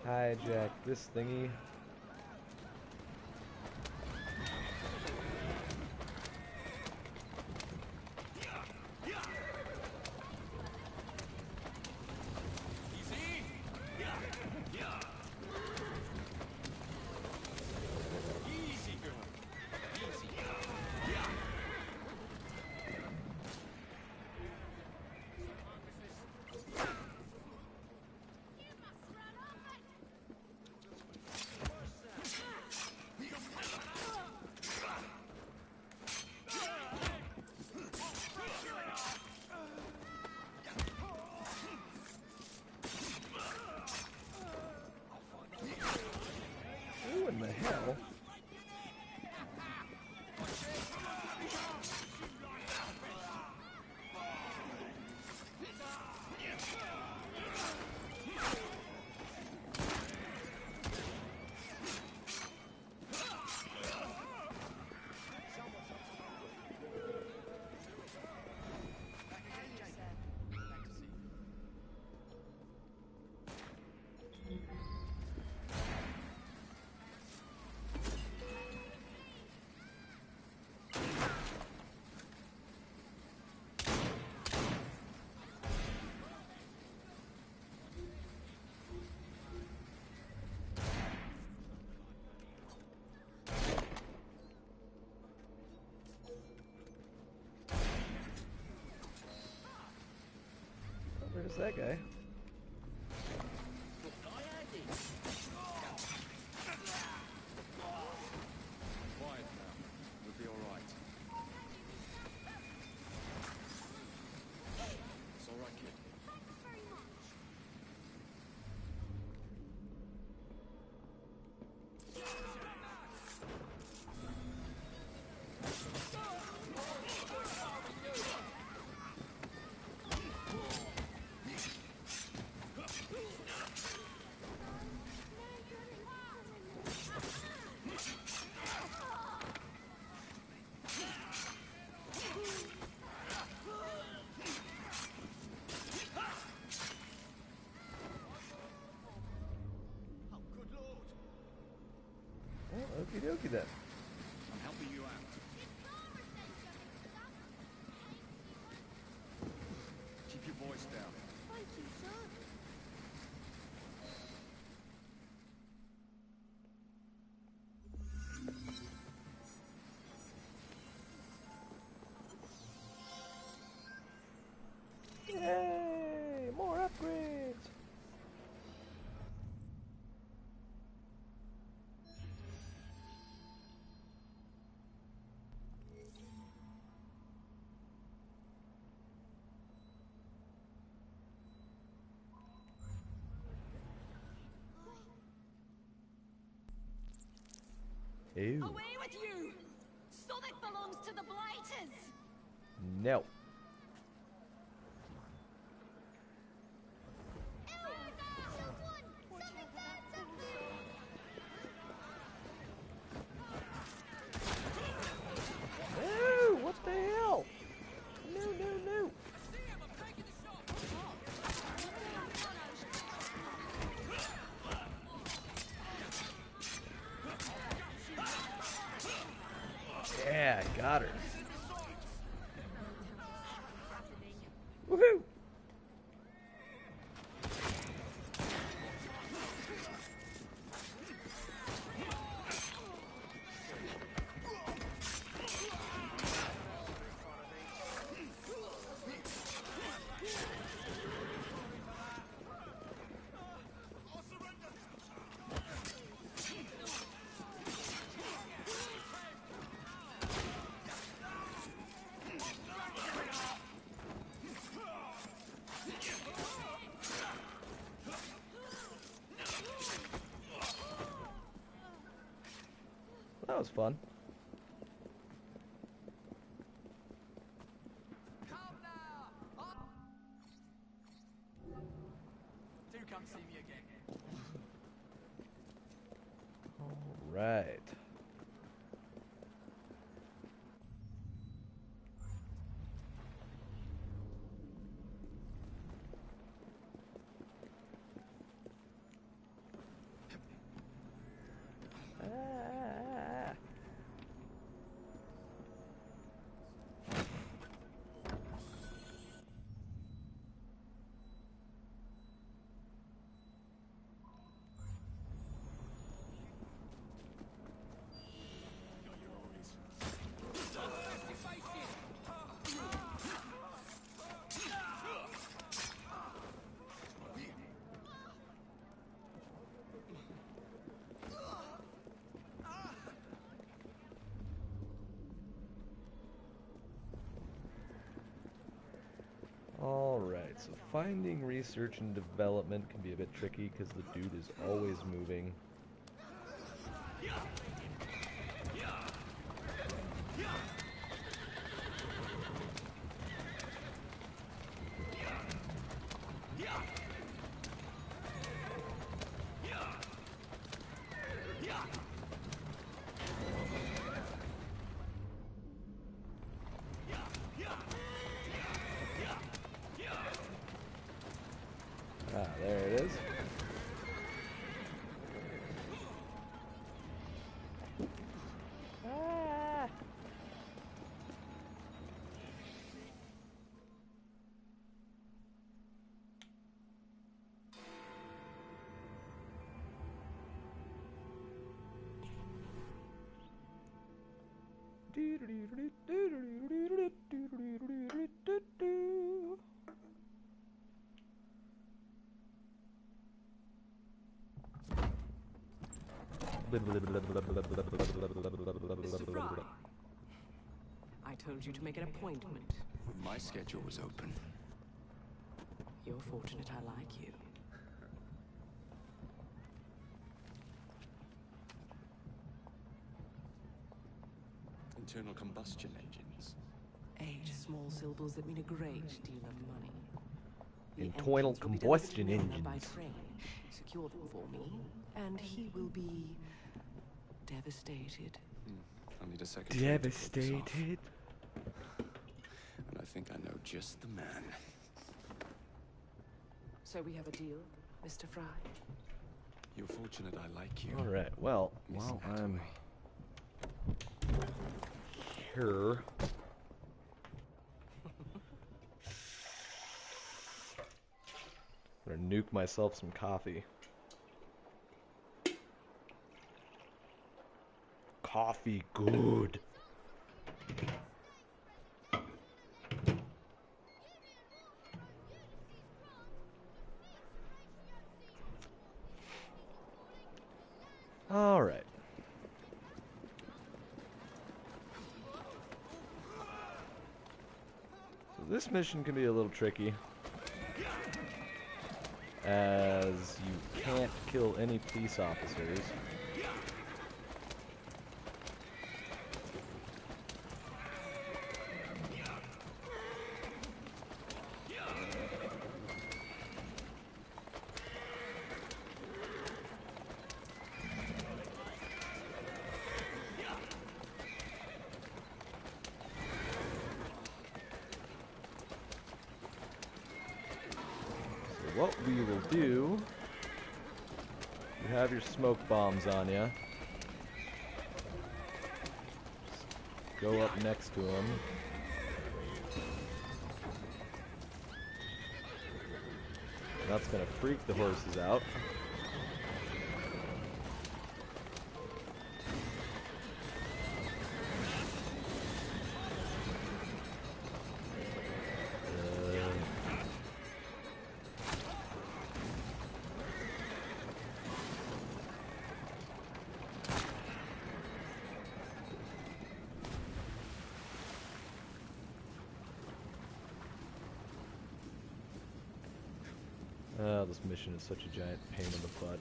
hijack this thingy. There's that guy.
Quiet now. We'll be all right. It's all right, kid.
Well, okie dokie then.
I'm helping you out. Keep your voice down.
Thank you, sir.
Yay! More upgrades! Ew.
Away with you! Southwark belongs to the Blighters!
No. No! What the hell? No, no, no! Yeah, got her. Woohoo! That was fun.
Do come see me again.
All right. Alright, so finding research and development can be a bit tricky because the dude is always moving. Ah, there it is. Ah.
Mr. Frye, I told you to make an appointment.
My schedule was open.
You're fortunate I like you.
Internal combustion engines.
8 small syllables that mean a great deal of money. The
Internal
engines will be
combustion
delivered to Milner by
engines.
train. Secure them for me, and he will be devastated.
I need a second. train to pull this off.
Devastated.
And I think I know just the man.
So we have a deal, Mr. Frye?
You're fortunate I like you.
All right. Well, while I'm here, I'm gonna nuke myself some coffee. Coffee good. All right. So this mission can be a little tricky, as you can't kill any police officers. What we will do, you have your smoke bombs on you. Just go up next to them. That's gonna freak the horses out. This mission is such a giant pain in the butt.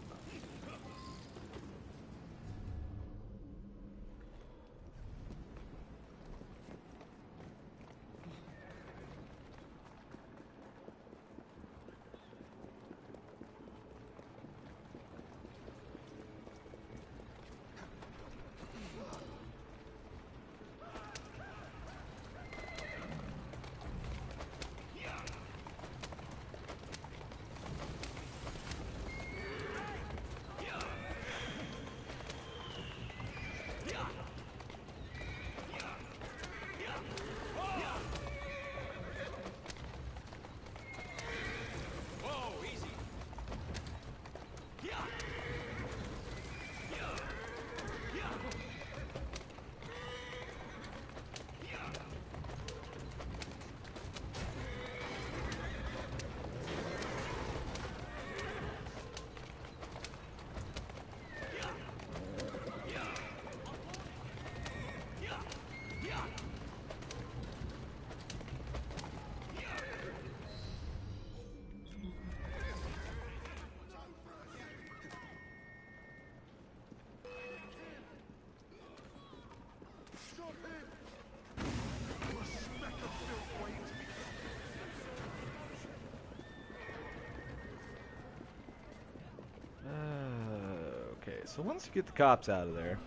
Okay, so once you get the cops out of there,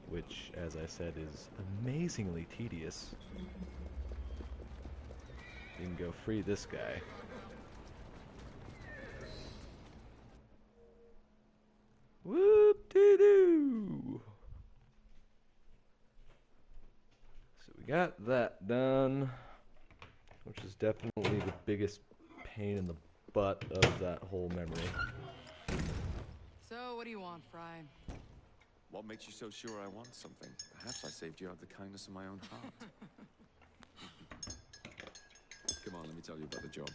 which, as I said, is amazingly tedious, you can go free this guy. Whoop-de-doo! So we got that done, which is definitely the biggest pain in the butt of that whole memory.
So, what do you want, Frye?
What makes you so sure I want something? Perhaps I saved you out of the kindness of my own heart. Come on, let me tell you about the job.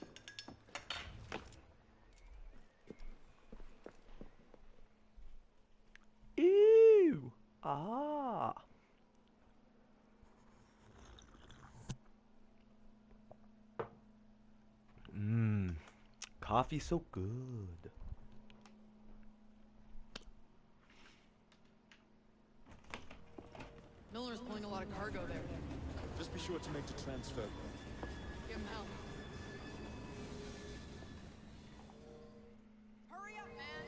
Ah. Mmm. Coffee so good.
Miller's pulling a lot of cargo there.
Just be sure to make the transfer.
Give him hell. Hurry up, man!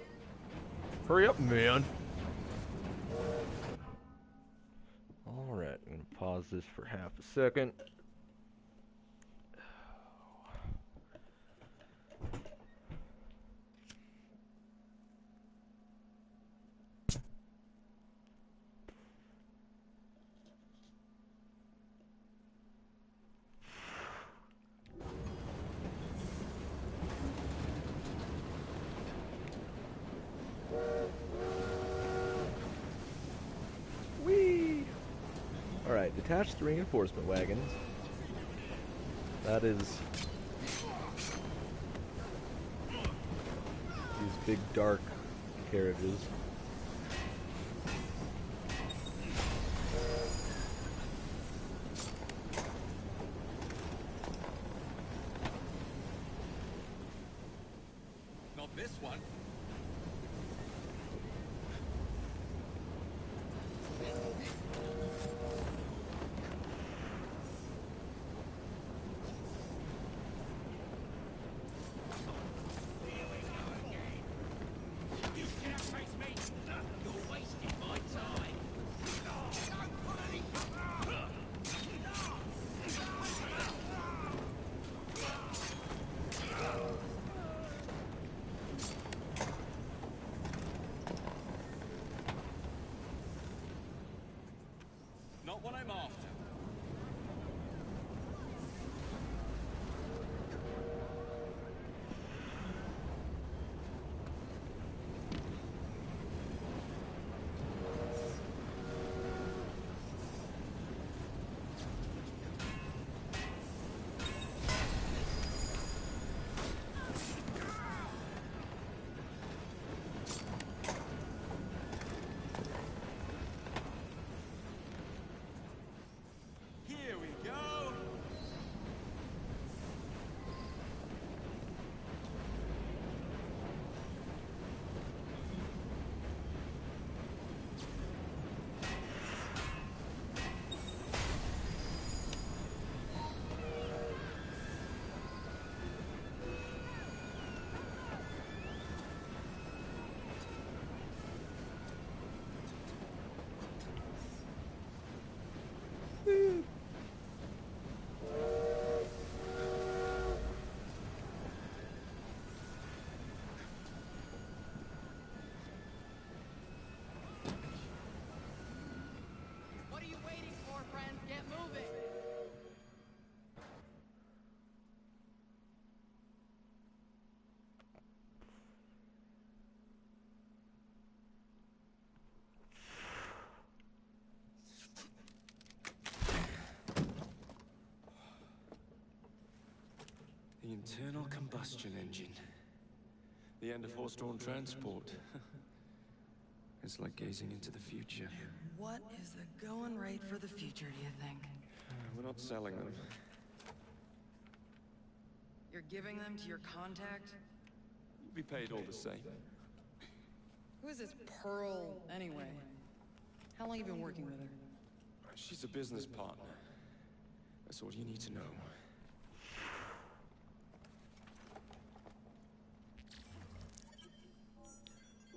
Hurry up, man. Alright, I'm going to pause this for half a second. Alright, detach the reinforcement wagons. That is these big dark carriages.
Not this one. Not what I'm after. Here we go.
What are you waiting for, friends? Get moving!
The internal combustion engine. The end of horse-drawn transport. It's like gazing into the future.
What is the going rate for the future, do you think?
We're not selling them.
You're giving them to your contact?
You'll be paid all the same.
Who is this Pearl, anyway? How long have you been working with her?
She's a business partner. That's all you need to know.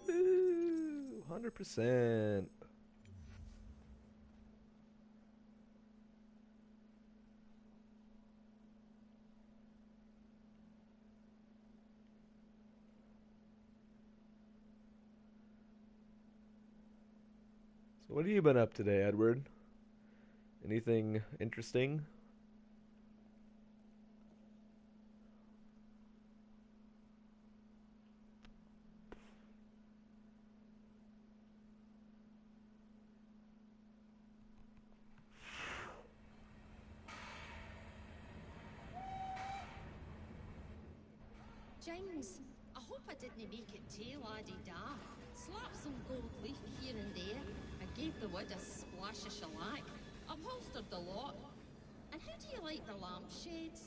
Woo! 100%. So what have you been up today, Edward? Anything interesting?
James, a
hope I didn't make it too la-di-da. Slap some gold leaf here and there. I gave the wood a splash of shellac. Upholstered the lot. And how do you like the lampshades?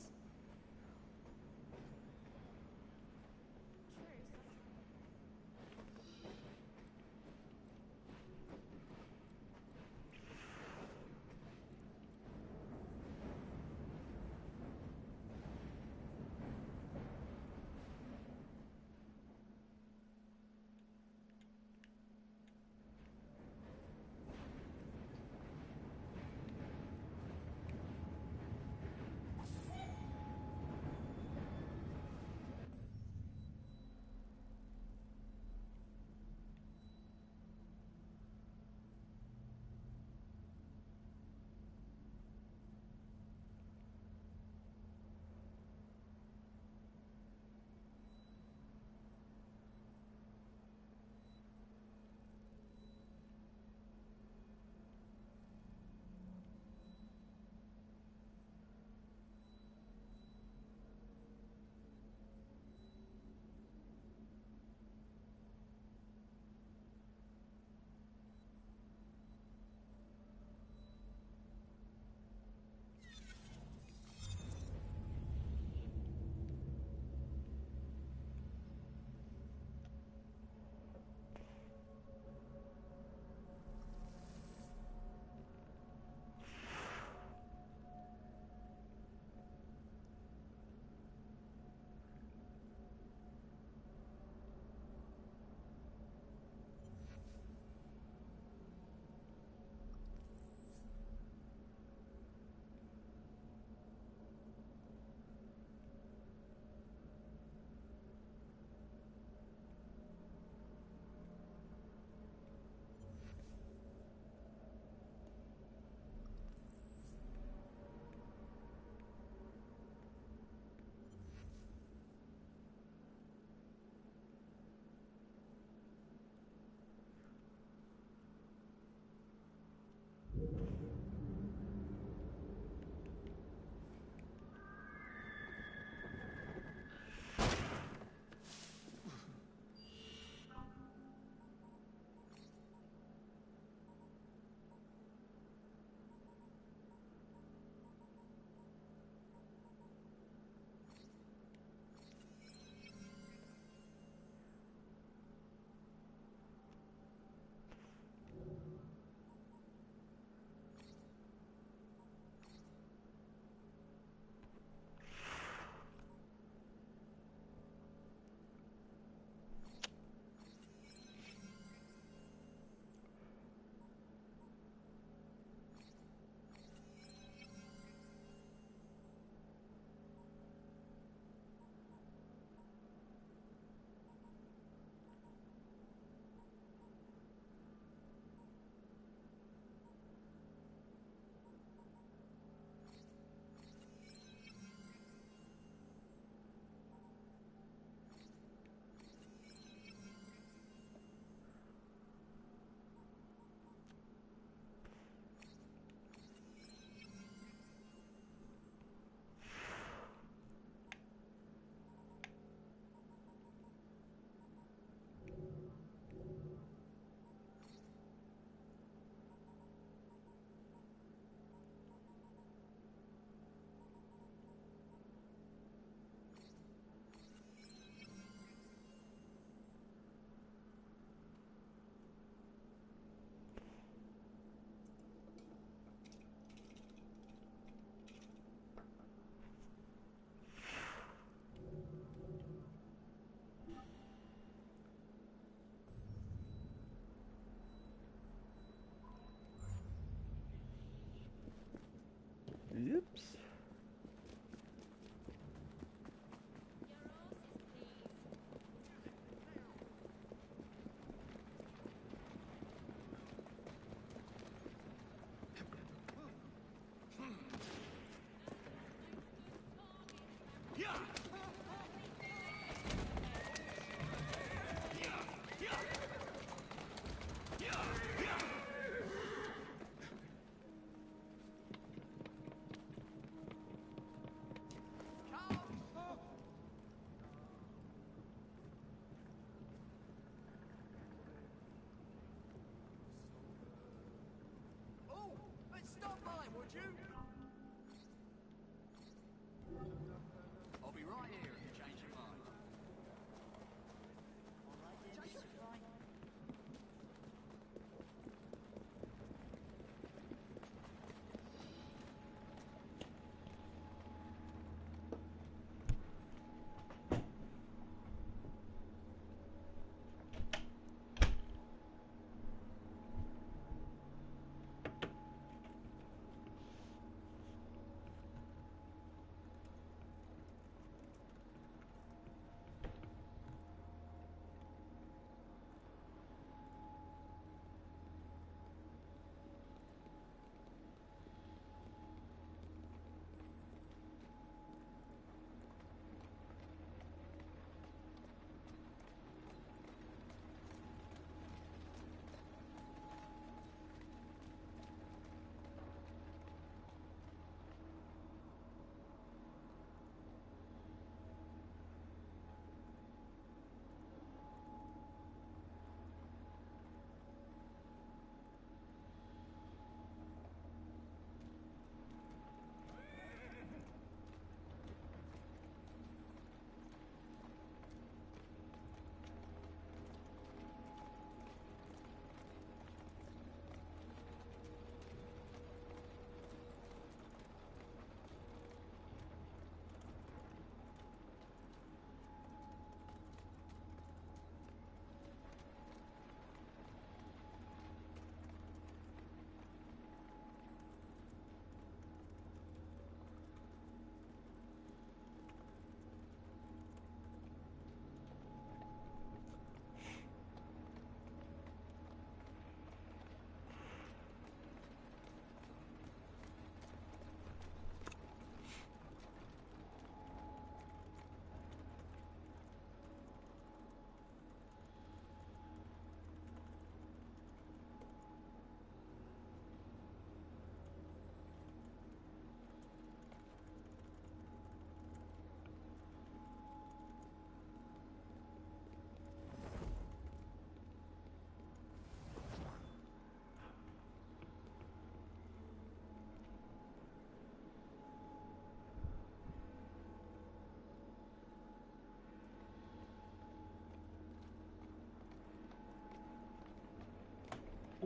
Oops.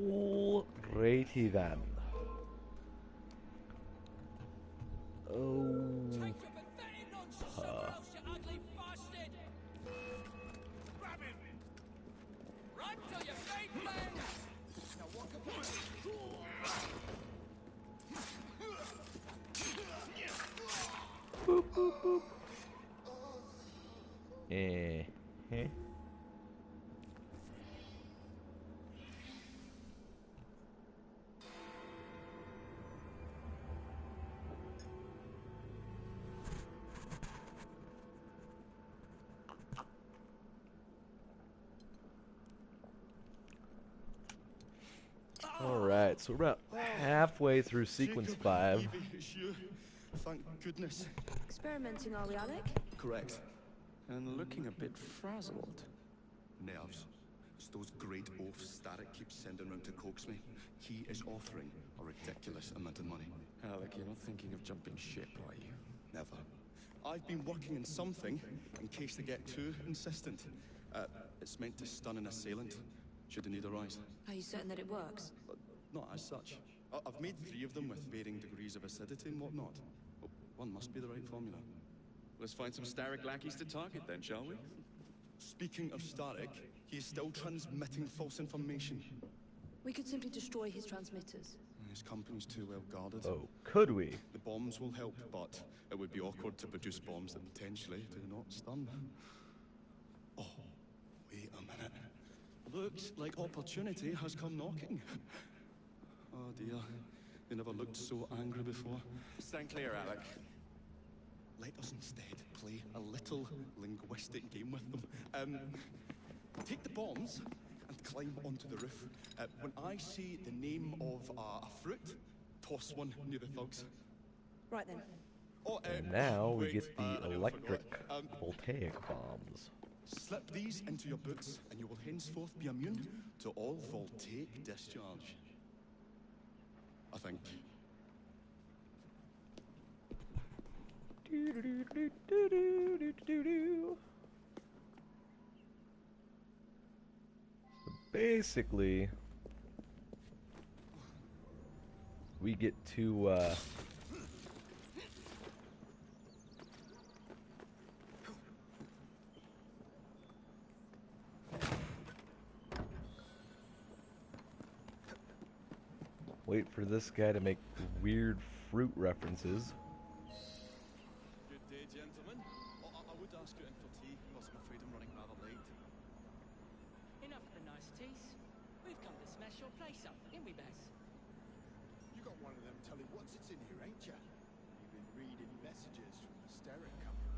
Alrighty then. Oh.
Run till your feet bend! Now walk up.
Boop, boop, boop. Eh. Alright, so we're about halfway through sequence
Jacob,
5.
Evie, it's you. Thank goodness.
Experimenting, are we, Alec?
Correct.
And looking a bit frazzled.
Nerves. It's those great oafs Starrick keeps sending round to coax me. He is offering a ridiculous amount of money.
Alec, you're not thinking of jumping ship, are you?
Never. I've been working on something in case they get too insistent. It's meant to stun an assailant, should the need arise.
Are you certain that it works?
Not as such. I've made 3 of them with varying degrees of acidity and whatnot. Well, one must be the right formula.
Let's find some Starrick lackeys to target then, shall we?
Speaking of Starrick, he is still transmitting false information.
We could simply destroy his transmitters.
His company's too well guarded.
Oh, could we?
The bombs will help, but it would be awkward to produce bombs that potentially do not stun. Oh, wait a minute. Looks like opportunity has come knocking. Oh dear, they never looked so angry before.
Stand clear, Alec.
Let us instead play a little linguistic game with them. Take the bombs and climb onto the roof. When I say the name of a fruit, toss one near the thugs.
Right then.
Oh,
Now we
wait,
get the
I nearly
electric
forgot.
voltaic bombs.
Slip these into your boots, and you will henceforth be immune to all voltaic discharge. I think.
Basically, we get to wait for this guy to make weird fruit references.
Good day, gentlemen. I would ask you in for tea, but I'm afraid I'm running rather late.
Enough of the niceties. We've come to smash your place up, ain't we, Baz?
You got one of them telly what's it's in here, ain't ya? You've been reading messages from the Starrick Company.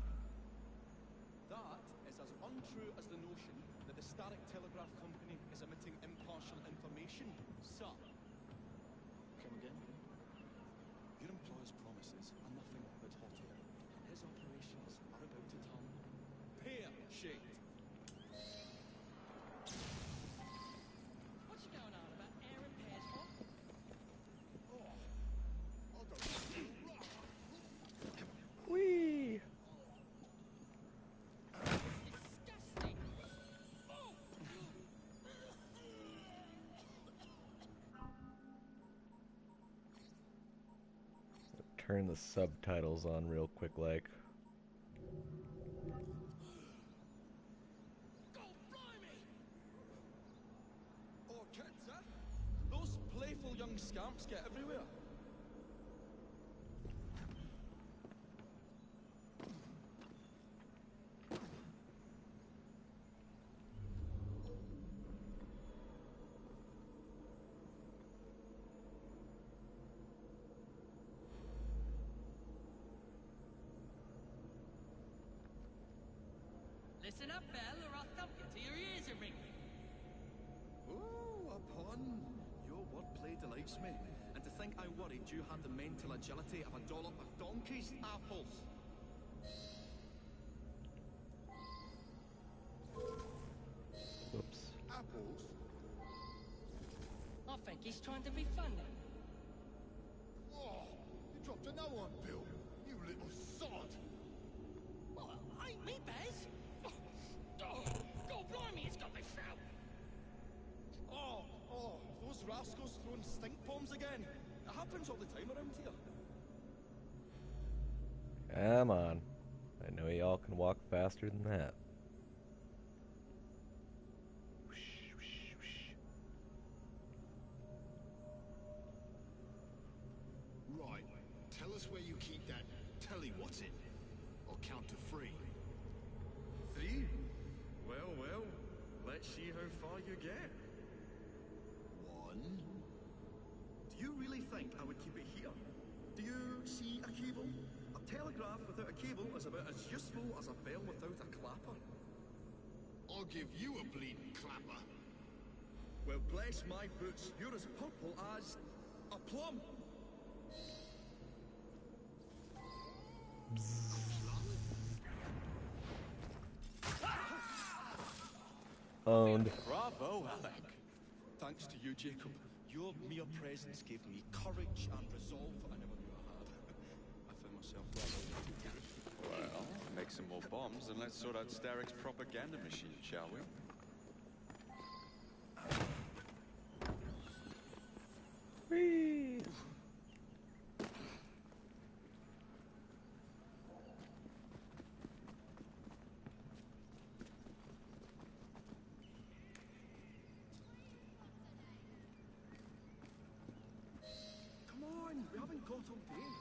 That is as untrue as the notion that the Starrick Telegraph Company is emitting impartial information, sir.
Come again?
Your employer's promises are nothing but hot air, and his operations are about to turn pear-shaped.
What's going on about air and pears for?
Whee! Turn the subtitles on real quick, like.
Oh, kids, huh? Those playful young scamps get everywhere.
Listen up, Belle, or I'll thump you till your ears are ringing.
Oh, a pun. Your wordplay delights me. And to think I worried you had the mental agility of a dollop of donkey's apples.
Whoops.
Apples?
I think he's trying to be funny.
Oh, you dropped another one, Bill. You little sod.
Well, ain't me, Baz. Oh, God blimey, it's got me foul.
Oh, those rascals throwing stink bombs again. It happens all the time around here.
Come on. I know y'all can walk faster than that.
Right. Tell us where you keep that telly what's it. I'll count to 3.
3? Well, well. Let's see how far you get.
1.
Do you really think I would keep it here? Do you see a cable? A telegraph without a cable is about as useful as a bell without a clapper.
I'll give you a bleeding clapper.
Well, bless my boots, you're as purple as a plum.
Owned.
Bravo, Alec. Thanks to you, Jacob. Your mere presence gave me courage and resolve I never knew I had. I found myself rather...
Well, make some more bombs and let's sort out Starrick's propaganda machine, shall we?
Whee!
Come on, we haven't got all day.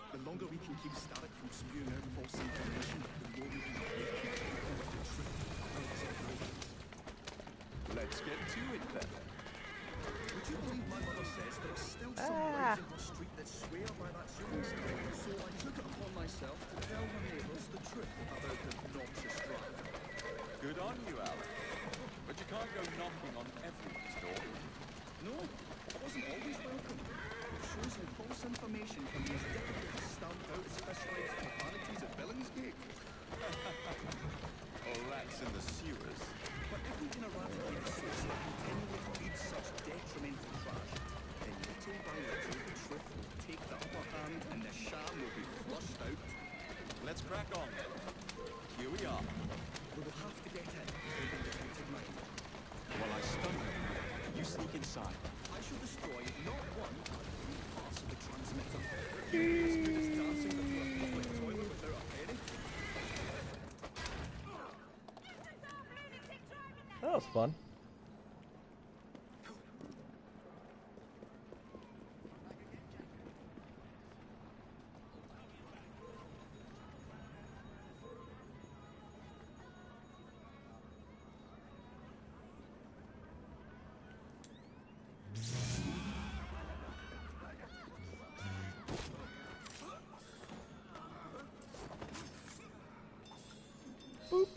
The longer we can keep Starrick from spewing out false information, the more we can break it and uncover the truth about his operations.
Let's get to it then.
Would you believe my mother says there are still some boys in her street that swear by that saying? So I took it upon myself to tell her neighbours the truth about the obnoxious driver.
Good on you, Alec. But you can't go knocking on everyone's door.
No, I wasn't always welcome. It shows how false information can be as difficult to stamp out as fish-legs profanities at Billingsgate.
Or rats in the sewers.
But if we can eradicate the source that continually feeds such detrimental trash, then little by little the truth will take the upper hand and the sham will be flushed out.
Let's crack on then. Here we are.
We will have to get in before the defeated mind.
While I stun them, you sneak inside.
I shall destroy not one, but 3 parts of the transmitter. As good as dancing before a public toilet without a penny.
That was fun. Boop.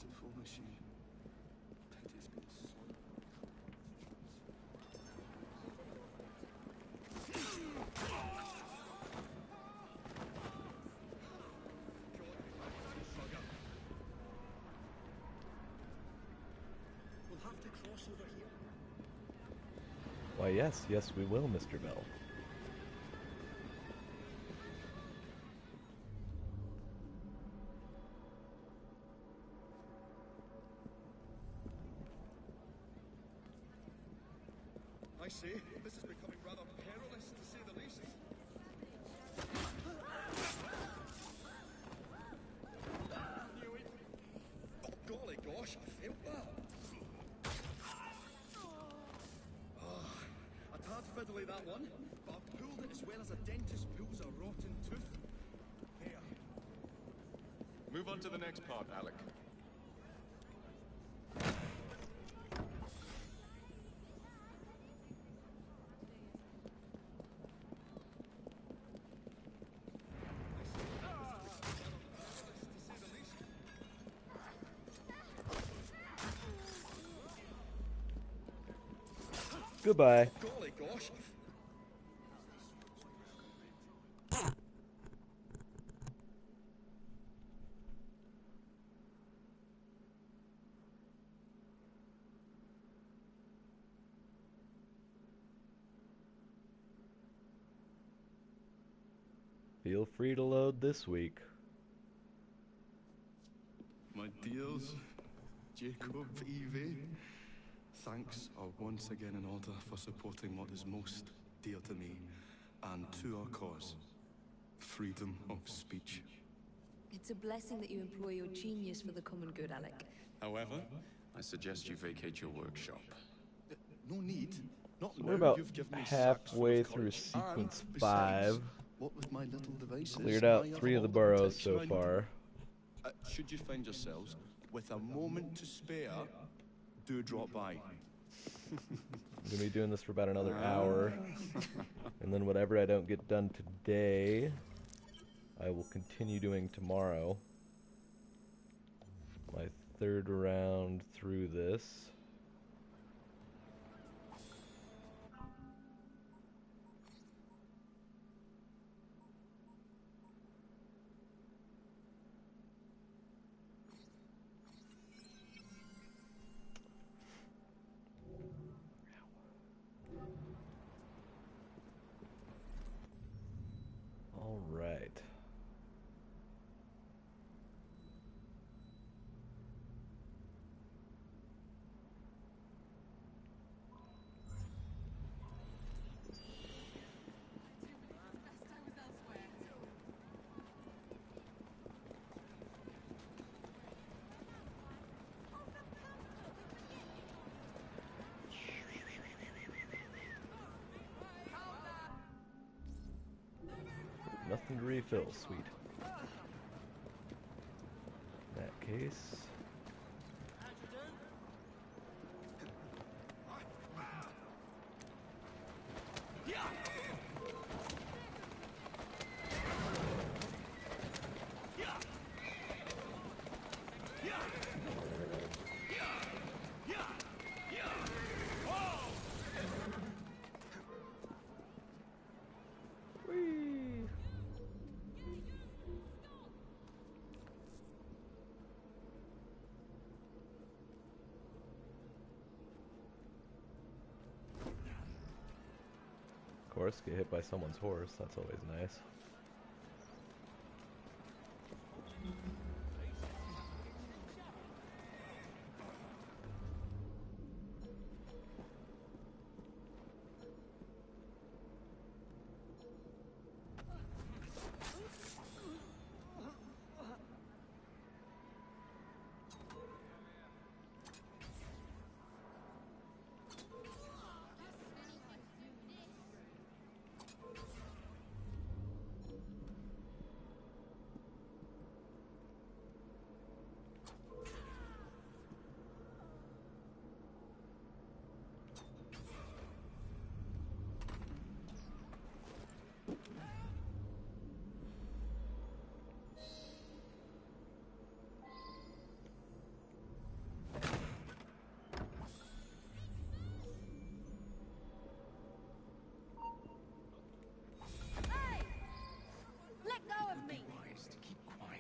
Beautiful machine. It has been so... We'll have to cross over here.
Why, yes, we will, Mr. Bell.
I say, this is becoming rather perilous, to say the least. Oh, golly gosh, I felt that. A tad fiddly, that one, but I've pulled it as well as a dentist pulls a rotten tooth. There.
Move on to the next part, Alec.
Goodbye.
Golly gosh.
Feel free to load this week.
My dears, Jacob, Evie, thanks are once again in order for supporting what is most dear to me and to our cause, freedom of speech.
It's a blessing that you employ your genius for the common good, Alec.
However, I suggest you vacate your workshop.
No need. Not
So
now.
we're about
You've given me
halfway
sacks full
through
of courage.
sequence
And
5.
besides, what with my little devices,
Cleared out
I have
3 of the
all
burrows
protection
so
I need.
far.
Should you find yourselves with a moment to spare, do drop by.
I'm going to be doing this for about another hour. And then whatever I don't get done today, I will continue doing tomorrow. My 3rd round through this. All right. Nothing to refill, sweet. In that case... Of course, get hit by someone's horse, that's always nice.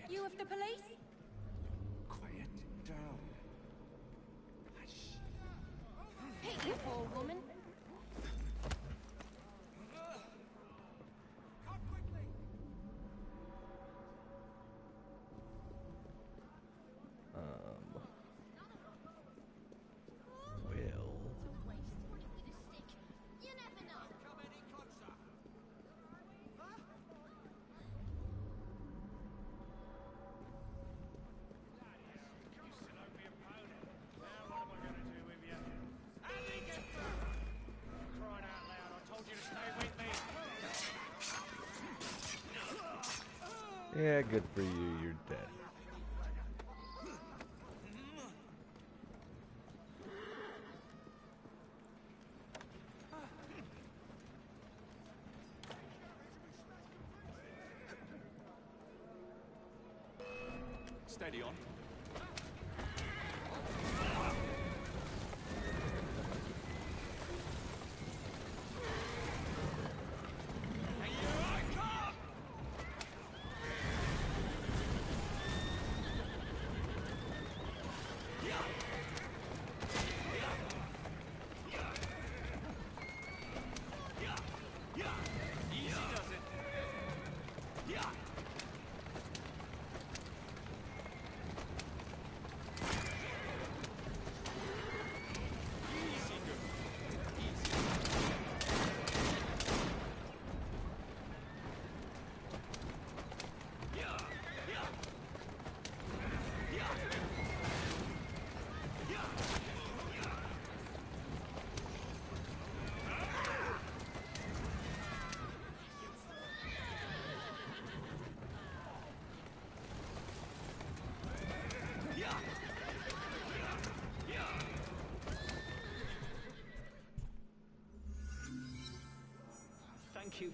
You with the police?
Quiet down. Hush.
Hey, you poor woman.
Yeah, good for you, you're dead.
Steady on.
Easy does it.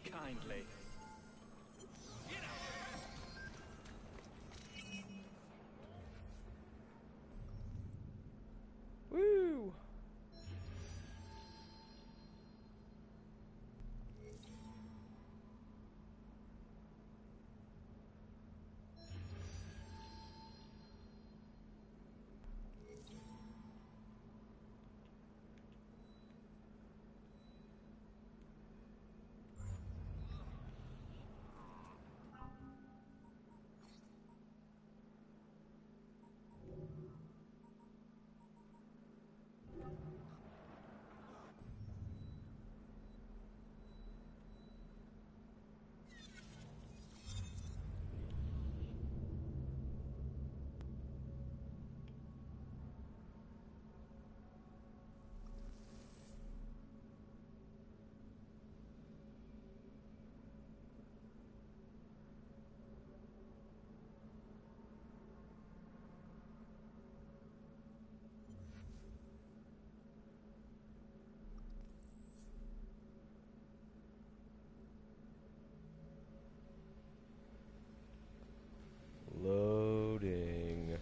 too kindly.
Woo! Loading.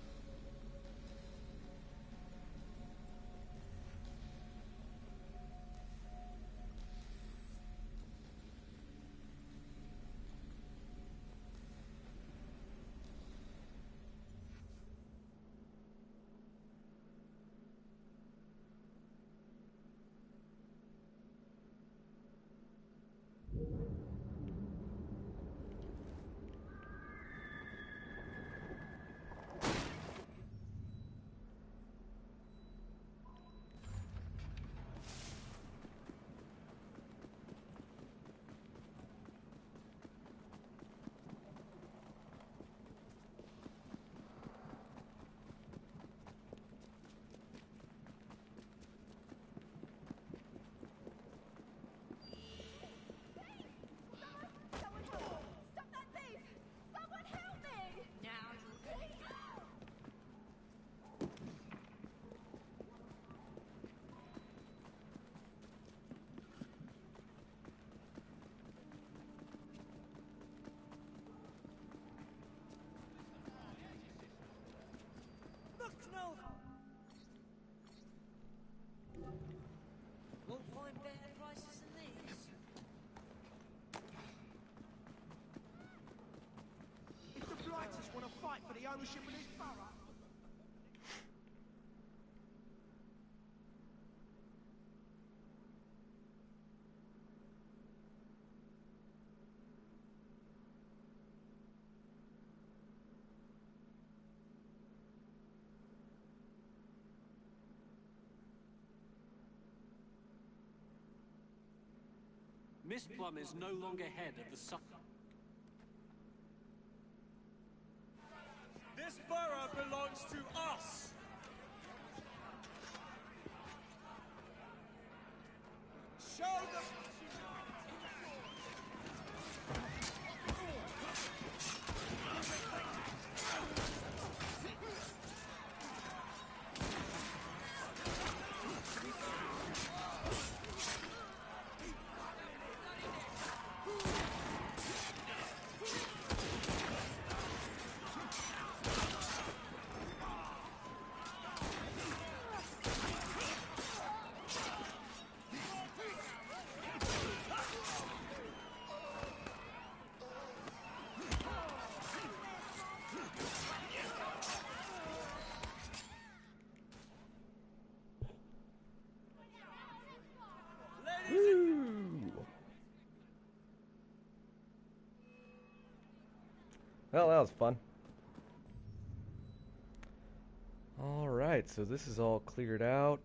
Won't find better prices than these.
If the blighters want to fight for the ownership of this borough,
Miss Plum is no longer head of the
This borough belongs to us! Show them!
Well, that was fun. Alright, so this is all cleared out.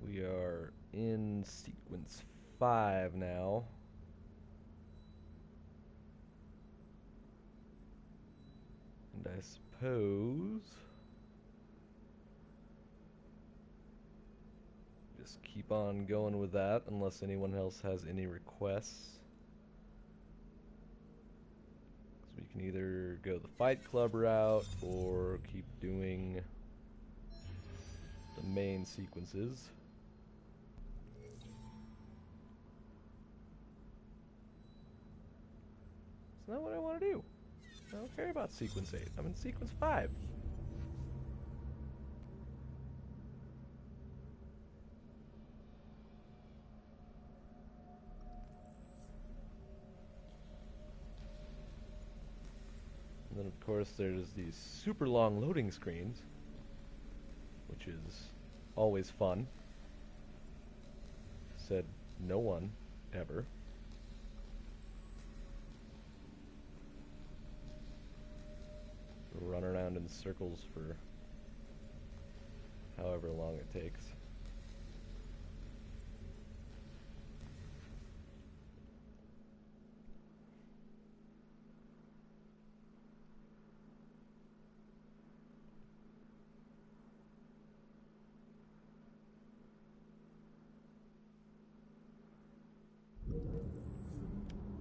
We are in sequence 5 now. And I suppose just keep on going with that unless anyone else has any requests. We can either go the Fight Club route or keep doing the main sequences. That's not what I want to do. I don't care about sequence 8. I'm in sequence 5. And then, of course, there's these super long loading screens, which is always fun. Said no one, ever. Run around in circles for however long it takes.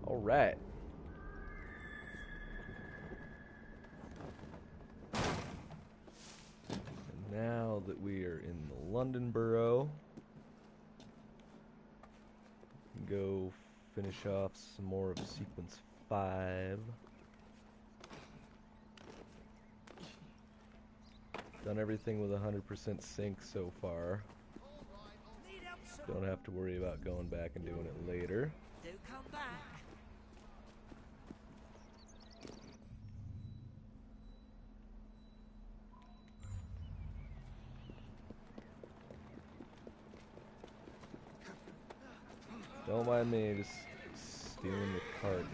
All right. Now that we are in the London Borough, we can go finish off some more of sequence 5. Done everything with 100% sync so far. Don't have to worry about going back and doing it later.
Do come back.
Don't mind me, just stealing the cart.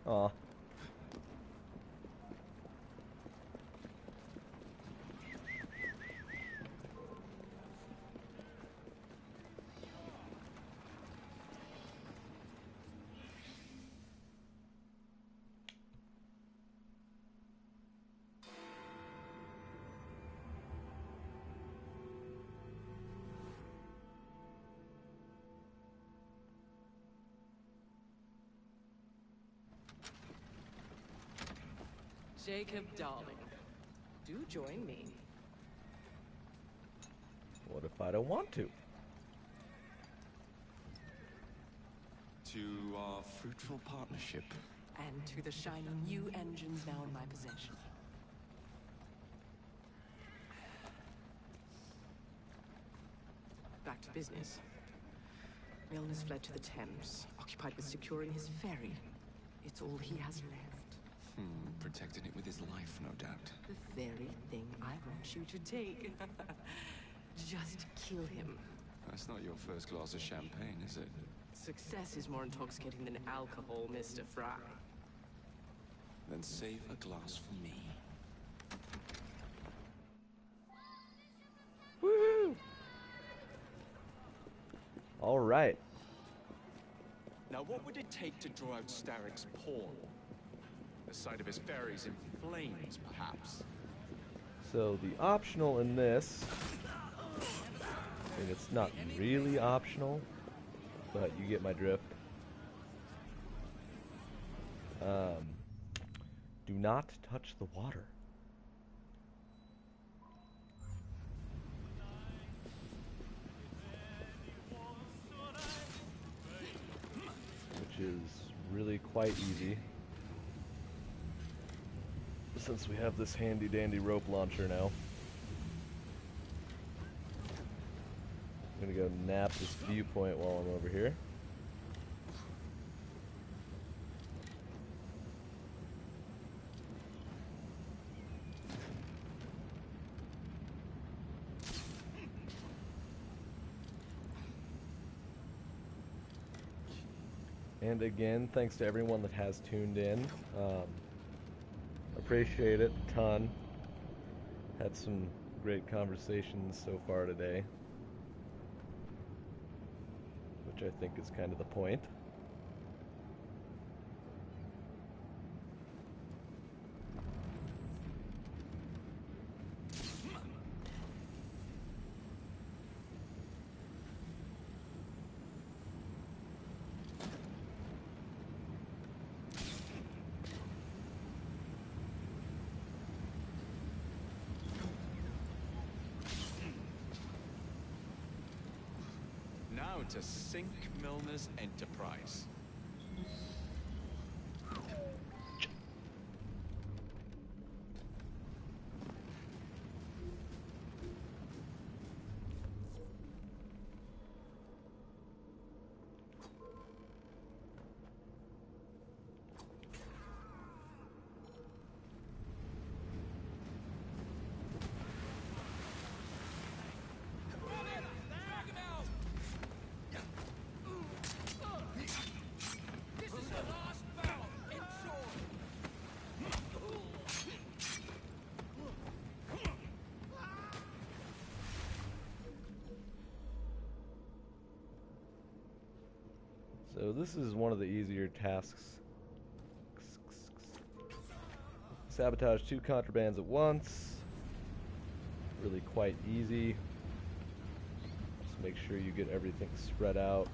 Aw.
Jacob, darling, do join me.
What if I don't want to?
To our fruitful partnership.
And to the shiny new engines now in my possession. Back to business. Milner's fled to the Thames, occupied with securing his ferry. It's all he has left.
Protecting it with his life, no doubt.
The very thing I want you to take. Just kill him.
That's not your first glass of champagne, is it?
Success is more intoxicating than alcohol, Mr. Frye.
Then save a glass for me.
Woohoo! All right.
Now, what would it take to draw out Starrick's pawn? The sight of his ferries in flames, perhaps.
So the optional in this, and it's not really optional, but you get my drift. Do not touch the water. Which is really quite easy, since we have this handy dandy rope launcher now. I'm gonna go nap this viewpoint while I'm over here. And again, thanks to everyone that has tuned in. Appreciate it a ton. Had some great conversations so far today, which I think is kind of the point.
how to sink Milner's enterprise.
So this is one of the easier tasks. Sabotage 2 contrabands at once. Really quite easy. Just make sure you get everything spread out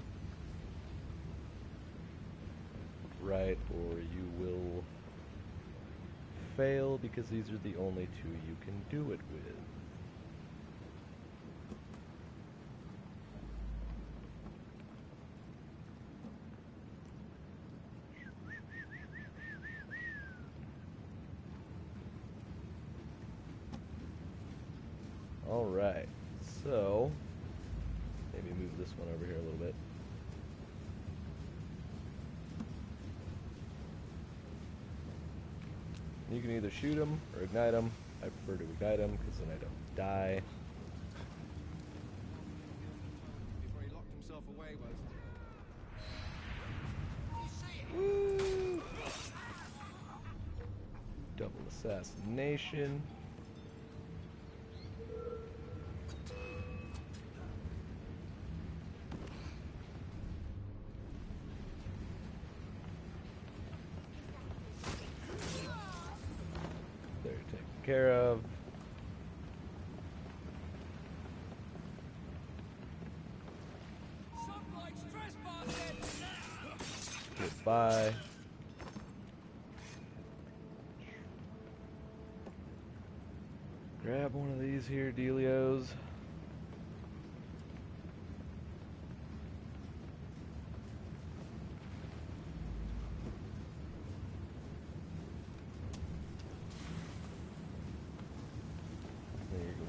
right, or you will fail because these are the only 2 you can do it with. Alright, so maybe move this one over here a little bit. You can either shoot them or ignite them. I prefer to ignite them because then I don't die.
Before he locked himself away was...
Woo! Double assassination. Care of. Goodbye. Grab one of these here dealios.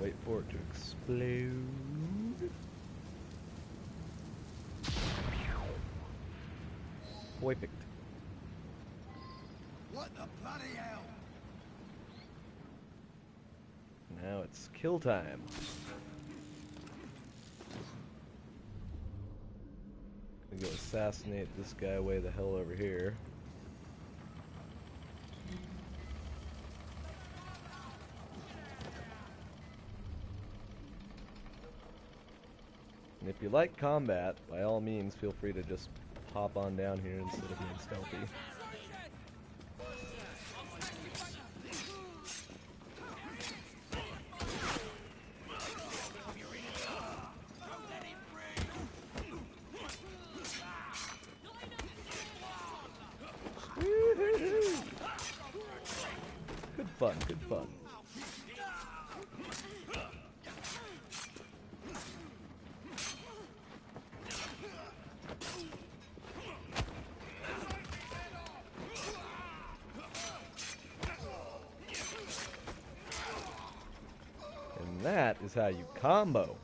Wait for it to explode. Perfect.
What the bloody hell?
Now it's kill time. Gonna go assassinate this guy way the hell over here. And if you like combat, by all means, feel free to just hop on down here instead of being stealthy. Good fun, good fun. And that is how you combo.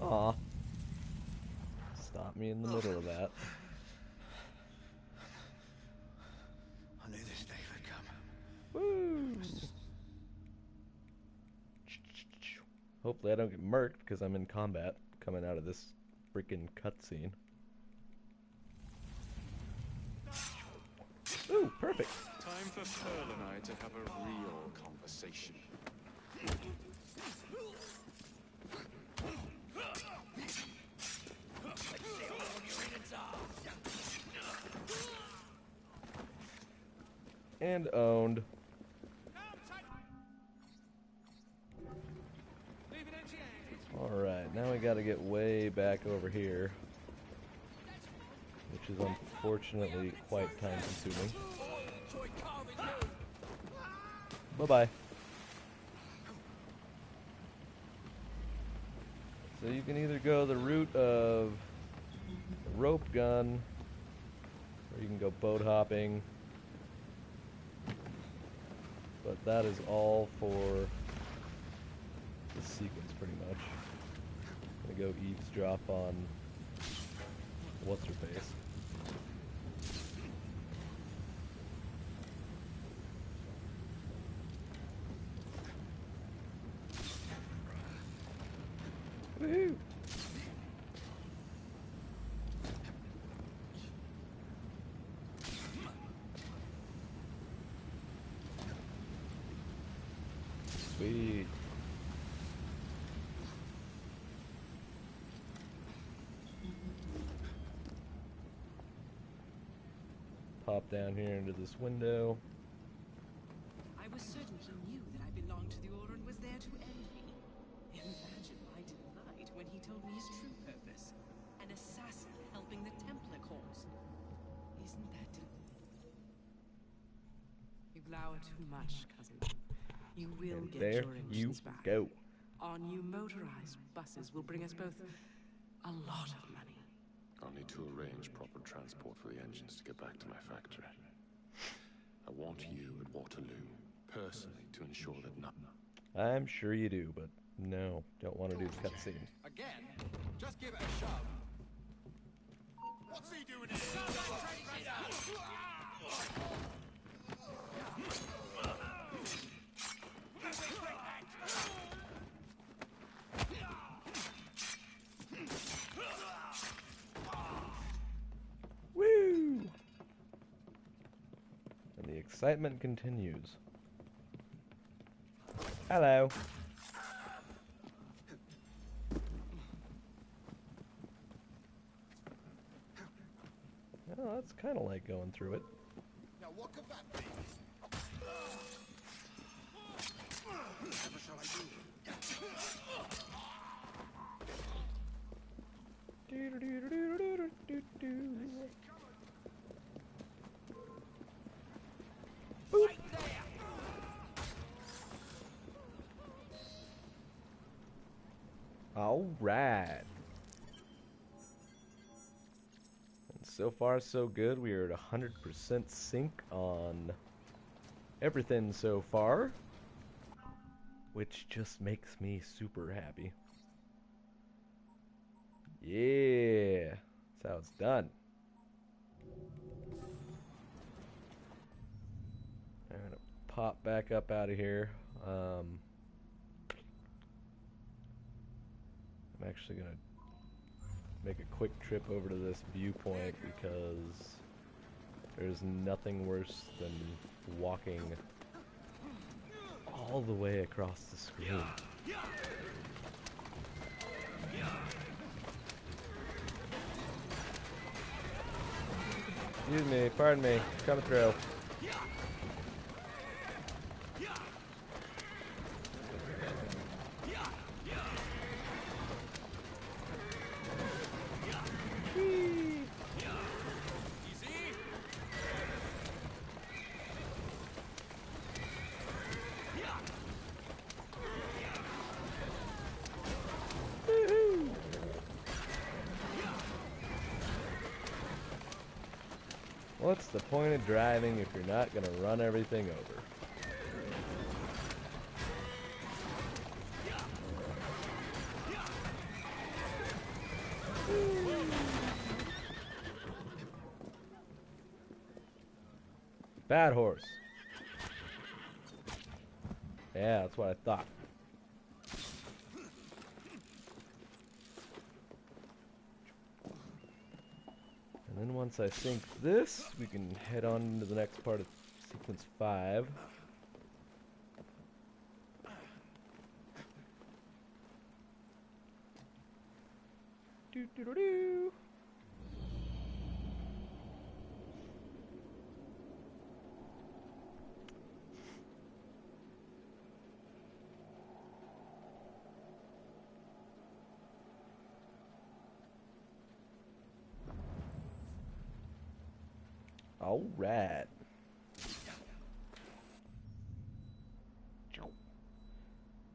Aw. Stop me in the middle of that.
I knew this day would come.
Woo! Hopefully I don't get murked because I'm in combat coming out of this freaking cutscene. Ooh, perfect.
Time for Pearl and I to have a real conversation.
And owned. Alright, now we gotta get way back over here. Which which is unfortunately quite time consuming. Bye-bye. So you can either go the route of rope gun, or you can go boat hopping. But that is all for the sequence, pretty much. I'm gonna go eavesdrop on what's her face. Woohoo! Sweet. Pop down here into this window.
I was certain he knew that I belonged to the Order and was there to end me. Imagine my delight when he told me his true purpose. An assassin helping the Templar cause. Isn't that... You glower too much, cousin. You will
And
get
there
your
you
engines back.
go.
Our new motorized buses will bring us both a lot of money.
I'll need to arrange proper transport for the engines to get back to my factory. I want you at Waterloo, personally, to ensure that none...
I'm sure you do, but no, don't want to do the cutscene.
Again? Just give it a shove. What's he doing here?
Woo! And the excitement continues. Hello. Oh, that's kind of like going through it.
Now what could that be? Whatever shall I do?
Right there!
All right. And so far, so good. We are at 100% sync on everything so far, which just makes me super happy. Yeah, that's how it's done. I'm gonna pop back up out of here. I'm actually gonna make a quick trip over to this viewpoint because there's nothing worse than walking all the way across the screen. Excuse me, pardon me, coming through. What's the point of driving if you're not going to run everything over? Bad horse. Yeah, that's what I thought. And then once I sync this, we can head on into the next part of sequence 5. Do-do-do-do. Alright.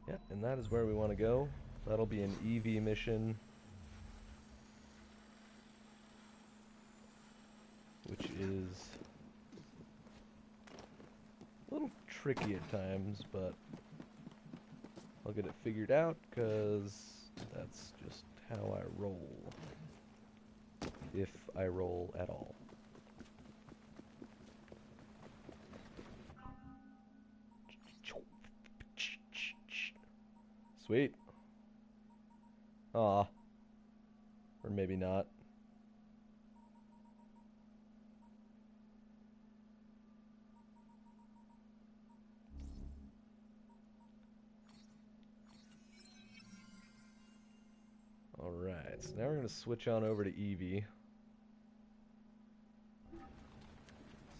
Yeah, and that is where we want to go. That'll be an Evie mission, which is a little tricky at times, but I'll get it figured out, because that's just how I roll. If I roll at all. Sweet. Aw. Or maybe not. Alright, so now we're going to switch on over to Evie.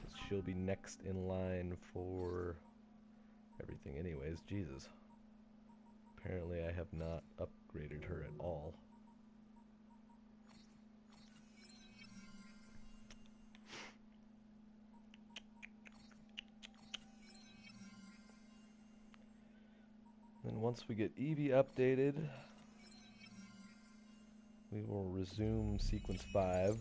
Since she'll be next in line for everything anyways. Jesus. Apparently I have not upgraded her at all. Then once we get Evie updated, we will resume sequence 5.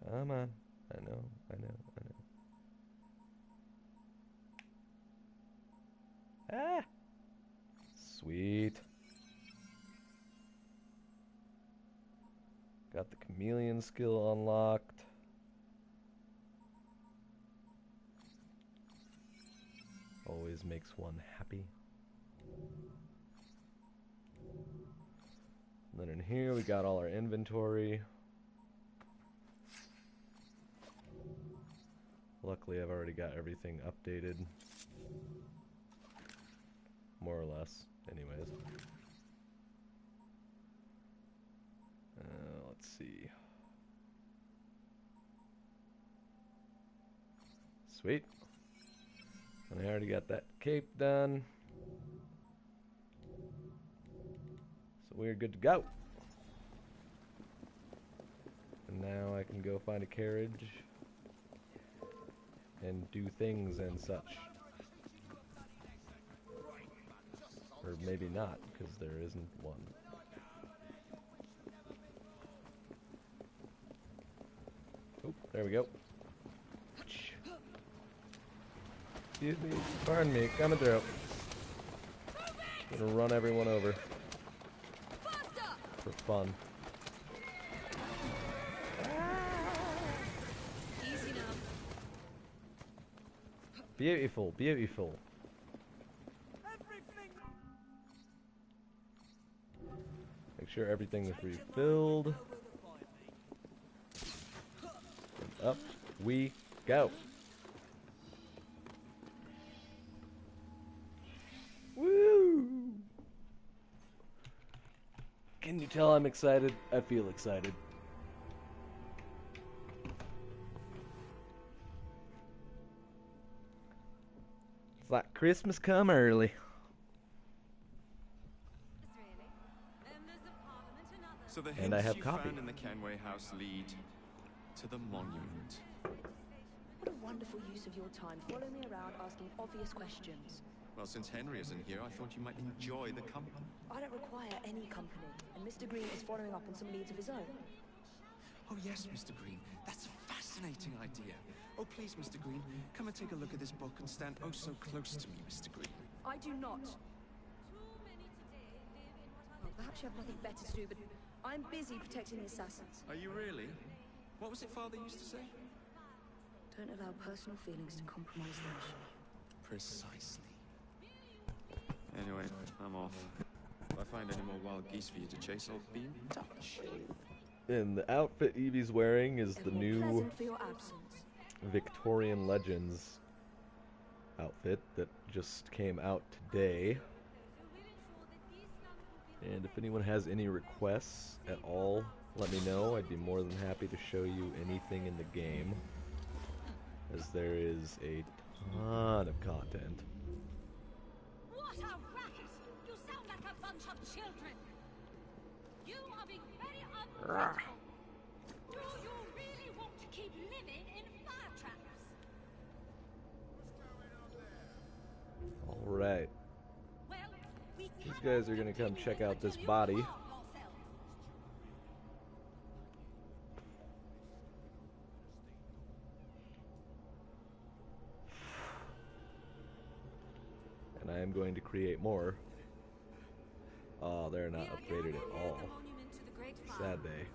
Come on. I know. Ah! Sweet. Got the chameleon skill unlocked. Always makes one happy. And then in here we got all our inventory. Luckily I've already got everything updated. More or less, anyways. Let's see. Sweet. And I already got that cape done. So we're good to go. And now I can go find a carriage and do things and such. Or maybe not, because there isn't one. Oh, there we go. Excuse me, pardon me, coming through. Gonna run everyone over. For fun.
Easy now.
Beautiful, beautiful. Make sure everything is refilled. And up we go. Woo! Can you tell I'm excited? I feel excited. It's like Christmas come early.
So the
And I
hints
have
you
coffee.
found in the Kenway house lead to the monument.
What a wonderful use of your time, following me around asking obvious questions.
Well, since Henry isn't here, I thought you might enjoy the company.
I don't require any company, and Mr. Green is following up on some leads of his own.
Oh yes, Mr. Green. That's a fascinating idea. Oh please, Mr. Green, come and take a look at this book and stand oh so close to me, Mr. Green.
I do not. Well, perhaps you have nothing better to do, but I'm busy protecting the assassins.
Are you really? What was it Father used to say?
Don't allow personal feelings to compromise the mission.
Precisely. Anyway, I'm off. If I find any more wild geese for you to chase, I'll be in touch.
And the outfit Evie's wearing is the new
Pleasant for your absence.
Victorian Legends outfit that just came out today. And if anyone has any requests at all, let me know. I'd be more than happy to show you anything in the game, as there is a ton of content.
What a racket! You sound like a bunch of children. You are being very ungrateful.
guys are gonna come check out this body. And I am going to create more. Oh, they're not upgraded at all. Sad day.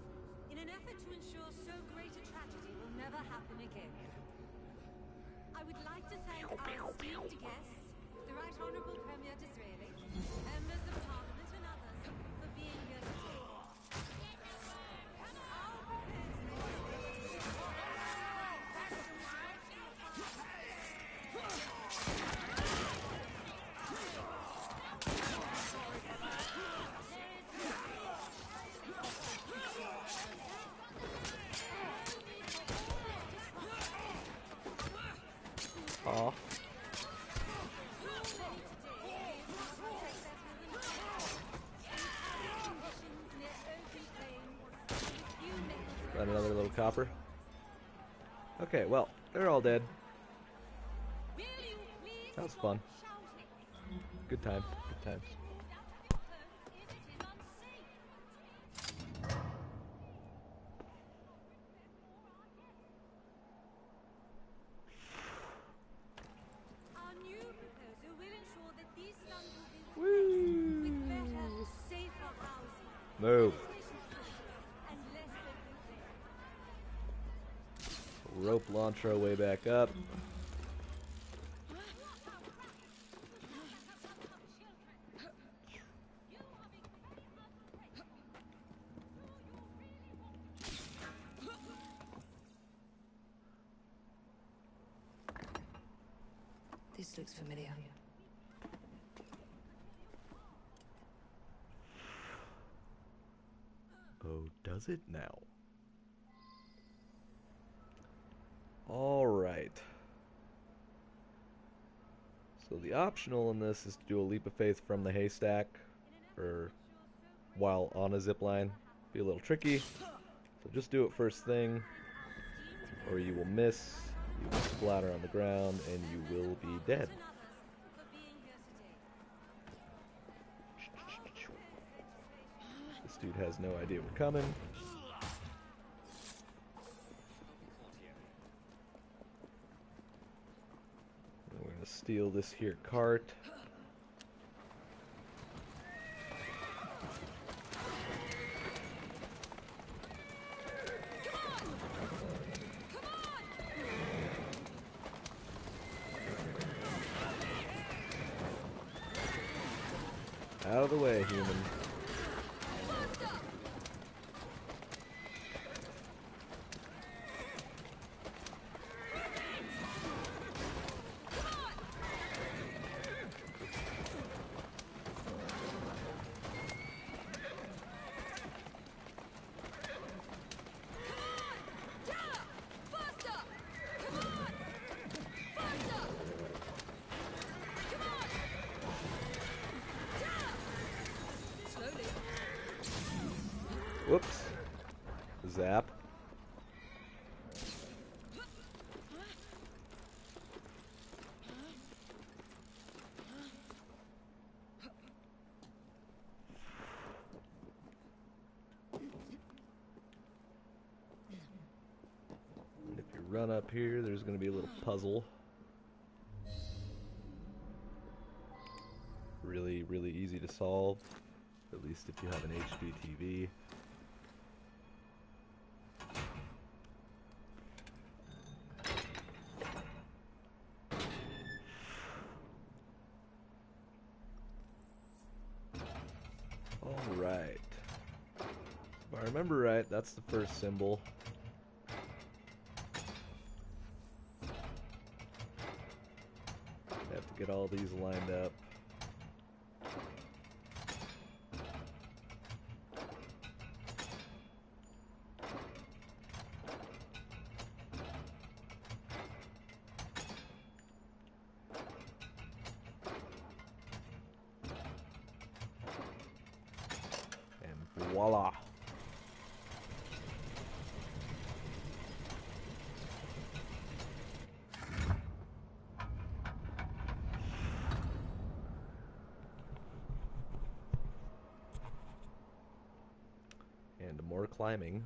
In an effort to ensure so great a tragedy will never happen again. I would like to thank our esteemed guests, the Right Honourable Premier Disraeli, members of Parliament and others for being here today.
Aw. Got another little copper. Okay, well, they're all dead. That was fun. Good times, good times.
Our new proposal will ensure that these slums will be replaced with better, safer housing.
Move.
And less open space.
Rope launch our way back up.
This looks familiar.
Oh, does it now? All right. So the optional in this is to do a leap of faith from the haystack, or while on a zip line. Be a little tricky. So just do it first thing, or you will miss. You will splatter on the ground, and you will be dead. This dude has no idea we're coming. And we're going to steal this here cart. Out of the way, human. Whoops. Zap. And if you run up here, there's going to be a little puzzle. Really, really easy to solve. At least if you have an HD TV. Alright. If I remember right, that's the first symbol. I have to get all these lined up. Voila. more climbing.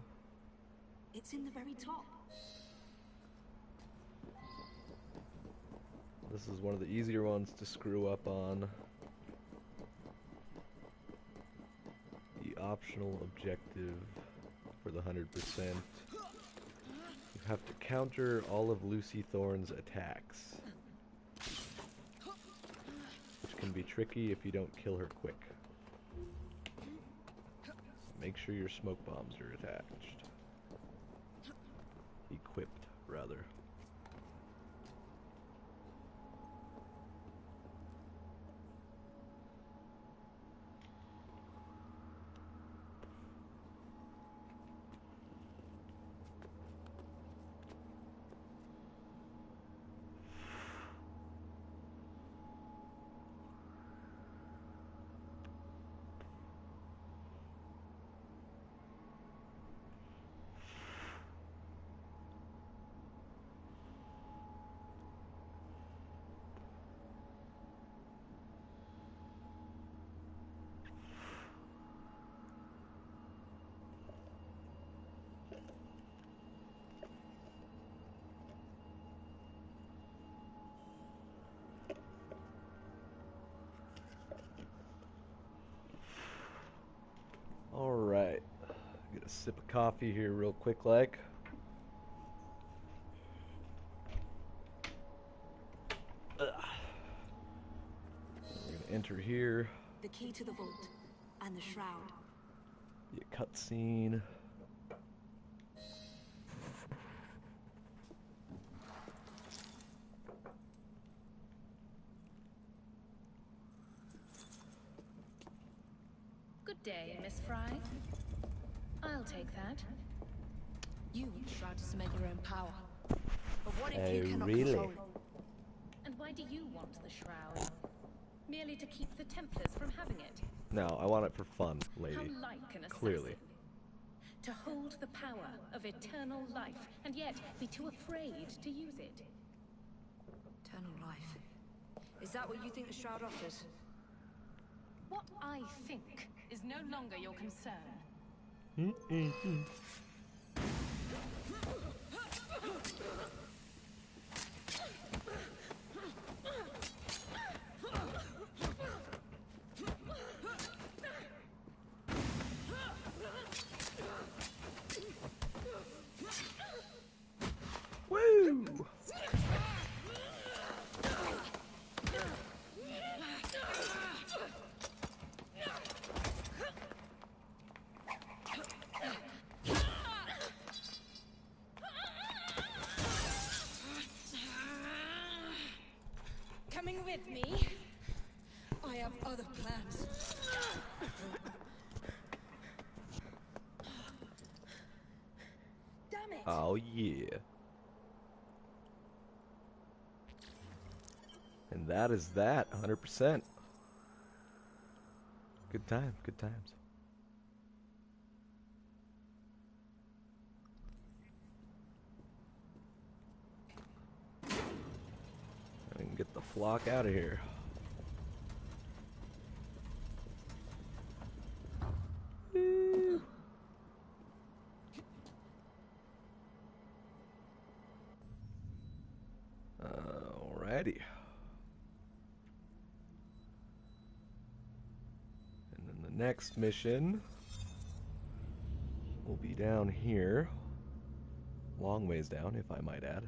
It's in the very top.
This is one of the easier ones to screw up on. The optional objective for the 100%. You have to counter all of Lucy Thorne's attacks, which can be tricky if you don't kill her quick. So make sure your smoke bombs are attached. Equipped, rather. Alright, get a sip of coffee here real quick like. We're gonna enter here.
The key to the vault and the shroud.
The cutscene.
Good day, Miss Frye. I'll take that.
You want the shroud to make your own power. But what if you
Oh,
cannot
really?
control it?
And why do you want the shroud? Merely to keep the Templars from having it?
No, I want it for fun, lady.
How like an assassin.
Clearly.
To hold the power of eternal life, and yet be too afraid to use it.
Eternal life. Is that what you think the shroud offers?
What I think is no longer your concern.
Woo!
Coming with me? I have other plans. Damn it!
Oh yeah. And that is that, 100%. Good time, good times. I can get the flock out of here. Woo. Alrighty. And then the next mission will be down here. Long ways down, if I might add.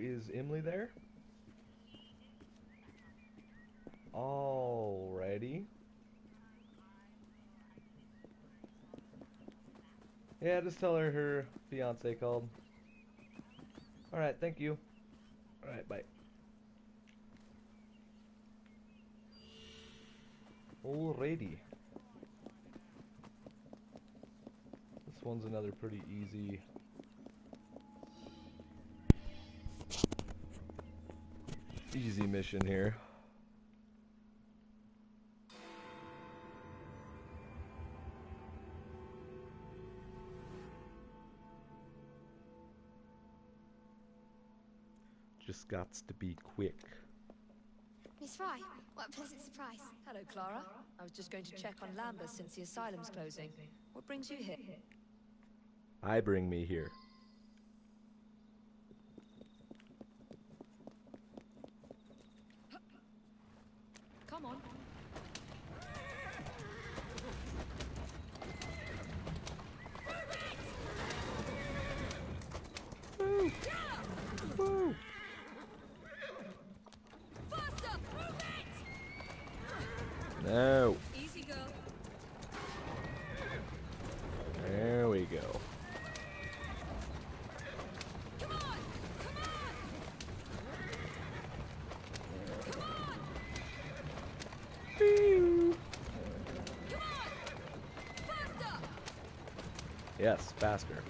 is Emily there? Alrighty. Yeah, just tell her her fiance called. Alright, thank you. Alright, bye. Alrighty. This one's another pretty easy. Easy mission here. Just gots to be quick.
Miss Frye, what a pleasant surprise.
Hello, Clara. I was just going to check on Lambeth since the asylum's closing. What brings you here?
I bring me here.
Come on.
Woo! Woo!
Faster! Move it!
No.
Easy, girl.
There we go.
Come on! Come on! Come on!
Woo!
Come on! Faster!
Yes, faster.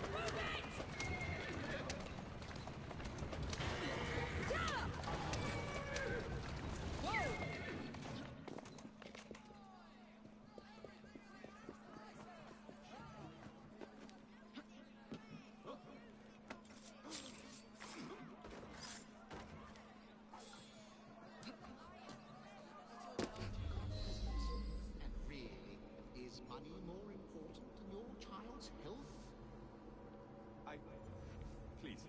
Please.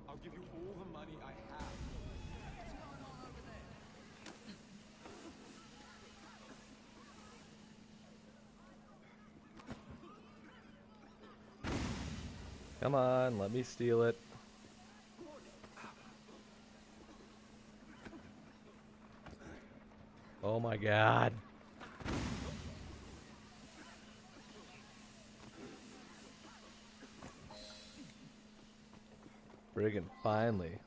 I'll give you all the money I have.
Come on, let me steal it. Oh my god. Friggin' finally.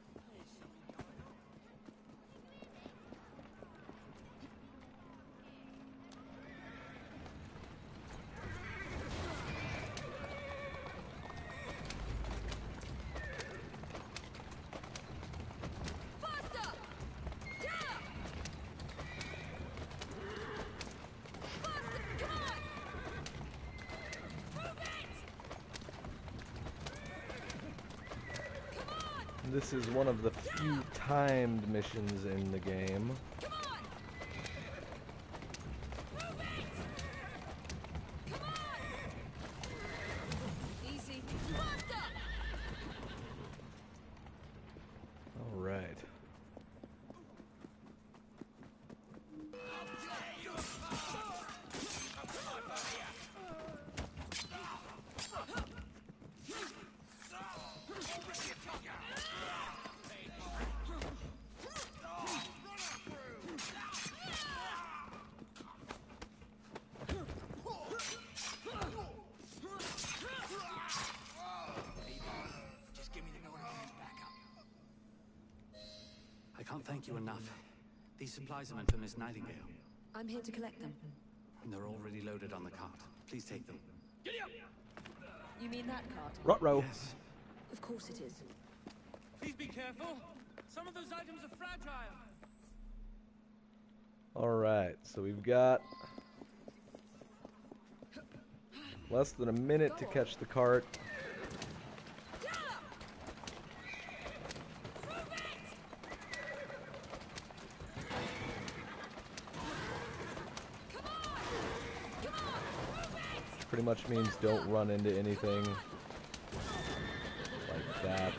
This is one of the few timed missions in the game.
Easy.
All right.
I can't thank you enough. These supplies are meant for Miss Nightingale.
I'm here to collect them.
And they're already loaded on the cart. Please take them.
You mean that cart?
Ruh-roh.
Yes.
Of course it is.
Please be careful. Some of those items are fragile.
Alright, so we've got less than a minute to catch the cart. Pretty much means don't run into anything like that.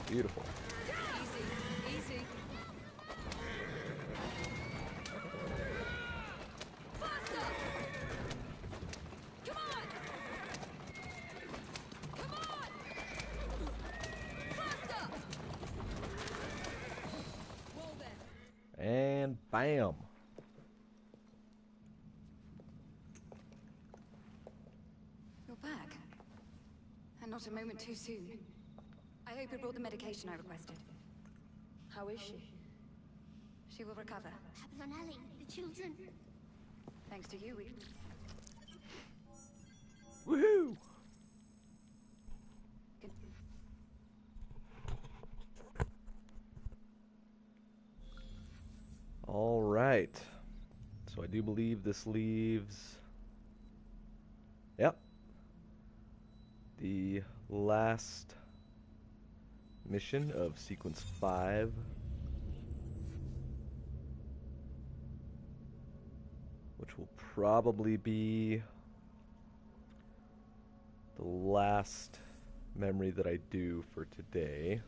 Beautiful.
Easy, easy. Faster!
Bam.
You're back. And not a moment too soon. I hope you brought the medication I requested.
How is she?
She will recover.
Ellie, the children.
Thanks to you, we...
Woohoo! All right. So I do believe this leaves... Yep. The last mission of Sequence 5. Which will probably be the last memory that I do for today.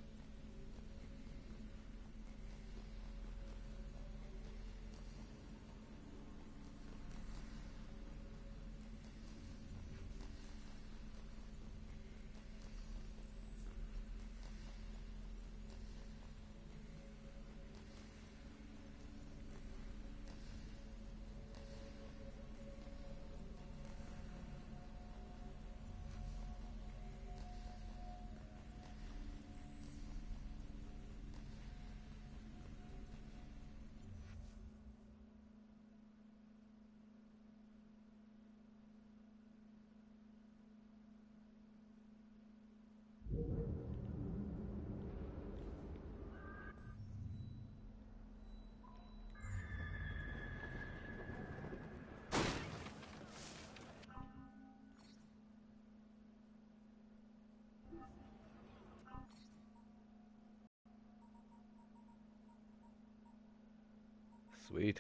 Sweet.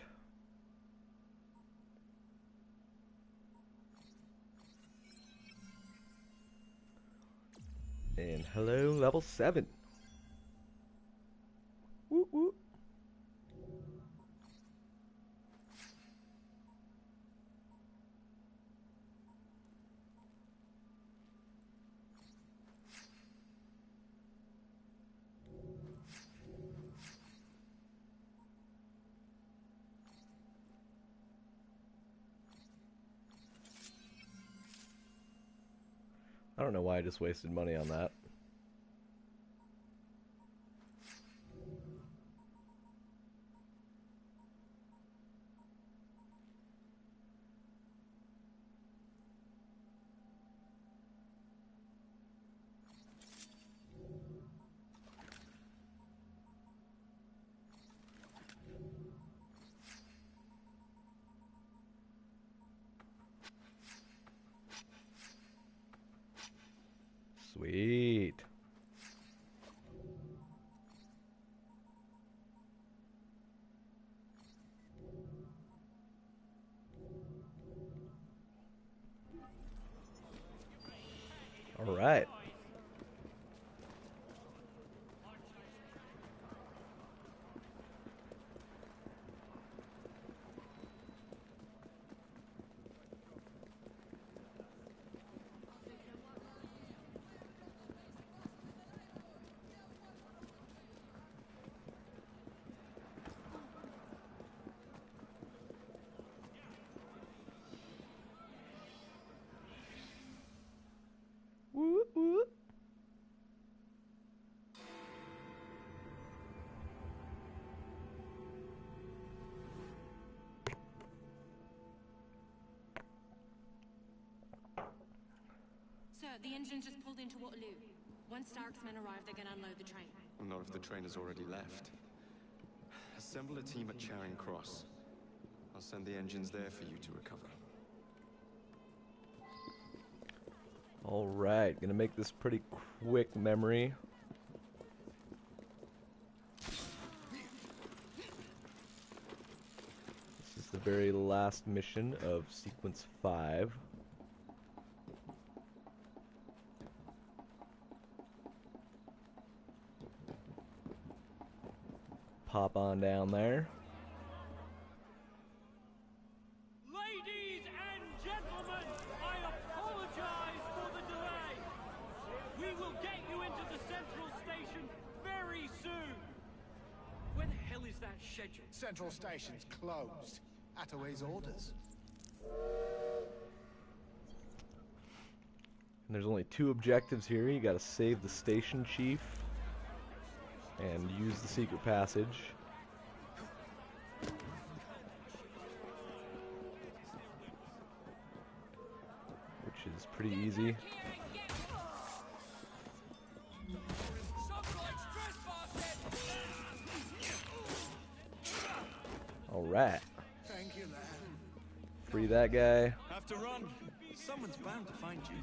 And hello, level 7. Woo woo. I don't know why I just wasted money on that. Sweet. All right. Woo woo.
Sir, the engine just pulled into Waterloo. Once Starrick's men arrive, they're gonna unload the train.
Well, not if the train has already left. Assemble a team at Charing Cross. I'll send the engines there for you to recover.
All right, gonna make this pretty quick memory. This is the very last mission of Sequence 5. Pop on down there.
Ladies and gentlemen, I apologize for the delay. We will get you into the central station very soon. When
the hell is that schedule?
Central Station's closed. Attaway's orders.
And there's only 2 objectives here. You gotta save the station chief and use the secret passage. Which is pretty easy. Alright.
Thank you, lad.
Free that guy.
Have to run. Someone's bound to find you.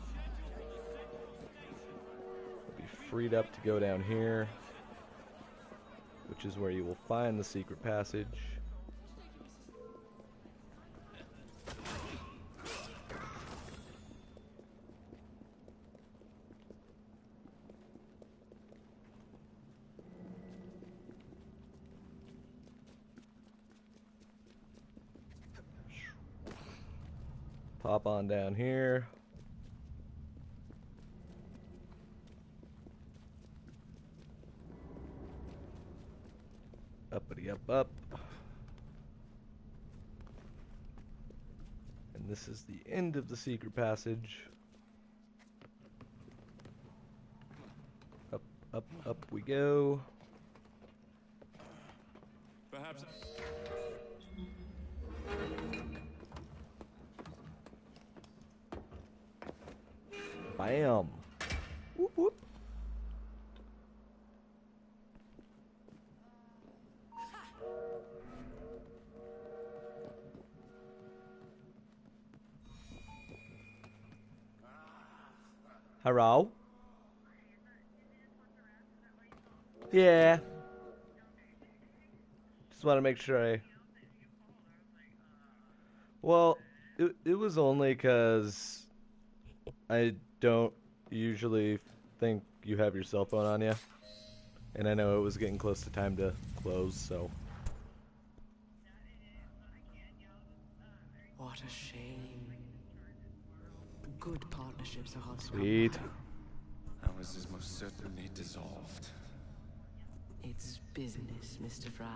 Be freed up to go down here, which is where you will find the secret passage. Pop on down here. Uppity up. And this is the end of the secret passage. Up we go.
Perhaps.
Bam. Whoop whoop. Hello? Yeah. Just want to make sure Well, it was only because I don't usually think you have your cell phone on you. And I know it was getting close to time to close, so.
What a shame. Good partnerships are hard to come
Sweet.
by.
Ours is most certainly dissolved.
It's business, Mr. Frye.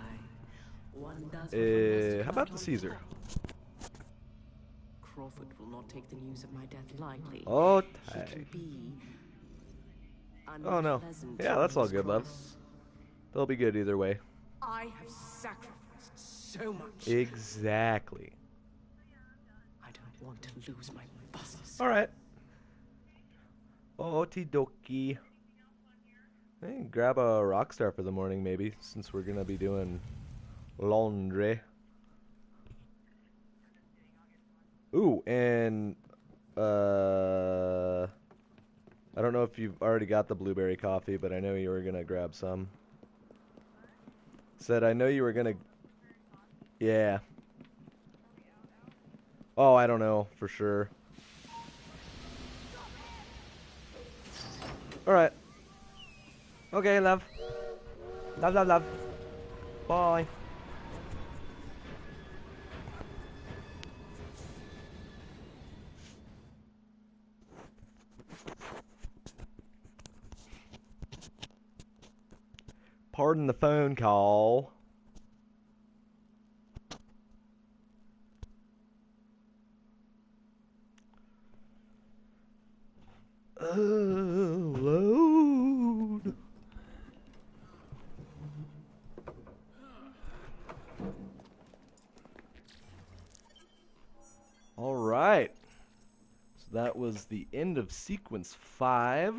One does what one must
How about the Caesar?
Crawford will not take the news of my death lightly.
Oh,
He can be
oh no.
unpleasant
Yeah, that's all
to
good, love.
cross.
They'll be good either way.
I have sacrificed so much.
Exactly.
I don't want to lose my bosses.
Alright. Okie dokie. Hey, grab a rock star for the morning, maybe, since we're gonna be doing laundry. Ooh, and I don't know if you've already got the blueberry coffee, but I know you were gonna grab some. Said I know you were gonna. Yeah. Oh, I don't know for sure. Alright. Okay, love. Love. Bye. Pardon the phone call. Load. All right. So that was the end of sequence 5.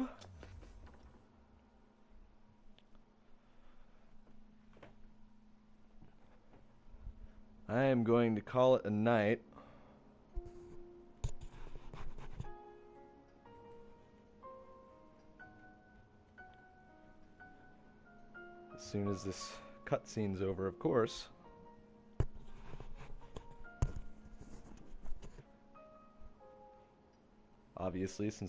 I am going to call it a night. As soon as this cutscene's over, of course. Obviously, since